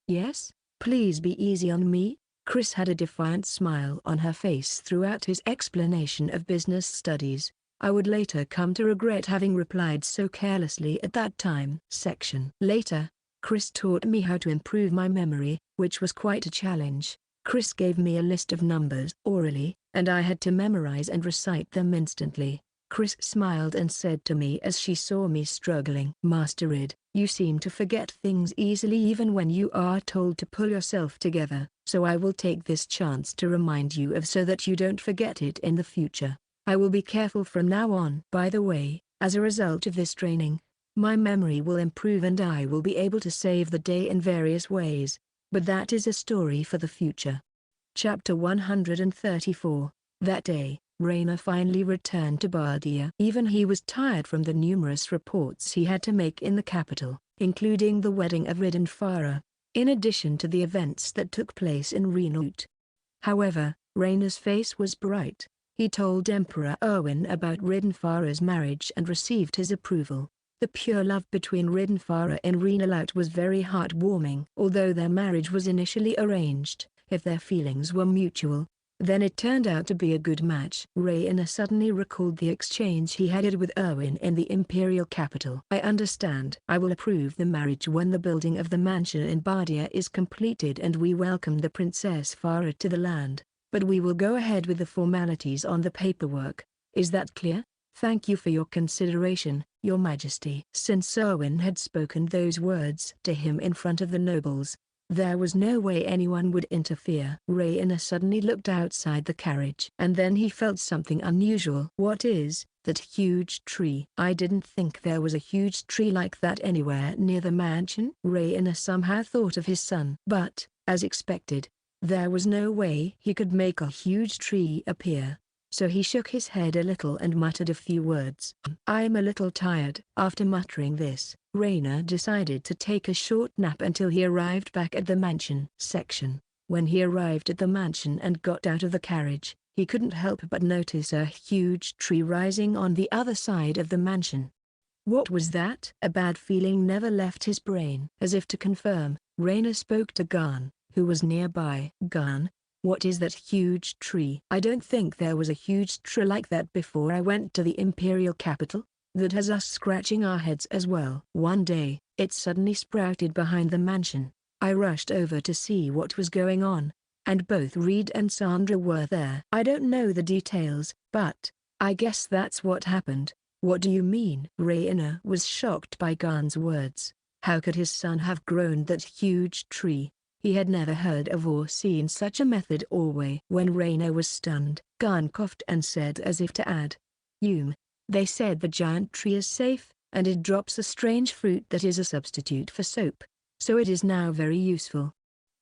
Yes? Please be easy on me?" Chris had a defiant smile on her face throughout his explanation of business studies. I would later come to regret having replied so carelessly at that time. Later, Chris taught me how to improve my memory, which was quite a challenge. Chris gave me a list of numbers orally, and I had to memorize and recite them instantly. Chris smiled and said to me as she saw me struggling, "Master Rid, you seem to forget things easily even when you are told to pull yourself together, so I will take this chance to remind you of so that you don't forget it in the future. I will be careful from now on. By the way, as a result of this training, my memory will improve and I will be able to save the day in various ways, but that is a story for the future." Chapter 134. That day, Rainer finally returned to Bardia. Even he was tired from the numerous reports he had to make in the capital, including the wedding of Rid and Farah, in addition to the events that took place in Reincarnated. However, Rainer's face was bright. He told Emperor Erwin about Rid and Farah's marriage and received his approval. The pure love between Rid and Farah in Reincarnated was very heartwarming. Although their marriage was initially arranged, if their feelings were mutual, then it turned out to be a good match. Rainer suddenly recalled the exchange he had with Erwin in the imperial capital. "I understand. I will approve the marriage when the building of the mansion in Bardia is completed and we welcome the Princess Farah to the land. But we will go ahead with the formalities on the paperwork. Is that clear? Thank you for your consideration, Your Majesty." Since Erwin had spoken those words to him in front of the nobles, there was no way anyone would interfere. Rainer suddenly looked outside the carriage. And then he felt something unusual. "What is that huge tree?" "I didn't think there was a huge tree like that anywhere near the mansion." Rainer somehow thought of his son. But, as expected, there was no way he could make a huge tree appear, so he shook his head a little and muttered a few words. "I'm a little tired." After muttering this, Rainer decided to take a short nap until he arrived back at the mansion. When he arrived at the mansion and got out of the carriage, he couldn't help but notice a huge tree rising on the other side of the mansion. What was that? A bad feeling never left his brain. As if to confirm, Raina spoke to Garn, who was nearby. Garn, what is that huge tree? I don't think there was a huge tree like that before I went to the imperial capital. That has us scratching our heads as well. One day, it suddenly sprouted behind the mansion. I rushed over to see what was going on, and both Reed and Sandra were there. I don't know the details, but I guess that's what happened. What do you mean? Raina was shocked by Garn's words. How could his son have grown that huge tree? He had never heard of or seen such a method or way. When Raina was stunned, Garn coughed and said as if to add, they said the giant tree is safe, and it drops a strange fruit that is a substitute for soap. So it is now very useful.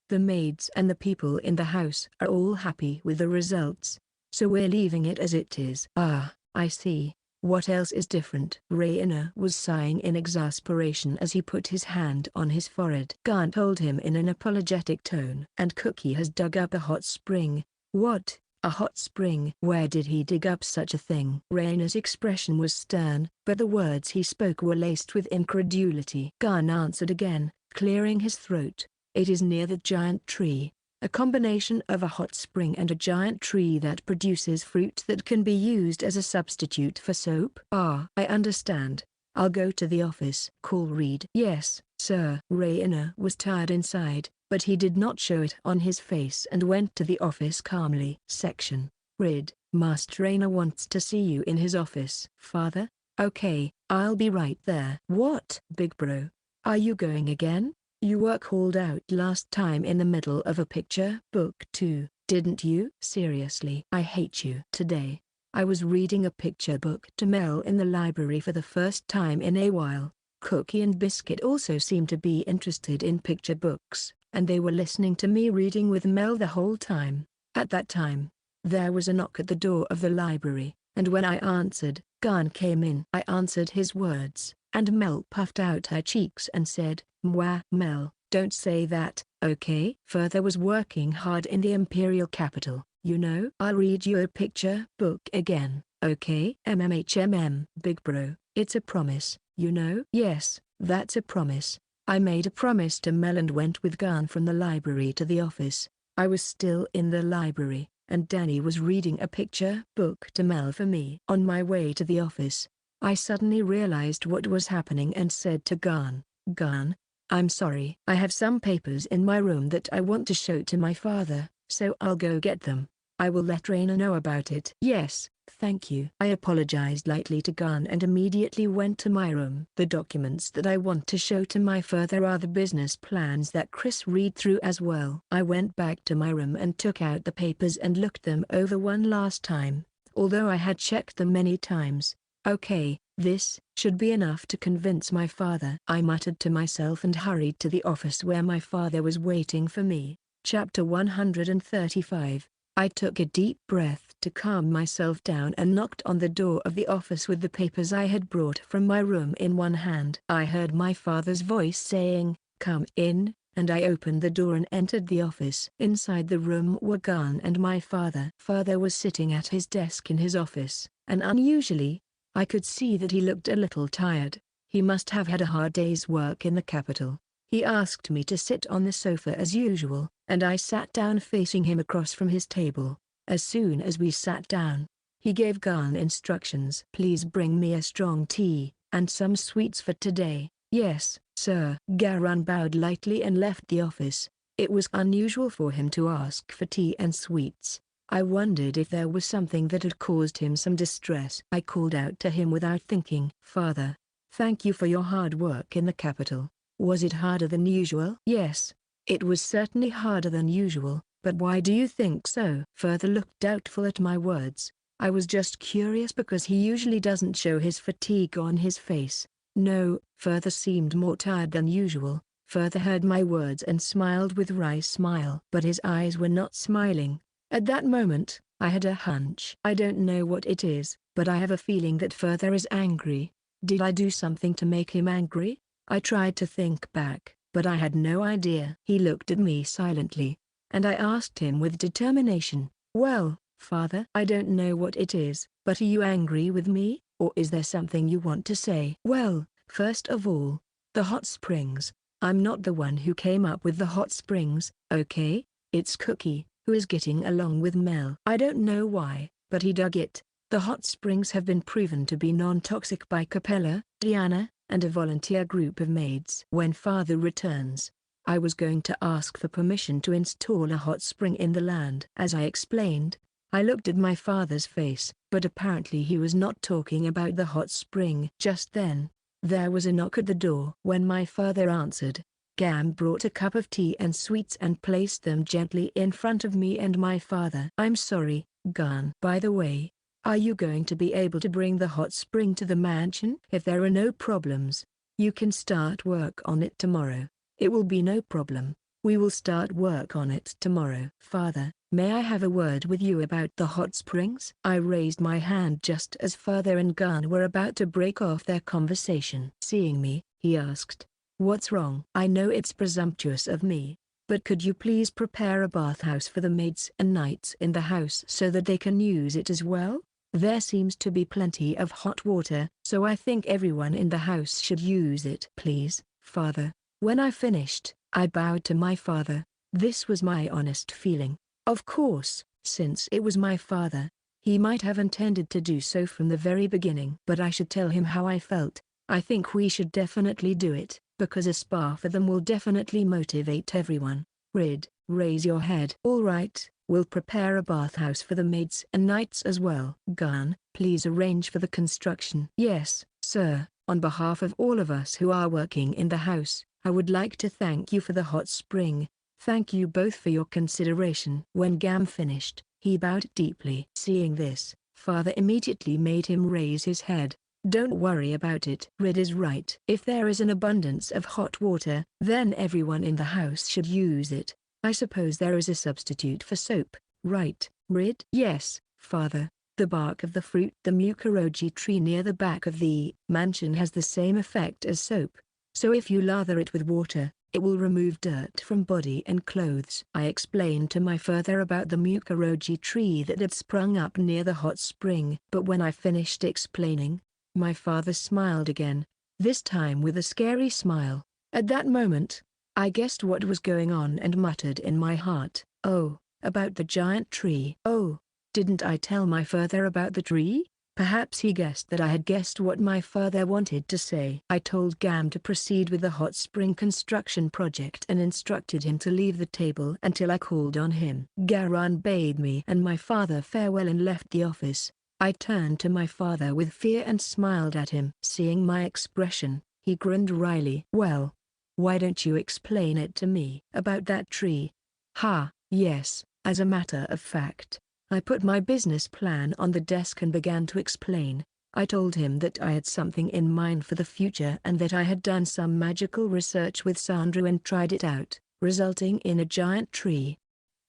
The maids and the people in the house are all happy with the results. So we're leaving it as it is. Ah, I see. What else is different? Raina was sighing in exasperation as he put his hand on his forehead. Garn told him in an apologetic tone. And Cookie has dug up a hot spring. What? A hot spring? Where did he dig up such a thing? Raina's expression was stern, but the words he spoke were laced with incredulity. Garn answered again, clearing his throat. It is near the giant tree, a combination of a hot spring and a giant tree that produces fruit that can be used as a substitute for soap. Ah, I understand. I'll go to the office. Call Reed. Yes, sir. Raina was tired inside, but he did not show it on his face and went to the office calmly. Section. Reed, Master Raina wants to see you in his office. Father? Okay, I'll be right there. What? Big bro. Are you going again? You were called out last time in the middle of a picture book too, didn't you? Seriously, I hate you. Today, I was reading a picture book to Mel in the library for the first time in a while. Cookie and Biscuit also seemed to be interested in picture books, and they were listening to me reading with Mel the whole time. At that time, there was a knock at the door of the library, and when I answered, Garn came in. I answered his words, and Mel puffed out her cheeks and said, "Mwah." Mel, don't say that, okay? Further was working hard in the imperial capital, you know. I'll read you a picture book again, okay? MMHMM. Big bro, it's a promise, you know. Yes, that's a promise. I made a promise to Mel and went with Garn from the library to the office. I was still in the library, and Danny was reading a picture book to Mel for me. On my way to the office, I suddenly realized what was happening and said to Garn, "Garn, I'm sorry. I have some papers in my room that I want to show to my father, so I'll go get them. I will let Raina know about it." "Yes, thank you." I apologized lightly to Garn and immediately went to my room. The documents that I want to show to my father are the business plans that Chris read through as well. I went back to my room and took out the papers and looked them over one last time, although I had checked them many times. Okay, this should be enough to convince my father. I muttered to myself and hurried to the office where my father was waiting for me. Chapter 135. I took a deep breath to calm myself down and knocked on the door of the office with the papers I had brought from my room in one hand. I heard my father's voice saying, "Come in," and I opened the door and entered the office. Inside the room were Garn and my father. Father was sitting at his desk in his office, and unusually, I could see that he looked a little tired. He must have had a hard day's work in the capital. He asked me to sit on the sofa as usual, and I sat down facing him across from his table. As soon as we sat down, he gave Garn instructions. "Please bring me a strong tea, and some sweets for today." "Yes, sir." Garn bowed lightly and left the office. It was unusual for him to ask for tea and sweets. I wondered if there was something that had caused him some distress. I called out to him without thinking, "Father, thank you for your hard work in the capital. Was it harder than usual?" "Yes, it was certainly harder than usual, but why do you think so?" Father looked doubtful at my words. I was just curious because he usually doesn't show his fatigue on his face. No, Father seemed more tired than usual. Father heard my words and smiled with a wry smile. But his eyes were not smiling. At that moment, I had a hunch. I don't know what it is, but I have a feeling that Father is angry. Did I do something to make him angry? I tried to think back, but I had no idea. He looked at me silently, and I asked him with determination, "Well, Father, I don't know what it is, but are you angry with me, or is there something you want to say? Well, first of all, the hot springs. I'm not the one who came up with the hot springs, okay? It's Cookie, who is getting along with Mel. I don't know why, but he dug it. The hot springs have been proven to be non-toxic by Capella, Diana, and a volunteer group of maids. When Father returns, I was going to ask for permission to install a hot spring in the land. As I explained, I looked at my father's face, but apparently he was not talking about the hot spring. Just then, there was a knock at the door. When my father answered, Gam brought a cup of tea and sweets and placed them gently in front of me and my father. I'm sorry, Gan. By the way, are you going to be able to bring the hot spring to the mansion? If there are no problems, you can start work on it tomorrow. It will be no problem. We will start work on it tomorrow. Father, may I have a word with you about the hot springs? I raised my hand just as Father and Gan were about to break off their conversation. Seeing me, he asked, what's wrong? I know it's presumptuous of me, but could you please prepare a bathhouse for the maids and knights in the house so that they can use it as well? There seems to be plenty of hot water, so I think everyone in the house should use it. Please, Father. When I finished, I bowed to my father. This was my honest feeling. Of course, since it was my father, he might have intended to do so from the very beginning. But I should tell him how I felt. I think we should definitely do it, because a spa for them will definitely motivate everyone. Rid, raise your head. All right, we'll prepare a bathhouse for the maids and knights as well. Gan, please arrange for the construction. Yes, sir. On behalf of all of us who are working in the house, I would like to thank you for the hot spring. Thank you both for your consideration. When Gam finished, he bowed deeply. Seeing this, Father immediately made him raise his head. Don't worry about it. Rid is right. If there is an abundance of hot water, then everyone in the house should use it. I suppose there is a substitute for soap, right, Rid? Yes, Father. The bark of the fruit, the mukuroji tree near the back of the mansion has the same effect as soap. So if you lather it with water, it will remove dirt from body and clothes. I explained to my father about the mukuroji tree that had sprung up near the hot spring. But when I finished explaining, my father smiled again, this time with a scary smile. At that moment, I guessed what was going on and muttered in my heart, oh, about the giant tree. Oh, didn't I tell my father about the tree? Perhaps he guessed that I had guessed what my father wanted to say. I told Gam to proceed with the hot spring construction project and instructed him to leave the table until I called on him. Garan bade me and my father farewell and left the office. I turned to my father with fear and smiled at him. Seeing my expression, he grinned wryly. Well, why don't you explain it to me? About that tree? Ha, yes, as a matter of fact. I put my business plan on the desk and began to explain. I told him that I had something in mind for the future and that I had done some magical research with Sandra and tried it out, resulting in a giant tree.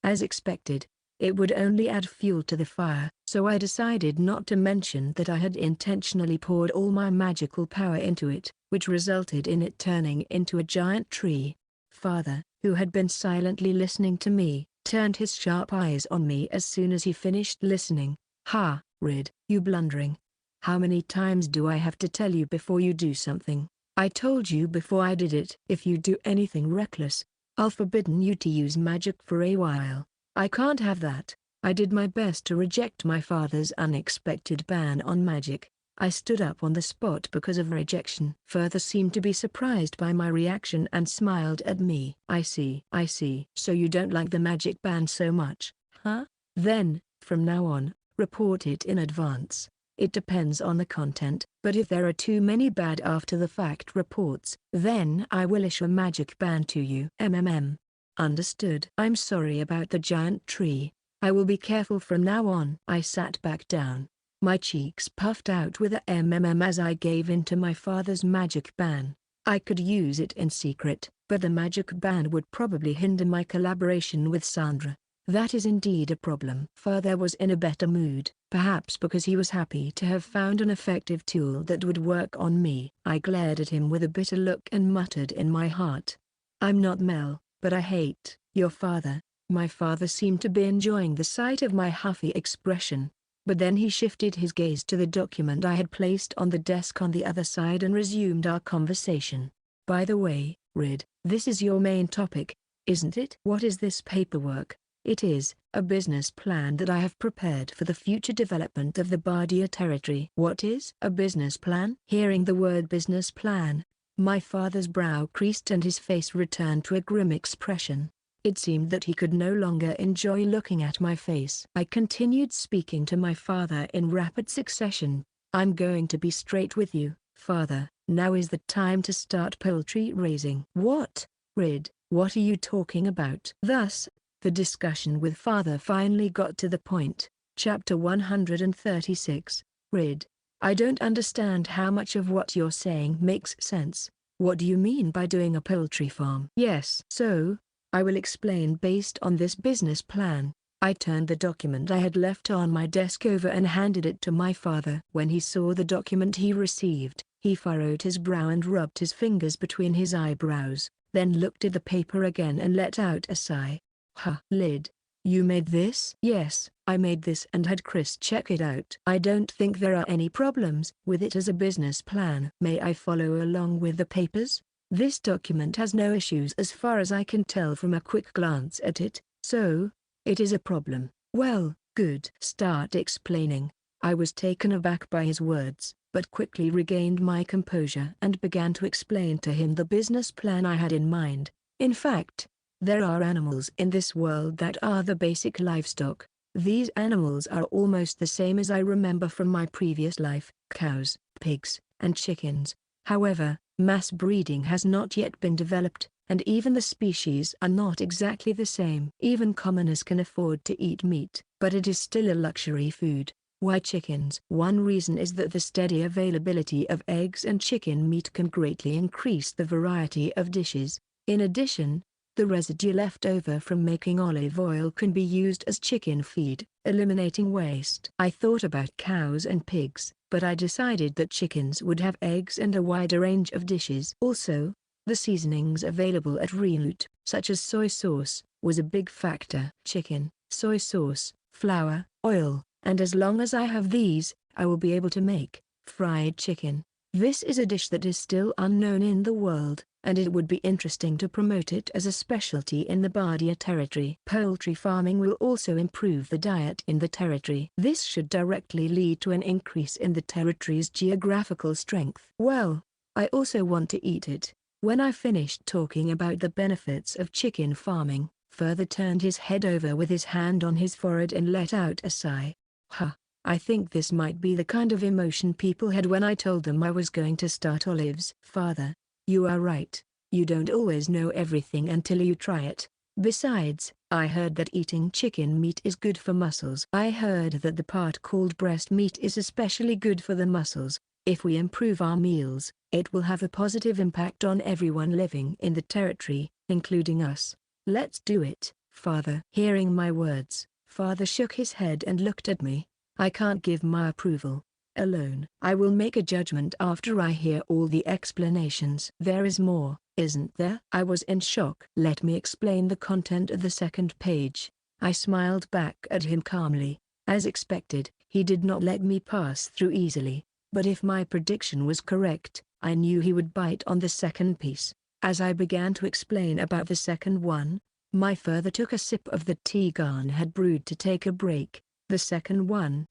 As expected, it would only add fuel to the fire, so I decided not to mention that I had intentionally poured all my magical power into it, which resulted in it turning into a giant tree. Father, who had been silently listening to me, turned his sharp eyes on me as soon as he finished listening. Ha, Rid, you blundering. How many times do I have to tell you before you do something? I told you before I did it. If you do anything reckless, I'll forbidden you to use magic for a while. I can't have that. I did my best to reject my father's unexpected ban on magic. I stood up on the spot because of rejection. Father seemed to be surprised by my reaction and smiled at me. I see. So you don't like the magic ban so much, huh? Then, from now on, report it in advance. It depends on the content, but if there are too many bad after the fact reports, then I will issue a magic ban to you. Understood. I'm sorry about the giant tree. I will be careful from now on. I sat back down. My cheeks puffed out with a as I gave in to my father's magic ban. I could use it in secret, but the magic ban would probably hinder my collaboration with Sandra. That is indeed a problem. Father was in a better mood, perhaps because he was happy to have found an effective tool that would work on me. I glared at him with a bitter look and muttered in my heart, I'm not Mel, but I hate your father. My father seemed to be enjoying the sight of my huffy expression. But then he shifted his gaze to the document I had placed on the desk on the other side and resumed our conversation. By the way, Rid, this is your main topic, isn't it? What is this paperwork? It is a business plan that I have prepared for the future development of the Bardia territory. What is a business plan? Hearing the word business plan, my father's brow creased and his face returned to a grim expression. It seemed that he could no longer enjoy looking at my face. I continued speaking to my father in rapid succession. I'm going to be straight with you, father. Now is the time to start poultry raising. What? Rid, what are you talking about? Thus, the discussion with father finally got to the point. Chapter 136. Rid, I don't understand how much of what you're saying makes sense. What do you mean by doing a poultry farm? Yes. So, I will explain based on this business plan. I turned the document I had left on my desk over and handed it to my father. When he saw the document he received, he furrowed his brow and rubbed his fingers between his eyebrows, then looked at the paper again and let out a sigh. Lid, you made this? Yes, I made this and had Chris check it out. I don't think there are any problems with it as a business plan. May I follow along with the papers? This document has no issues as far as I can tell from a quick glance at it, so, it is a problem. Well, good. Start explaining. I was taken aback by his words, but quickly regained my composure and began to explain to him the business plan I had in mind. In fact, there are animals in this world that are the basic livestock. These animals are almost the same as I remember from my previous life: cows, pigs, and chickens. However, mass breeding has not yet been developed, and even the species are not exactly the same. Even commoners can afford to eat meat, but it is still a luxury food. Why chickens? One reason is that the steady availability of eggs and chicken meat can greatly increase the variety of dishes. In addition, the residue left over from making olive oil can be used as chicken feed, eliminating waste. I thought about cows and pigs, but I decided that chickens would have eggs and a wider range of dishes. Also, the seasonings available at Reincarnated, such as soy sauce, was a big factor. Chicken, soy sauce, flour, oil, and as long as I have these, I will be able to make fried chicken. This is a dish that is still unknown in the world, and it would be interesting to promote it as a specialty in the Bardia territory. Poultry farming will also improve the diet in the territory. This should directly lead to an increase in the territory's geographical strength. Well, I also want to eat it. When I finished talking about the benefits of chicken farming, Further turned his head over with his hand on his forehead and let out a sigh. I think this might be the kind of emotion people had when I told them I was going to start olives. Father, you are right. You don't always know everything until you try it. Besides, I heard that eating chicken meat is good for muscles. I heard that the part called breast meat is especially good for the muscles. If we improve our meals, it will have a positive impact on everyone living in the territory, including us. Let's do it, Father. Hearing my words, Father shook his head and looked at me. I can't give my approval alone. I will make a judgment after I hear all the explanations. There is more, isn't there? I was in shock. Let me explain the content of the second page. I smiled back at him calmly. As expected, he did not let me pass through easily. But if my prediction was correct, I knew he would bite on the second piece. As I began to explain about the second one, my father took a sip of the tea Garn had brewed to take a break. The second one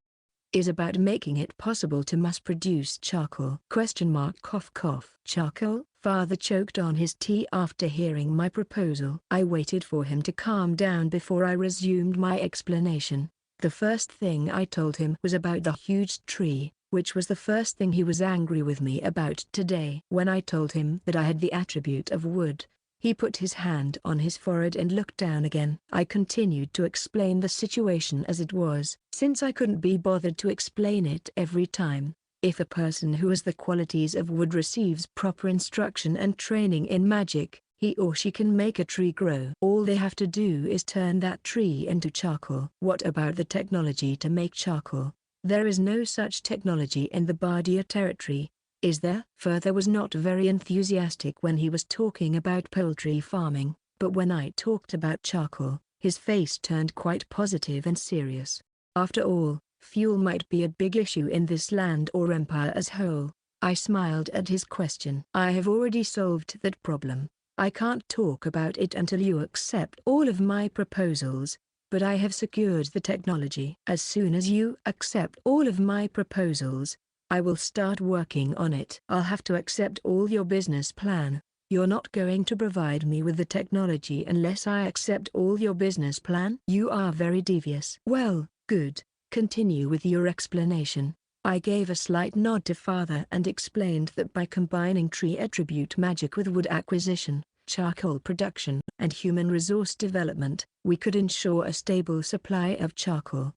is about making it possible to mass-produce charcoal. Cough cough. Charcoal? Father choked on his tea after hearing my proposal. I waited for him to calm down before I resumed my explanation. The first thing I told him was about the huge tree, which was the first thing he was angry with me about today. When I told him that I had the attribute of wood, he put his hand on his forehead and looked down again. I continued to explain the situation as it was. Since I couldn't be bothered to explain it every time, if a person who has the qualities of wood receives proper instruction and training in magic, he or she can make a tree grow. All they have to do is turn that tree into charcoal. What about the technology to make charcoal? There is no such technology in the Bardia territory, is there? Further was not very enthusiastic when he was talking about poultry farming, but when I talked about charcoal, His face turned quite positive and serious. After all, fuel might be a big issue in this land or empire as whole. I smiled at his question. I have already solved that problem. I can't talk about it until you accept all of my proposals, but I have secured the technology. As soon as you accept all of my proposals, I will start working on it. I'll have to accept all your business plan. You're not going to provide me with the technology unless I accept all your business plan? You are very devious. Well, good. Continue with your explanation. I gave a slight nod to father and explained that by combining tree attribute magic with wood acquisition, charcoal production, and human resource development, we could ensure a stable supply of charcoal.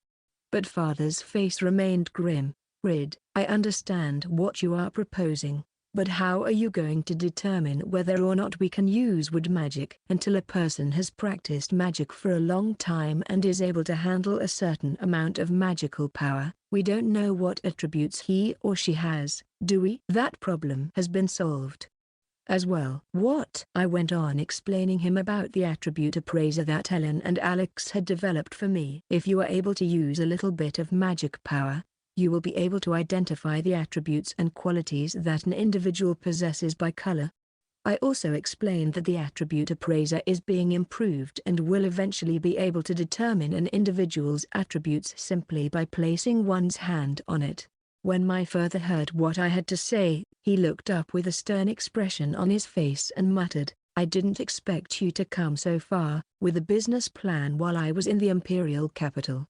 But father's face remained grim. Rid, I understand what you are proposing, but how are you going to determine whether or not we can use wood magic? Until a person has practiced magic for a long time and is able to handle a certain amount of magical power, we don't know what attributes he or she has, do we? That problem has been solved as well. What? I went on explaining him about the attribute appraiser that Ellen and Alex had developed for me. If you are able to use a little bit of magic power, you will be able to identify the attributes and qualities that an individual possesses by color. I also explained that the attribute appraiser is being improved and will eventually be able to determine an individual's attributes simply by placing one's hand on it. When my father heard what I had to say, he looked up with a stern expression on his face and muttered, "I didn't expect you to come so far with a business plan while I was in the imperial capital."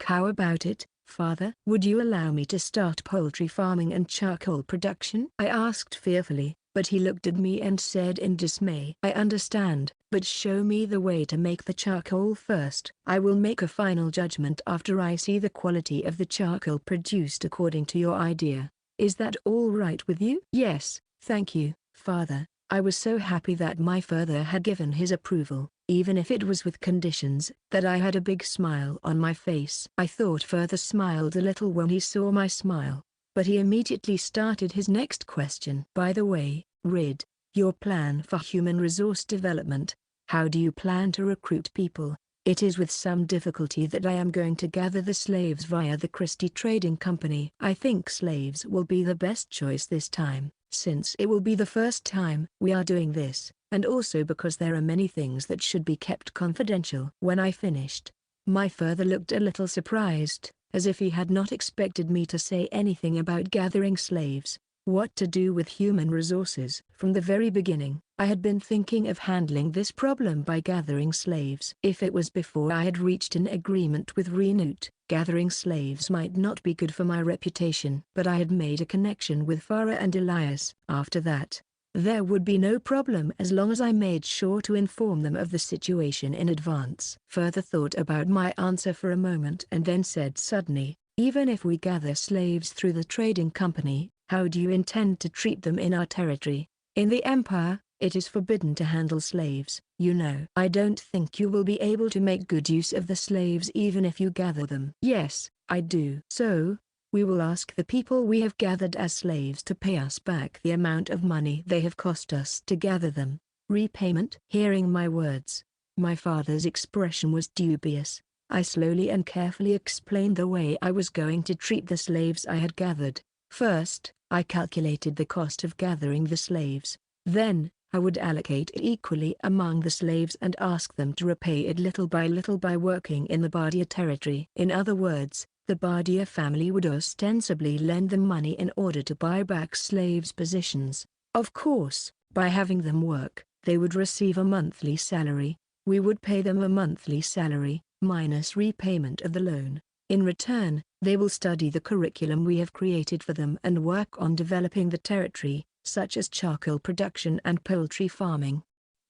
How about it, father? Would you allow me to start poultry farming and charcoal production? I asked fearfully, but he looked at me and said in dismay, "I understand, but show me the way to make the charcoal first. I will make a final judgment after I see the quality of the charcoal produced according to your idea. Is that all right with you?" "Yes, thank you, father." I was so happy that my father had given his approval, even if it was with conditions, that I had a big smile on my face. I thought father smiled a little when he saw my smile, but he immediately started his next question. "By the way, Rid, your plan for human resource development, how do you plan to recruit people? It is with some difficulty that I am going to gather the slaves via the Christie Trading Company. I think slaves will be the best choice this time, since it will be the first time we are doing this, and also because there are many things that should be kept confidential." When I finished, my father looked a little surprised, as if he had not expected me to say anything about gathering slaves. What to do with human resources? From the very beginning, I had been thinking of handling this problem by gathering slaves. If it was before I had reached an agreement with Renute, gathering slaves might not be good for my reputation. But I had made a connection with Farah and Elias. After that, there would be no problem as long as I made sure to inform them of the situation in advance. Further thought about my answer for a moment and then said suddenly, "Even if we gather slaves through the trading company, how do you intend to treat them in our territory? In the Empire, it is forbidden to handle slaves, you know." "I don't think you will be able to make good use of the slaves even if you gather them." "Yes, I do." "So, we will ask the people we have gathered as slaves to pay us back the amount of money they have cost us to gather them. Repayment." Hearing my words, my father's expression was dubious. I slowly and carefully explained the way I was going to treat the slaves I had gathered. First, I calculated the cost of gathering the slaves. Then, I would allocate it equally among the slaves and ask them to repay it little by working in the Bardia territory. In other words, the Bardia family would ostensibly lend them money in order to buy back slaves' positions. Of course, by having them work, they would receive a monthly salary. We would pay them a monthly salary, minus repayment of the loan. In return, they will study the curriculum we have created for them and work on developing the territory, such as charcoal production and poultry farming.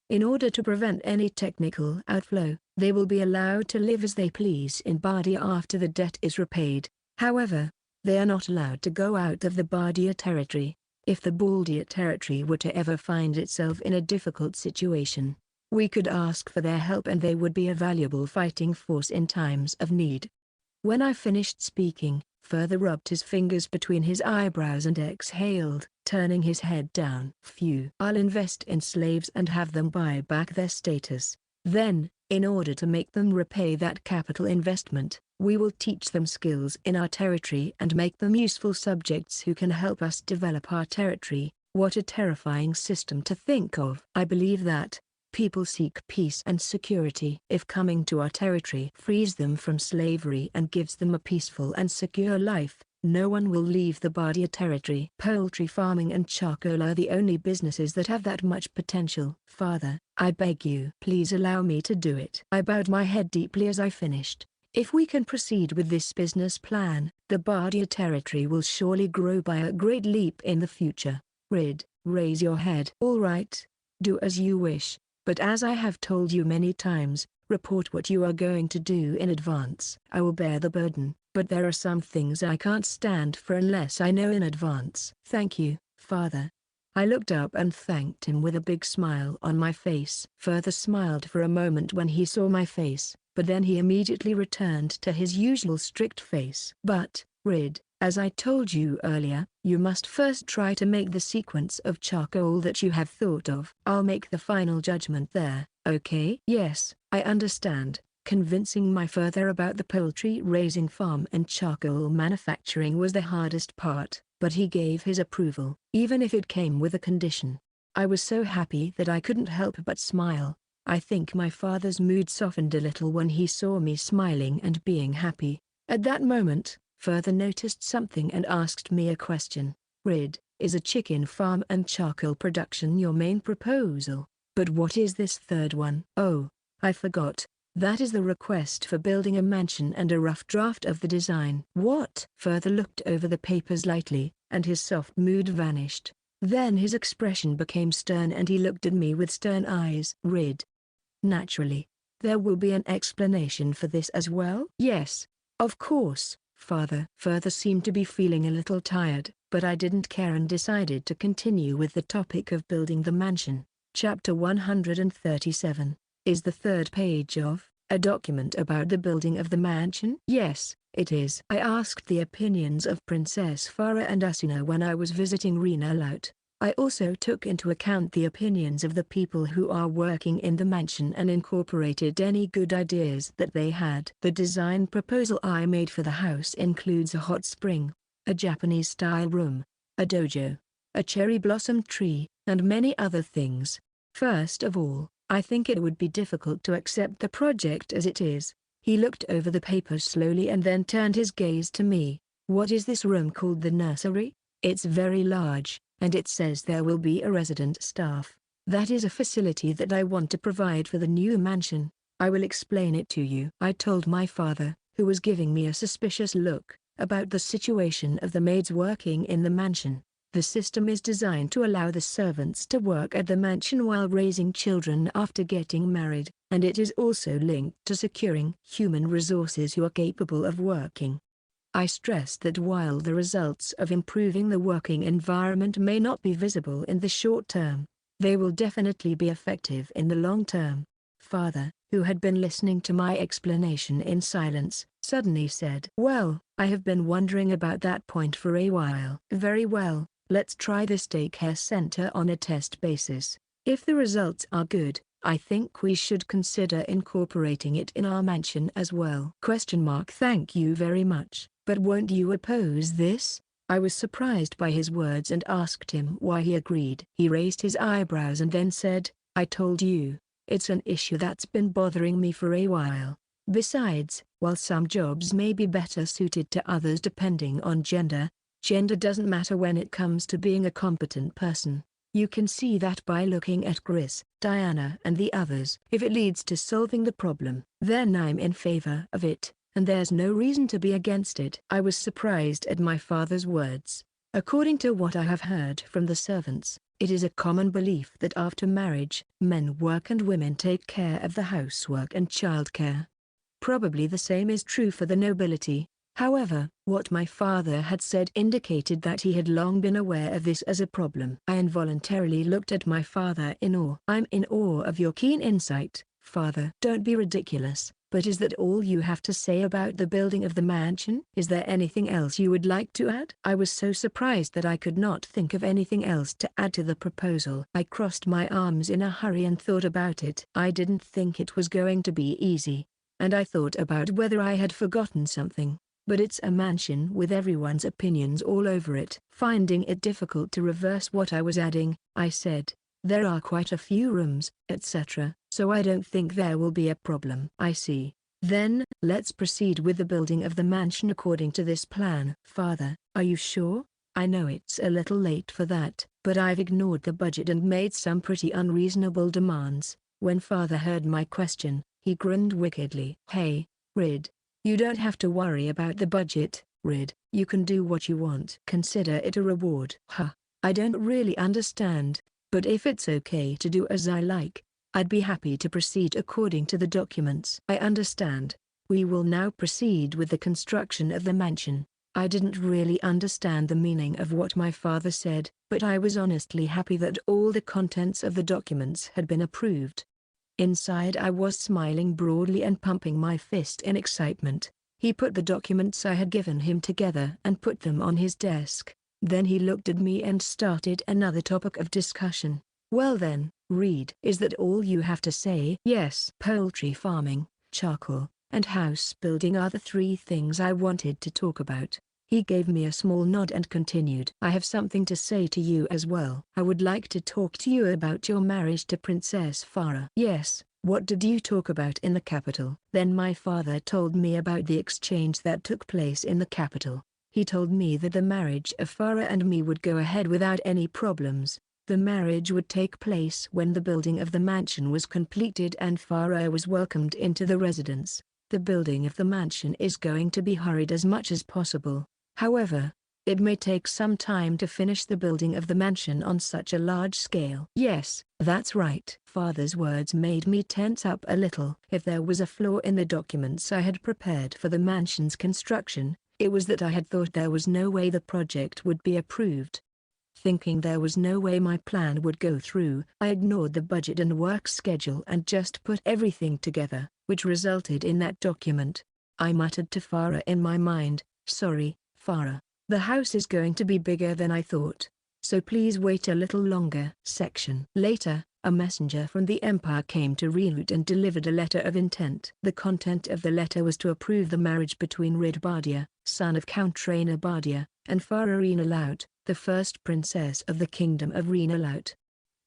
In order to prevent any technical outflow, they will be allowed to live as they please in Bardia after the debt is repaid. However, they are not allowed to go out of the Bardia territory. If the Baldia territory were to ever find itself in a difficult situation, we could ask for their help and they would be a valuable fighting force in times of need. When I finished speaking, Further rubbed his fingers between his eyebrows and exhaled, turning his head down. "Phew. I'll invest in slaves and have them buy back their status. Then, In order to make them repay that capital investment, we will teach them skills in our territory and make them useful subjects who can help us develop our territory. What a terrifying system to think of. I believe that people seek peace and security. If coming to our territory frees them from slavery and gives them a peaceful and secure life, no one will leave the Bardia territory. Poultry farming and charcoal are the only businesses that have that much potential. Father, I beg you, please allow me to do it. I bowed my head deeply as I finished. If we can proceed with this business plan, the Bardia territory will surely grow by a great leap in the future. Rid, raise your head. All right, do as you wish, but as I have told you many times, report what you are going to do in advance. I will bear the burden, but there are some things I can't stand for unless I know in advance. Thank you, Father. I looked up and thanked him with a big smile on my face. Father smiled for a moment when he saw my face, but then he immediately returned to his usual strict face. But, Rid, as I told you earlier, you must first try to make the sequence of charcoal that you have thought of. I'll make the final judgment there, okay? Yes, I understand. Convincing my father about the poultry raising farm and charcoal manufacturing was the hardest part, but he gave his approval, even if it came with a condition. I was so happy that I couldn't help but smile. I think my father's mood softened a little when he saw me smiling and being happy. At that moment, Father noticed something and asked me a question. Rid, is a chicken farm and charcoal production your main proposal? But what is this third one? Oh, I forgot. That is the request for building a mansion and a rough draft of the design. What? Father looked over the papers lightly, and his soft mood vanished. Then his expression became stern and he looked at me with stern eyes. Rid. Naturally. There will be an explanation for this as well? Yes. Of course, Father. Father seemed to be feeling a little tired, but I didn't care and decided to continue with the topic of building the mansion. Chapter 137. Is the third page of a document about the building of the mansion? Yes, it is. I asked the opinions of Princess Farah and Asuna when I was visiting Reincarnated. I also took into account the opinions of the people who are working in the mansion and incorporated any good ideas that they had. The design proposal I made for the house includes a hot spring, a Japanese-style room, a dojo, a cherry blossom tree, and many other things. First of all, I think it would be difficult to accept the project as it is. He looked over the papers slowly and then turned his gaze to me. What is this room called? The nursery? It's very large, and it says there will be a resident staff. That is a facility that I want to provide for the new mansion. I will explain it to you. I told my father, who was giving me a suspicious look, about the situation of the maids working in the mansion. The system is designed to allow the servants to work at the mansion while raising children after getting married, and it is also linked to securing human resources who are capable of working. I stressed that while the results of improving the working environment may not be visible in the short term, they will definitely be effective in the long term. Father, who had been listening to my explanation in silence, suddenly said, "Well, I have been wondering about that point for a while." Very well. Let's try this daycare center on a test basis. If the results are good, I think we should consider incorporating it in our mansion as well. Thank you very much, but won't you oppose this? I was surprised by his words and asked him why he agreed. He raised his eyebrows and then said, I told you, it's an issue that's been bothering me for a while. Besides, while some jobs may be better suited to others depending on gender doesn't matter when it comes to being a competent person. You can see that by looking at Chris, Diana and the others. If it leads to solving the problem, then I'm in favor of it, and there's no reason to be against it. I was surprised at my father's words. According to what I have heard from the servants, it is a common belief that after marriage, men work and women take care of the housework and childcare. Probably the same is true for the nobility. However, what my father had said indicated that he had long been aware of this as a problem. I involuntarily looked at my father in awe. I'm in awe of your keen insight, Father. Don't be ridiculous. But is that all you have to say about the building of the mansion? Is there anything else you would like to add? I was so surprised that I could not think of anything else to add to the proposal. I crossed my arms in a hurry and thought about it. I didn't think it was going to be easy, and I thought about whether I had forgotten something. But it's a mansion with everyone's opinions all over it. Finding it difficult to reverse what I was adding, I said, there are quite a few rooms, etc., so I don't think there will be a problem. I see. Then, let's proceed with the building of the mansion according to this plan. Father, are you sure? I know it's a little late for that, but I've ignored the budget and made some pretty unreasonable demands. When Father heard my question, he grinned wickedly. Hey, Rid. You don't have to worry about the budget, Rid. You can do what you want. Consider it a reward. Huh. I don't really understand, but if it's okay to do as I like, I'd be happy to proceed according to the documents. I understand. We will now proceed with the construction of the mansion. I didn't really understand the meaning of what my father said, but I was honestly happy that all the contents of the documents had been approved. Inside I was smiling broadly and pumping my fist in excitement. He put the documents I had given him together and put them on his desk. Then he looked at me and started another topic of discussion. Well then, Reed, is that all you have to say? Yes. Poultry farming, charcoal, and house building are the three things I wanted to talk about. He gave me a small nod and continued. I have something to say to you as well. I would like to talk to you about your marriage to Princess Farah. Yes, what did you talk about in the capital? Then my father told me about the exchange that took place in the capital. He told me that the marriage of Farah and me would go ahead without any problems. The marriage would take place when the building of the mansion was completed and Farah was welcomed into the residence. The building of the mansion is going to be hurried as much as possible. However, it may take some time to finish the building of the mansion on such a large scale. Yes, that's right. Father's words made me tense up a little. If there was a flaw in the documents I had prepared for the mansion's construction, it was that I had thought there was no way the project would be approved. Thinking there was no way my plan would go through, I ignored the budget and work schedule and just put everything together, which resulted in that document. I muttered to Farah in my mind, sorry, Farah, the house is going to be bigger than I thought, so please wait a little longer. Section. Later, a messenger from the Empire came to Reroute and delivered a letter of intent. The content of the letter was to approve the marriage between Rid Bardia, son of Count Trainer Bardia, and Farah Reincarnated, the first princess of the Kingdom of Reincarnated.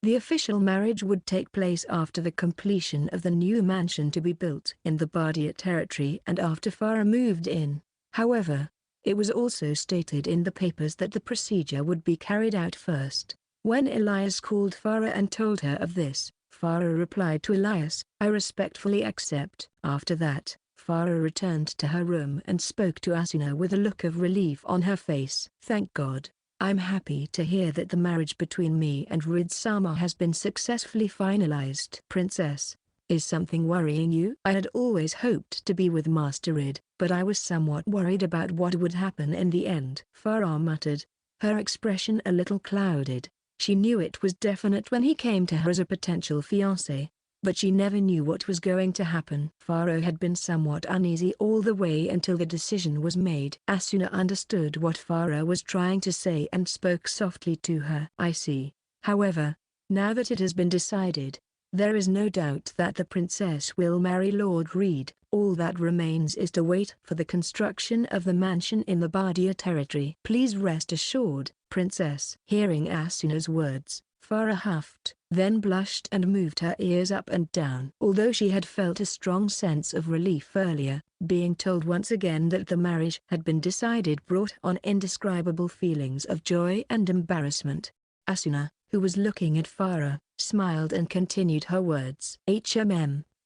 The official marriage would take place after the completion of the new mansion to be built in the Bardia territory and after Farah moved in. However, it was also stated in the papers that the procedure would be carried out first. When Elias called Farah and told her of this, Farah replied to Elias, I respectfully accept. After that, Farah returned to her room and spoke to Asuna with a look of relief on her face. Thank God. I'm happy to hear that the marriage between me and Rid Sama has been successfully finalized. Princess, is something worrying you? I had always hoped to be with Master Rid, but I was somewhat worried about what would happen in the end. Farah muttered, her expression a little clouded. She knew it was definite when he came to her as a potential fiancé, but she never knew what was going to happen. Farah had been somewhat uneasy all the way until the decision was made. Asuna understood what Farah was trying to say and spoke softly to her. I see. However, now that it has been decided, there is no doubt that the princess will marry Lord Reed. All that remains is to wait for the construction of the mansion in the Bardia territory. Please rest assured, Princess. Hearing Asuna's words, Farah huffed, then blushed and moved her ears up and down. Although she had felt a strong sense of relief earlier, being told once again that the marriage had been decided brought on indescribable feelings of joy and embarrassment. Asuna, who was looking at Farah, smiled and continued her words.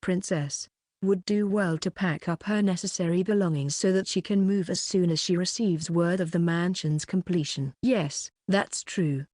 Princess, would do well to pack up her necessary belongings so that she can move as soon as she receives word of the mansion's completion. Yes, that's true.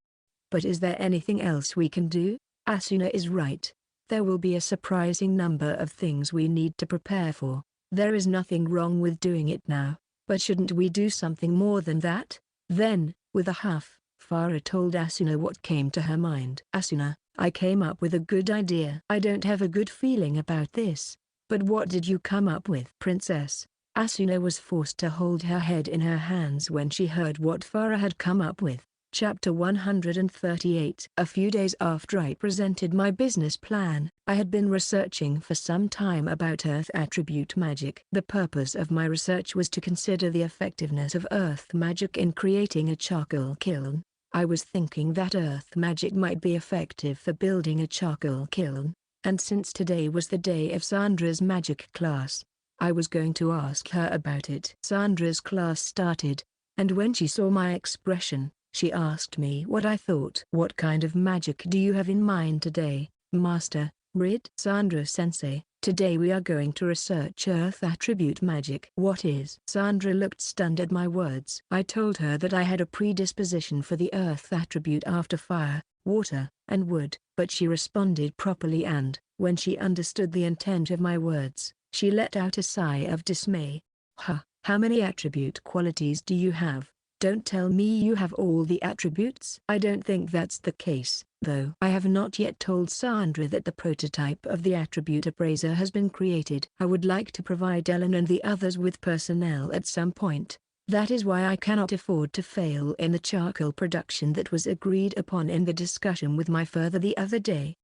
But is there anything else we can do? Asuna is right. There will be a surprising number of things we need to prepare for. There is nothing wrong with doing it now, but shouldn't we do something more than that? Then, with a huff, Farah told Asuna what came to her mind. Asuna, I came up with a good idea. I don't have a good feeling about this, But what did you come up with, Princess? Asuna was forced to hold her head in her hands when she heard what Farah had come up with. Chapter 138. A few days after I presented my business plan, I had been researching for some time about earth attribute magic. The purpose of my research was to consider the effectiveness of earth magic in creating a charcoal kiln. I was thinking that earth magic might be effective for building a charcoal kiln, and since today was the day of Sandra's magic class, I was going to ask her about it. Sandra's class started, and when she saw my expression, she asked me what I thought. What kind of magic do you have in mind today, Master Rid? Sandra-sensei, today we are going to research earth attribute magic. What is? Sandra looked stunned at my words. I told her that I had a predisposition for the earth attribute after fire, water, and wood, but she responded properly and, when she understood the intent of my words, she let out a sigh of dismay. Huh, how many attribute qualities do you have? Don't tell me you have all the attributes. I don't think that's the case, though. I have not yet told Sandra that the prototype of the attribute appraiser has been created. I would like to provide Ellen and the others with personnel at some point. That is why I cannot afford to fail in the charcoal production that was agreed upon in the discussion with my father the other day.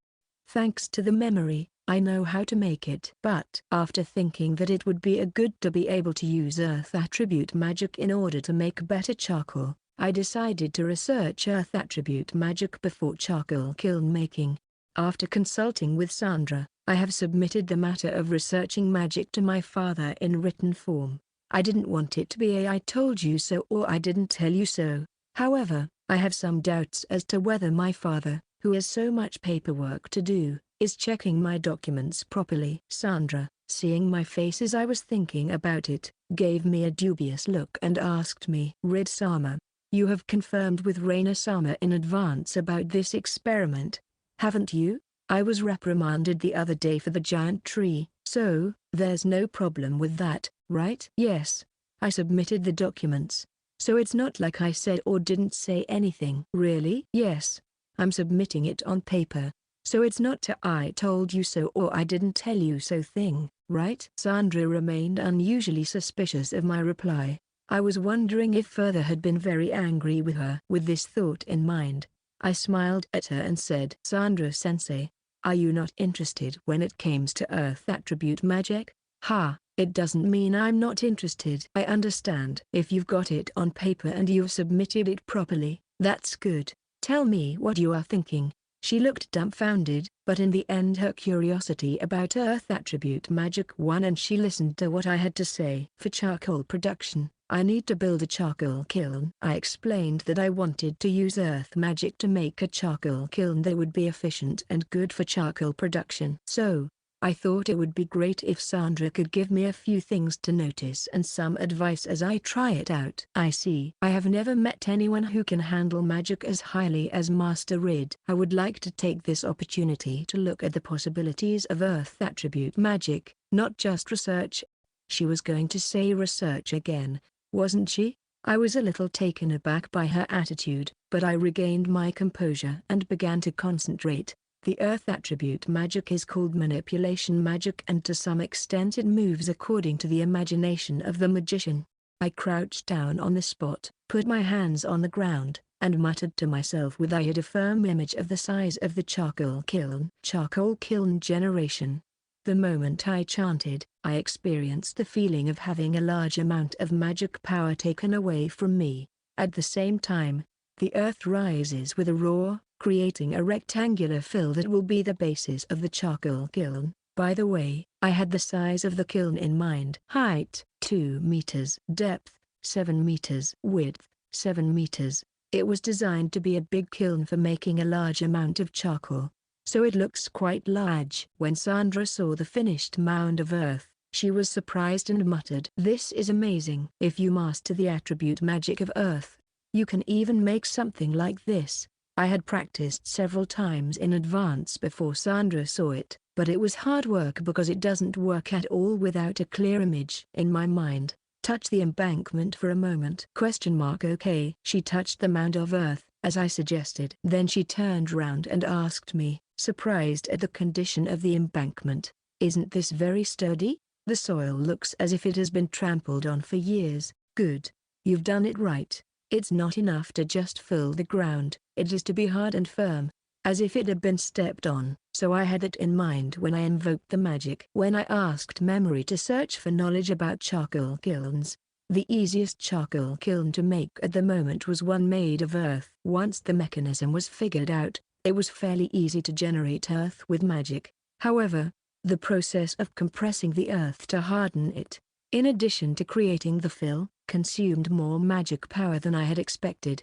Thanks to the memory, I know how to make it. But after thinking that it would be good to be able to use earth attribute magic in order to make better charcoal, I decided to research earth attribute magic before charcoal kiln making. After consulting with Sandra, I have submitted the matter of researching magic to my father in written form. I didn't want it to be a "I told you so" or "I didn't tell you so." However, I have some doubts as to whether my father, who has so much paperwork to do, is checking my documents properly. Sandra, seeing my face as I was thinking about it, gave me a dubious look and asked me, "Rid-sama, you have confirmed with Reina-sama in advance about this experiment, haven't you? I was reprimanded the other day for the giant tree, so there's no problem with that, right?" "Yes, I submitted the documents, so it's not like I said or didn't say anything." "Really?" "Yes. I'm submitting it on paper, so it's not a "I told you so" or "I didn't tell you so" thing, right?" Sandra remained unusually suspicious of my reply. I was wondering if Further had been very angry with her. With this thought in mind, I smiled at her and said, "Sandra-sensei, are you not interested when it comes to earth attribute magic?" "Ha, it doesn't mean I'm not interested. I understand. If you've got it on paper and you've submitted it properly, that's good. Tell me what you are thinking." She looked dumbfounded, but in the end her curiosity about earth attribute magic won and she listened to what I had to say. "For charcoal production, I need to build a charcoal kiln." I explained that I wanted to use earth magic to make a charcoal kiln that would be efficient and good for charcoal production. So, I thought it would be great if Sandra could give me a few things to notice and some advice as I try it out. "I see. I have never met anyone who can handle magic as highly as Master Rid. I would like to take this opportunity to look at the possibilities of earth attribute magic, not just research." She was going to say research again, wasn't she? I was a little taken aback by her attitude, but I regained my composure and began to concentrate. The earth attribute magic is called manipulation magic and to some extent it moves according to the imagination of the magician. I crouched down on the spot, put my hands on the ground, and muttered to myself with I had a firm image of the size of the charcoal kiln. Charcoal kiln generation. The moment I chanted, I experienced the feeling of having a large amount of magic power taken away from me. At the same time, the earth rises with a roar, creating a rectangular fill that will be the basis of the charcoal kiln. By the way, I had the size of the kiln in mind. Height, 2 meters. Depth, 7 meters. Width, 7 meters. It was designed to be a big kiln for making a large amount of charcoal, so it looks quite large. When Sandra saw the finished mound of earth, she was surprised and muttered, "This is amazing. If you master the attribute magic of earth, you can even make something like this." I had practiced several times in advance before Sandra saw it, but it was hard work because it doesn't work at all without a clear image in my mind. "Touch the embankment for a moment?" Okay. She touched the mound of earth, as I suggested. Then she turned round and asked me, surprised at the condition of the embankment, Isn't this very sturdy? The soil looks as if it has been trampled on for years. Good. You've done it right. It's not enough to just fill the ground, it is to be hard and firm, as if it had been stepped on. So I had that in mind when I invoked the magic. When I asked memory to search for knowledge about charcoal kilns, the easiest charcoal kiln to make at the moment was one made of earth. Once the mechanism was figured out, it was fairly easy to generate earth with magic. However, the process of compressing the earth to harden it, in addition to creating the fill, consumed more magic power than I had expected.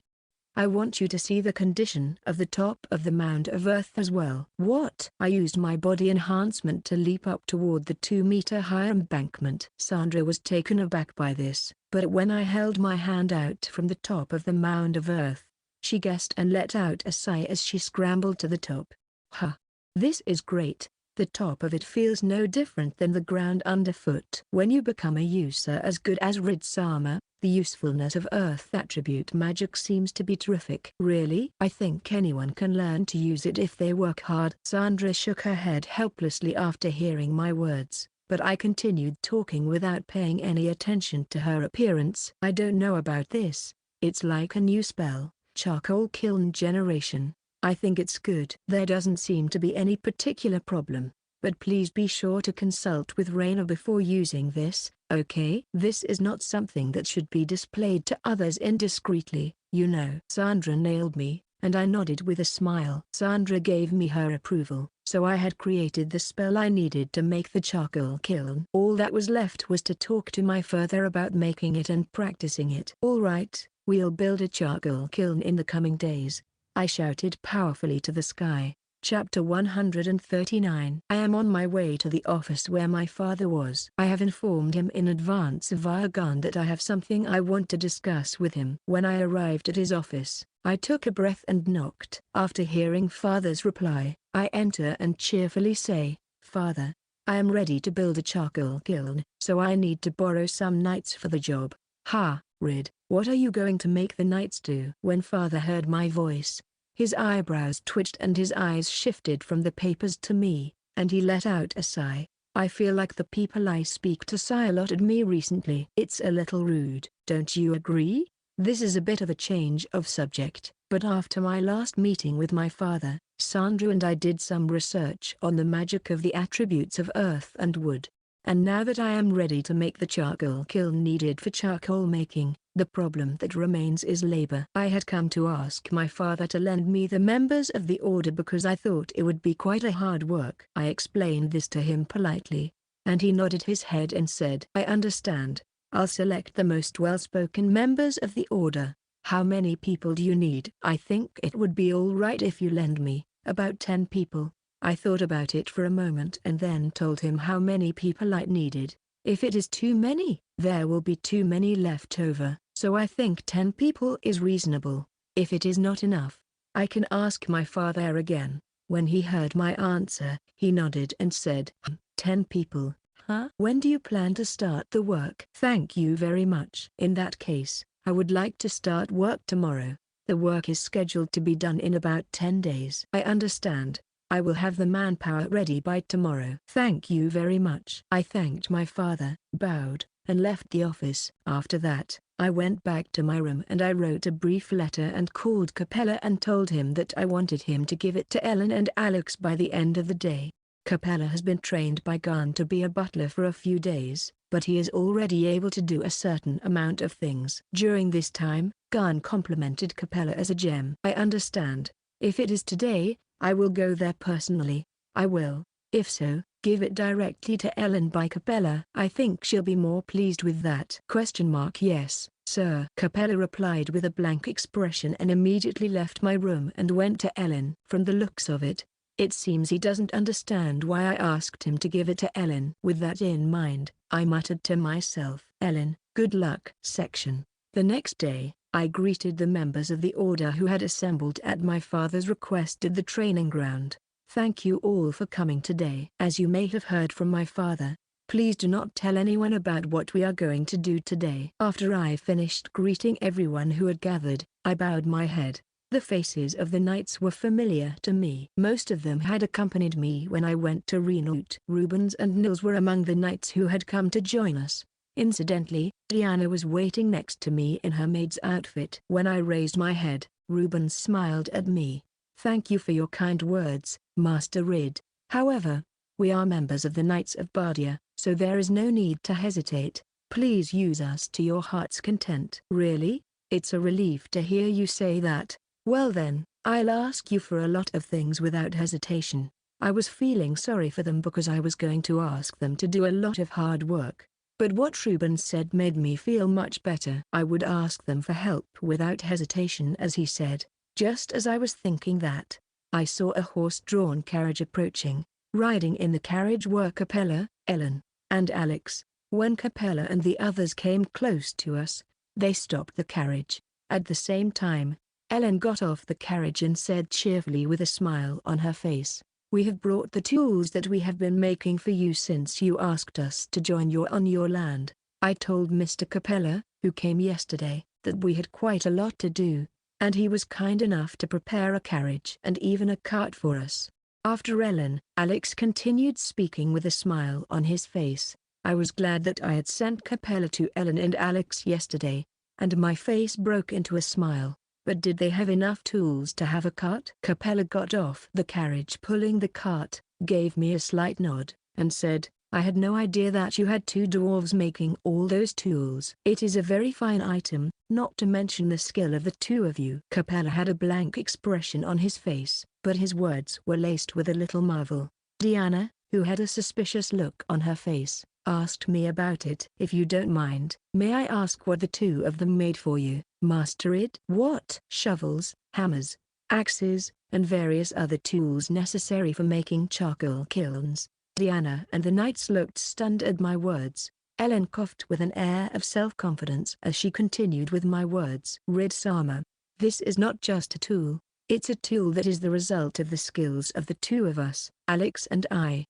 I want you to see the condition of the top of the mound of earth as well. What? I used my body enhancement to leap up toward the 2-meter high embankment. Sandra was taken aback by this, but when I held my hand out from the top of the mound of earth, she guessed and let out a sigh as she scrambled to the top. Huh. This is great. The top of it feels no different than the ground underfoot. When you become a user as good as Ridsama, the usefulness of earth attribute magic seems to be terrific. Really? I think anyone can learn to use it if they work hard. Sandra shook her head helplessly after hearing my words, but I continued talking without paying any attention to her appearance. I don't know about this. It's like a new spell, charcoal kiln generation. I think it's good. There doesn't seem to be any particular problem, but please be sure to consult with Raina before using this, okay? This is not something that should be displayed to others indiscreetly, you know. Sandra nailed me, and I nodded with a smile. Sandra gave me her approval, so I had created the spell I needed to make the charcoal kiln. All that was left was to talk to my father about making it and practicing it. All right, we'll build a charcoal kiln in the coming days, I shouted powerfully to the sky. Chapter 139. I am on my way to the office where my father was. I have informed him in advance via Gun that I have something I want to discuss with him. When I arrived at his office, I took a breath and knocked. After hearing father's reply, I enter and cheerfully say, "Father, I am ready to build a charcoal kiln, so I need to borrow some nights for the job." "Ha, Rid, what are you going to make the nights do?" When father heard my voice, his eyebrows twitched and his eyes shifted from the papers to me, and he let out a sigh. "I feel like the people I speak to sigh a lot at me recently. It's a little rude, don't you agree?" This is a bit of a change of subject, but after my last meeting with my father, Sandra and I did some research on the magic of the attributes of earth and wood. And now that I am ready to make the charcoal kiln needed for charcoal making, the problem that remains is labor. I had come to ask my father to lend me the members of the order because I thought it would be quite a hard work. I explained this to him politely, and he nodded his head and said, "I understand. I'll select the most well-spoken members of the order. How many people do you need?" "I think it would be all right if you lend me about 10 people. I thought about it for a moment and then told him how many people I needed. "If it is too many, there will be too many left over, so I think 10 people is reasonable. If it is not enough, I can ask my father again." When he heard my answer, he nodded and said, 10 people, huh? When do you plan to start the work?" "Thank you very much. In that case, I would like to start work tomorrow. The work is scheduled to be done in about 10 days. "I understand. I will have the manpower ready by tomorrow." "Thank you very much." I thanked my father, bowed, and left the office. After that, I went back to my room and I wrote a brief letter and called Capella and told him that I wanted him to give it to Ellen and Alex by the end of the day. Capella has been trained by Gun to be a butler for a few days, but he is already able to do a certain amount of things. During this time, Gun complimented Capella as a gem. "I understand. If it is today, I will go there personally." "I will. If so, give it directly to Ellen by Capella. I think she'll be more pleased with that." "Yes, sir." Capella replied with a blank expression and immediately left my room and went to Ellen. From the looks of it, it seems he doesn't understand why I asked him to give it to Ellen. With that in mind, I muttered to myself, "Ellen, good luck." The next day, I greeted the members of the order who had assembled at my father's request at the training ground. "Thank you all for coming today. As you may have heard from my father, please do not tell anyone about what we are going to do today." After I finished greeting everyone who had gathered, I bowed my head. The faces of the knights were familiar to me. Most of them had accompanied me when I went to Reincarnated. Rubens and Nils were among the knights who had come to join us. Incidentally, Diana was waiting next to me in her maid's outfit. When I raised my head, Rubens smiled at me. "Thank you for your kind words, Master Rid. However, we are members of the Knights of Bardia, so there is no need to hesitate. Please use us to your heart's content." "Really? It's a relief to hear you say that. Well then, I'll ask you for a lot of things without hesitation." I was feeling sorry for them because I was going to ask them to do a lot of hard work. But what Rubens said made me feel much better. I would ask them for help without hesitation, as he said. Just as I was thinking that, I saw a horse-drawn carriage approaching. Riding in the carriage were Capella, Ellen, and Alex. When Capella and the others came close to us, they stopped the carriage. At the same time, Ellen got off the carriage and said cheerfully with a smile on her face, "We have brought the tools that we have been making for you since you asked us to join you on your land." I told Mr. Capella, who came yesterday, that we had quite a lot to do, and he was kind enough to prepare a carriage and even a cart for us. After Ellen, Alex continued speaking with a smile on his face. I was glad that I had sent Capella to Ellen and Alex yesterday, and my face broke into a smile. But did they have enough tools to have a cart? Capella got off the carriage pulling the cart, gave me a slight nod, and said, "I had no idea that you had two dwarves making all those tools. It is a very fine item, not to mention the skill of the two of you." Capella had a blank expression on his face, but his words were laced with a little marvel. Diana, who had a suspicious look on her face, asked me about it. "If you don't mind, may I ask what the two of them made for you, Master Id?" "What?" "Shovels, hammers, axes, and various other tools necessary for making charcoal kilns." Diana and the knights looked stunned at my words. Ellen coughed with an air of self-confidence as she continued with my words. "Rid-sama, this is not just a tool, it's a tool that is the result of the skills of the two of us, Alex and I.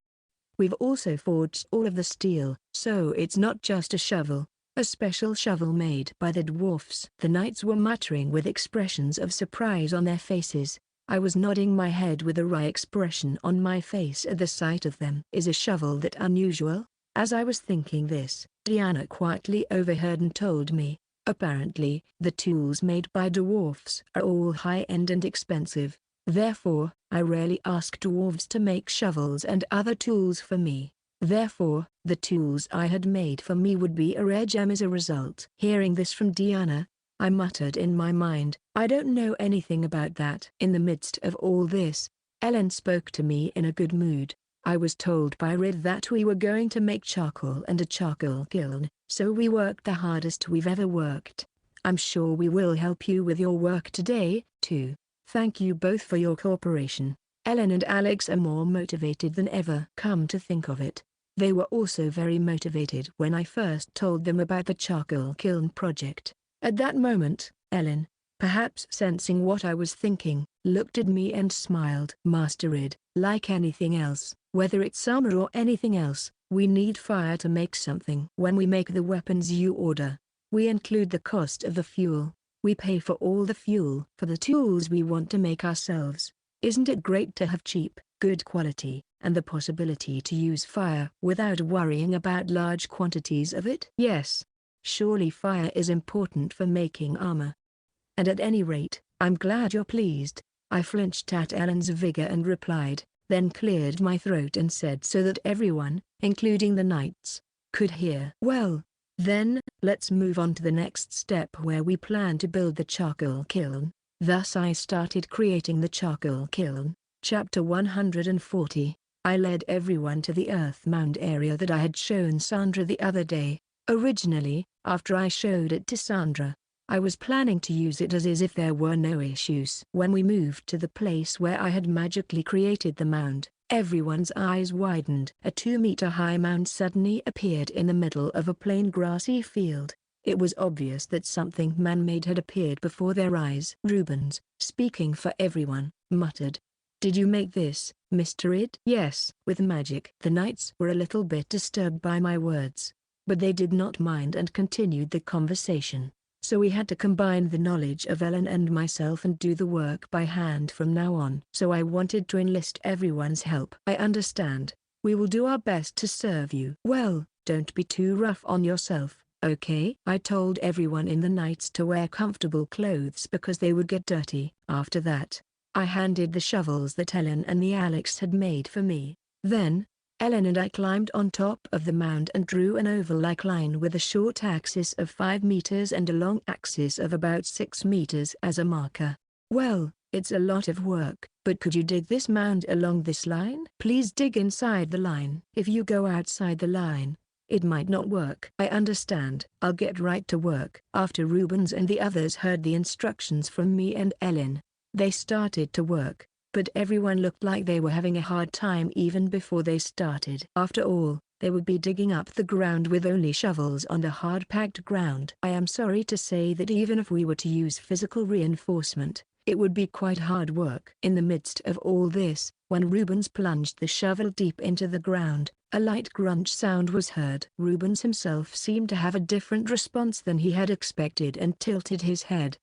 We've also forged all of the steel, so it's not just a shovel, a special shovel made by the dwarfs." The knights were muttering with expressions of surprise on their faces. I was nodding my head with a wry expression on my face at the sight of them. "Is a shovel that unusual?" As I was thinking this, Diana quietly overheard and told me, "Apparently, the tools made by dwarfs are all high-end and expensive. Therefore, I rarely ask dwarves to make shovels and other tools for me. Therefore, the tools I had made for me would be a rare gem as a result." Hearing this from Diana, I muttered in my mind, "I don't know anything about that." In the midst of all this, Ellen spoke to me in a good mood. "I was told by Rid that we were going to make charcoal and a charcoal kiln, so we worked the hardest we've ever worked. I'm sure we will help you with your work today, too. Thank you both for your cooperation." Ellen and Alex are more motivated than ever. Come to think of it, they were also very motivated when I first told them about the charcoal kiln project. At that moment, Ellen, perhaps sensing what I was thinking, looked at me and smiled. "Master Id, like anything else, whether it's armor or anything else, we need fire to make something. When we make the weapons you order, we include the cost of the fuel. We pay for all the fuel for the tools we want to make ourselves. Isn't it great to have cheap, good quality, and the possibility to use fire without worrying about large quantities of it?" "Yes. Surely fire is important for making armor. And at any rate, I'm glad you're pleased." I flinched at Ellen's vigor and replied, then cleared my throat and said so that everyone, including the knights, could hear. "Well, then, let's move on to the next step where we plan to build the charcoal kiln." Thus I started creating the charcoal kiln. Chapter 140. I led everyone to the earth mound area that I had shown Sandra the other day. Originally, after I showed it to Sandra, I was planning to use it as is if there were no issues. When we moved to the place where I had magically created the mound, everyone's eyes widened. A 2-meter-high mound suddenly appeared in the middle of a plain grassy field. It was obvious that something man-made had appeared before their eyes. Rubens, speaking for everyone, muttered, "Did you make this, Mr. Id?" "Yes." "With magic?" The knights were a little bit disturbed by my words, but they did not mind and continued the conversation. So we had to combine the knowledge of Ellen and myself and do the work by hand from now on. So I wanted to enlist everyone's help. I understand. We will do our best to serve you. Well, don't be too rough on yourself, okay? I told everyone in the Knights to wear comfortable clothes because they would get dirty. After that, I handed the shovels that Ellen and the Alex had made for me. Then, Ellen and I climbed on top of the mound and drew an oval-like line with a short axis of 5 meters and a long axis of about 6 meters as a marker. Well, it's a lot of work, but could you dig this mound along this line? Please dig inside the line. If you go outside the line, it might not work. I understand. I'll get right to work. After Rubens and the others heard the instructions from me and Ellen, they started to work, but everyone looked like they were having a hard time even before they started. After all, they would be digging up the ground with only shovels on the hard-packed ground. I am sorry to say that even if we were to use physical reinforcement, it would be quite hard work. In the midst of all this, when Rubens plunged the shovel deep into the ground, a light crunch sound was heard. Rubens himself seemed to have a different response than he had expected and tilted his head.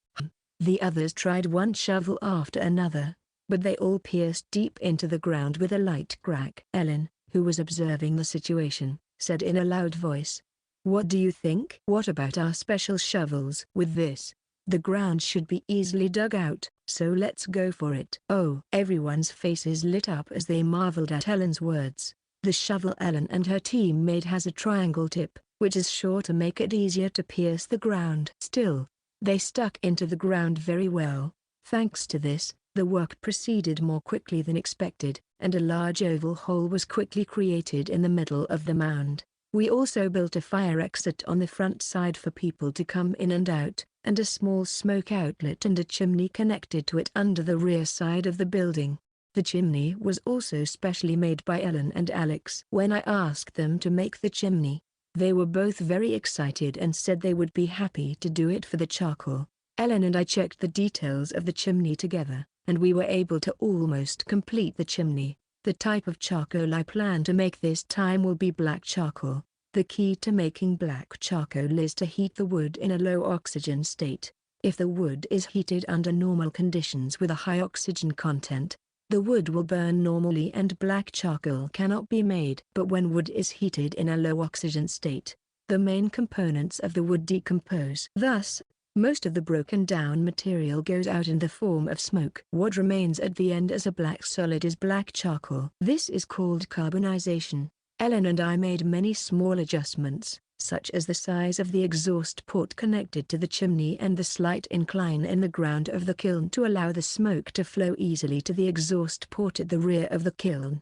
The others tried one shovel after another, but they all pierced deep into the ground with a light crack. Ellen, who was observing the situation, said in a loud voice, "What do you think? What about our special shovels? With this, the ground should be easily dug out, so let's go for it." Oh! Everyone's faces lit up as they marveled at Ellen's words. The shovel Ellen and her team made has a triangle tip, which is sure to make it easier to pierce the ground. Still, they stuck into the ground very well. Thanks to this, the work proceeded more quickly than expected, and a large oval hole was quickly created in the middle of the mound. We also built a fire exit on the front side for people to come in and out, and a small smoke outlet and a chimney connected to it under the rear side of the building. The chimney was also specially made by Ellen and Alex. When I asked them to make the chimney, they were both very excited and said they would be happy to do it for the charcoal. Ellen and I checked the details of the chimney together, and we were able to almost complete the chimney. The type of charcoal I plan to make this time will be black charcoal. The key to making black charcoal is to heat the wood in a low oxygen state. If the wood is heated under normal conditions with a high oxygen content, the wood will burn normally and black charcoal cannot be made. But when wood is heated in a low oxygen state, the main components of the wood decompose. Thus, most of the broken down material goes out in the form of smoke. What remains at the end as a black solid is black charcoal. This is called carbonization. Ellen and I made many small adjustments, such as the size of the exhaust port connected to the chimney and the slight incline in the ground of the kiln to allow the smoke to flow easily to the exhaust port at the rear of the kiln.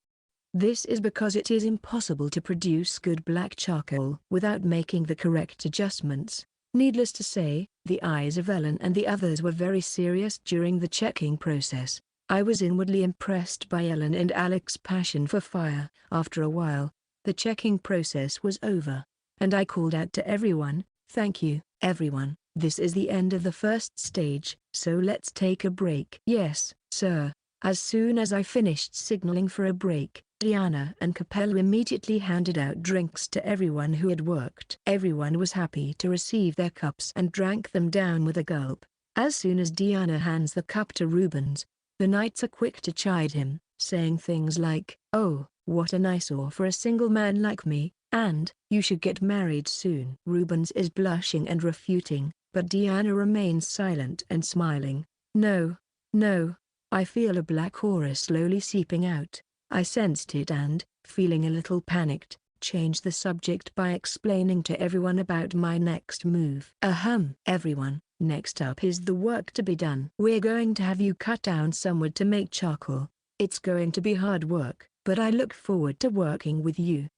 This is because it is impossible to produce good black charcoal without making the correct adjustments. Needless to say, the eyes of Ellen and the others were very serious during the checking process. I was inwardly impressed by Ellen and Alex's passion for fire. After a while, the checking process was over, and I called out to everyone, "Thank you, everyone. This is the end of the first stage, so let's take a break." "Yes, sir." As soon as I finished signaling for a break, Diana and Capella immediately handed out drinks to everyone who had worked. Everyone was happy to receive their cups and drank them down with a gulp. As soon as Diana hands the cup to Rubens, the knights are quick to chide him, saying things like, "Oh, what a nice oar for a single man like me," and, "You should get married soon." Rubens is blushing and refuting, but Diana remains silent and smiling. "No, no. I feel a black aura slowly seeping out." I sensed it and, feeling a little panicked, changed the subject by explaining to everyone about my next move. "Ahem. Everyone, next up is the work to be done. We're going to have you cut down some wood to make charcoal. It's going to be hard work, but I look forward to working with you."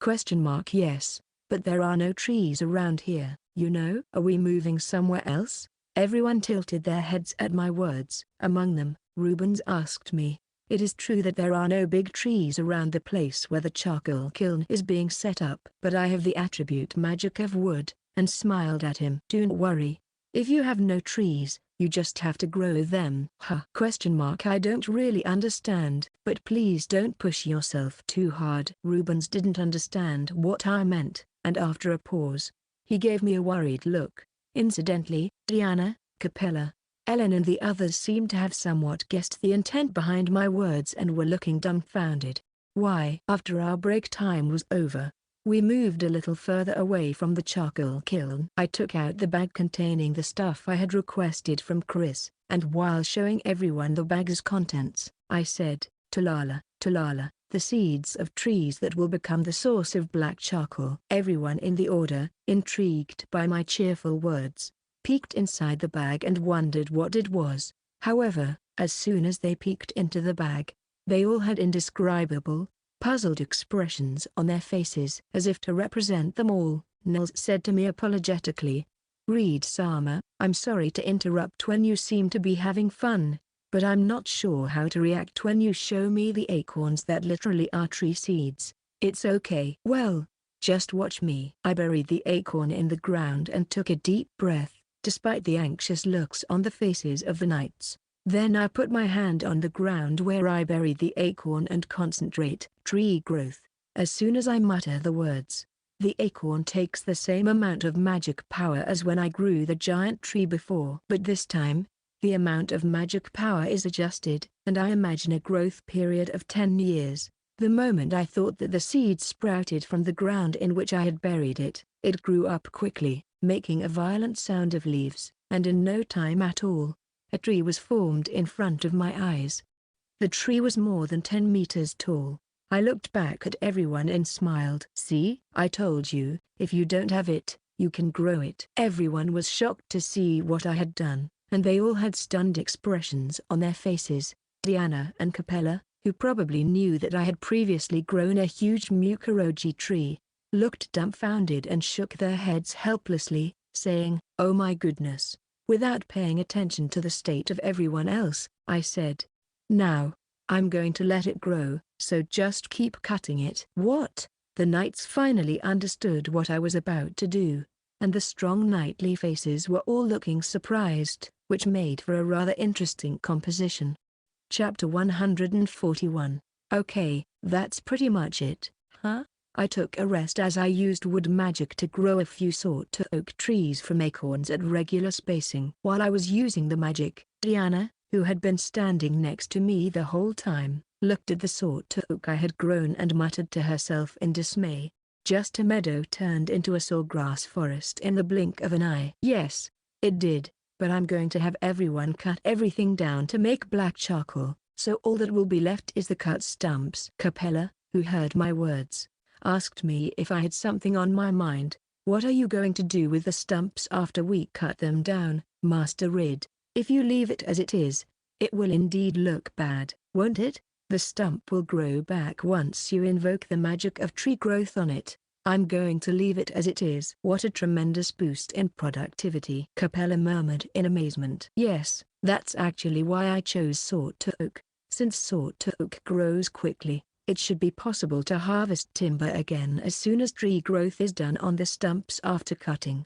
Yes, but there are no trees around here, you know. Are we moving somewhere else? Everyone tilted their heads at my words. Among them, Rubens asked me, "It is true that there are no big trees around the place where the charcoal kiln is being set up, but I have the attribute magic of wood," and smiled at him. "Don't worry. If you have no trees, you just have to grow them." I don't really understand, but please don't push yourself too hard. Rubens didn't understand what I meant, and after a pause, he gave me a worried look. Incidentally, Diana, Capella, Ellen and the others seemed to have somewhat guessed the intent behind my words and were looking dumbfounded. Why? After our break time was over, we moved a little further away from the charcoal kiln. I took out the bag containing the stuff I had requested from Chris, and while showing everyone the bag's contents, I said, Talala, Talala, the seeds of trees that will become the source of black charcoal. Everyone in the order, intrigued by my cheerful words, peeked inside the bag and wondered what it was. However, as soon as they peeked into the bag, they all had indescribable, puzzled expressions on their faces. As if to represent them all, Nils said to me apologetically, Reed-sama, I'm sorry to interrupt when you seem to be having fun, but I'm not sure how to react when you show me the acorns that literally are tree seeds. It's okay. Well, just watch me. I buried the acorn in the ground and took a deep breath, despite the anxious looks on the faces of the knights. Then I put my hand on the ground where I buried the acorn and concentrate. Tree growth. As soon as I mutter the words, the acorn takes the same amount of magic power as when I grew the giant tree before. But this time, the amount of magic power is adjusted, and I imagine a growth period of 10 years. The moment I thought that the seed sprouted from the ground in which I had buried it, it grew up quickly, making a violent sound of leaves, and in no time at all, a tree was formed in front of my eyes. The tree was more than 10 meters tall. I looked back at everyone and smiled. See, I told you, if you don't have it, you can grow it. Everyone was shocked to see what I had done, and they all had stunned expressions on their faces. Diana and Capella, who probably knew that I had previously grown a huge mukuroji tree, looked dumbfounded and shook their heads helplessly, saying, Oh my goodness. Without paying attention to the state of everyone else, I said, Now, I'm going to let it grow, so just keep cutting it. What? The knights finally understood what I was about to do, and the strong knightly faces were all looking surprised, which made for a rather interesting composition. Chapter 141. Okay, that's pretty much it, huh? I took a rest as I used wood magic to grow a few sawed oak trees from acorns at regular spacing. While I was using the magic, Diana, who had been standing next to me the whole time, looked at the sawed oak I had grown and muttered to herself in dismay. Just a meadow turned into a sawgrass forest in the blink of an eye. Yes, it did, but I'm going to have everyone cut everything down to make black charcoal, so all that will be left is the cut stumps. Capella, who heard my words, asked me if I had something on my mind. What are you going to do with the stumps after we cut them down, Master Rid? If you leave it as it is, it will indeed look bad, won't it? The stump will grow back once you invoke the magic of tree growth on it. I'm going to leave it as it is. What a tremendous boost in productivity, Capella murmured in amazement. Yes, that's actually why I chose sawed oak. Since sawed oak grows quickly, it should be possible to harvest timber again as soon as tree growth is done on the stumps after cutting.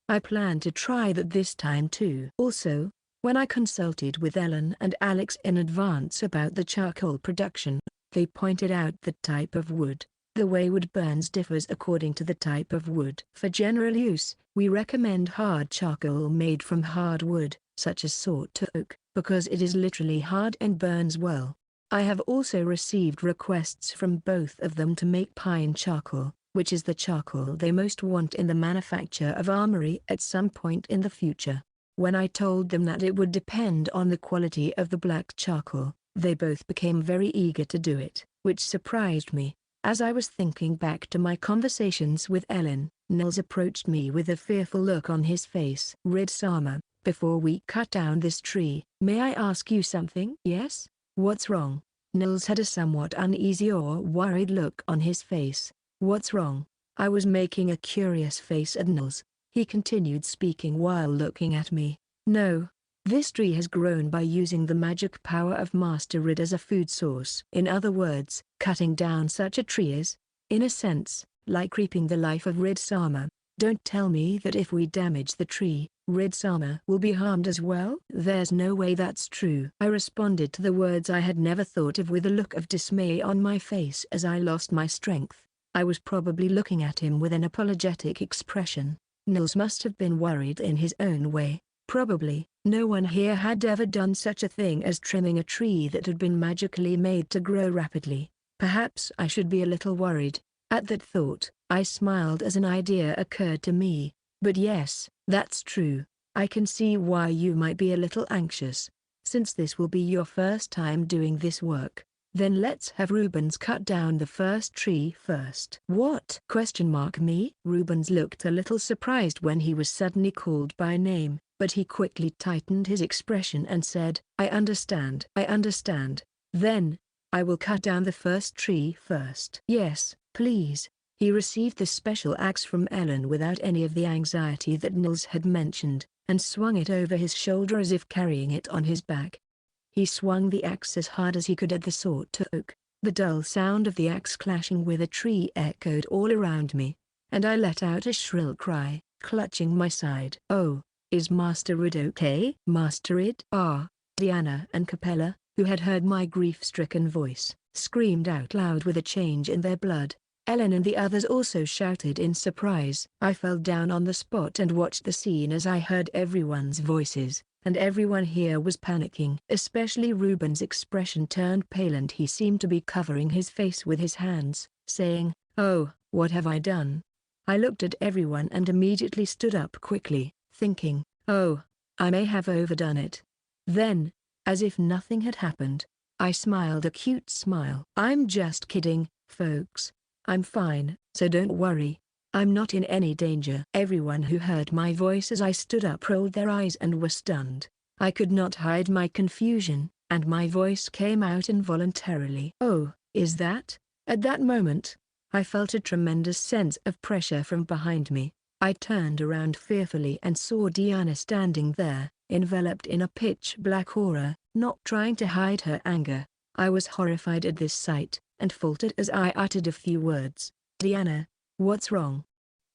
I plan to try that this time too. Also, when I consulted with Ellen and Alex in advance about the charcoal production, they pointed out the type of wood. The way wood burns differs according to the type of wood. For general use, we recommend hard charcoal made from hard wood, such as sawed oak, because it is literally hard and burns well. I have also received requests from both of them to make pine charcoal, which is the charcoal they most want in the manufacture of armory at some point in the future. When I told them that it would depend on the quality of the black charcoal, they both became very eager to do it, which surprised me. As I was thinking back to my conversations with Ellen, Nils approached me with a fearful look on his face. Rid-sama, before we cut down this tree, may I ask you something? Yes? What's wrong? Nils had a somewhat uneasy or worried look on his face. What's wrong? I was making a curious face at Nils. He continued speaking while looking at me. No. This tree has grown by using the magic power of Master Rid as a food source. In other words, cutting down such a tree is, in a sense, like reaping the life of Rid-sama. Don't tell me that if we damage the tree, Rid-sama will be harmed as well? There's no way that's true. I responded to the words I had never thought of with a look of dismay on my face as I lost my strength. I was probably looking at him with an apologetic expression. Nils must have been worried in his own way. Probably, no one here had ever done such a thing as trimming a tree that had been magically made to grow rapidly. Perhaps I should be a little worried. At that thought, I smiled as an idea occurred to me. But yes, that's true. I can see why you might be a little anxious. Since this will be your first time doing this work, then let's have Rubens cut down the first tree first. What? Me? Rubens looked a little surprised when he was suddenly called by name, but he quickly tightened his expression and said, I understand. Then, I will cut down the first tree first. Yes, please. He received the special axe from Ellen without any of the anxiety that Nils had mentioned, and swung it over his shoulder as if carrying it on his back. He swung the axe as hard as he could at the sword to oak. The dull sound of the axe clashing with a tree echoed all around me, and I let out a shrill cry, clutching my side. Oh, is Master Rid okay? Master Rid? Diana and Capella, who had heard my grief-stricken voice, screamed out loud with a change in their blood. Ellen and the others also shouted in surprise. I fell down on the spot and watched the scene as I heard everyone's voices, and everyone here was panicking. Especially Rubens' expression turned pale and he seemed to be covering his face with his hands, saying, "Oh, what have I done?" I looked at everyone and immediately stood up quickly, thinking, "Oh, I may have overdone it." Then, as if nothing had happened, I smiled a cute smile. "I'm just kidding, folks. I'm fine, so don't worry. I'm not in any danger." Everyone who heard my voice as I stood up rolled their eyes and were stunned. I could not hide my confusion, and my voice came out involuntarily. "Oh, is that?" At that moment, I felt a tremendous sense of pressure from behind me. I turned around fearfully and saw Diana standing there, enveloped in a pitch-black aura, not trying to hide her anger. I was horrified at this sight, and faltered as I uttered a few words. "Diana, what's wrong?"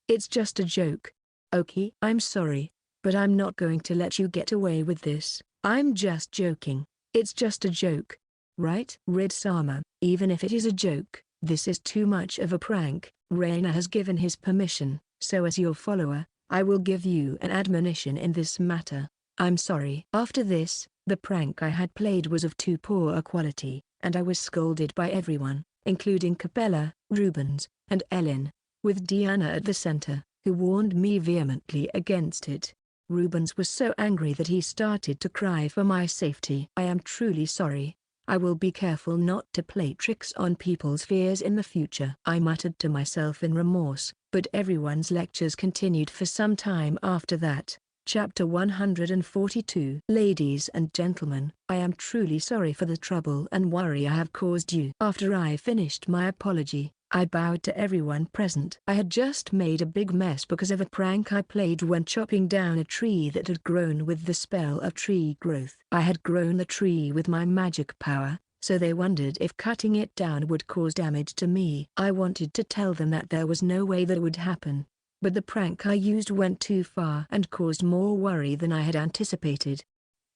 "It's just a joke. Okay? I'm sorry, but I'm not going to let you get away with this." "I'm just joking. It's just a joke. Right?" "Rid-sama, even if it is a joke, this is too much of a prank. Raina has given his permission, so as your follower, I will give you an admonition in this matter. I'm sorry." After this, the prank I had played was of too poor a quality, and I was scolded by everyone, including Capella, Rubens, and Ellen, with Diana at the center, who warned me vehemently against it. Rubens was so angry that he started to cry for my safety. "I am truly sorry. I will be careful not to play tricks on people's fears in the future," I muttered to myself in remorse, but everyone's lectures continued for some time after that. Chapter 142. Ladies and gentlemen, I am truly sorry for the trouble and worry I have caused you. After I finished my apology, I bowed to everyone present. I had just made a big mess because of a prank I played when chopping down a tree that had grown with the spell of tree growth. I had grown the tree with my magic power, so they wondered if cutting it down would cause damage to me. I wanted to tell them that there was no way that would happen, but the prank I used went too far and caused more worry than I had anticipated.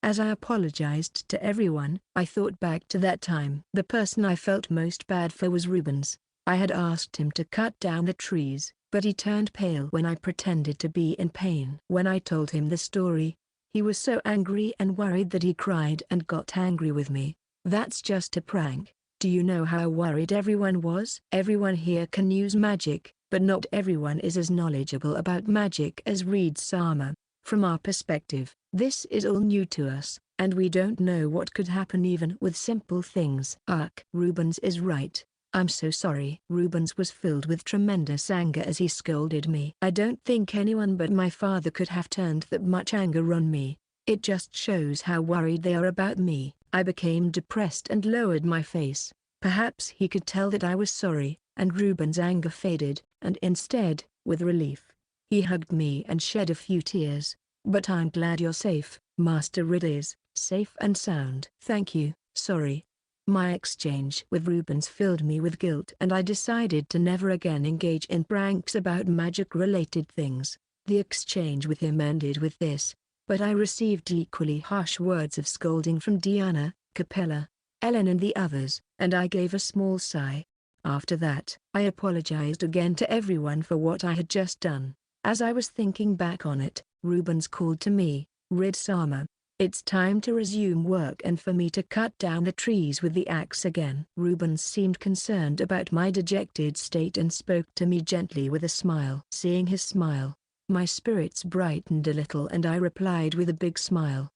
As I apologized to everyone, I thought back to that time. The person I felt most bad for was Rubens. I had asked him to cut down the trees, but he turned pale when I pretended to be in pain. When I told him the story, he was so angry and worried that he cried and got angry with me. "That's just a prank." Do you know how worried everyone was? Everyone here can use magic, but not everyone is as knowledgeable about magic as Reed-sama. From our perspective, this is all new to us, and we don't know what could happen even with simple things. Rubens is right. I'm so sorry. Rubens was filled with tremendous anger as he scolded me. I don't think anyone but my father could have turned that much anger on me. It just shows how worried they are about me. I became depressed and lowered my face. Perhaps he could tell that I was sorry, and Rubens' anger faded, and instead, with relief, he hugged me and shed a few tears. "But I'm glad you're safe. Master Rid is safe and sound." "Thank you." "Sorry." My exchange with Rubens filled me with guilt and I decided to never again engage in pranks about magic-related things. The exchange with him ended with this, but I received equally harsh words of scolding from Diana, Capella, Ellen and the others, and I gave a small sigh. After that, I apologized again to everyone for what I had just done. As I was thinking back on it, Rubens called to me, "Rid-sama, it's time to resume work and for me to cut down the trees with the axe again." Rubens seemed concerned about my dejected state and spoke to me gently with a smile. Seeing his smile, my spirits brightened a little and I replied with a big smile.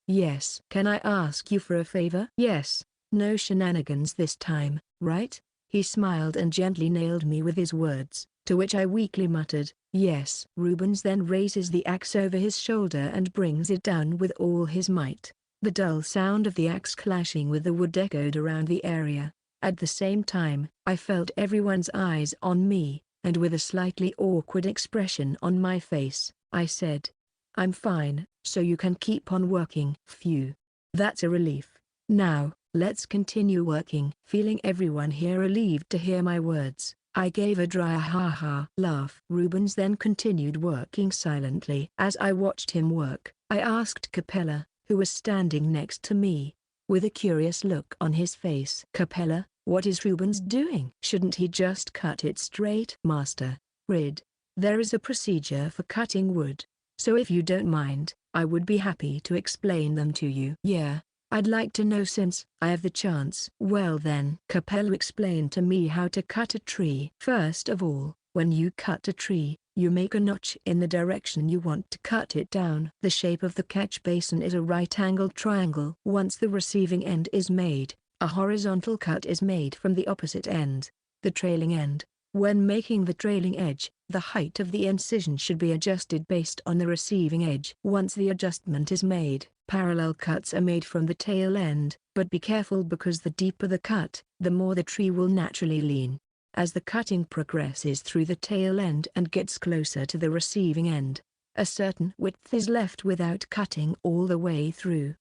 Yes. Can I ask you for a favor? Yes. No shenanigans this time, right? He smiled and gently nailed me with his words, to which I weakly muttered, yes. Rubens then raises the axe over his shoulder and brings it down with all his might. The dull sound of the axe clashing with the wood echoed around the area. At the same time, I felt everyone's eyes on me, and with a slightly awkward expression on my face, I said, "I'm fine, so you can keep on working." Phew. That's a relief. Now, let's continue working. Feeling everyone here relieved to hear my words, I gave a dry ha-ha laugh. Rubens then continued working silently. As I watched him work, I asked Capella, who was standing next to me, with a curious look on his face. "Capella, what is Rubens doing? Shouldn't he just cut it straight?" "Master, there is a procedure for cutting wood, so if you don't mind, I would be happy to explain them to you." "Yeah, I'd like to know since I have the chance." "Well then." Capella explained to me how to cut a tree. "First of all, when you cut a tree, you make a notch in the direction you want to cut it down. The shape of the catch basin is a right-angled triangle. Once the receiving end is made, a horizontal cut is made from the opposite end, the trailing end. When making the trailing edge, the height of the incision should be adjusted based on the receiving edge. Once the adjustment is made, parallel cuts are made from the tail end, but be careful because the deeper the cut, the more the tree will naturally lean. As the cutting progresses through the tail end and gets closer to the receiving end, a certain width is left without cutting all the way through.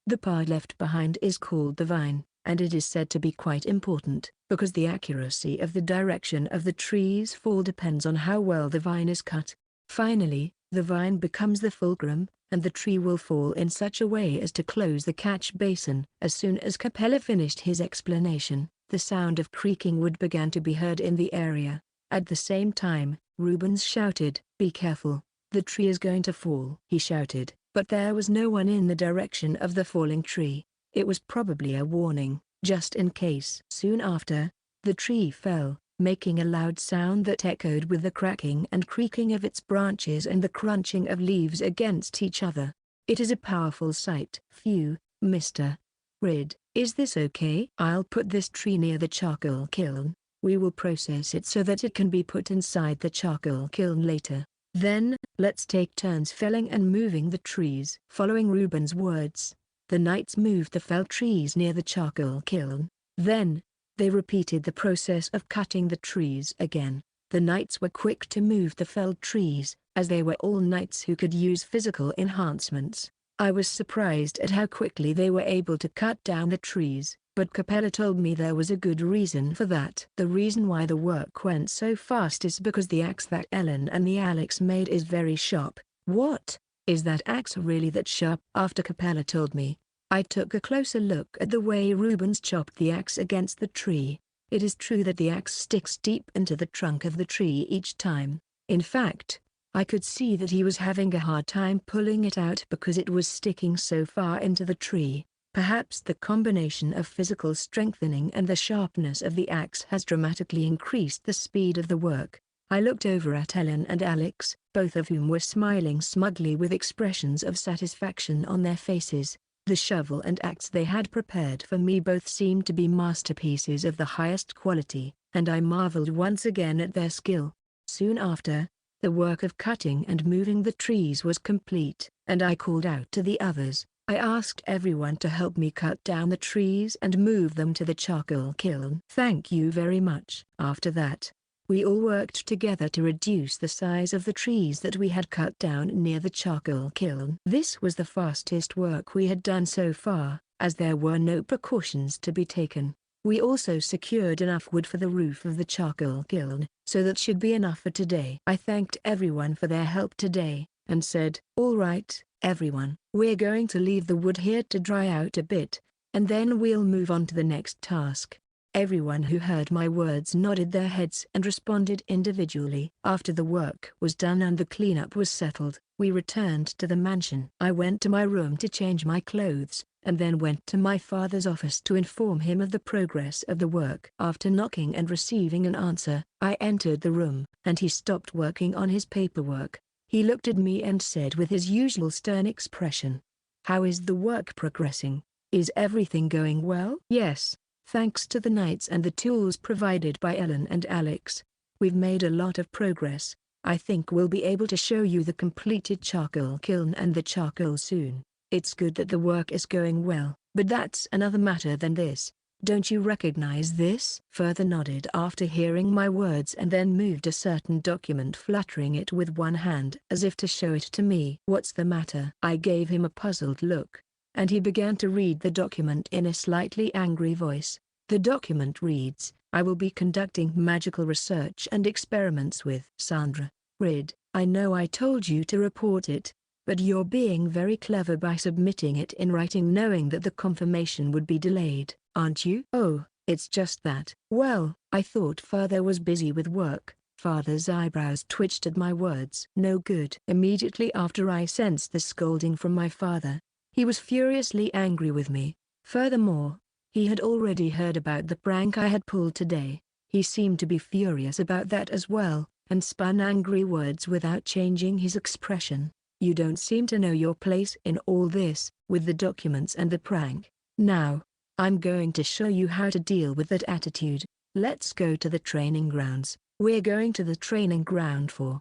The part left behind is called the vine, and it is said to be quite important, because the accuracy of the direction of the tree's fall depends on how well the vine is cut. Finally, the vine becomes the fulcrum, and the tree will fall in such a way as to close the catch basin. As soon as Capella finished his explanation, the sound of creaking wood began to be heard in the area. At the same time, Rubens shouted, "Be careful, the tree is going to fall." He shouted, but there was no one in the direction of the falling tree. It was probably a warning, just in case. Soon after, the tree fell, making a loud sound that echoed with the cracking and creaking of its branches and the crunching of leaves against each other. It is a powerful sight. "Phew, Mr. Rid, is this okay? I'll put this tree near the charcoal kiln. We will process it so that it can be put inside the charcoal kiln later. Then, let's take turns felling and moving the trees." Following Rubens' words, the knights moved the felled trees near the charcoal kiln. Then, they repeated the process of cutting the trees again. The knights were quick to move the felled trees, as they were all knights who could use physical enhancements. I was surprised at how quickly they were able to cut down the trees, but Capella told me there was a good reason for that. The reason why the work went so fast is because the axe that Ellen and the Alex made is very sharp. "What? Is that axe really that sharp?" After Capella told me, I took a closer look at the way Rubens chopped the axe against the tree. It is true that the axe sticks deep into the trunk of the tree each time. In fact, I could see that he was having a hard time pulling it out because it was sticking so far into the tree. Perhaps the combination of physical strengthening and the sharpness of the axe has dramatically increased the speed of the work. I looked over at Ellen and Alex, both of whom were smiling smugly with expressions of satisfaction on their faces. The shovel and axe they had prepared for me both seemed to be masterpieces of the highest quality, and I marveled once again at their skill. Soon after, the work of cutting and moving the trees was complete, and I called out to the others. I asked everyone to help me cut down the trees and move them to the charcoal kiln. "Thank you very much." After that, we all worked together to reduce the size of the trees that we had cut down near the charcoal kiln. This was the fastest work we had done so far, as there were no precautions to be taken. We also secured enough wood for the roof of the charcoal kiln, so that should be enough for today. I thanked everyone for their help today, and said, "All right, everyone, we're going to leave the wood here to dry out a bit, and then we'll move on to the next task." Everyone who heard my words nodded their heads and responded individually. After the work was done and the cleanup was settled, we returned to the mansion. I went to my room to change my clothes, and then went to my father's office to inform him of the progress of the work. After knocking and receiving an answer, I entered the room, and he stopped working on his paperwork. He looked at me and said with his usual stern expression, "How is the work progressing? Is everything going well?" "Yes, thanks to the knights and the tools provided by Ellen and Alex. We've made a lot of progress. I think we'll be able to show you the completed charcoal kiln and the charcoal soon. It's good that the work is going well, but that's another matter than this. Don't you recognize this?" Further nodded after hearing my words and then moved a certain document, fluttering it with one hand as if to show it to me. "What's the matter?" I gave him a puzzled look, and he began to read the document in a slightly angry voice. The document reads, "I will be conducting magical research and experiments with Sandra Rid. I know I told you to report it, but you're being very clever by submitting it in writing knowing that the confirmation would be delayed, aren't you?" "Oh, it's just that." "Well, I thought Father was busy with work." Father's eyebrows twitched at my words. "No good." Immediately after I sensed the scolding from my father. He was furiously angry with me. Furthermore, he had already heard about the prank I had pulled today. He seemed to be furious about that as well, and spun angry words without changing his expression. "You don't seem to know your place in all this, with the documents and the prank. Now, I'm going to show you how to deal with that attitude. Let's go to the training grounds." "We're going to the training ground for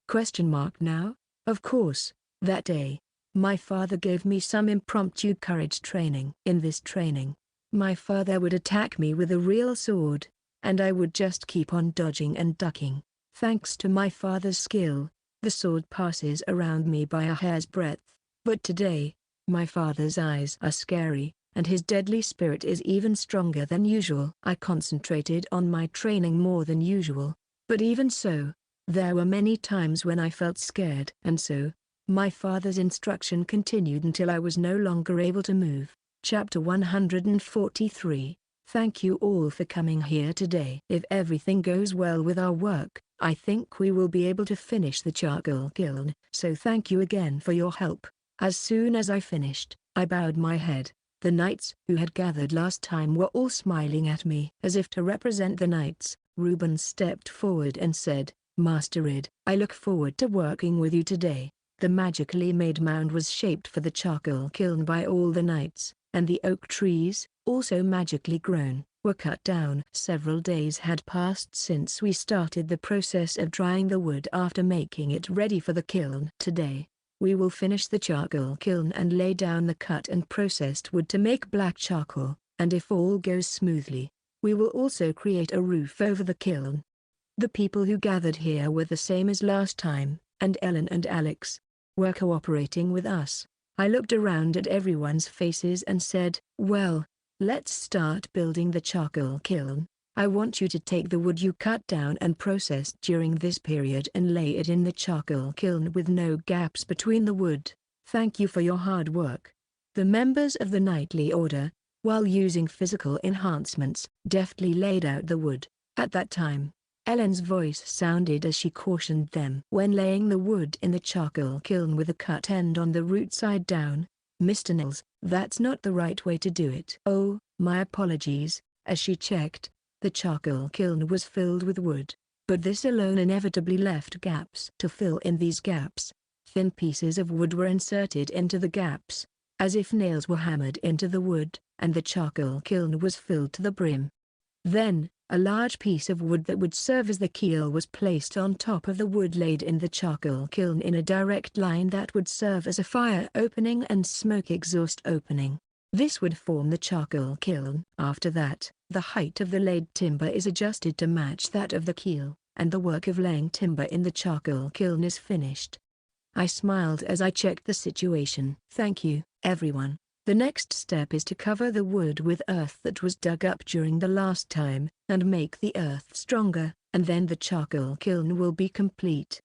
now?" Of course, that day, my father gave me some impromptu courage training. In this training, my father would attack me with a real sword, and I would just keep on dodging and ducking. Thanks to my father's skill, the sword passes around me by a hair's breadth. But today, my father's eyes are scary, and his deadly spirit is even stronger than usual. I concentrated on my training more than usual, but even so, there were many times when I felt scared. And so, my father's instruction continued until I was no longer able to move. Chapter 143. Thank you all for coming here today. If everything goes well with our work, I think we will be able to finish the charcoal kiln, so thank you again for your help. As soon as I finished, I bowed my head. The knights who had gathered last time were all smiling at me. As if to represent the knights, Reuben stepped forward and said, "Master Id, I look forward to working with you today." The magically made mound was shaped for the charcoal kiln by all the knights, and the oak trees, also magically grown, were cut down. Several days had passed since we started the process of drying the wood after making it ready for the kiln. Today, we will finish the charcoal kiln and lay down the cut and processed wood to make black charcoal, and if all goes smoothly, we will also create a roof over the kiln. The people who gathered here were the same as last time, and Ellen and Alex were cooperating with us. I looked around at everyone's faces and said, "Well, let's start building the charcoal kiln. I want you to take the wood you cut down and processed during this period and lay it in the charcoal kiln with no gaps between the wood. Thank you for your hard work." The members of the knightly order, while using physical enhancements, deftly laid out the wood. At that time, Ellen's voice sounded as she cautioned them. When laying the wood in the charcoal kiln with the cut end on the root side down, "Mr. Nils, that's not the right way to do it." "Oh, my apologies." As she checked, the charcoal kiln was filled with wood, but this alone inevitably left gaps. To fill in these gaps, thin pieces of wood were inserted into the gaps, as if nails were hammered into the wood, and the charcoal kiln was filled to the brim. Then, a large piece of wood that would serve as the keel was placed on top of the wood laid in the charcoal kiln in a direct line that would serve as a fire opening and smoke exhaust opening. This would form the charcoal kiln. After that, the height of the laid timber is adjusted to match that of the keel, and the work of laying timber in the charcoal kiln is finished. I smiled as I checked the situation. "Thank you, everyone. The next step is to cover the wood with earth that was dug up during the last time, and make the earth stronger, and then the charcoal kiln will be complete."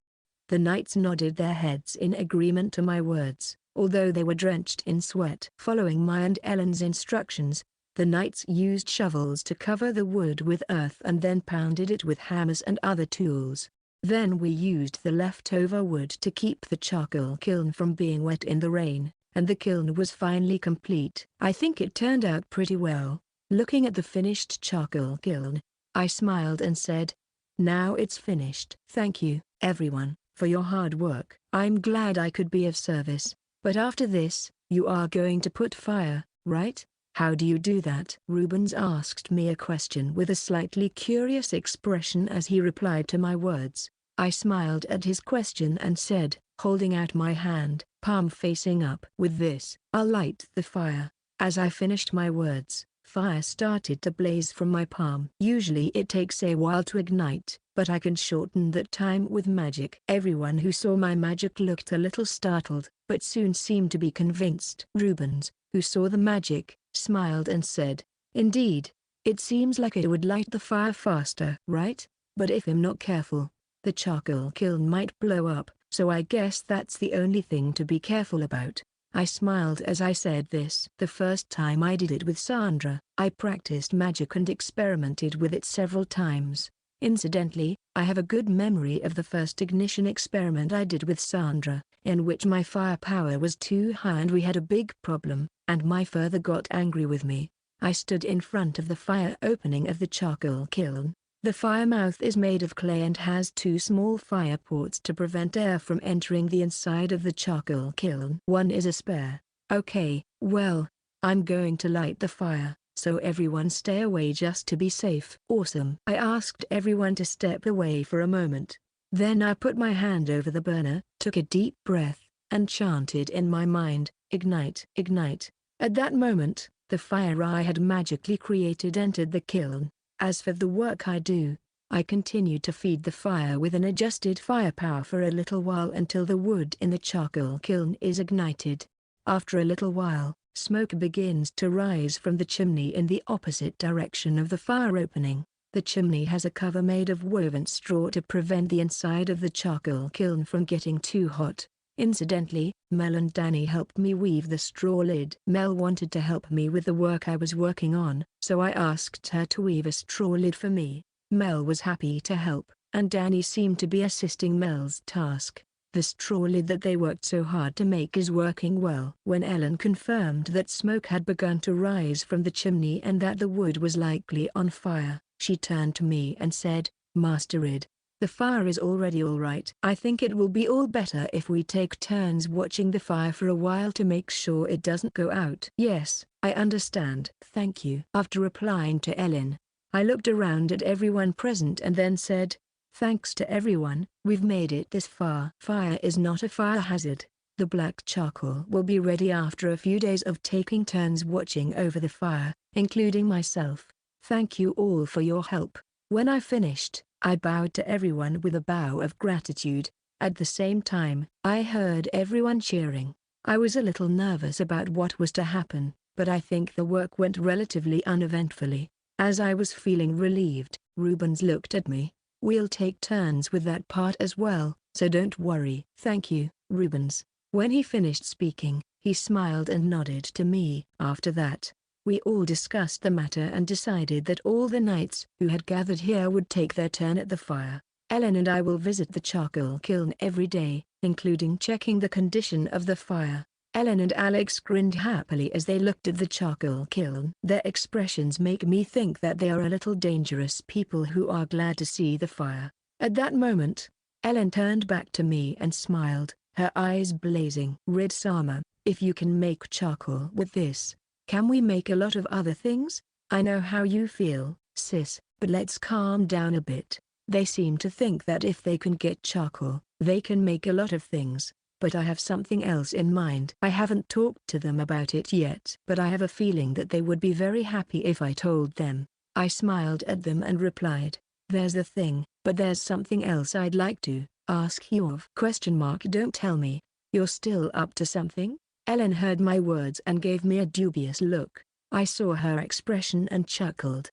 The knights nodded their heads in agreement to my words, although they were drenched in sweat. Following my and Ellen's instructions, The knights used shovels to cover the wood with earth and then pounded it with hammers and other tools. Then we used the leftover wood to keep the charcoal kiln from being wet in the rain, and the kiln was finally complete. I think it turned out pretty well. Looking at the finished charcoal kiln, I smiled and said, "Now it's finished." Thank you, everyone, for your hard work. I'm glad I could be of service. But after this, you are going to put fire, right? How do you do that? Rubens asked me a question with a slightly curious expression as he replied to my words. I smiled at his question and said, holding out my hand, palm facing up. With this, I'll light the fire. As I finished my words, fire started to blaze from my palm. Usually it takes a while to ignite, but I can shorten that time with magic. Everyone who saw my magic looked a little startled, but soon seemed to be convinced. Rubens, who saw the magic, smiled and said, "Indeed, it seems like it would light the fire faster, right? But if I'm not careful, the charcoal kiln might blow up, so I guess that's the only thing to be careful about." I smiled as I said this. The first time I did it with Sandra, I practiced magic and experimented with it several times. Incidentally, I have a good memory of the first ignition experiment I did with Sandra, in which my firepower was too high and we had a big problem, and my father got angry with me. I stood in front of the fire opening of the charcoal kiln. The fire mouth is made of clay and has two small fire ports to prevent air from entering the inside of the charcoal kiln. One is a spare. Okay, well, I'm going to light the fire, so everyone stay away just to be safe. Awesome. I asked everyone to step away for a moment. Then I put my hand over the burner, took a deep breath, and chanted in my mind, "Ignite, ignite." At that moment, the fire I had magically created entered the kiln. As for the work I do, I continued to feed the fire with an adjusted firepower for a little while until the wood in the charcoal kiln is ignited. After a little while, smoke begins to rise from the chimney in the opposite direction of the fire opening. The chimney has a cover made of woven straw to prevent the inside of the charcoal kiln from getting too hot. Incidentally, Mel and Danny helped me weave the straw lid. Mel wanted to help me with the work I was working on, so I asked her to weave a straw lid for me. Mel was happy to help, and Danny seemed to be assisting Mel's task. The straw lid that they worked so hard to make is working well. When Ellen confirmed that smoke had begun to rise from the chimney and that the wood was likely on fire, she turned to me and said, "Master Rid, the fire is already all right. I think it will be all better if we take turns watching the fire for a while to make sure it doesn't go out." "Yes, I understand. Thank you." After replying to Ellen, I looked around at everyone present and then said, "Thanks to everyone, we've made it this far." Fire is not a fire hazard. The black charcoal will be ready after a few days of taking turns watching over the fire, including myself. Thank you all for your help. When I finished, I bowed to everyone with a bow of gratitude. At the same time, I heard everyone cheering. I was a little nervous about what was to happen, but I think the work went relatively uneventfully. As I was feeling relieved, Rubens looked at me. "We'll take turns with that part as well, so don't worry." "Thank you, Rubens." When he finished speaking, he smiled and nodded to me. After that, we all discussed the matter and decided that all the knights who had gathered here would take their turn at the fire. Ellen and I will visit the charcoal kiln every day, including checking the condition of the fire. Ellen and Alex grinned happily as they looked at the charcoal kiln. Their expressions make me think that they are a little dangerous people who are glad to see the fire. At that moment, Ellen turned back to me and smiled, her eyes blazing. "Rid-sama, if you can make charcoal with this, can we make a lot of other things? I know how you feel, sis, but let's calm down a bit." They seem to think that if they can get charcoal, they can make a lot of things, but I have something else in mind. I haven't talked to them about it yet, but I have a feeling that they would be very happy if I told them. I smiled at them and replied, "There's the thing, but there's something else I'd like to ask you of." Don't tell me, you're still up to something? Ellen heard my words and gave me a dubious look. I saw her expression and chuckled.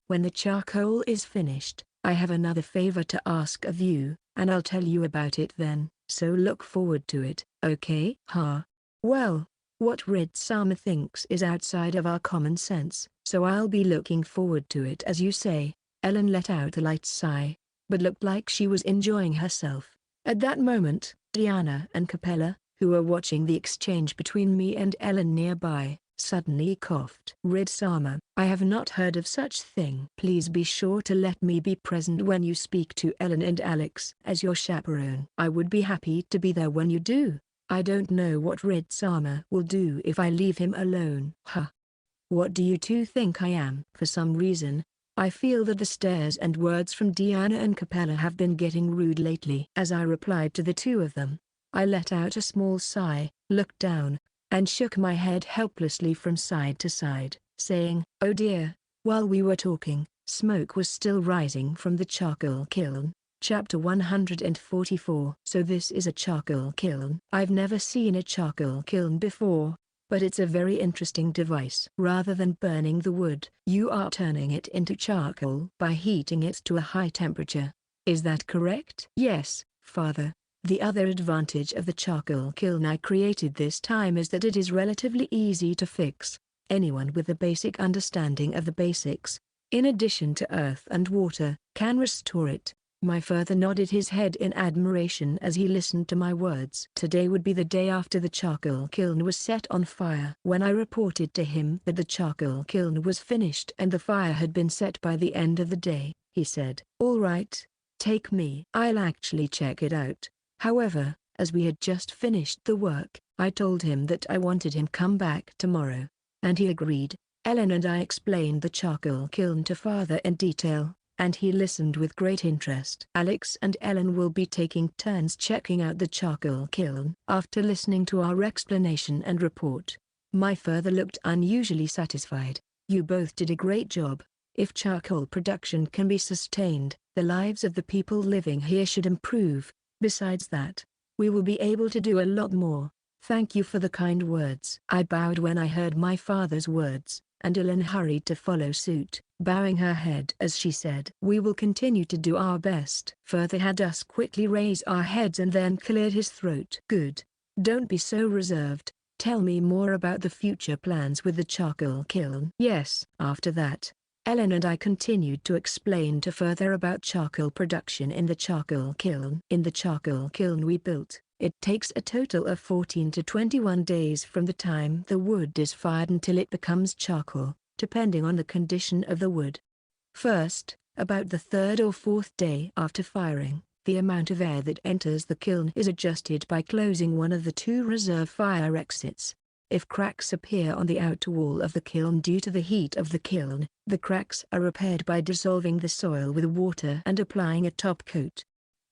When the charcoal is finished, I have another favor to ask of you, and I'll tell you about it then, so look forward to it, okay? Well, What Rid-sama thinks is outside of our common sense, so I'll be looking forward to it as you say." Ellen let out a light sigh, but looked like she was enjoying herself. At that moment, Diana and Capella, who were watching the exchange between me and Ellen nearby, suddenly coughed. "Rid-sama, I have not heard of such thing. Please be sure to let me be present when you speak to Ellen and Alex as your chaperone. I would be happy to be there when you do. I don't know what Rid-sama will do if I leave him alone." "Huh. What do you two think I am?" For some reason, I feel that the stares and words from Diana and Capella have been getting rude lately. As I replied to the two of them, I let out a small sigh, looked down, and shook my head helplessly from side to side, saying, "Oh dear." While we were talking, smoke was still rising from the charcoal kiln. Chapter 144. So this is a charcoal kiln. I've never seen a charcoal kiln before, but it's a very interesting device. Rather than burning the wood, you are turning it into charcoal by heating it to a high temperature. Is that correct? Yes, Father. The other advantage of the charcoal kiln I created this time is that it is relatively easy to fix. Anyone with a basic understanding of the basics, in addition to earth and water, can restore it. My father nodded his head in admiration as he listened to my words. Today would be the day after the charcoal kiln was set on fire. When I reported to him that the charcoal kiln was finished and the fire had been set by the end of the day, he said, "All right, take me. I'll actually check it out." However, as we had just finished the work, I told him that I wanted him come back tomorrow, and he agreed. Ellen and I explained the charcoal kiln to father in detail, and he listened with great interest. Alex and Ellen will be taking turns checking out the charcoal kiln. After listening to our explanation and report, my father looked unusually satisfied. "You both did a great job. If charcoal production can be sustained, the lives of the people living here should improve. Besides that, we will be able to do a lot more. Thank you for the kind words." I bowed when I heard my father's words, and Ellen hurried to follow suit, bowing her head as she said, "We will continue to do our best." Father had us quickly raise our heads and then cleared his throat. "Good. Don't be so reserved. Tell me more about the future plans with the charcoal kiln." Yes. After that, Ellen and I continued to explain to further about charcoal production in the charcoal kiln. In the charcoal kiln we built, it takes a total of 14 to 21 days from the time the wood is fired until it becomes charcoal, depending on the condition of the wood. First, about the third or fourth day after firing, the amount of air that enters the kiln is adjusted by closing one of the two reserve fire exits. If cracks appear on the outer wall of the kiln due to the heat of the kiln, the cracks are repaired by dissolving the soil with water and applying a top coat.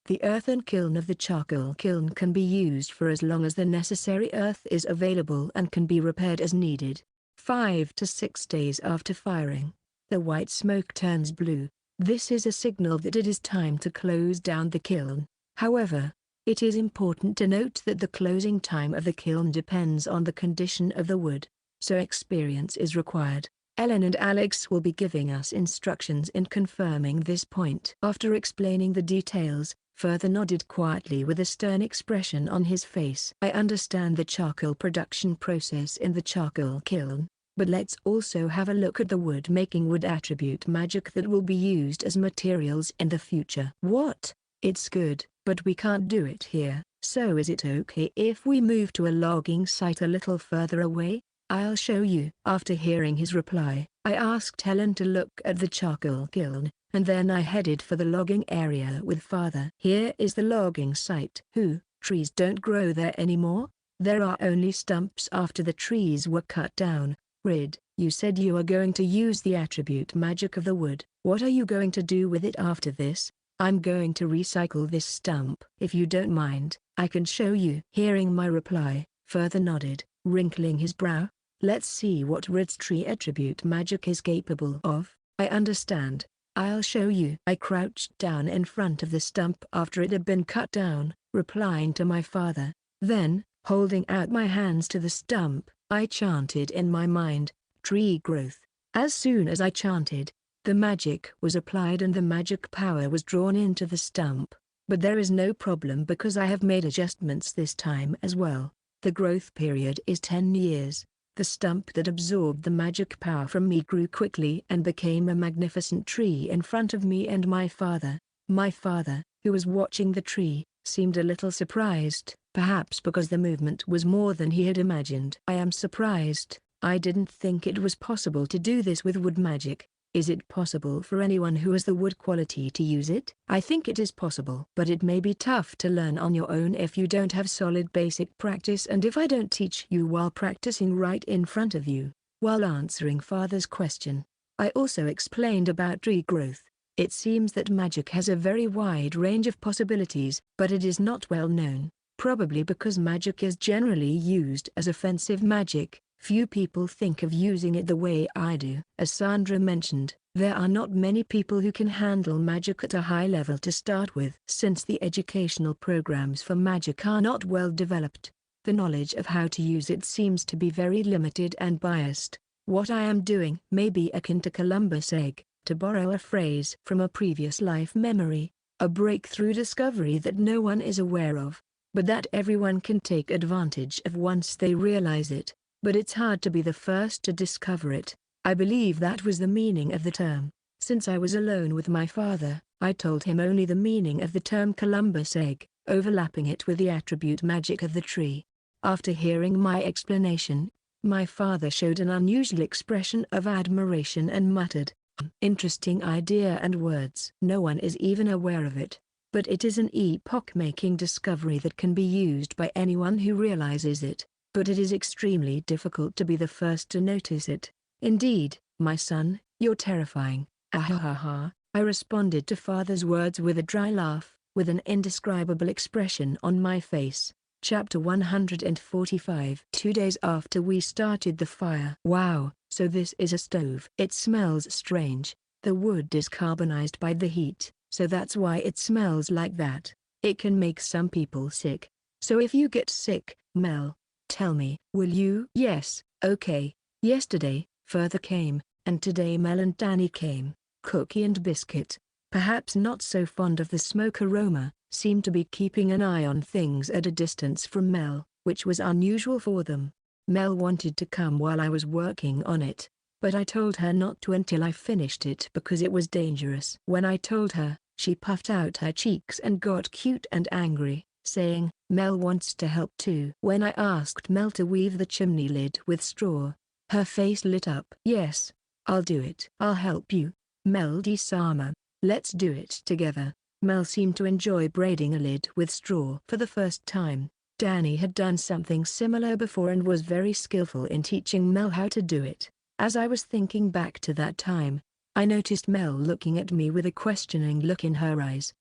The earthen kiln of the charcoal kiln can be used for as long as the necessary earth is available and can be repaired as needed. 5 to 6 days after firing, the white smoke turns blue. This is a signal that it is time to close down the kiln. However, it is important to note that the closing time of the kiln depends on the condition of the wood, so experience is required. Ellen and Alex will be giving us instructions in confirming this point. After explaining the details, Father nodded quietly with a stern expression on his face. "I understand the charcoal production process in the charcoal kiln, but let's also have a look at the wood-making wood attribute magic that will be used as materials in the future." "What? It's good, but we can't do it here. So is it okay if we move to a logging site a little further away? I'll show you." After hearing his reply, I asked Helen to look at the charcoal kiln, and then I headed for the logging area with father. "Here is the logging site." Trees don't grow there anymore? There are only stumps after the trees were cut down. "Rid, you said you are going to use the attribute magic of the wood. What are you going to do with it after this?" "I'm going to recycle this stump. If you don't mind, I can show you." Hearing my reply, Father nodded, wrinkling his brow. "Let's see what Rid's tree attribute magic is capable of." "I understand. I'll show you." I crouched down in front of the stump after it had been cut down, replying to my father. Then, holding out my hands to the stump, I chanted in my mind, "Tree growth." As soon as I chanted, the magic was applied and the magic power was drawn into the stump. But there is no problem because I have made adjustments this time as well. The growth period is 10 years. The stump that absorbed the magic power from me grew quickly and became a magnificent tree in front of me and my father. My father, who was watching the tree, seemed a little surprised, perhaps because the movement was more than he had imagined. I am surprised. I didn't think it was possible to do this with wood magic. Is it possible for anyone who has the wood quality to use it? I think it is possible. But it may be tough to learn on your own if you don't have solid basic practice and if I don't teach you while practicing right in front of you. While answering father's question, I also explained about tree growth. It seems that magic has a very wide range of possibilities, but it is not well known. Probably because magic is generally used as offensive magic. Few people think of using it the way I do. As Sandra mentioned, there are not many people who can handle magic at a high level to start with. Since the educational programs for magic are not well developed, the knowledge of how to use it seems to be very limited and biased. What I am doing may be akin to Columbus' egg, to borrow a phrase from a previous life memory, a breakthrough discovery that no one is aware of, but that everyone can take advantage of once they realize it. But it's hard to be the first to discover it. I believe that was the meaning of the term. Since I was alone with my father, I told him only the meaning of the term Columbus egg, overlapping it with the attribute magic of the tree. After hearing my explanation, my father showed an unusual expression of admiration and muttered, "Interesting idea and words. No one is even aware of it. But it is an epoch-making discovery that can be used by anyone who realizes it. But it is extremely difficult to be the first to notice it. Indeed, my son, you're terrifying." "Ahahaha," I responded to father's words with a dry laugh, with an indescribable expression on my face. Chapter 145. 2 days after we started the fire. Wow, so this is a stove. It smells strange. The wood is carbonized by the heat, so that's why it smells like that. It can make some people sick. So if you get sick, Mel, tell me. Will you? Yes, okay. Yesterday, Further came, and today Mel and Danny came. Cookie and Biscuit, perhaps not so fond of the smoke aroma, seemed to be keeping an eye on things at a distance from Mel, which was unusual for them. Mel wanted to come while I was working on it, but I told her not to until I finished it because it was dangerous. When I told her, she puffed out her cheeks and got cute and angry, saying, "Mel wants to help too." When I asked Mel to weave the chimney lid with straw, her face lit up. "Yes, I'll do it. I'll help you, Mel-sama. Let's do it together." Mel seemed to enjoy braiding a lid with straw for the first time. Danny had done something similar before and was very skillful in teaching Mel how to do it. As I was thinking back to that time, I noticed Mel looking at me with a questioning look in her eyes.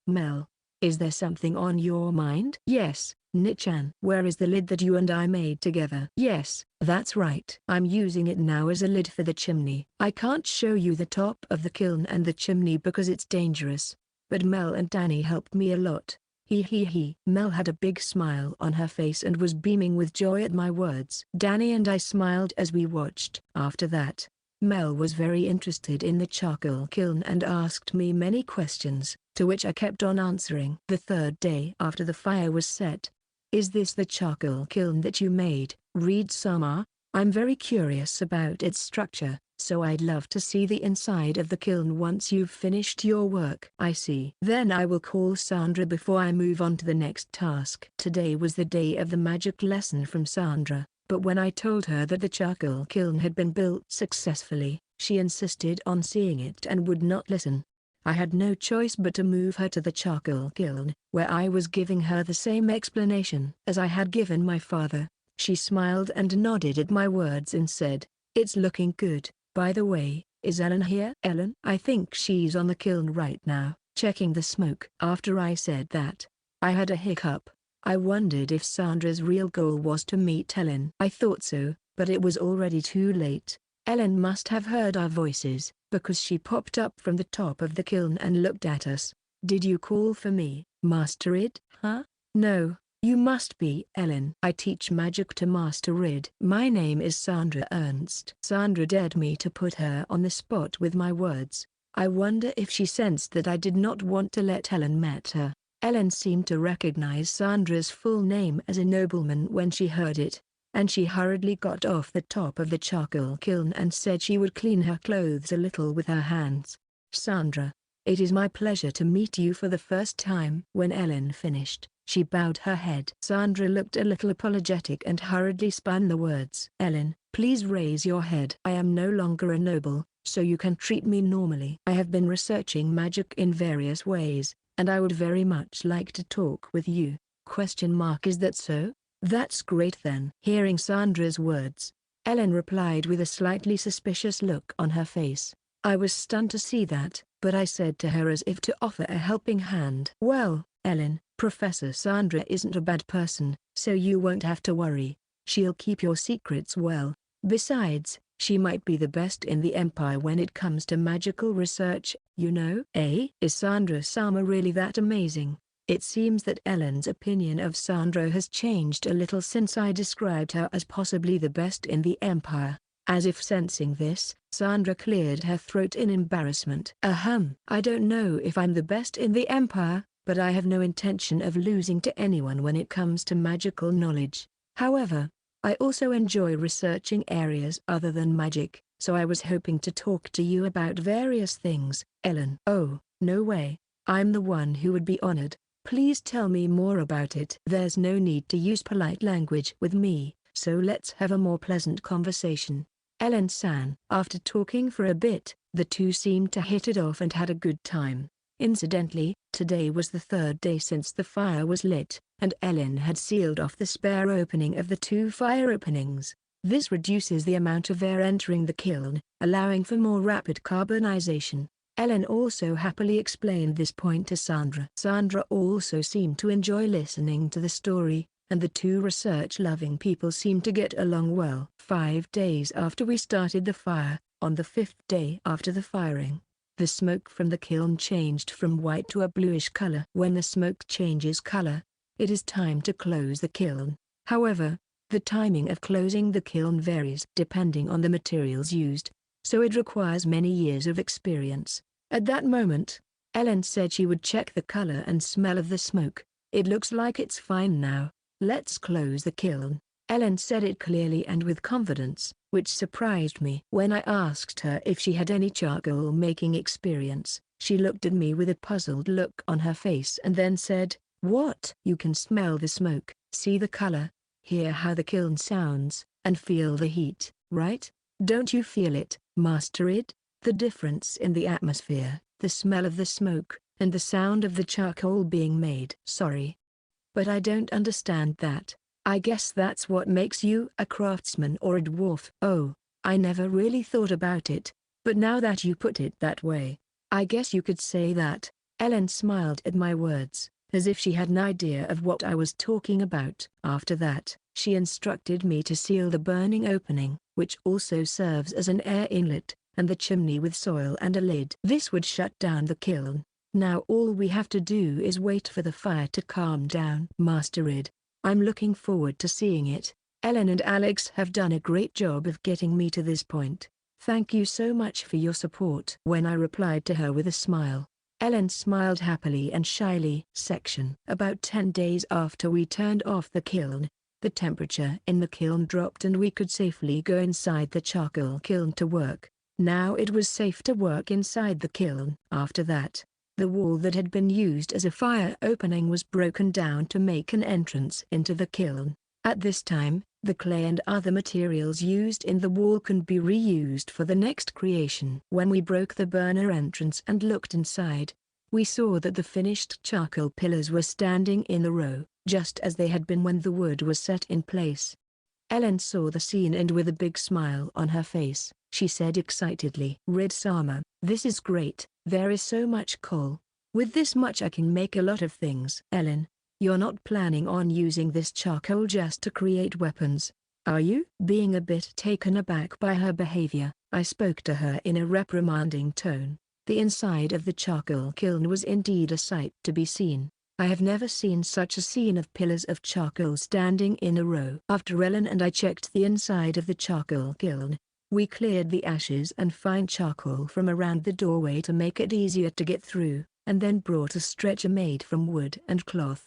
Mel, is there something on your mind? Yes, Nichan. Where is the lid that you and I made together? Yes, that's right. I'm using it now as a lid for the chimney. I can't show you the top of the kiln and the chimney because it's dangerous, but Mel and Danny helped me a lot. He. Mel had a big smile on her face and was beaming with joy at my words. Danny and I smiled as we watched. After that, Mel was very interested in the charcoal kiln and asked me many questions, to which I kept on answering. The third day after the fire was set, "Is this the charcoal kiln that you made, Reed-sama? I'm very curious about its structure, so I'd love to see the inside of the kiln once you've finished your work." "I see." "Then I will call Sandra before I move on to the next task." Today was the day of the magic lesson from Sandra, but when I told her that the charcoal kiln had been built successfully, she insisted on seeing it and would not listen. I had no choice but to move her to the charcoal kiln, where I was giving her the same explanation as I had given my father. She smiled and nodded at my words and said, "It's looking good. By the way, is Ellen here?" "Ellen? I think she's on the kiln right now, checking the smoke." After I said that, I had a hiccup. I wondered if Sandra's real goal was to meet Ellen. I thought so, but it was already too late. Ellen must have heard our voices, because she popped up from the top of the kiln and looked at us. "Did you call for me, Master Rid?" "Huh? No, you must be Ellen. I teach magic to Master Rid. My name is Sandra Ernst." Sandra dared me to put her on the spot with my words. I wonder if she sensed that I did not want to let Ellen meet her. Ellen seemed to recognize Sandra's full name as a nobleman when she heard it, and she hurriedly got off the top of the charcoal kiln and said she would clean her clothes a little with her hands. Sandra, it is my pleasure to meet you for the first time. When Ellen finished, she bowed her head. Sandra looked a little apologetic and hurriedly spun the words. Ellen, please raise your head. I am no longer a noble, so you can treat me normally. I have been researching magic in various ways, and I would very much like to talk with you. Is that so? That's great then. Hearing Sandra's words, Ellen replied with a slightly suspicious look on her face. I was stunned to see that, but I said to her as if to offer a helping hand. Well, Ellen, Professor Sandra isn't a bad person, so you won't have to worry. She'll keep your secrets well. Besides, she might be the best in the Empire when it comes to magical research, you know. Is Sandra-sama really that amazing? It seems that Ellen's opinion of Sandra has changed a little since I described her as possibly the best in the Empire. As if sensing this, Sandra cleared her throat in embarrassment. I don't know if I'm the best in the Empire, but I have no intention of losing to anyone when it comes to magical knowledge. However, I also enjoy researching areas other than magic, so I was hoping to talk to you about various things. Ellen. Oh, no way. I'm the one who would be honored. Please tell me more about it. There's no need to use polite language with me, so let's have a more pleasant conversation. Ellen-san. After talking for a bit, the two seemed to hit it off and had a good time. Incidentally, today was the third day since the fire was lit, and Ellen had sealed off the spare opening of the two fire openings. This reduces the amount of air entering the kiln, allowing for more rapid carbonization. Ellen also happily explained this point to Sandra. Sandra also seemed to enjoy listening to the story, and the two research-loving people seemed to get along well. 5 days after we started the fire, on the 5th day after the firing, the smoke from the kiln changed from white to a bluish color. When the smoke changes color, it is time to close the kiln. However, the timing of closing the kiln varies depending on the materials used, so it requires many years of experience. At that moment, Ellen said she would check the color and smell of the smoke. It looks like it's fine now. Let's close the kiln. Ellen said it clearly and with confidence, which surprised me. When I asked her if she had any charcoal making experience, she looked at me with a puzzled look on her face and then said, "What? You can smell the smoke, see the color, hear how the kiln sounds, and feel the heat, right? Don't you feel it, Master Id? The difference in the atmosphere, the smell of the smoke, and the sound of the charcoal being made." Sorry, but I don't understand that. I guess that's what makes you a craftsman or a dwarf. Oh, I never really thought about it, but now that you put it that way, I guess you could say that. Ellen smiled at my words, as if she had an idea of what I was talking about. After that, she instructed me to seal the burning opening, which also serves as an air inlet, and the chimney with soil and a lid. This would shut down the kiln. Now all we have to do is wait for the fire to calm down. Master Id, I'm looking forward to seeing it. Ellen and Alex have done a great job of getting me to this point. Thank you so much for your support. When I replied to her with a smile, Ellen smiled happily and shyly. About 10 days after we turned off the kiln, the temperature in the kiln dropped and we could safely go inside the charcoal kiln to work. Now it was safe to work inside the kiln. After that, the wall that had been used as a fire opening was broken down to make an entrance into the kiln. At this time, the clay and other materials used in the wall can be reused for the next creation. When we broke the burner entrance and looked inside, we saw that the finished charcoal pillars were standing in a row, just as they had been when the wood was set in place. Ellen saw the scene and with a big smile on her face, she said excitedly, "Rid-sama, this is great. There is so much coal. With this much I can make a lot of things." Ellen, you're not planning on using this charcoal just to create weapons, are you? Being a bit taken aback by her behavior, I spoke to her in a reprimanding tone. The inside of the charcoal kiln was indeed a sight to be seen. I have never seen such a scene of pillars of charcoal standing in a row. After Ellen and I checked the inside of the charcoal kiln, we cleared the ashes and fine charcoal from around the doorway to make it easier to get through. and then brought a stretcher made from wood and cloth.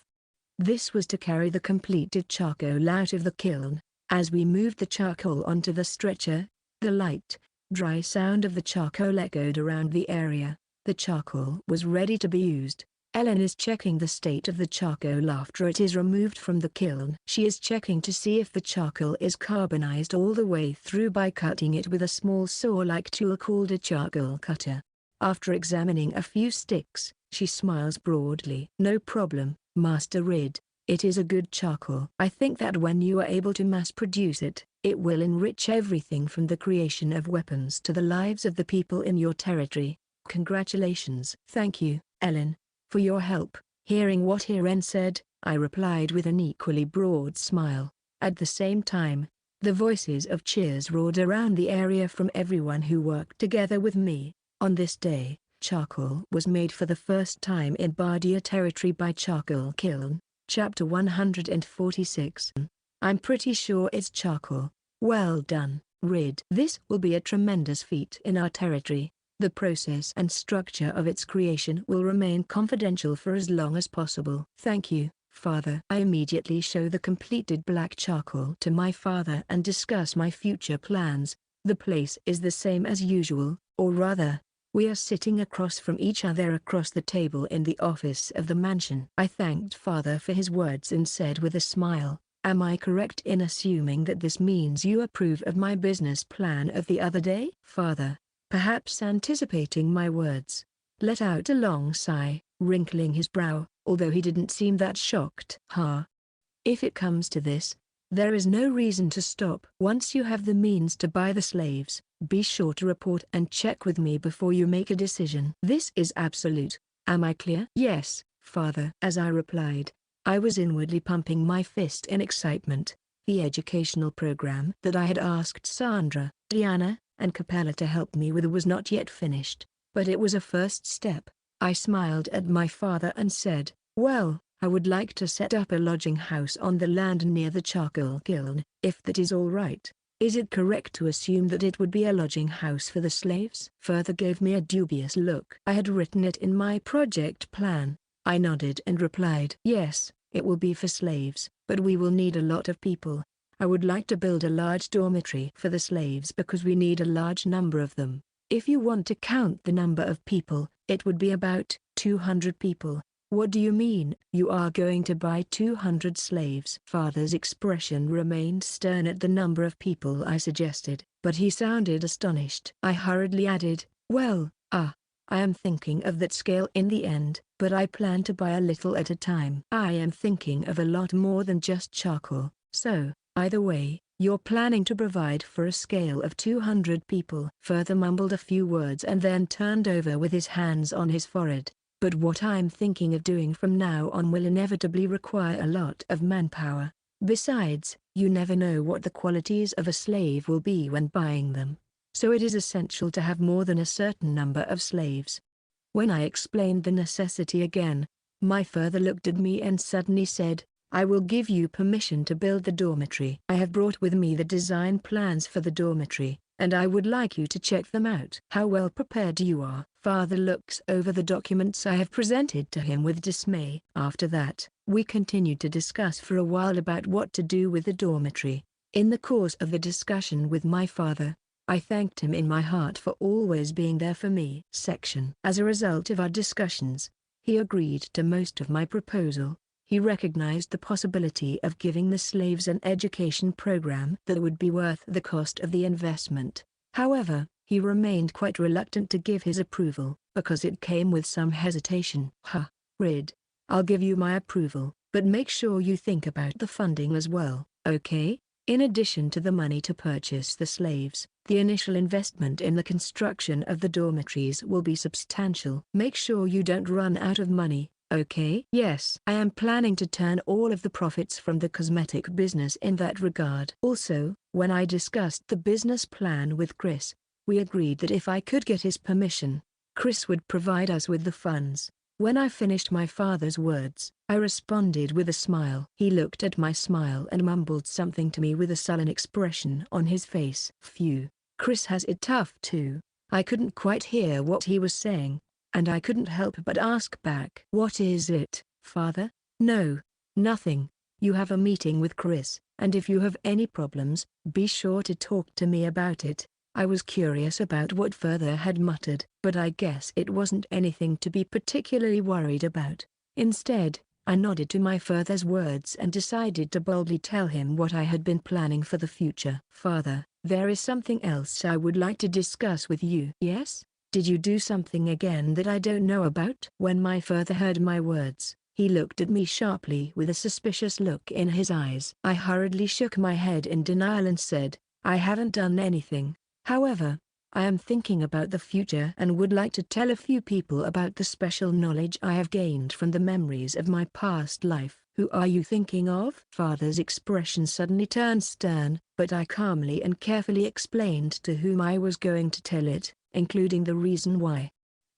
This was to carry the completed charcoal out of the kiln. As we moved the charcoal onto the stretcher, the light, dry sound of the charcoal echoed around the area. The charcoal was ready to be used. Ellen is checking the state of the charcoal after it is removed from the kiln. She is checking to see if the charcoal is carbonized all the way through by cutting it with a small saw-like tool called a charcoal cutter. After examining a few sticks, she smiles broadly. "No problem, Master Rid. It is a good charcoal. I think that when you are able to mass produce it, it will enrich everything from the creation of weapons to the lives of the people in your territory. Congratulations." "Thank you, Ellen, for your help." Hearing what Hiren said, I replied with an equally broad smile. At the same time, the voices of cheers roared around the area from everyone who worked together with me. On this day, charcoal was made for the first time in Bardia territory by Charcoal Kiln. Chapter 146. I'm pretty sure it's charcoal. Well done, Rid. This will be a tremendous feat in our territory. The process and structure of its creation will remain confidential for as long as possible. Thank you, Father. I immediately show the completed black charcoal to my father and discuss my future plans. The place is the same as usual, or rather, we are sitting across from each other across the table in the office of the mansion. I thanked Father for his words and said with a smile, "Am I correct in assuming that this means you approve of my business plan of the other day?" Father, perhaps anticipating my words, let out a long sigh, wrinkling his brow, although he didn't seem that shocked. If it comes to this, there is no reason to stop. Once you have the means to buy the slaves, be sure to report and check with me before you make a decision. This is absolute. Am I clear? Yes, Father. As I replied, I was inwardly pumping my fist in excitement. The educational program that I had asked Sandra, Diana, and Capella to help me with was not yet finished, but it was a first step. I smiled at my father and said, "Well, I would like to set up a lodging house on the land near the charcoal kiln, if that is all right." "Is it correct to assume that it would be a lodging house for the slaves?" Father gave me a dubious look. I had written it in my project plan. I nodded and replied, "Yes, it will be for slaves, but we will need a lot of people. I would like to build a large dormitory for the slaves because we need a large number of them. If you want to count the number of people, it would be about 200 people. What do you mean? You are going to buy 200 slaves? Father's expression remained stern at the number of people I suggested, but he sounded astonished. I hurriedly added, "Well, I am thinking of that scale in the end, but I plan to buy a little at a time. I am thinking of a lot more than just charcoal, so, either way, you're planning to provide for a scale of 200 people." Father mumbled a few words and then turned over with his hands on his forehead. "But what I'm thinking of doing from now on will inevitably require a lot of manpower. Besides, you never know what the qualities of a slave will be when buying them. So it is essential to have more than a certain number of slaves." When I explained the necessity again, my father looked at me and suddenly said, "I will give you permission to build the dormitory. I have brought with me the design plans for the dormitory, and I would like you to check them out." "How well prepared you are." Father looks over the documents I have presented to him with dismay. After that, we continued to discuss for a while about what to do with the dormitory. In the course of the discussion with my father, I thanked him in my heart for always being there for me. As a result of our discussions, he agreed to most of my proposal. He recognized the possibility of giving the slaves an education program that would be worth the cost of the investment. However, he remained quite reluctant to give his approval, because it came with some hesitation. Rid, I'll give you my approval, but make sure you think about the funding as well, okay? In addition to the money to purchase the slaves, the initial investment in the construction of the dormitories will be substantial. Make sure you don't run out of money, okay? Yes. I am planning to turn all of the profits from the cosmetic business in that regard. Also, when I discussed the business plan with Chris, we agreed that if I could get his permission, Chris would provide us with the funds. When I finished my father's words, I responded with a smile. He looked at my smile and mumbled something to me with a sullen expression on his face. Phew, Chris has it tough too. I couldn't quite hear what he was saying, and I couldn't help but ask back. "What is it, father?" "No, nothing. You have a meeting with Chris, and if you have any problems, be sure to talk to me about it." I was curious about what Father had muttered, but I guess it wasn't anything to be particularly worried about. Instead, I nodded to my father's words and decided to boldly tell him what I had been planning for the future. "Father, there is something else I would like to discuss with you." "Yes? Did you do something again that I don't know about?" When my father heard my words, he looked at me sharply with a suspicious look in his eyes. I hurriedly shook my head in denial and said, "I haven't done anything. However, I am thinking about the future and would like to tell a few people about the special knowledge I have gained from the memories of my past life." "Who are you thinking of?" Father's expression suddenly turned stern, but I calmly and carefully explained to whom I was going to tell it, including the reason why.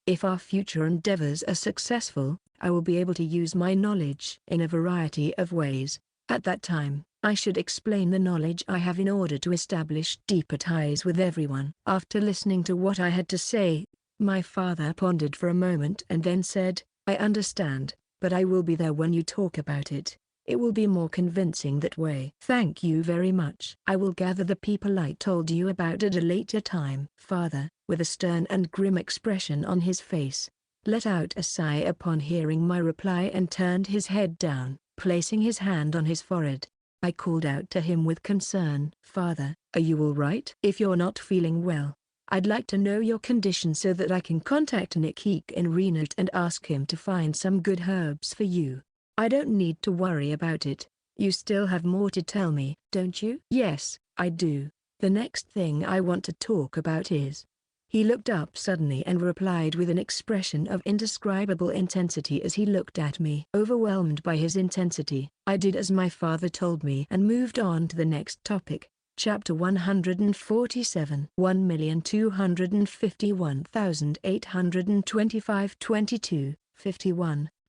"If our future endeavors are successful, I will be able to use my knowledge in a variety of ways. At that time, I should explain the knowledge I have in order to establish deeper ties with everyone." After listening to what I had to say, my father pondered for a moment and then said, "I understand, but I will be there when you talk about it. It will be more convincing that way." "Thank you very much. I will gather the people I told you about at a later time." Father, with a stern and grim expression on his face, let out a sigh upon hearing my reply and turned his head down, placing his hand on his forehead. I called out to him with concern, "Father, are you all right? If you're not feeling well, I'd like to know your condition so that I can contact Nick in Reincarnated and ask him to find some good herbs for you. I don't need to worry about it. You still have more to tell me, don't you?" "Yes, I do. The next thing I want to talk about is..." He looked up suddenly and replied with an expression of indescribable intensity as he looked at me. Overwhelmed by his intensity, I did as my father told me and moved on to the next topic. Chapter 147. 1,251,825 22,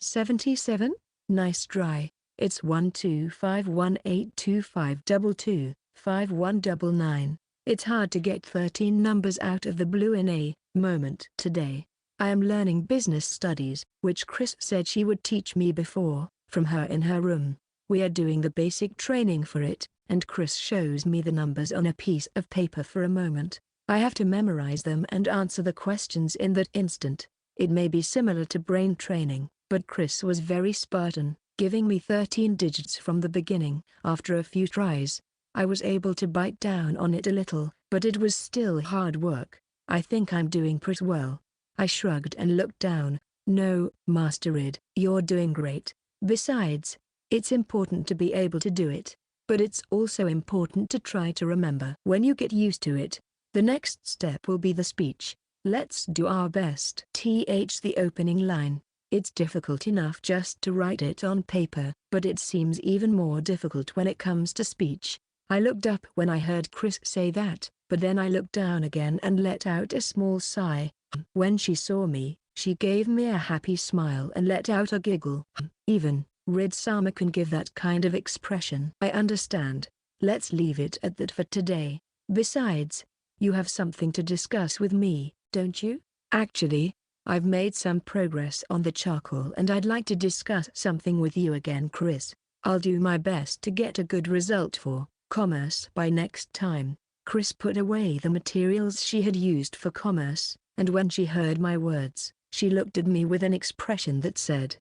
77? Nice try. It's 125182522, 5199. It's hard to get 13 numbers out of the blue in a moment. Today, I am learning business studies, which Chris said she would teach me before, from her in her room. We are doing the basic training for it, and Chris shows me the numbers on a piece of paper for a moment. I have to memorize them and answer the questions in that instant. It may be similar to brain training, but Chris was very Spartan, giving me 13 digits from the beginning. After a few tries, I was able to bite down on it a little, but it was still hard work. "I think I'm doing pretty well." I shrugged and looked down. "No, Master Id, you're doing great. Besides, it's important to be able to do it, but it's also important to try to remember. When you get used to it, the next step will be the speech. Let's do our best." The opening line. It's difficult enough just to write it on paper, but it seems even more difficult when it comes to speech. I looked up when I heard Chris say that, but then I looked down again and let out a small sigh. When she saw me, she gave me a happy smile and let out a giggle. Even Rid-sama can give that kind of expression. "I understand. Let's leave it at that for today. Besides, you have something to discuss with me, don't you?" "Actually, I've made some progress on the charcoal and I'd like to discuss something with you again, Chris. I'll do my best to get a good result for commerce by next time." Chris put away the materials she had used for commerce, and when she heard my words, she looked at me with an expression that said,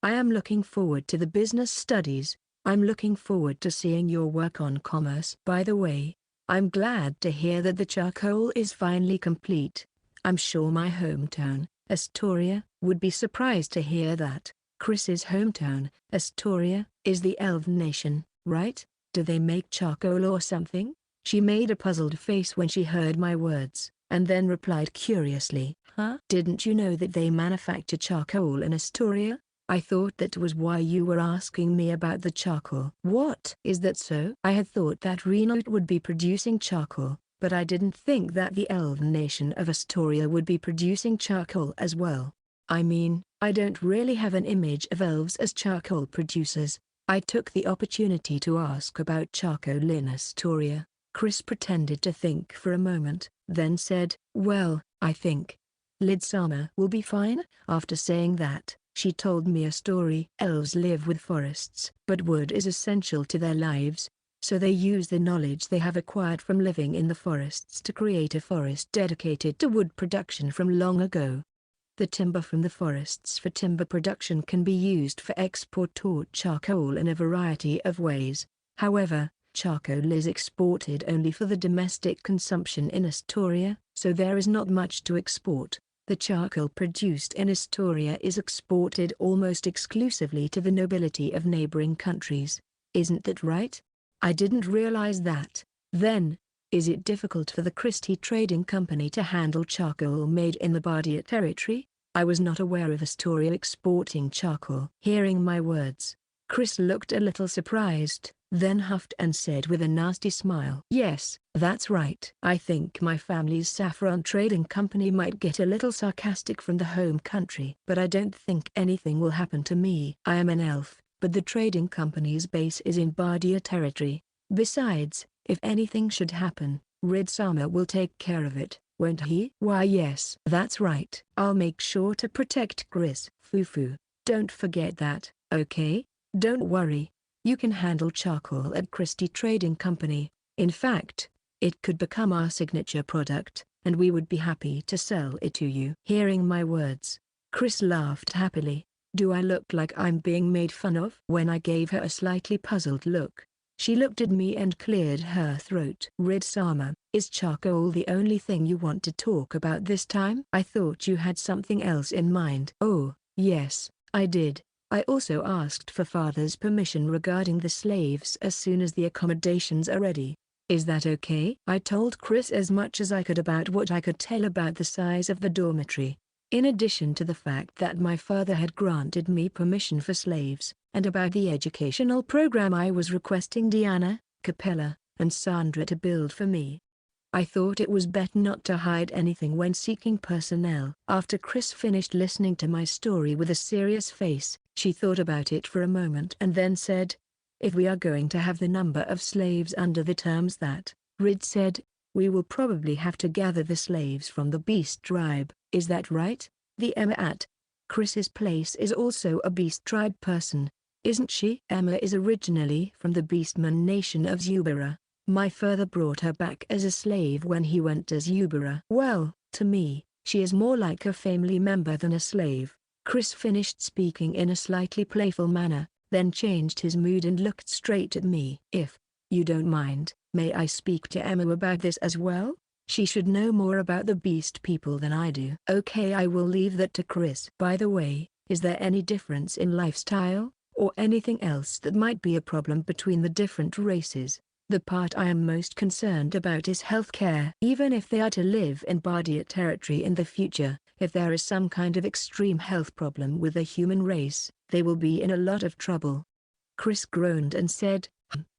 "I am looking forward to the business studies. I'm looking forward to seeing your work on commerce. By the way, I'm glad to hear that the charcoal is finally complete. I'm sure my hometown, Astoria, would be surprised to hear that." Chris's hometown, Astoria, is the Elven nation, right? Do they make charcoal or something? She made a puzzled face when she heard my words, and then replied curiously, "Huh? Didn't you know that they manufacture charcoal in Astoria? I thought that was why you were asking me about the charcoal." "What? Is that so?" I had thought that Reincarnated would be producing charcoal, but I didn't think that the Elven nation of Astoria would be producing charcoal as well. I mean, I don't really have an image of elves as charcoal producers. I took the opportunity to ask about charcoal in Astoria. Chris pretended to think for a moment, then said, "Well, I think Lidsama will be fine. After saying that, she told me a story. Elves live with forests, but wood is essential to their lives, so they use the knowledge they have acquired from living in the forests to create a forest dedicated to wood production from long ago. The timber from the forests for timber production can be used for export or charcoal in a variety of ways. However, charcoal is exported only for the domestic consumption in Astoria, so there is not much to export. The charcoal produced in Astoria is exported almost exclusively to the nobility of neighboring countries. Isn't that right? I didn't realize that. Then, is it difficult for the Christie Trading Company to handle charcoal made in the Bardia territory? I was not aware of Astoria exporting charcoal. Hearing my words, Chris looked a little surprised, then huffed and said with a nasty smile, "Yes, that's right. I think my family's saffron trading company might get a little sarcastic from the home country. But I don't think anything will happen to me. I am an elf, but the trading company's base is in Bardia territory. Besides, if anything should happen, Ridsama will take care of it, won't he?" "Why yes, that's right. I'll make sure to protect Chris." "Fufu, don't forget that, okay? Don't worry. You can handle charcoal at Christie Trading Company. In fact, it could become our signature product, and we would be happy to sell it to you." Hearing my words, Chris laughed happily. Do I look like I'm being made fun of? When I gave her a slightly puzzled look, she looked at me and cleared her throat. "Ridsama, is charcoal the only thing you want to talk about this time? I thought you had something else in mind." "Oh, yes, I did. I also asked for father's permission regarding the slaves as soon as the accommodations are ready. Is that okay?" I told Chris as much as I could about what I could tell about the size of the dormitory, in addition to the fact that my father had granted me permission for slaves, and about the educational program I was requesting Diana, Capella, and Sandra to build for me. I thought it was better not to hide anything when seeking personnel. After Chris finished listening to my story with a serious face, she thought about it for a moment and then said, "If we are going to have the number of slaves under the terms that Rid said, we will probably have to gather the slaves from the beast tribe. Is that right?" The Emma at Chris's place is also a beast tribe person, isn't she? Emma is originally from the beastman nation of Zubera. My father brought her back as a slave when he went as Zubera. Well, to me, she is more like a family member than a slave. Chris finished speaking in a slightly playful manner, then changed his mood and looked straight at me. "If you don't mind, may I speak to Emma about this as well? She should know more about the beast people than I do." "Okay, I will leave that to Chris." "By the way, is there any difference in lifestyle, or anything else that might be a problem between the different races? The part I am most concerned about is healthcare. Even if they are to live in Bardia territory in the future, if there is some kind of extreme health problem with the human race, they will be in a lot of trouble." Chris groaned and said,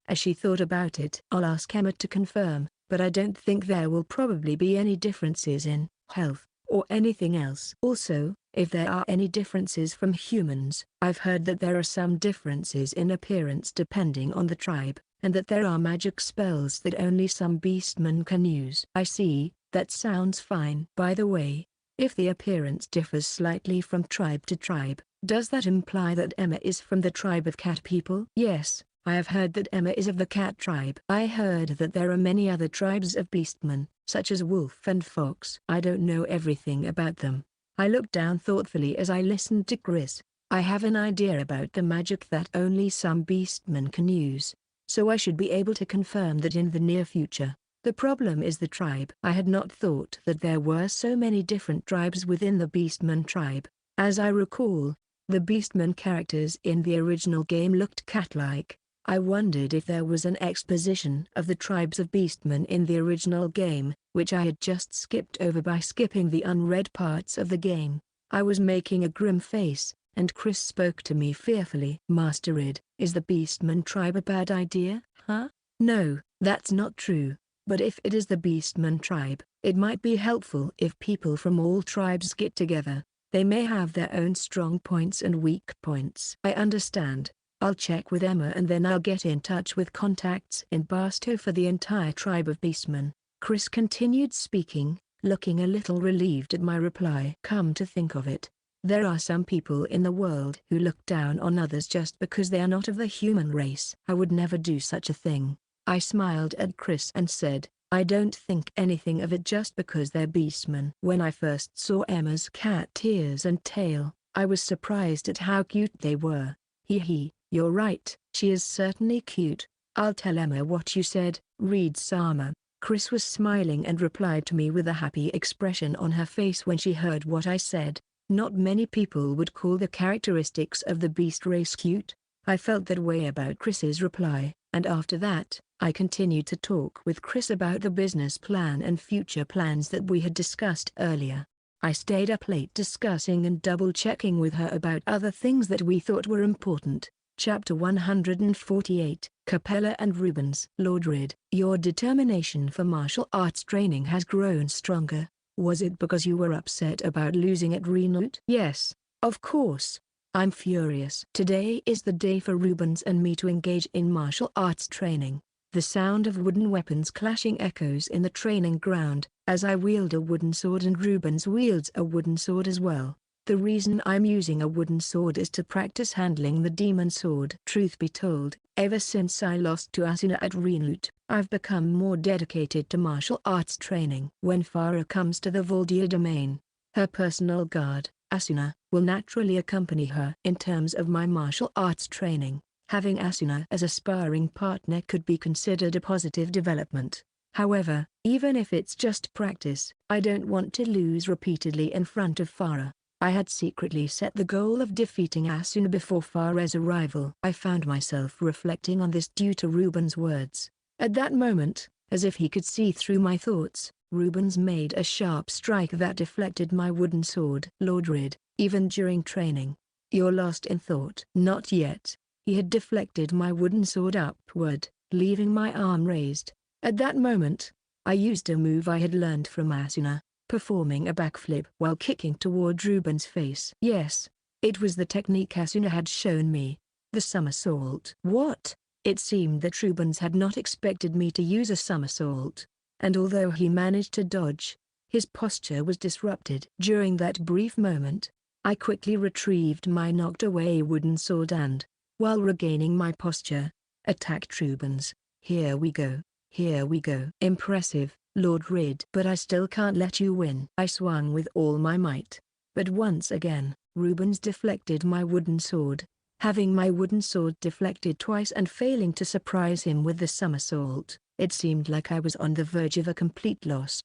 as she thought about it. "I'll ask Emma to confirm, but I don't think there will probably be any differences in health, or anything else. Also, if there are any differences from humans, I've heard that there are some differences in appearance depending on the tribe, and that there are magic spells that only some beastmen can use." "I see, that sounds fine." "By the way, if the appearance differs slightly from tribe to tribe, does that imply that Emma is from the tribe of cat people?" "Yes, I have heard that Emma is of the cat tribe." "I heard that there are many other tribes of beastmen, such as wolf and fox." "I don't know everything about them." I looked down thoughtfully as I listened to Chris. "I have an idea about the magic that only some beastmen can use, so I should be able to confirm that in the near future. The problem is the tribe. I had not thought that there were so many different tribes within the Beastman tribe. As I recall, the Beastman characters in the original game looked cat-like. I wondered if there was an exposition of the tribes of Beastmen in the original game, which I had just skipped over by skipping the unread parts of the game. I was making a grim face, and Chris spoke to me fearfully. "Master Id, is the Beastman tribe a bad idea, huh?" "No, that's not true. But if it is the Beastman tribe, it might be helpful if people from all tribes get together. They may have their own strong points and weak points." "I understand. I'll check with Emma and then I'll get in touch with contacts in Barstow for the entire tribe of Beastmen." Chris continued speaking, looking a little relieved at my reply. Come to think of it, there are some people in the world who look down on others just because they are not of the human race. I would never do such a thing. I smiled at Chris and said, I don't think anything of it just because they're beastmen. When I first saw Emma's cat ears and tail, I was surprised at how cute they were. Hee, you're right, she is certainly cute. I'll tell Emma what you said, Reed-sama. Chris was smiling and replied to me with a happy expression on her face when she heard what I said. Not many people would call the characteristics of the beast race cute. I felt that way about Chris's reply, and after that, I continued to talk with Chris about the business plan and future plans that we had discussed earlier. I stayed up late discussing and double-checking with her about other things that we thought were important. Chapter 148, Capella and Rubens. Lord Rid, your determination for martial arts training has grown stronger. Was it because you were upset about losing at Reincarnated? Yes, of course. I'm furious. Today is the day for Rubens and me to engage in martial arts training. The sound of wooden weapons clashing echoes in the training ground, as I wield a wooden sword and Rubens wields a wooden sword as well. The reason I'm using a wooden sword is to practice handling the demon sword. Truth be told, ever since I lost to Asuna at Reincarnated, I've become more dedicated to martial arts training. When Farah comes to the Valdia domain, her personal guard, Asuna, will naturally accompany her. In terms of my martial arts training, having Asuna as a sparring partner could be considered a positive development. However, even if it's just practice, I don't want to lose repeatedly in front of Farah. I had secretly set the goal of defeating Asuna before Farah's arrival. I found myself reflecting on this due to Rubens' words. At that moment, as if he could see through my thoughts, Rubens made a sharp strike that deflected my wooden sword. Lord Rid, even during training, you're lost in thought. Not yet. He had deflected my wooden sword upward, leaving my arm raised. At that moment, I used a move I had learned from Asuna, performing a backflip while kicking toward Rubens' face. Yes, it was the technique Asuna had shown me, the somersault. What? It seemed that Rubens had not expected me to use a somersault, and although he managed to dodge, his posture was disrupted. During that brief moment, I quickly retrieved my knocked away wooden sword and, while regaining my posture, attacked Rubens. Here we go. Here we go. Impressive, Lord Rid. But I still can't let you win. I swung with all my might. But once again, Rubens deflected my wooden sword. Having my wooden sword deflected twice and failing to surprise him with the somersault, it seemed like I was on the verge of a complete loss.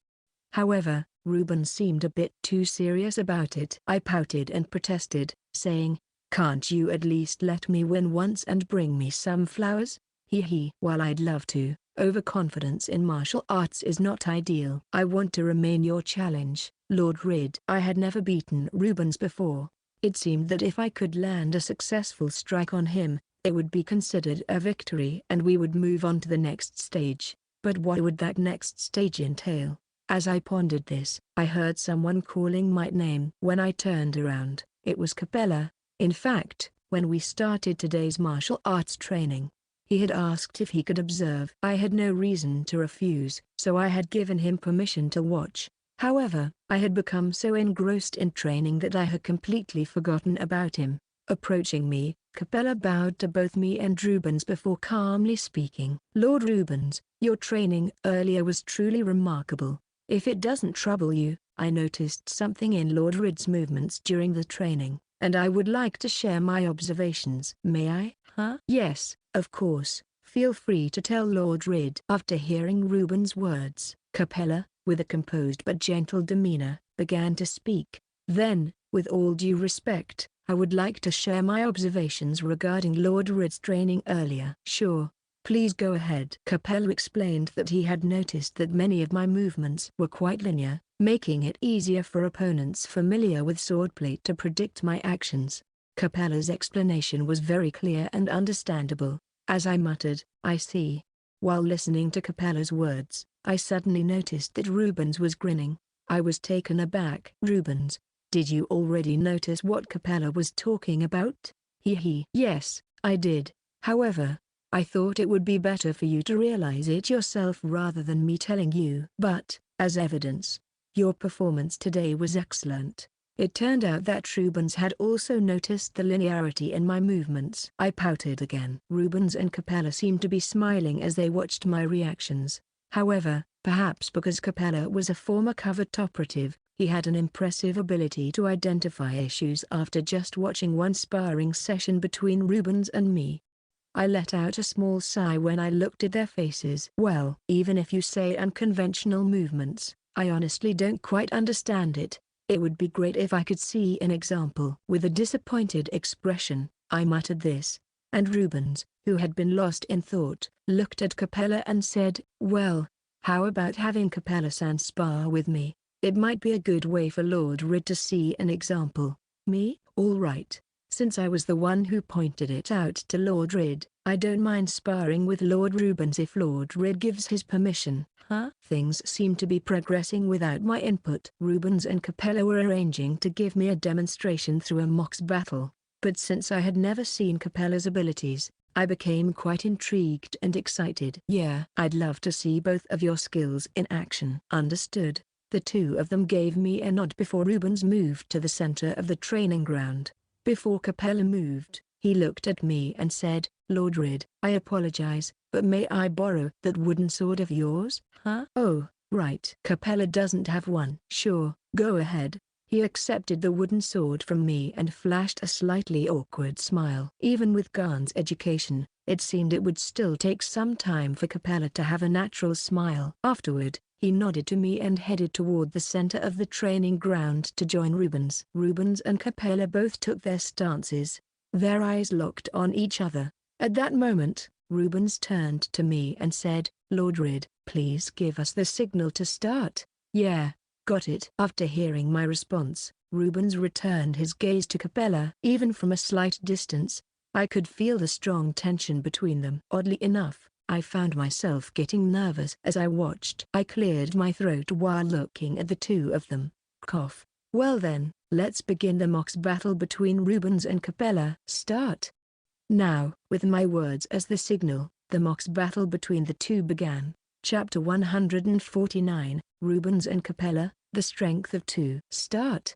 However, Rubens seemed a bit too serious about it. I pouted and protested, saying, "Can't you at least let me win once and bring me some flowers?" While I'd love to, overconfidence in martial arts is not ideal. I want to remain your challenge, Lord Rid. I had never beaten Rubens before. It seemed that if I could land a successful strike on him, it would be considered a victory and we would move on to the next stage. But what would that next stage entail? As I pondered this, I heard someone calling my name. When I turned around, it was Capella. In fact, when we started today's martial arts training, he had asked if he could observe. I had no reason to refuse, so I had given him permission to watch. However, I had become so engrossed in training that I had completely forgotten about him. Approaching me, Capella bowed to both me and Rubens before calmly speaking. "Lord Rubens, your training earlier was truly remarkable. If it doesn't trouble you, I noticed something in Lord Rid's movements during the training, and I would like to share my observations." "May I?" "Yes, of course. Feel free to tell Lord Rid." After hearing Rubens' words, Capella, with a composed but gentle demeanor, began to speak. "Then, with all due respect, I would like to share my observations regarding Lord Rid's training earlier." "Sure. Please go ahead." Capella explained that he had noticed that many of my movements were quite linear, making it easier for opponents familiar with swordplay to predict my actions. Capella's explanation was very clear and understandable. As I muttered, "I see." While listening to Capella's words, I suddenly noticed that Rubens was grinning. I was taken aback. "Rubens, did you already notice what Capella was talking about?" "Yes, I did. However, I thought it would be better for you to realize it yourself rather than me telling you." "But, as evidence, Your performance today was excellent. It turned out that Rubens had also noticed the linearity in my movements. I pouted again. Rubens and Capella seemed to be smiling as they watched my reactions. However, perhaps because Capella was a former covert operative, he had an impressive ability to identify issues after just watching one sparring session between Rubens and me. I let out a small sigh when I looked at their faces. Well, even if you say unconventional movements, I honestly don't quite understand it. It would be great if I could see an example. With a disappointed expression, I muttered this, and Rubens, who had been lost in thought, looked at Capella and said, "Well, how about having Capella-san spar with me? It might be a good way for Lord Rid to see an example." Me? All right. Since I was the one who pointed it out to Lord Rid, I don't mind sparring with Lord Rubens if Lord Rid gives his permission. Huh? Things seem to be progressing without my input. Rubens and Capella were arranging to give me a demonstration through a mox battle, but since I had never seen Capella's abilities, I became quite intrigued and excited. Yeah, I'd love to see both of your skills in action. Understood. The two of them gave me a nod before Rubens moved to the center of the training ground. Before Capella moved, he looked at me and said, "Lord Rid, I apologize, but may I borrow that wooden sword of yours?" Huh? Oh, right. Capella doesn't have one. Sure, go ahead. He accepted the wooden sword from me and flashed a slightly awkward smile. Even with Garn's education, it seemed it would still take some time for Capella to have a natural smile. Afterward, he nodded to me and headed toward the center of the training ground to join Rubens. Rubens and Capella both took their stances, their eyes locked on each other. At that moment, Rubens turned to me and said, "Lord Rid, please give us the signal to start." "Yeah, got it." After hearing my response, Rubens returned his gaze to Capella. Even from a slight distance, I could feel the strong tension between them. Oddly enough, I found myself getting nervous as I watched. I cleared my throat while looking at the two of them. Cough. "Well then, let's begin the mox battle between Rubens and Capella." Start. Now, with my words as the signal, the mox battle between the two began. Chapter 149, Rubens and Capella, The Strength of Two. Start.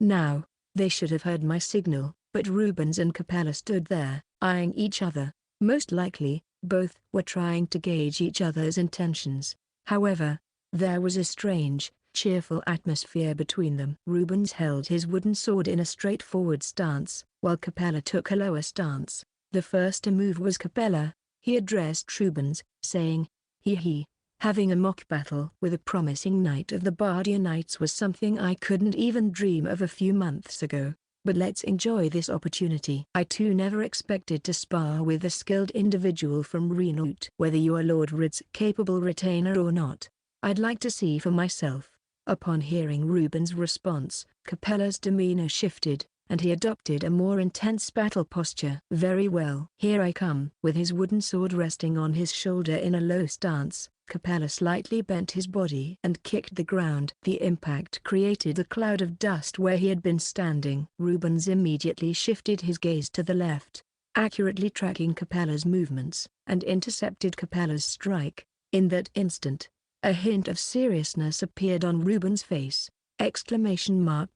Now, they should have heard my signal, but Rubens and Capella stood there, eyeing each other. Most likely, both were trying to gauge each other's intentions. However, there was a strange, cheerful atmosphere between them. Rubens held his wooden sword in a straightforward stance, while Capella took a lower stance. The first to move was Capella. He addressed Rubens, saying, He. Having a mock battle with a promising knight of the Bardia Knights was something I couldn't even dream of a few months ago. But let's enjoy this opportunity. I too never expected to spar with a skilled individual from Reincarnated. Whether you are Lord Rid's capable retainer or not, I'd like to see for myself." Upon hearing Rubens' response, Capella's demeanor shifted, and he adopted a more intense battle posture. "Very well. Here I come." With his wooden sword resting on his shoulder in a low stance, Capella slightly bent his body and kicked the ground. The impact created a cloud of dust where he had been standing. Rubens immediately shifted his gaze to the left, accurately tracking Capella's movements, and intercepted Capella's strike. In that instant, a hint of seriousness appeared on Rubens' face.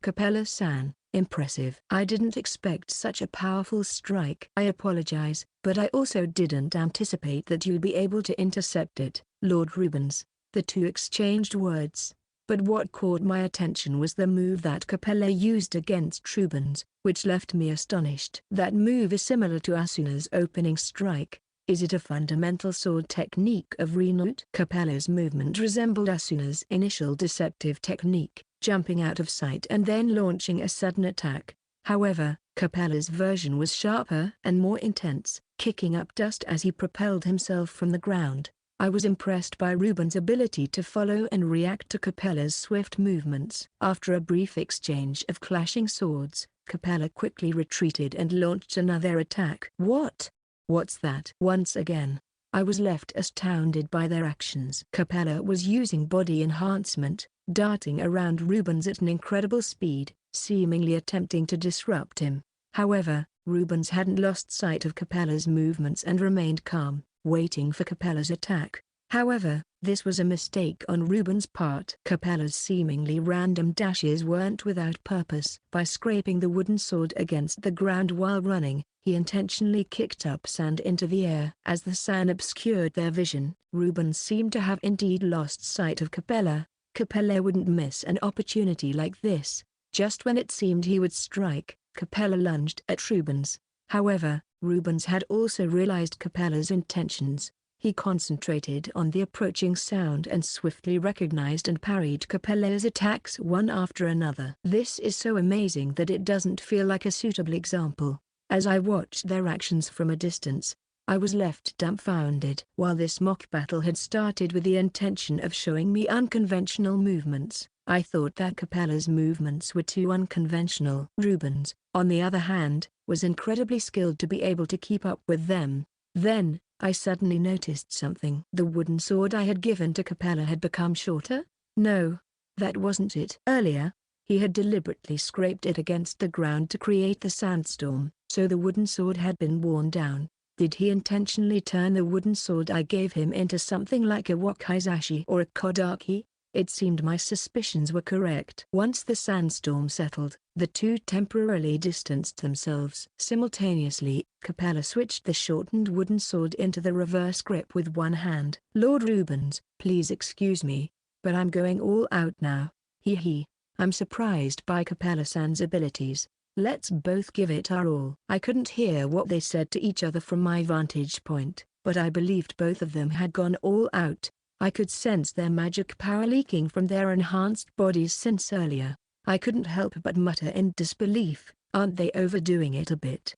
Capella-san, impressive. I didn't expect such a powerful strike. I apologize, but I also didn't anticipate that you'd be able to intercept it, Lord Rubens." The two exchanged words, but what caught my attention was the move that Capella used against Rubens, which left me astonished. That move is similar to Asuna's opening strike. Is it a fundamental sword technique of Reincarnated? Capella's movement resembled Asuna's initial deceptive technique, jumping out of sight and then launching a sudden attack. However, Capella's version was sharper and more intense, kicking up dust as he propelled himself from the ground. I was impressed by Rubens' ability to follow and react to Capella's swift movements. After a brief exchange of clashing swords, Capella quickly retreated and launched another attack. What's that? Once again, I was left astounded by their actions. Capella was using body enhancement, darting around Rubens at an incredible speed, seemingly attempting to disrupt him. However, Rubens hadn't lost sight of Capella's movements and remained calm, waiting for Capella's attack. However, this was a mistake on Ruben's part. Capella's seemingly random dashes weren't without purpose. By scraping the wooden sword against the ground while running, he intentionally kicked up sand into the air. As the sand obscured their vision, Ruben seemed to have indeed lost sight of Capella. Capella wouldn't miss an opportunity like this. Just when it seemed he would strike, Capella lunged at Rubens. However, Rubens had also realized Capella's intentions. He concentrated on the approaching sound and swiftly recognized and parried Capella's attacks one after another. This is so amazing that it doesn't feel like a suitable example. As I watched their actions from a distance, I was left dumbfounded. While this mock battle had started with the intention of showing me unconventional movements, I thought that Capella's movements were too unconventional. Rubens, on the other hand, was incredibly skilled to be able to keep up with them. Then, I suddenly noticed something. The wooden sword I had given to Capella had become shorter? No, that wasn't it. Earlier, he had deliberately scraped it against the ground to create the sandstorm, so the wooden sword had been worn down. Did he intentionally turn the wooden sword I gave him into something like a wakizashi or a kodaki? It seemed my suspicions were correct. Once the sandstorm settled, the two temporarily distanced themselves. Simultaneously, Capella switched the shortened wooden sword into the reverse grip with one hand. "Lord Rubens, please excuse me, but I'm going all out now." Hee. I'm surprised by Capella-san's abilities. Let's both give it our all. I couldn't hear what they said to each other from my vantage point, but I believed both of them had gone all out. I could sense their magic power leaking from their enhanced bodies since earlier. I couldn't help but mutter in disbelief, aren't they overdoing it a bit?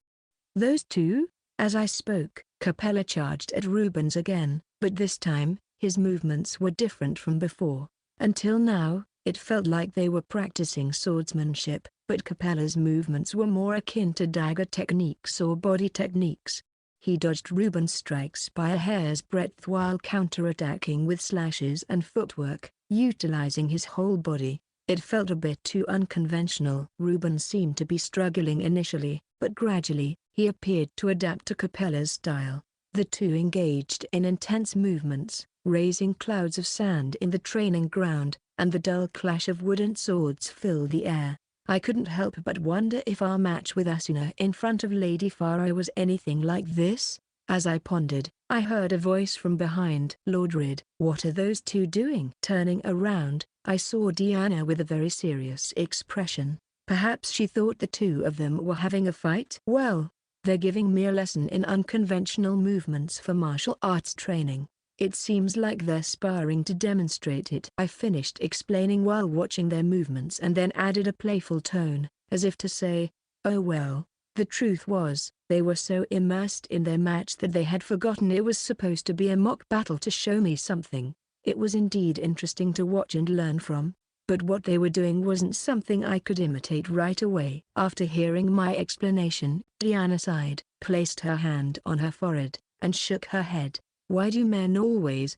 Those two? As I spoke, Capella charged at Rubens again, but this time, his movements were different from before. Until now, it felt like they were practicing swordsmanship, but Capella's movements were more akin to dagger techniques or body techniques. He dodged Rubens' strikes by a hair's breadth while counterattacking with slashes and footwork, utilizing his whole body. It felt a bit too unconventional. Rubens seemed to be struggling initially, but gradually, he appeared to adapt to Capella's style. The two engaged in intense movements, raising clouds of sand in the training ground, and the dull clash of wooden swords filled the air. I couldn't help but wonder if our match with Asuna in front of Lady Farah was anything like this. As I pondered, I heard a voice from behind. "Lord Rid, what are those two doing?" Turning around, I saw Diana with a very serious expression. Perhaps she thought the two of them were having a fight? "Well, they're giving me a lesson in unconventional movements for martial arts training. It seems like they're sparring to demonstrate it." I finished explaining while watching their movements and then added a playful tone, as if to say, "Oh well." The truth was, they were so immersed in their match that they had forgotten it was supposed to be a mock battle to show me something. It was indeed interesting to watch and learn from, but what they were doing wasn't something I could imitate right away. After hearing my explanation, Diana sighed, placed her hand on her forehead, and shook her head. "Why do men always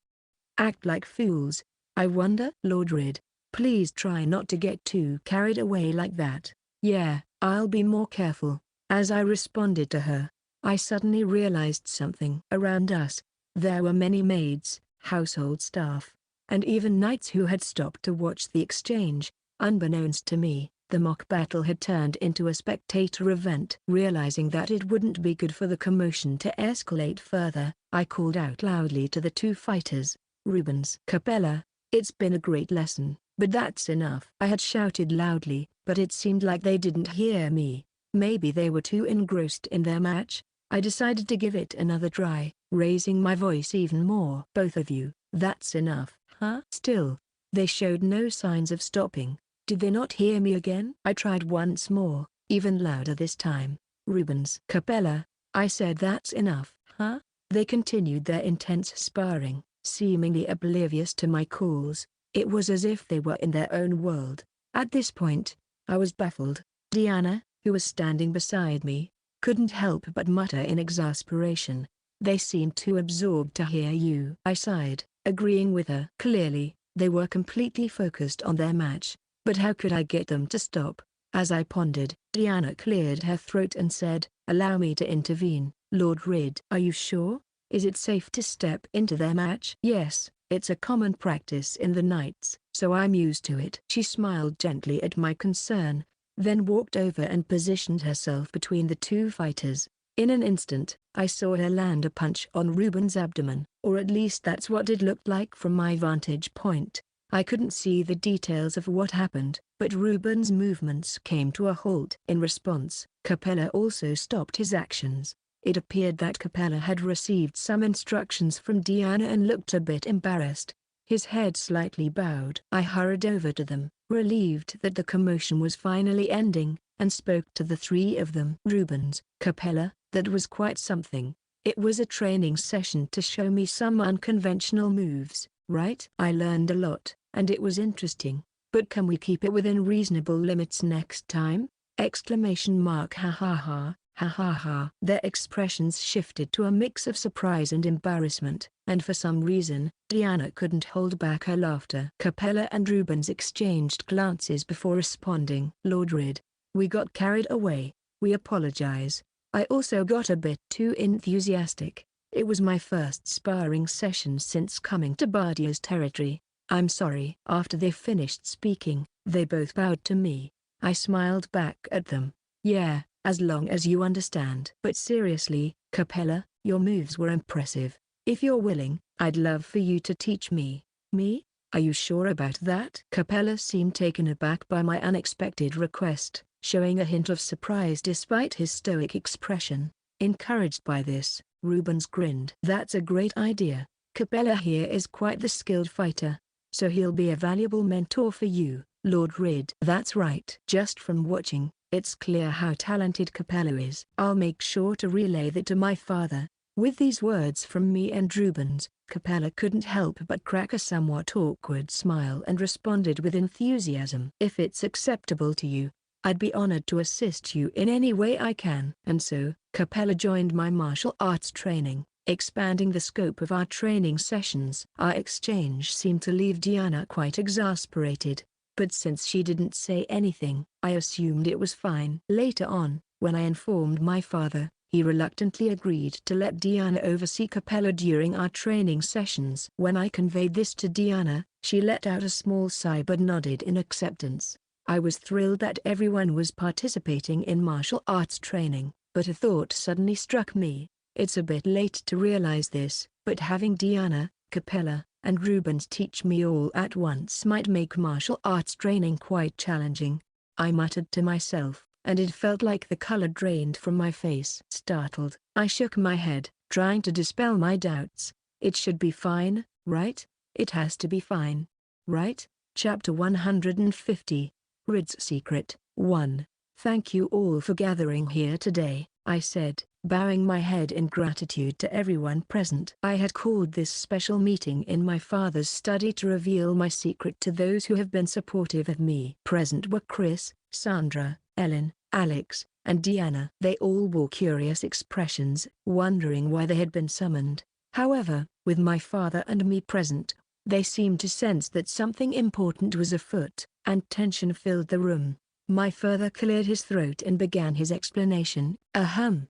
act like fools, I wonder?" "Lord Rid, please try not to get too carried away like that." "Yeah, I'll be more careful." As I responded to her, I suddenly realized something. Around us, there were many maids, household staff, and even knights who had stopped to watch the exchange. Unbeknownst to me, the mock battle had turned into a spectator event. Realizing that it wouldn't be good for the commotion to escalate further, I called out loudly to the two fighters, "Rubens, Capella, it's been a great lesson, but that's enough." I had shouted loudly, but it seemed like they didn't hear me. Maybe they were too engrossed in their match. I decided to give it another try, raising my voice even more. "Both of you, that's enough, huh?" Still, they showed no signs of stopping. Did they not hear me again? I tried once more, even louder this time. "Rubens, Capella, I said that's enough, huh?" They continued their intense sparring, seemingly oblivious to my calls. It was as if they were in their own world. At this point, I was baffled. Diana, who was standing beside me, couldn't help but mutter in exasperation. "They seemed too absorbed to hear you." I sighed, agreeing with her. Clearly, they were completely focused on their match, but how could I get them to stop? As I pondered, Diana cleared her throat and said, "Allow me to intervene." "Lord Rid, are you sure? Is it safe to step into their match? Yes, it's a common practice in the Knights, so I'm used to it. She smiled gently at my concern, then walked over and positioned herself between the two fighters. In an instant, I saw her land a punch on Ruben's abdomen, or at least that's what it looked like from my vantage point. I couldn't see the details of what happened, but Ruben's movements came to a halt. In response, Capella also stopped his actions. It appeared that Capella had received some instructions from Diana and looked a bit embarrassed. His head slightly bowed. I hurried over to them, relieved that the commotion was finally ending, and spoke to the three of them. Rubens, Capella, that was quite something. It was a training session to show me some unconventional moves, right? I learned a lot, and it was interesting, but can we keep it within reasonable limits next time? Exclamation mark. Ha ha ha. Ha ha ha. Their expressions shifted to a mix of surprise and embarrassment, and for some reason, Diana couldn't hold back her laughter. Capella and Rubens exchanged glances before responding. Lord Rid, we got carried away. We apologize. I also got a bit too enthusiastic. It was my first sparring session since coming to Bardia's territory. I'm sorry. After they finished speaking, they both bowed to me. I smiled back at them. Yeah, as long as you understand. But seriously, Capella, your moves were impressive. If you're willing, I'd love for you to teach me. Me? Are you sure about that? Capella seemed taken aback by my unexpected request, showing a hint of surprise despite his stoic expression. Encouraged by this, Rubens grinned. That's a great idea. Capella here is quite the skilled fighter, so he'll be a valuable mentor for you, Lord Rid. That's right. Just from watching, it's clear how talented Capella is. I'll make sure to relay that to my father. With these words from me and Rubens, Capella couldn't help but crack a somewhat awkward smile and responded with enthusiasm. If it's acceptable to you, I'd be honored to assist you in any way I can. And so, Capella joined my martial arts training, expanding the scope of our training sessions. Our exchange seemed to leave Diana quite exasperated, but since she didn't say anything, I assumed it was fine. Later on, when I informed my father, he reluctantly agreed to let Diana oversee Capella during our training sessions. When I conveyed this to Diana, she let out a small sigh but nodded in acceptance. I was thrilled that everyone was participating in martial arts training, but a thought suddenly struck me. It's a bit late to realize this, but having Diana, Capella, and Rubens teach me all at once might make martial arts training quite challenging. I muttered to myself, and it felt like the color drained from my face. Startled, I shook my head, trying to dispel my doubts. It should be fine, right? It has to be fine, right? Chapter 150. Rid's Secret. 1. Thank you all for gathering here today, I said, bowing my head in gratitude to everyone present. I had called this special meeting in my father's study to reveal my secret to those who have been supportive of me. Present were Chris, Sandra, Ellen, Alex, and Deanna. They all wore curious expressions, wondering why they had been summoned. However, with my father and me present, they seemed to sense that something important was afoot, and tension filled the room. My father cleared his throat and began his explanation.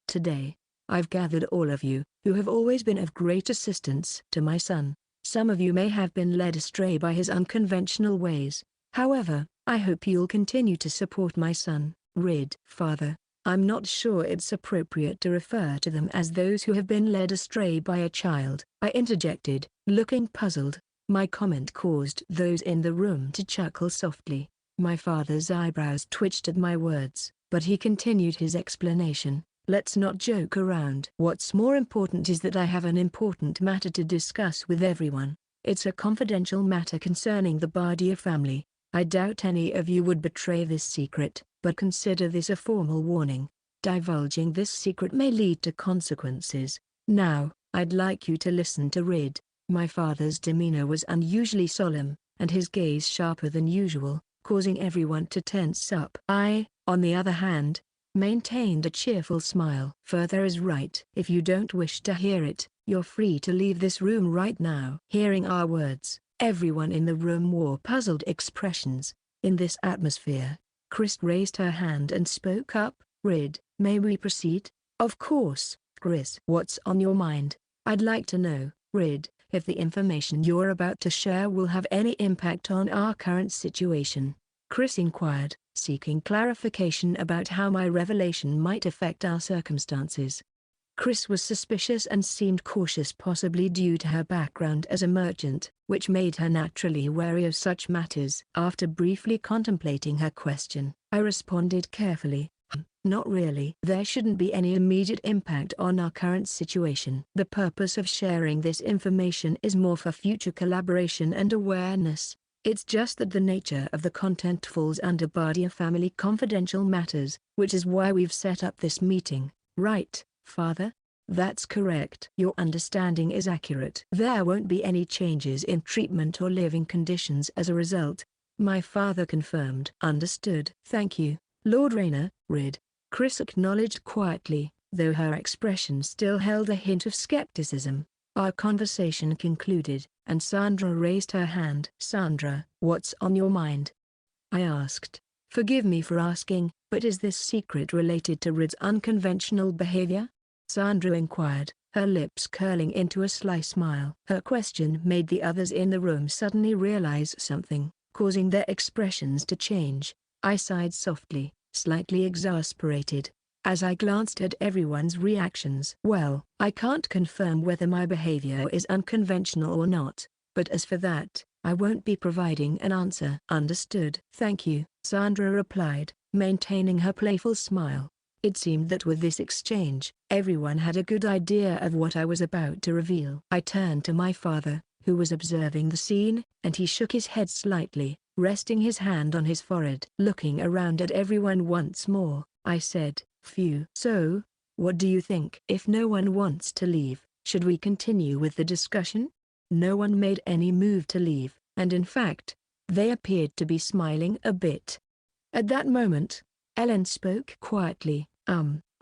Today, I've gathered all of you, who have always been of great assistance to my son. Some of you may have been led astray by his unconventional ways. However, I hope you'll continue to support my son, Rid. Father, I'm not sure it's appropriate to refer to them as those who have been led astray by a child, I interjected, looking puzzled. My comment caused those in the room to chuckle softly. My father's eyebrows twitched at my words, but he continued his explanation. Let's not joke around. What's more important is that I have an important matter to discuss with everyone. It's a confidential matter concerning the Bardia family. I doubt any of you would betray this secret, but consider this a formal warning. Divulging this secret may lead to consequences. Now, I'd like you to listen to Rid. My father's demeanor was unusually solemn, and his gaze sharper than usual, causing everyone to tense up. I, on the other hand, maintained a cheerful smile. Father is right. If you don't wish to hear it, you're free to leave this room right now. Hearing our words, everyone in the room wore puzzled expressions. In this atmosphere, Chris raised her hand and spoke up. Rid, may we proceed? Of course, Chris. What's on your mind? I'd like to know, Rid, if the information you're about to share will have any impact on our current situation. Chris inquired, seeking clarification about how my revelation might affect our circumstances. Chris was suspicious and seemed cautious, possibly due to her background as a merchant, which made her naturally wary of such matters. After briefly contemplating her question, I responded carefully, not really. There shouldn't be any immediate impact on our current situation. The purpose of sharing this information is more for future collaboration and awareness. It's just that the nature of the content falls under Bardia family confidential matters, which is why we've set up this meeting, right, Father? That's correct. Your understanding is accurate. There won't be any changes in treatment or living conditions as a result, my father confirmed. Understood. Thank you, Lord Rayner. Rid, Chris acknowledged quietly, though her expression still held a hint of skepticism. Our conversation concluded, and Sandra raised her hand. Sandra, what's on your mind? I asked. Forgive me for asking, but is this secret related to Rid's unconventional behavior? Sandra inquired, her lips curling into a sly smile. Her question made the others in the room suddenly realize something, causing their expressions to change. I sighed softly, slightly exasperated, as I glanced at everyone's reactions. Well, I can't confirm whether my behavior is unconventional or not, but as for that, I won't be providing an answer. Understood. Thank you, Sandra replied, maintaining her playful smile. It seemed that with this exchange, everyone had a good idea of what I was about to reveal. I turned to my father, who was observing the scene, and he shook his head slightly, resting his hand on his forehead. Looking around at everyone once more, I said, "Phew." So, what do you think? If no one wants to leave, should we continue with the discussion? No one made any move to leave, and in fact, they appeared to be smiling a bit. At that moment, Ellen spoke quietly.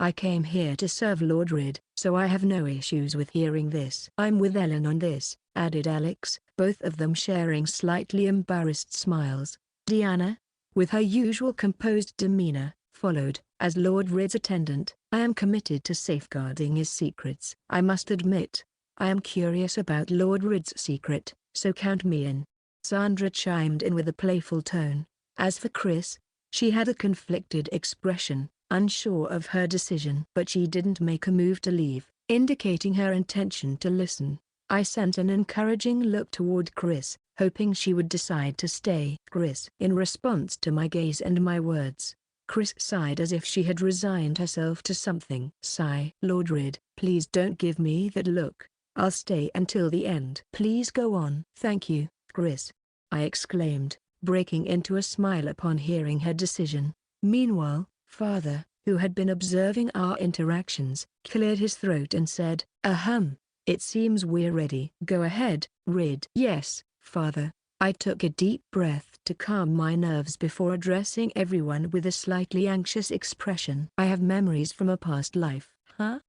I came here to serve Lord Rid, so I have no issues with hearing this. I'm with Ellen on this, added Alex, both of them sharing slightly embarrassed smiles. Deanna, with her usual composed demeanor, followed. As Lord Rid's attendant, I am committed to safeguarding his secrets. I must admit, I am curious about Lord Rid's secret, so count me in. Sandra chimed in with a playful tone. As for Chris, she had a conflicted expression, unsure of her decision. But she didn't make a move to leave, indicating her intention to listen. I sent an encouraging look toward Chris, hoping she would decide to stay. Chris, in response to my gaze and my words, Chris sighed as if she had resigned herself to something. Sigh. Lord Rid, please don't give me that look. I'll stay until the end. Please go on. Thank you, Chris, I exclaimed, breaking into a smile upon hearing her decision. Meanwhile, Father, who had been observing our interactions, cleared his throat and said, it seems we're ready. Go ahead, Rid. Yes, Father. I took a deep breath to calm my nerves before addressing everyone with a slightly anxious expression. I have memories from a past life. Huh?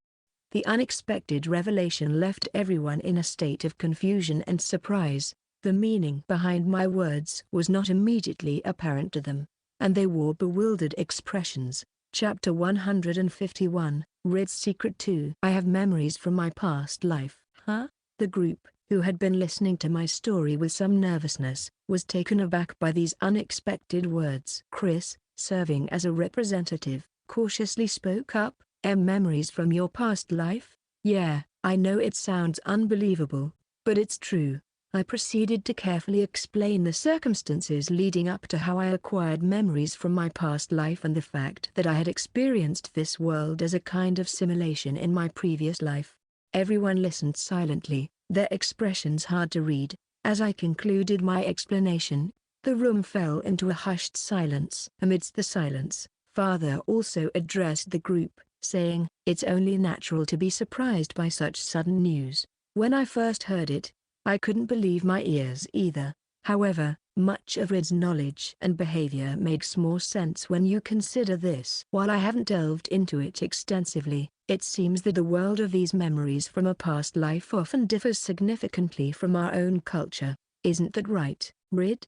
The unexpected revelation left everyone in a state of confusion and surprise. The meaning behind my words was not immediately apparent to them, and they wore bewildered expressions. Chapter 151, Rid's Secret 2. I have memories from my past life. Huh? The group, who had been listening to my story with some nervousness, was taken aback by these unexpected words. Chris, serving as a representative, cautiously spoke up. Memories from your past life? Yeah, I know it sounds unbelievable, but it's true. I proceeded to carefully explain the circumstances leading up to how I acquired memories from my past life and the fact that I had experienced this world as a kind of simulation in my previous life. Everyone listened silently, their expressions hard to read. As I concluded my explanation, the room fell into a hushed silence. Amidst the silence, Father also addressed the group, saying, "It's only natural to be surprised by such sudden news. When I first heard it, I couldn't believe my ears either. However, much of Rid's knowledge and behavior makes more sense when you consider this. While I haven't delved into it extensively, it seems that the world of these memories from a past life often differs significantly from our own culture. Isn't that right, Rid?"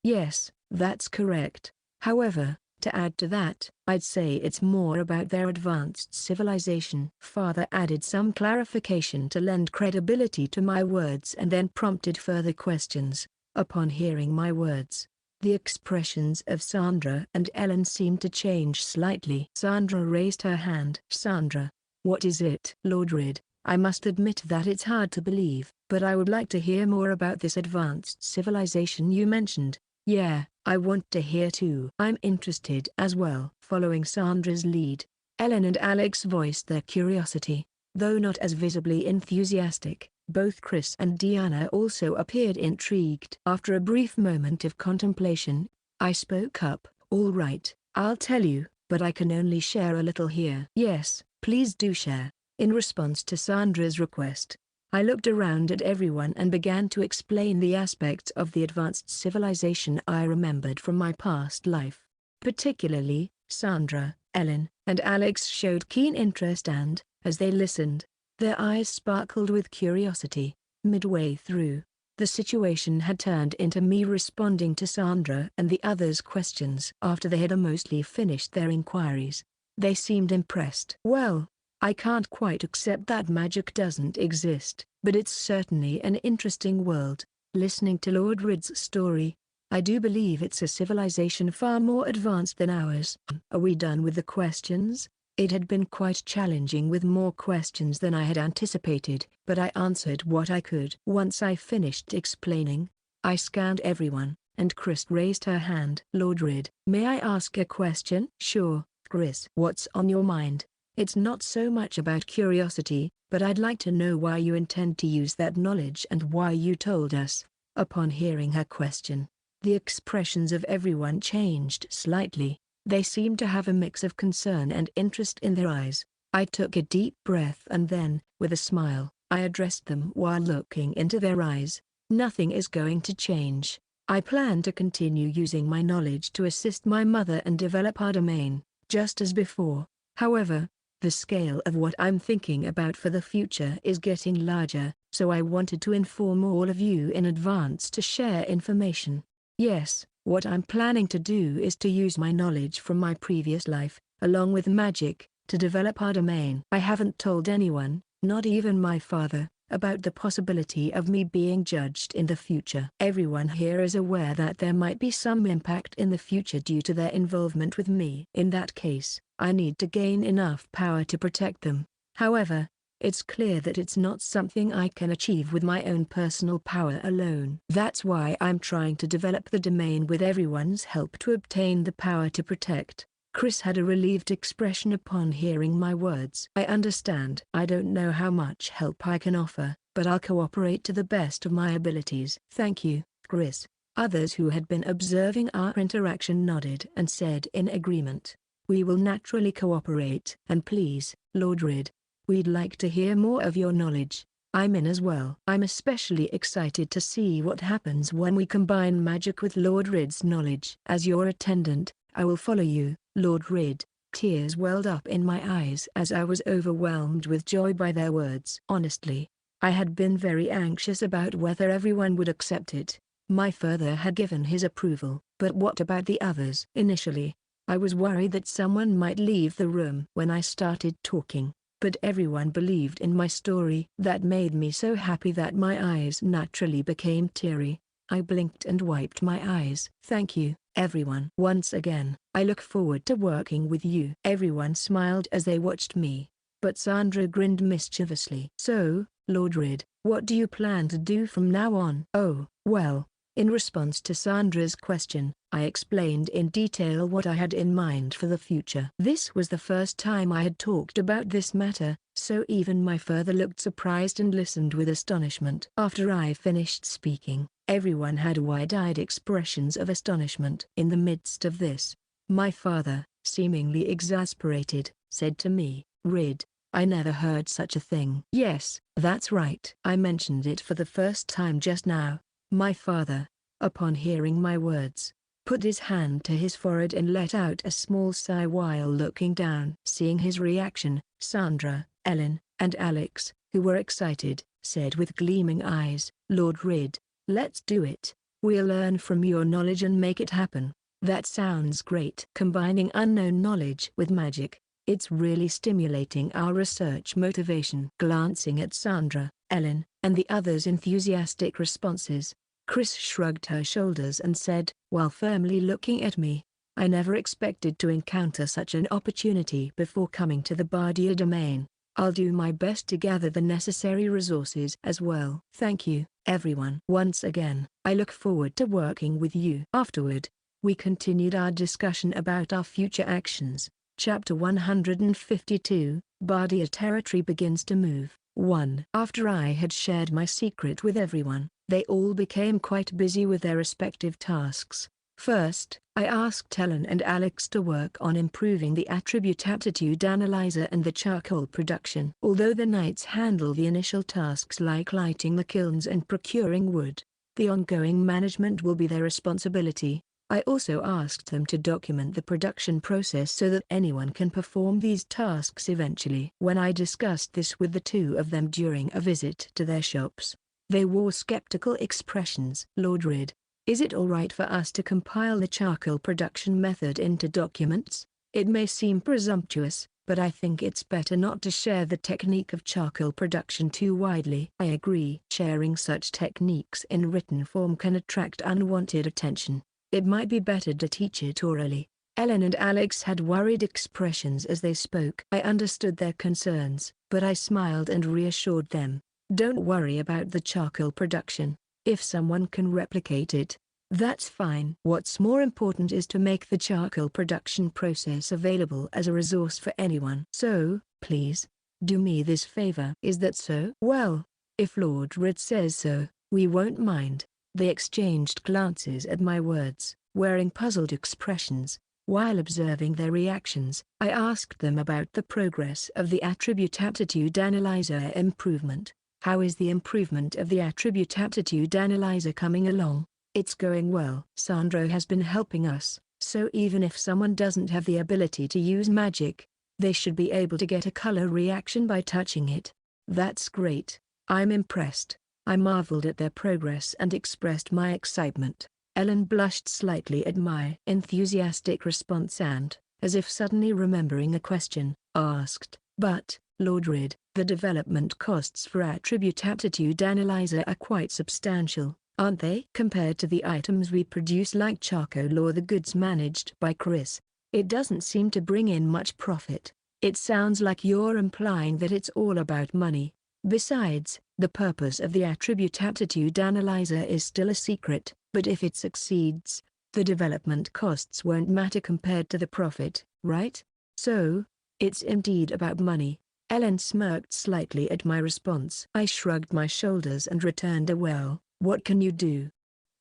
Yes, that's correct. However, To add to that, I'd say it's more about their advanced civilization. Father added some clarification to lend credibility to my words and then prompted further questions. Upon hearing my words, the expressions of Sandra and Ellen seemed to change slightly. Sandra raised her hand. Sandra, what is it? Lord Rid, I must admit that it's hard to believe, but I would like to hear more about this advanced civilization you mentioned. Yeah, I want to hear too. I'm interested as well. Following Sandra's lead, Ellen and Alex voiced their curiosity, though not as visibly enthusiastic. Both Chris and Deanna also appeared intrigued. After a brief moment of contemplation, I spoke up. All right, I'll tell you, but I can only share a little here. Yes, please do share. In response to Sandra's request, I looked around at everyone and began to explain the aspects of the advanced civilization I remembered from my past life. Particularly, Sandra, Ellen, and Alex showed keen interest and, as they listened, their eyes sparkled with curiosity. Midway through, the situation had turned into me responding to Sandra and the others' questions. After they had mostly finished their inquiries, they seemed impressed. Well, I can't quite accept that magic doesn't exist, but it's certainly an interesting world. Listening to Lord Rid's story, I do believe it's a civilization far more advanced than ours. Are we done with the questions? It had been quite challenging with more questions than I had anticipated, but I answered what I could. Once I finished explaining, I scanned everyone, and Chris raised her hand. Lord Rid, may I ask a question? Sure, Chris. What's on your mind? It's not so much about curiosity, but I'd like to know why you intend to use that knowledge and why you told us. Upon hearing her question, the expressions of everyone changed slightly. They seemed to have a mix of concern and interest in their eyes. I took a deep breath and then, with a smile, I addressed them while looking into their eyes. Nothing is going to change. I plan to continue using my knowledge to assist my mother and develop our domain, just as before. However, the scale of what I'm thinking about for the future is getting larger, so I wanted to inform all of you in advance to share information. Yes, what I'm planning to do is to use my knowledge from my previous life, along with magic, to develop our domain. I haven't told anyone, not even my father, about the possibility of me being judged in the future. Everyone here is aware that there might be some impact in the future due to their involvement with me. In that case, I need to gain enough power to protect them. However, it's clear that it's not something I can achieve with my own personal power alone. That's why I'm trying to develop the domain with everyone's help to obtain the power to protect. Chris had a relieved expression upon hearing my words. I understand. I don't know how much help I can offer, but I'll cooperate to the best of my abilities. Thank you, Chris. Others who had been observing our interaction nodded and said in agreement. We will naturally cooperate. And please, Lord Rid, we'd like to hear more of your knowledge. I'm in as well. I'm especially excited to see what happens when we combine magic with Lord Rid's knowledge. As your attendant, I will follow you, Lord Rid. Tears welled up in my eyes as I was overwhelmed with joy by their words. Honestly, I had been very anxious about whether everyone would accept it. My father had given his approval, but what about the others? Initially, I was worried that someone might leave the room when I started talking, but everyone believed in my story. That made me so happy that my eyes naturally became teary. I blinked and wiped my eyes. Thank you, everyone. Once again, I look forward to working with you. Everyone smiled as they watched me, but Sandra grinned mischievously. So, Lord Rid, what do you plan to do from now on? Oh, well, in response to Sandra's question, I explained in detail what I had in mind for the future. This was the first time I had talked about this matter, so even my father looked surprised and listened with astonishment. After I finished speaking, everyone had wide-eyed expressions of astonishment. In the midst of this, my father, seemingly exasperated, said to me, Rid, I never heard such a thing. Yes, that's right. I mentioned it for the first time just now. My father, upon hearing my words, put his hand to his forehead and let out a small sigh while looking down. Seeing his reaction, Sandra, Ellen, and Alex, who were excited, said with gleaming eyes, Lord Rid, let's do it. We'll learn from your knowledge and make it happen. That sounds great. Combining unknown knowledge with magic, it's really stimulating our research motivation. Glancing at Sandra, Ellen, and the others' enthusiastic responses, Chris shrugged her shoulders and said, while firmly looking at me, I never expected to encounter such an opportunity before coming to the Bardia domain. I'll do my best to gather the necessary resources as well. Thank you, everyone. Once again, I look forward to working with you. Afterward, we continued our discussion about our future actions. Chapter 152, Bardia territory begins to move. 1. After I had shared my secret with everyone, they all became quite busy with their respective tasks. First, I asked Helen and Alex to work on improving the attribute aptitude analyzer and the charcoal production. Although the knights handle the initial tasks like lighting the kilns and procuring wood, the ongoing management will be their responsibility. I also asked them to document the production process so that anyone can perform these tasks eventually. When I discussed this with the two of them during a visit to their shops, they wore skeptical expressions. Lord Rid, is it alright for us to compile the charcoal production method into documents? It may seem presumptuous, but I think it's better not to share the technique of charcoal production too widely. I agree. Sharing such techniques in written form can attract unwanted attention. It might be better to teach it orally. Ellen and Alex had worried expressions as they spoke. I understood their concerns, but I smiled and reassured them. Don't worry about the charcoal production. If someone can replicate it, that's fine. What's more important is to make the charcoal production process available as a resource for anyone. So, please, do me this favor. Is that so? Well, if Lord Rid says so, we won't mind. They exchanged glances at my words, wearing puzzled expressions. While observing their reactions, I asked them about the progress of the attribute aptitude analyzer improvement. How is the improvement of the attribute aptitude analyzer coming along? It's going well. Sandro has been helping us, so even if someone doesn't have the ability to use magic, they should be able to get a color reaction by touching it. That's great. I'm impressed. I marveled at their progress and expressed my excitement. Ellen blushed slightly at my enthusiastic response and, as if suddenly remembering a question, asked, but, Lord Rid, the development costs for attribute aptitude analyzer are quite substantial, aren't they? Compared to the items we produce like charcoal or the goods managed by Chris, it doesn't seem to bring in much profit. It sounds like you're implying that it's all about money. Besides, the purpose of the attribute aptitude analyzer is still a secret, but if it succeeds, the development costs won't matter compared to the profit, right? So, it's indeed about money. Ellen smirked slightly at my response. I shrugged my shoulders and returned a well, what can you do?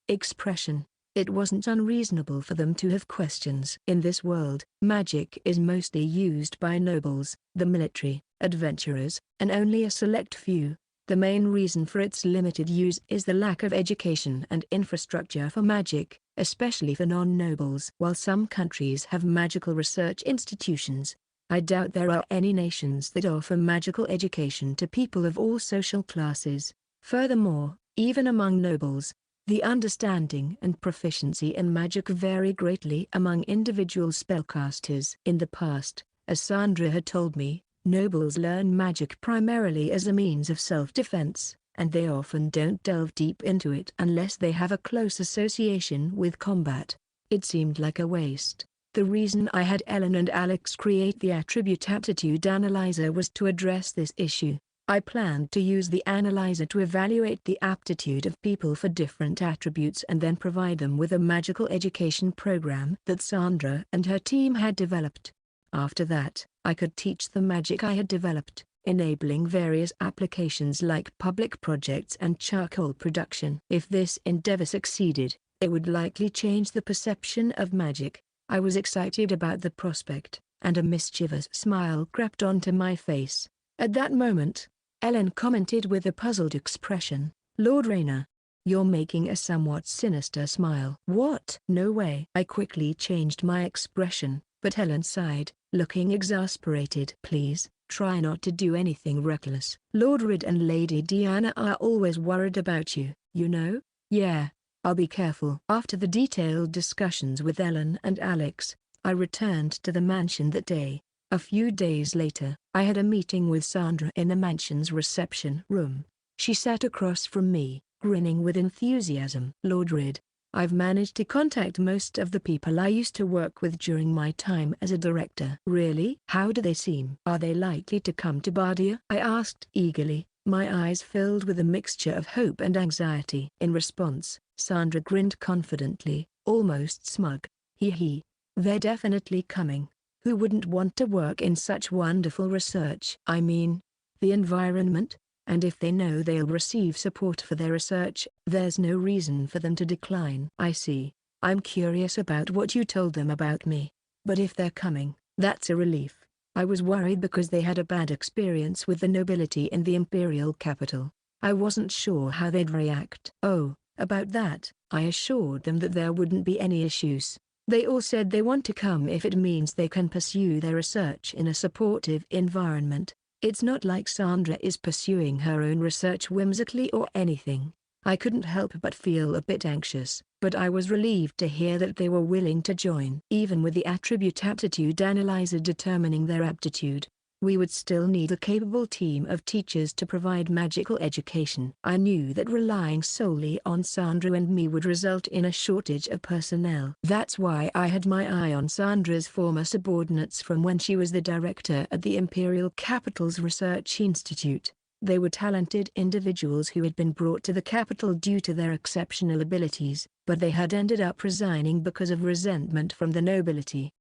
Expression. It wasn't unreasonable for them to have questions. In this world, magic is mostly used by nobles, the military, adventurers, and only a select few. The main reason for its limited use is the lack of education and infrastructure for magic, especially for non-nobles. While some countries have magical research institutions, I doubt there are any nations that offer magical education to people of all social classes. Furthermore, even among nobles, the understanding and proficiency in magic vary greatly among individual spellcasters. In the past, as Sandra had told me, nobles learn magic primarily as a means of self-defense, and they often don't delve deep into it unless they have a close association with combat. It seemed like a waste. The reason I had Ellen and Alex create the attribute aptitude analyzer was to address this issue. I planned to use the analyzer to evaluate the aptitude of people for different attributes and then provide them with a magical education program that Sandra and her team had developed. After that, I could teach the magic I had developed, enabling various applications like public projects and charcoal production. If this endeavor succeeded, it would likely change the perception of magic. I was excited about the prospect, and a mischievous smile crept onto my face. At that moment, Ellen commented with a puzzled expression, Lord Rainer, you're making a somewhat sinister smile. What? No way. I quickly changed my expression, but Helen sighed, looking exasperated. Please, try not to do anything reckless. Lord Rid and Lady Diana are always worried about you, you know? Yeah, I'll be careful. After the detailed discussions with Ellen and Alex, I returned to the mansion that day. A few days later, I had a meeting with Sandra in the mansion's reception room. She sat across from me, grinning with enthusiasm. Lord Rid, I've managed to contact most of the people I used to work with during my time as a director. Really? How do they seem? Are they likely to come to Bardia? I asked eagerly, my eyes filled with a mixture of hope and anxiety. In response, Sandra grinned confidently, almost smug. Hee. They're definitely coming. Who wouldn't want to work in such wonderful research? I mean, the environment? And if they know they'll receive support for their research, there's no reason for them to decline. I see. I'm curious about what you told them about me. But if they're coming, that's a relief. I was worried because they had a bad experience with the nobility in the imperial capital. I wasn't sure how they'd react. Oh, about that, I assured them that there wouldn't be any issues. They all said they want to come if it means they can pursue their research in a supportive environment. It's not like Sandra is pursuing her own research whimsically or anything. I couldn't help but feel a bit anxious, but I was relieved to hear that they were willing to join. Even with the attribute aptitude analyzer determining their aptitude, we would still need a capable team of teachers to provide magical education. I knew that relying solely on Sandra and me would result in a shortage of personnel. That's why I had my eye on Sandra's former subordinates from when she was the director at the Imperial Capital's Research Institute. They were talented individuals who had been brought to the capital due to their exceptional abilities, but they had ended up resigning because of resentment from the nobility.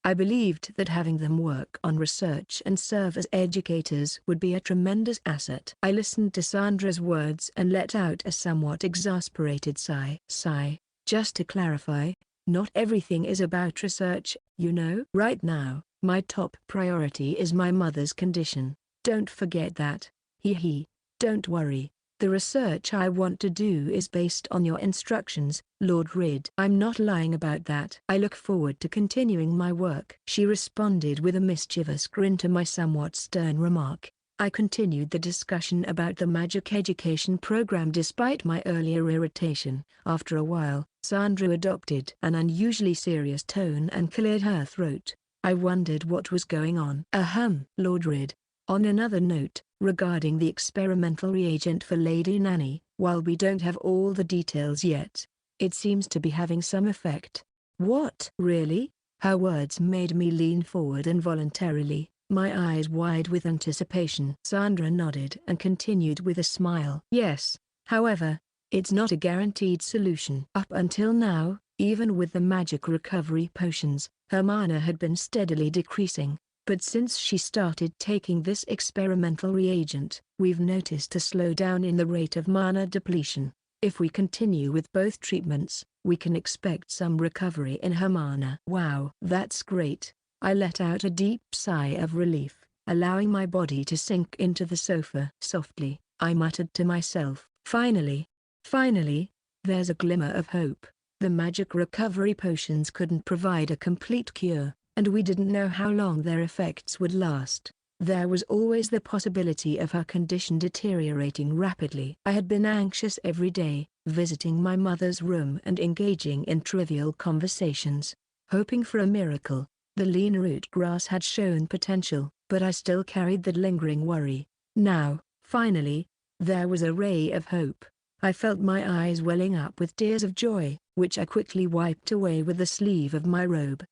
I believed that having them work on research and serve as educators would be a tremendous asset. I listened to Sandra's words and let out a somewhat exasperated sigh. Just to clarify, not everything is about research, you know? Right now, my top priority is my mother's condition. Don't forget that. Don't worry. The research I want to do is based on your instructions, Lord Rid. I'm not lying about that. I look forward to continuing my work. She responded with a mischievous grin to my somewhat stern remark. I continued the discussion about the magic education program despite my earlier irritation. After a while, Sandra adopted an unusually serious tone and cleared her throat. I wondered what was going on. Lord Rid. On another note, regarding the experimental reagent for Lady Nanny, while we don't have all the details yet, it seems to be having some effect. What? Really? Her words made me lean forward involuntarily, my eyes wide with anticipation. Sandra nodded and continued with a smile. Yes, however, it's not a guaranteed solution. Up until now, even with the magic recovery potions, her mana had been steadily decreasing. But since she started taking this experimental reagent, we've noticed a slowdown in the rate of mana depletion. If we continue with both treatments, we can expect some recovery in her mana. Wow, that's great. I let out a deep sigh of relief, allowing my body to sink into the sofa. Softly, I muttered to myself, Finally, there's a glimmer of hope. The magic recovery potions couldn't provide a complete cure, and we didn't know how long their effects would last. There was always the possibility of her condition deteriorating rapidly. I had been anxious every day, visiting my mother's room and engaging in trivial conversations, hoping for a miracle. The lean root grass had shown potential, but I still carried the lingering worry. Now, finally, there was a ray of hope. I felt my eyes welling up with tears of joy, which I quickly wiped away with the sleeve of my robe.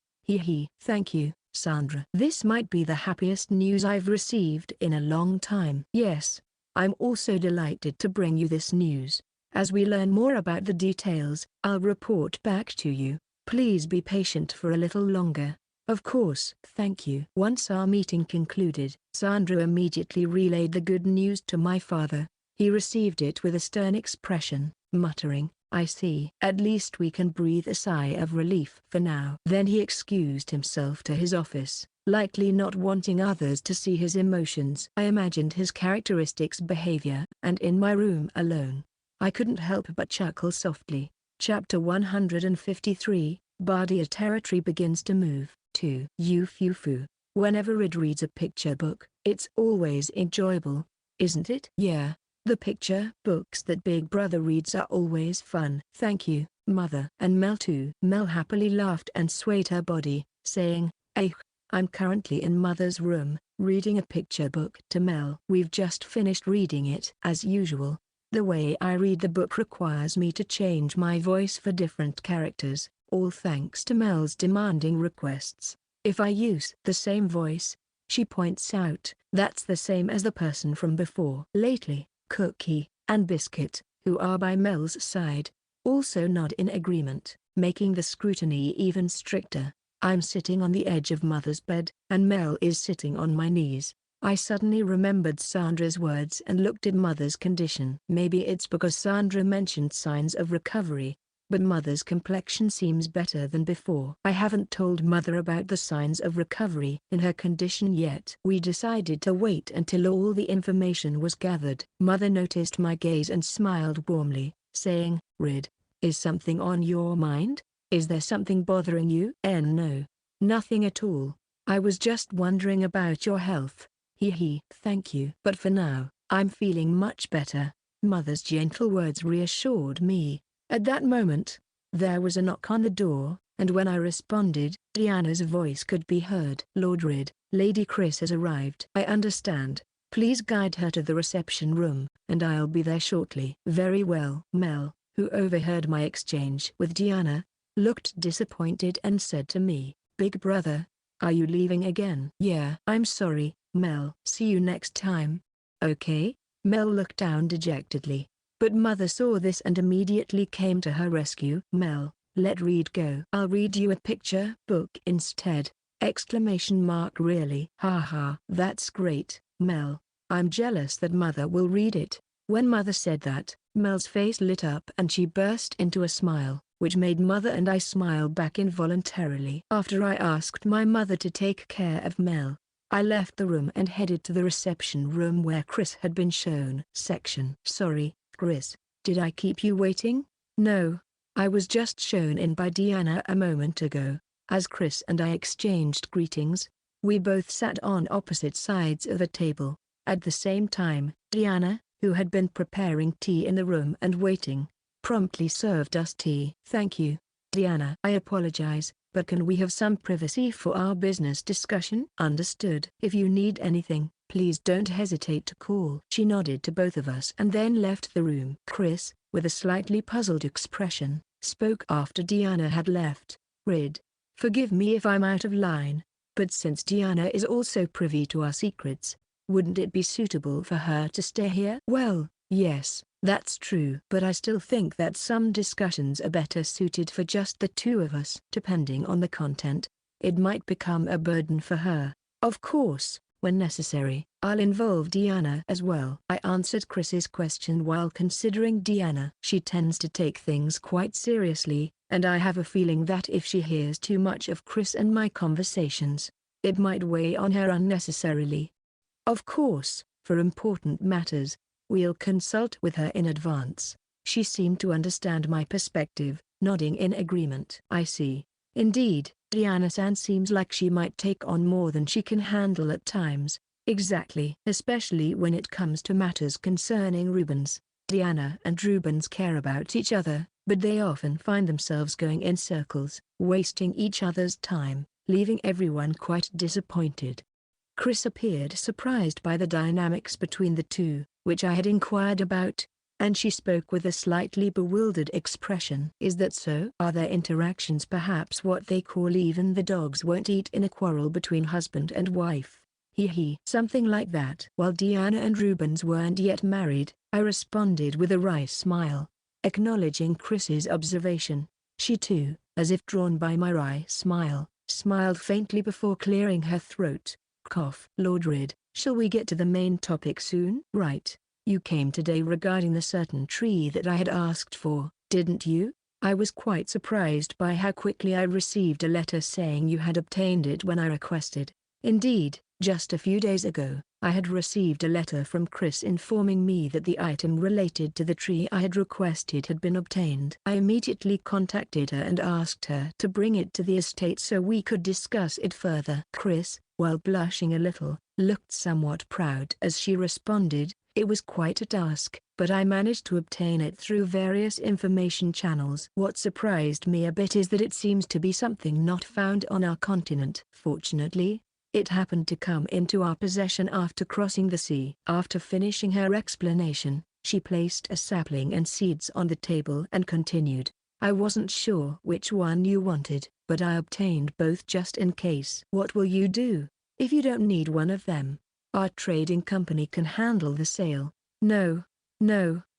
Thank you, Sandra. This might be the happiest news I've received in a long time. Yes, I'm also delighted to bring you this news. As we learn more about the details, I'll report back to you. Please be patient for a little longer. Of course. Thank you. Once our meeting concluded, Sandra immediately relayed the good news to my father. He received it with a stern expression, muttering, I see. At least we can breathe a sigh of relief for now. Then he excused himself to his office, likely not wanting others to see his emotions. I imagined his characteristics behavior, and in my room alone, I couldn't help but chuckle softly. Chapter 153, Bardia territory begins to move. 2. Yufufu. Whenever Rid reads a picture book, it's always enjoyable, isn't it? Yeah. The picture books that Big Brother reads are always fun. Thank you, Mother. And Mel too. Mel happily laughed and swayed her body, saying, I'm currently in Mother's room, reading a picture book. To Mel, we've just finished reading it. As usual, the way I read the book requires me to change my voice for different characters, all thanks to Mel's demanding requests. If I use the same voice, she points out, that's the same as the person from before. Lately, Cookie and Biscuit, who are by Mel's side, also nod in agreement, making the scrutiny even stricter. I'm sitting on the edge of Mother's bed, and Mel is sitting on my knees. I suddenly remembered Sandra's words and looked at Mother's condition. Maybe it's because Sandra mentioned signs of recovery, but Mother's complexion seems better than before. I haven't told Mother about the signs of recovery in her condition yet. We decided to wait until all the information was gathered. Mother noticed my gaze and smiled warmly, saying, Rid, is something on your mind? Is there something bothering you? No. Nothing at all. I was just wondering about your health. Thank you. But for now, I'm feeling much better. Mother's gentle words reassured me. At that moment, there was a knock on the door, and when I responded, Diana's voice could be heard. Lord Rid, Lady Chris has arrived. I understand. Please guide her to the reception room, and I'll be there shortly. Very well. Mel, who overheard my exchange with Diana, looked disappointed and said to me, Big Brother, are you leaving again? Yeah. I'm sorry, Mel. See you next time. Okay? Mel looked down dejectedly. But Mother saw this and immediately came to her rescue. Mel, let Reed go. I'll read you a picture book instead. Really? Haha. That's great, Mel. I'm jealous that Mother will read it. When Mother said that, Mel's face lit up and she burst into a smile, which made Mother and I smile back involuntarily. After I asked my mother to take care of Mel, I left the room and headed to the reception room where Chris had been shown. Sorry, Chris, did I keep you waiting? No, I was just shown in by Diana a moment ago. As Chris and I exchanged greetings, we both sat on opposite sides of a table. At the same time, Diana, who had been preparing tea in the room and waiting, promptly served us tea. Thank you, Diana. I apologize, but can we have some privacy for our business discussion? Understood. If you need anything, please don't hesitate to call. She nodded to both of us and then left the room. Chris, with a slightly puzzled expression, spoke after Diana had left. Rid, forgive me if I'm out of line, but since Diana is also privy to our secrets, wouldn't it be suitable for her to stay here? Well, yes, that's true. But I still think that some discussions are better suited for just the two of us. Depending on the content, it might become a burden for her. Of course, when necessary, I'll involve Diana as well. I answered Chris's question while considering Diana. She tends to take things quite seriously, and I have a feeling that if she hears too much of Chris and my conversations, it might weigh on her unnecessarily. Of course, for important matters, we'll consult with her in advance. She seemed to understand my perspective, nodding in agreement. I see. Indeed, Diana-san seems like she might take on more than she can handle at times. Exactly. Especially when it comes to matters concerning Rubens. Diana and Rubens care about each other, but they often find themselves going in circles, wasting each other's time, leaving everyone quite disappointed. Chris appeared surprised by the dynamics between the two, which I had inquired about, and she spoke with a slightly bewildered expression. Is that so? Are their interactions perhaps what they call even the dogs won't eat in a quarrel between husband and wife? Something like that. While Diana and Rubens weren't yet married, I responded with a wry smile, acknowledging Chris's observation. She too, as if drawn by my wry smile, smiled faintly before clearing her throat. Cough. Lord Rid, shall we get to the main topic soon? Right. You came today regarding the certain tree that I had asked for, didn't you? I was quite surprised by how quickly I received a letter saying you had obtained it when I requested. Indeed, just a few days ago, I had received a letter from Chris informing me that the item related to the tree I had requested had been obtained. I immediately contacted her and asked her to bring it to the estate so we could discuss it further. Chris, while blushing a little, looked somewhat proud as she responded, It was quite a task, but I managed to obtain it through various information channels. What surprised me a bit is that it seems to be something not found on our continent. Fortunately, it happened to come into our possession after crossing the sea. After finishing her explanation, she placed a sapling and seeds on the table and continued. I wasn't sure which one you wanted, but I obtained both just in case. What will you do if you don't need one of them? Our trading company can handle the sale. No,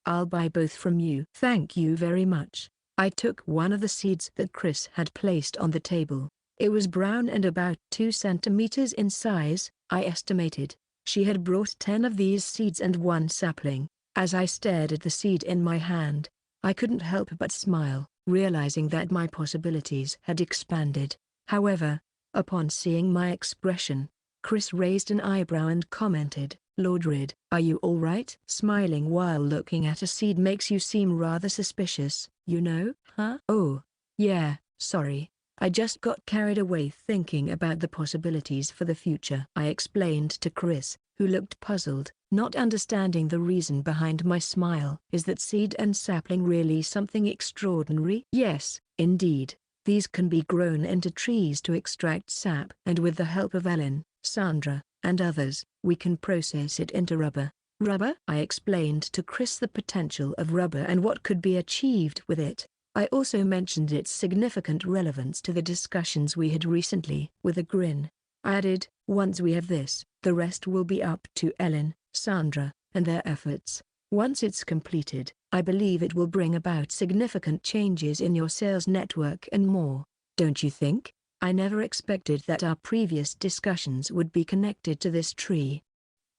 I'll buy both from you. Thank you very much. I took one of the seeds that Chris had placed on the table. It was brown and about 2 centimeters in size, I estimated. She had brought 10 of these seeds and one sapling. As I stared at the seed in my hand, I couldn't help but smile, realizing that my possibilities had expanded. However, upon seeing my expression, Chris raised an eyebrow and commented, "Lord Rid, are you all right?" Smiling while looking at a seed makes you seem rather suspicious, you know, huh? Oh, yeah, sorry. I just got carried away thinking about the possibilities for the future. I explained to Chris, who looked puzzled, not understanding the reason behind my smile. Is that seed and sapling really something extraordinary? Yes, indeed. These can be grown into trees to extract sap. And with the help of Ellen, Sandra, and others, we can process it into rubber. Rubber? I explained to Chris the potential of rubber and what could be achieved with it. I also mentioned its significant relevance to the discussions we had recently. With a grin, I added, once we have this, the rest will be up to Ellen, Sandra, and their efforts. Once it's completed, I believe it will bring about significant changes in your sales network and more. Don't you think? I never expected that our previous discussions would be connected to this tree.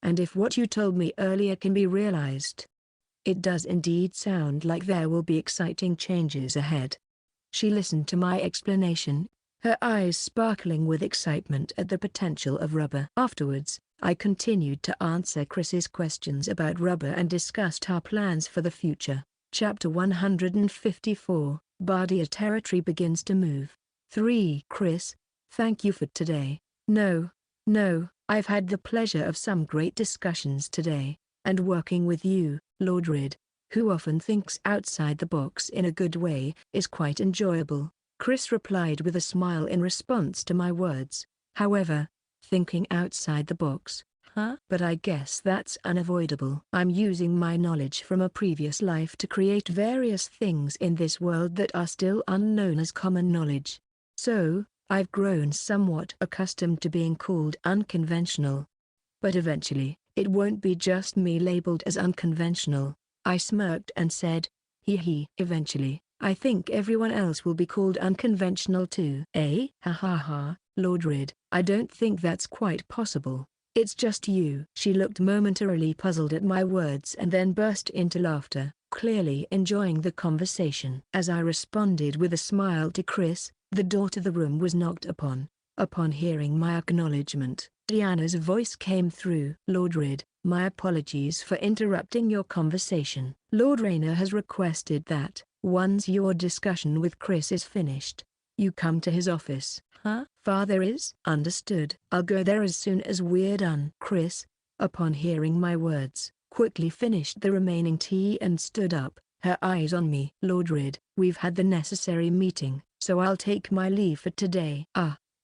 And if what you told me earlier can be realized, it does indeed sound like there will be exciting changes ahead. She listened to my explanation, her eyes sparkling with excitement at the potential of rubber. Afterwards, I continued to answer Chris's questions about rubber and discussed our plans for the future. Chapter 154, Bardia territory begins to move. 3. Chris, thank you for today. No, I've had the pleasure of some great discussions today, and working with you, Lord Rid, who often thinks outside the box in a good way, is quite enjoyable. Chris replied with a smile in response to my words. However, thinking outside the box, huh? But I guess that's unavoidable. I'm using my knowledge from a previous life to create various things in this world that are still unknown as common knowledge. So, I've grown somewhat accustomed to being called unconventional. But eventually, it won't be just me labeled as unconventional. I smirked and said, eventually, I think everyone else will be called unconventional too. Eh? Ha ha ha, Lord Rid, I don't think that's quite possible. It's just you. She looked momentarily puzzled at my words and then burst into laughter, clearly enjoying the conversation. As I responded with a smile to Chris, the door to the room was knocked upon. Upon hearing my acknowledgement, Diana's voice came through. Lord Rid, my apologies for interrupting your conversation. Lord Rayner has requested that, once your discussion with Chris is finished, you come to his office. Huh? Father is? Understood. I'll go there as soon as we're done. Chris, upon hearing my words, quickly finished the remaining tea and stood up, her eyes on me. Lord Rid, we've had the necessary meeting, so I'll take my leave for today.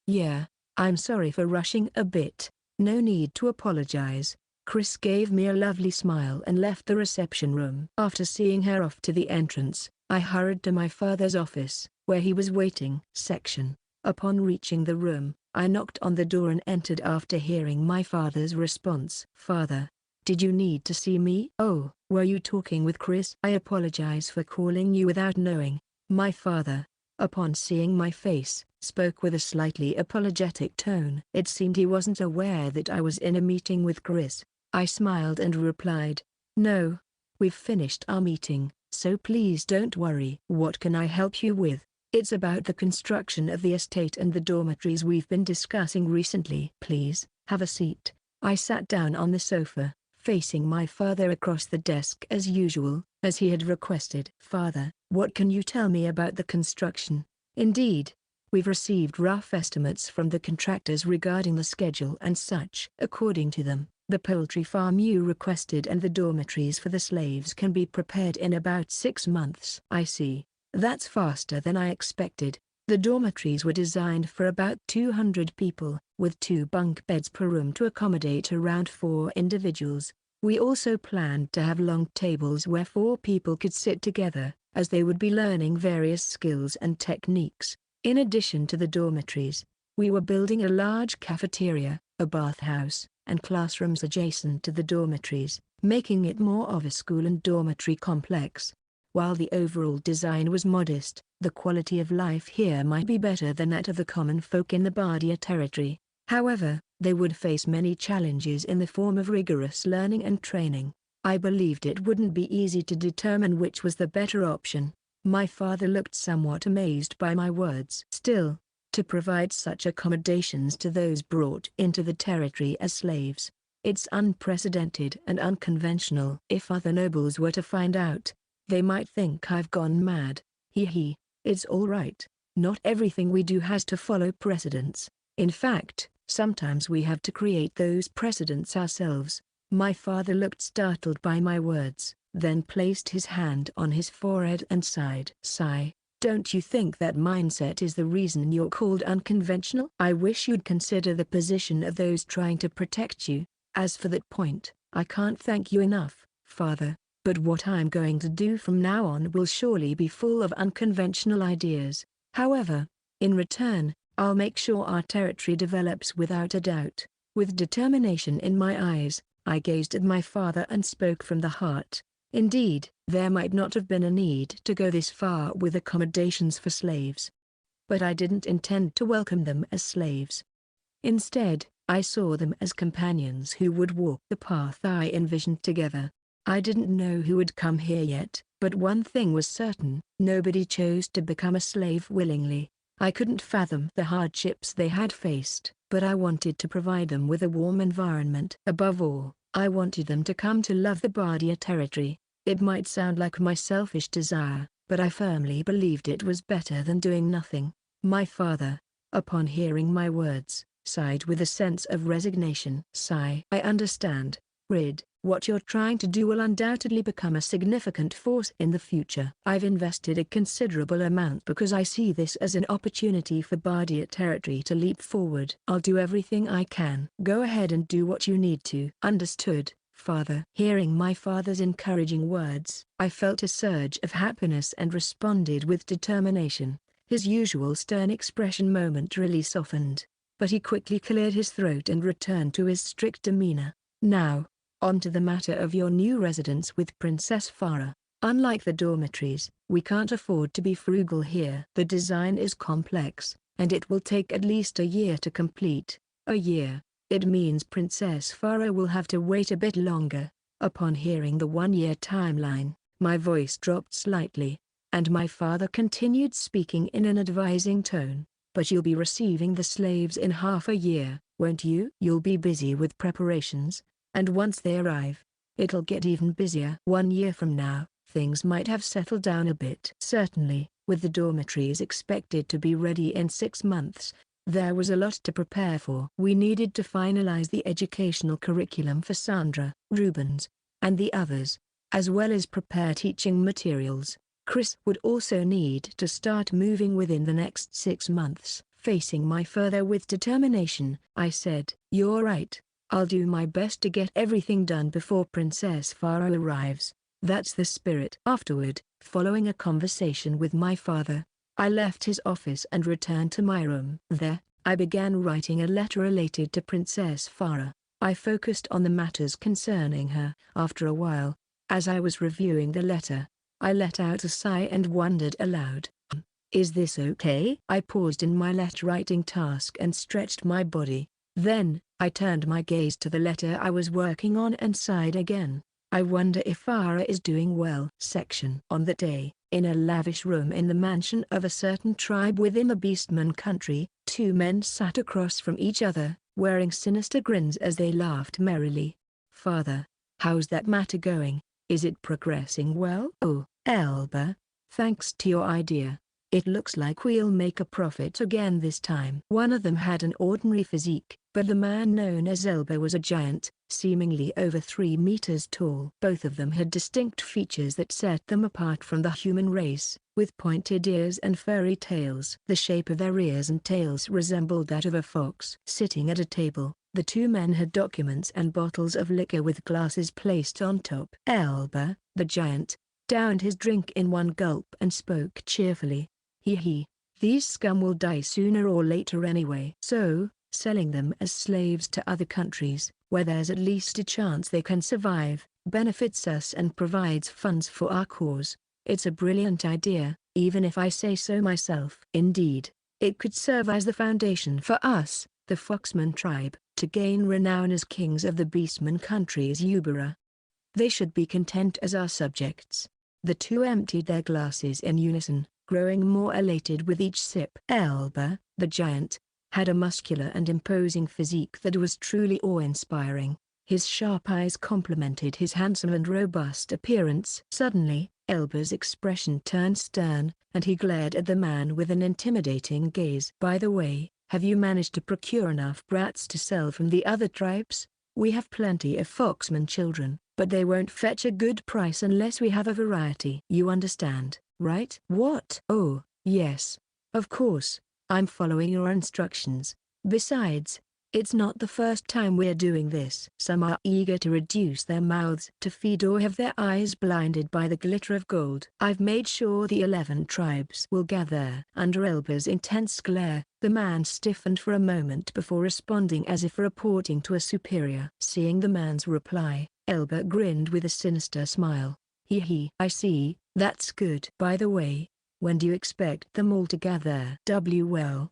Yeah, I'm sorry for rushing a bit. No need to apologize. Chris gave me a lovely smile and left the reception room. After seeing her off to the entrance, I hurried to my father's office, where he was waiting. Section. Upon reaching the room, I knocked on the door and entered after hearing my father's response. Father, did you need to see me? Oh, were you talking with Chris? I apologize for calling you without knowing. My father, upon seeing my face, spoke with a slightly apologetic tone. It seemed he wasn't aware that I was in a meeting with Chris. I smiled and replied, "No, we've finished our meeting, so please don't worry." "What can I help you with?" "It's about the construction of the estate and the dormitories we've been discussing recently." "Please, have a seat." I sat down on the sofa, facing my father across the desk as usual, as he had requested. "Father, what can you tell me about the construction?" "Indeed, we've received rough estimates from the contractors regarding the schedule and such. According to them, The poultry farm you requested and the dormitories for the slaves can be prepared in about 6 months. I see. That's faster than I expected. The dormitories were designed for about 200 people, with 2 bunk beds per room to accommodate around 4 individuals. We also planned to have long tables where 4 people could sit together, as they would be learning various skills and techniques. In addition to the dormitories, we were building a large cafeteria, a bathhouse, and classrooms adjacent to the dormitories, making it more of a school and dormitory complex. While the overall design was modest, the quality of life here might be better than that of the common folk in the Bardia territory. However, they would face many challenges in the form of rigorous learning and training. I believed it wouldn't be easy to determine which was the better option. My father looked somewhat amazed by my words. Still, to provide such accommodations to those brought into the territory as slaves, it's unprecedented and unconventional. If other nobles were to find out, they might think I've gone mad. It's all right. Not everything we do has to follow precedents. In fact, sometimes we have to create those precedents ourselves. My father looked startled by my words, then placed his hand on his forehead and sighed. Don't you think that mindset is the reason you're called unconventional? I wish you'd consider the position of those trying to protect you. As for that point, I can't thank you enough, Father, but what I'm going to do from now on will surely be full of unconventional ideas. However, in return, I'll make sure our territory develops without a doubt. With determination in my eyes, I gazed at my father and spoke from the heart. Indeed, there might not have been a need to go this far with accommodations for slaves. But I didn't intend to welcome them as slaves. Instead, I saw them as companions who would walk the path I envisioned together. I didn't know who would come here yet, but one thing was certain: nobody chose to become a slave willingly. I couldn't fathom the hardships they had faced, but I wanted to provide them with a warm environment. Above all, I wanted them to come to love the Bardia territory. It might sound like my selfish desire, but I firmly believed it was better than doing nothing. My father, upon hearing my words, sighed with a sense of resignation. I understand, Rid. What you're trying to do will undoubtedly become a significant force in the future. I've invested a considerable amount because I see this as an opportunity for Bardia territory to leap forward. I'll do everything I can. Go ahead and do what you need to. Understood, Father. Hearing my father's encouraging words, I felt a surge of happiness and responded with determination. His usual stern expression momentarily softened, but he quickly cleared his throat and returned to his strict demeanor. Now, on to the matter of your new residence with Princess Farah. Unlike the dormitories, we can't afford to be frugal here. The design is complex, and it will take at least a year to complete. A year? It means Princess Farah will have to wait a bit longer. Upon hearing the 1-year timeline, my voice dropped slightly, and my father continued speaking in an advising tone. But you'll be receiving the slaves in half a year, won't you? You'll be busy with preparations, and once they arrive, it'll get even busier. 1 year from now, things might have settled down a bit. Certainly, with the dormitories expected to be ready in 6 months, there was a lot to prepare for. We needed to finalize the educational curriculum for Sandra, Rubens, and the others, as well as prepare teaching materials. Chris would also need to start moving within the next 6 months. Facing my father with determination, I said, "You're right. I'll do my best to get everything done before Princess Farah arrives." That's the spirit. Afterward, following a conversation with my father, I left his office and returned to my room. There, I began writing a letter related to Princess Farah. I focused on the matters concerning her. After a while, as I was reviewing the letter, I let out a sigh and wondered aloud, "Is this okay?" I paused in my letter-writing task and stretched my body. Then, I turned my gaze to the letter I was working on and sighed again. I wonder if Farah is doing well. Section. On that day, in a lavish room in the mansion of a certain tribe within the Beastman country, 2 men sat across from each other, wearing sinister grins as they laughed merrily. "Father, how's that matter going? Is it progressing well?" "Oh, Elba, thanks to your idea, it looks like we'll make a profit again this time." One of them had an ordinary physique, But the man known as Elba was a giant, seemingly over 3 meters tall. Both of them had distinct features that set them apart from the human race, with pointed ears and furry tails. The shape of their ears and tails resembled that of a fox. Sitting at a table, the two men had documents and bottles of liquor with glasses placed on top. Elba, the giant, downed his drink in one gulp and spoke cheerfully. He, these scum will die sooner or later anyway. So, selling them as slaves to other countries, where there's at least a chance they can survive, benefits us and provides funds for our cause. It's a brilliant idea, even if I say so myself. Indeed, it could serve as the foundation for us, the Foxman tribe, to gain renown as kings of the Beastman country's Ubera. They should be content as our subjects. The two emptied their glasses in unison, growing more elated with each sip. Elba, the giant, had a muscular and imposing physique that was truly awe-inspiring. His sharp eyes complemented his handsome and robust appearance. Suddenly, Elba's expression turned stern, and he glared at the man with an intimidating gaze. By the way, have you managed to procure enough brats to sell from the other tribes? We have plenty of Foxman children, but they won't fetch a good price unless we have a variety. You understand, right? What? Oh, yes. Of course. I'm following your instructions. Besides, it's not the first time we're doing this. Some are eager to reduce their mouths to feed or have their eyes blinded by the glitter of gold. I've made sure the 11 tribes will gather. Under Elba's intense glare, the man stiffened for a moment before responding as if reporting to a superior. Seeing the man's reply, Elba grinned with a sinister smile. I see, that's good. By the way, when do you expect them all to gather? Well,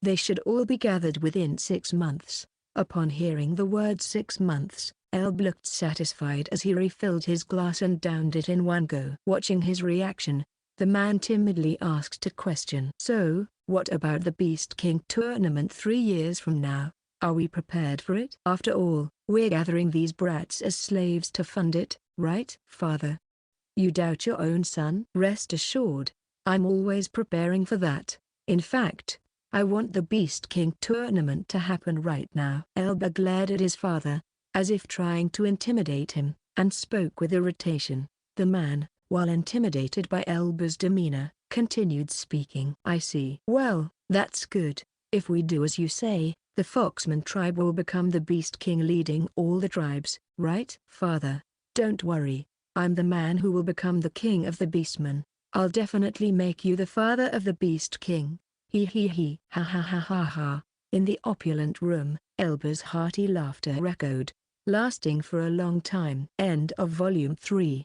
they should all be gathered within 6 months. Upon hearing the word 6 months, Elb looked satisfied as he refilled his glass and downed it in one go. Watching his reaction, the man timidly asked a question. So, what about the Beast King tournament 3 years from now? Are we prepared for it? After all, we're gathering these brats as slaves to fund it, right, father? You doubt your own son? Rest assured, I'm always preparing for that. In fact, I want the Beast King tournament to happen right now. Elba glared at his father, as if trying to intimidate him, and spoke with irritation. The man, while intimidated by Elba's demeanor, continued speaking. I see. Well, that's good. If we do as you say, the Foxman tribe will become the Beast King leading all the tribes, right? Father, don't worry. I'm the man who will become the king of the Beastmen. I'll definitely make you the father of the Beast King. Ha ha ha ha ha. In the opulent room, Elba's hearty laughter echoed, lasting for a long time. End of Volume 3.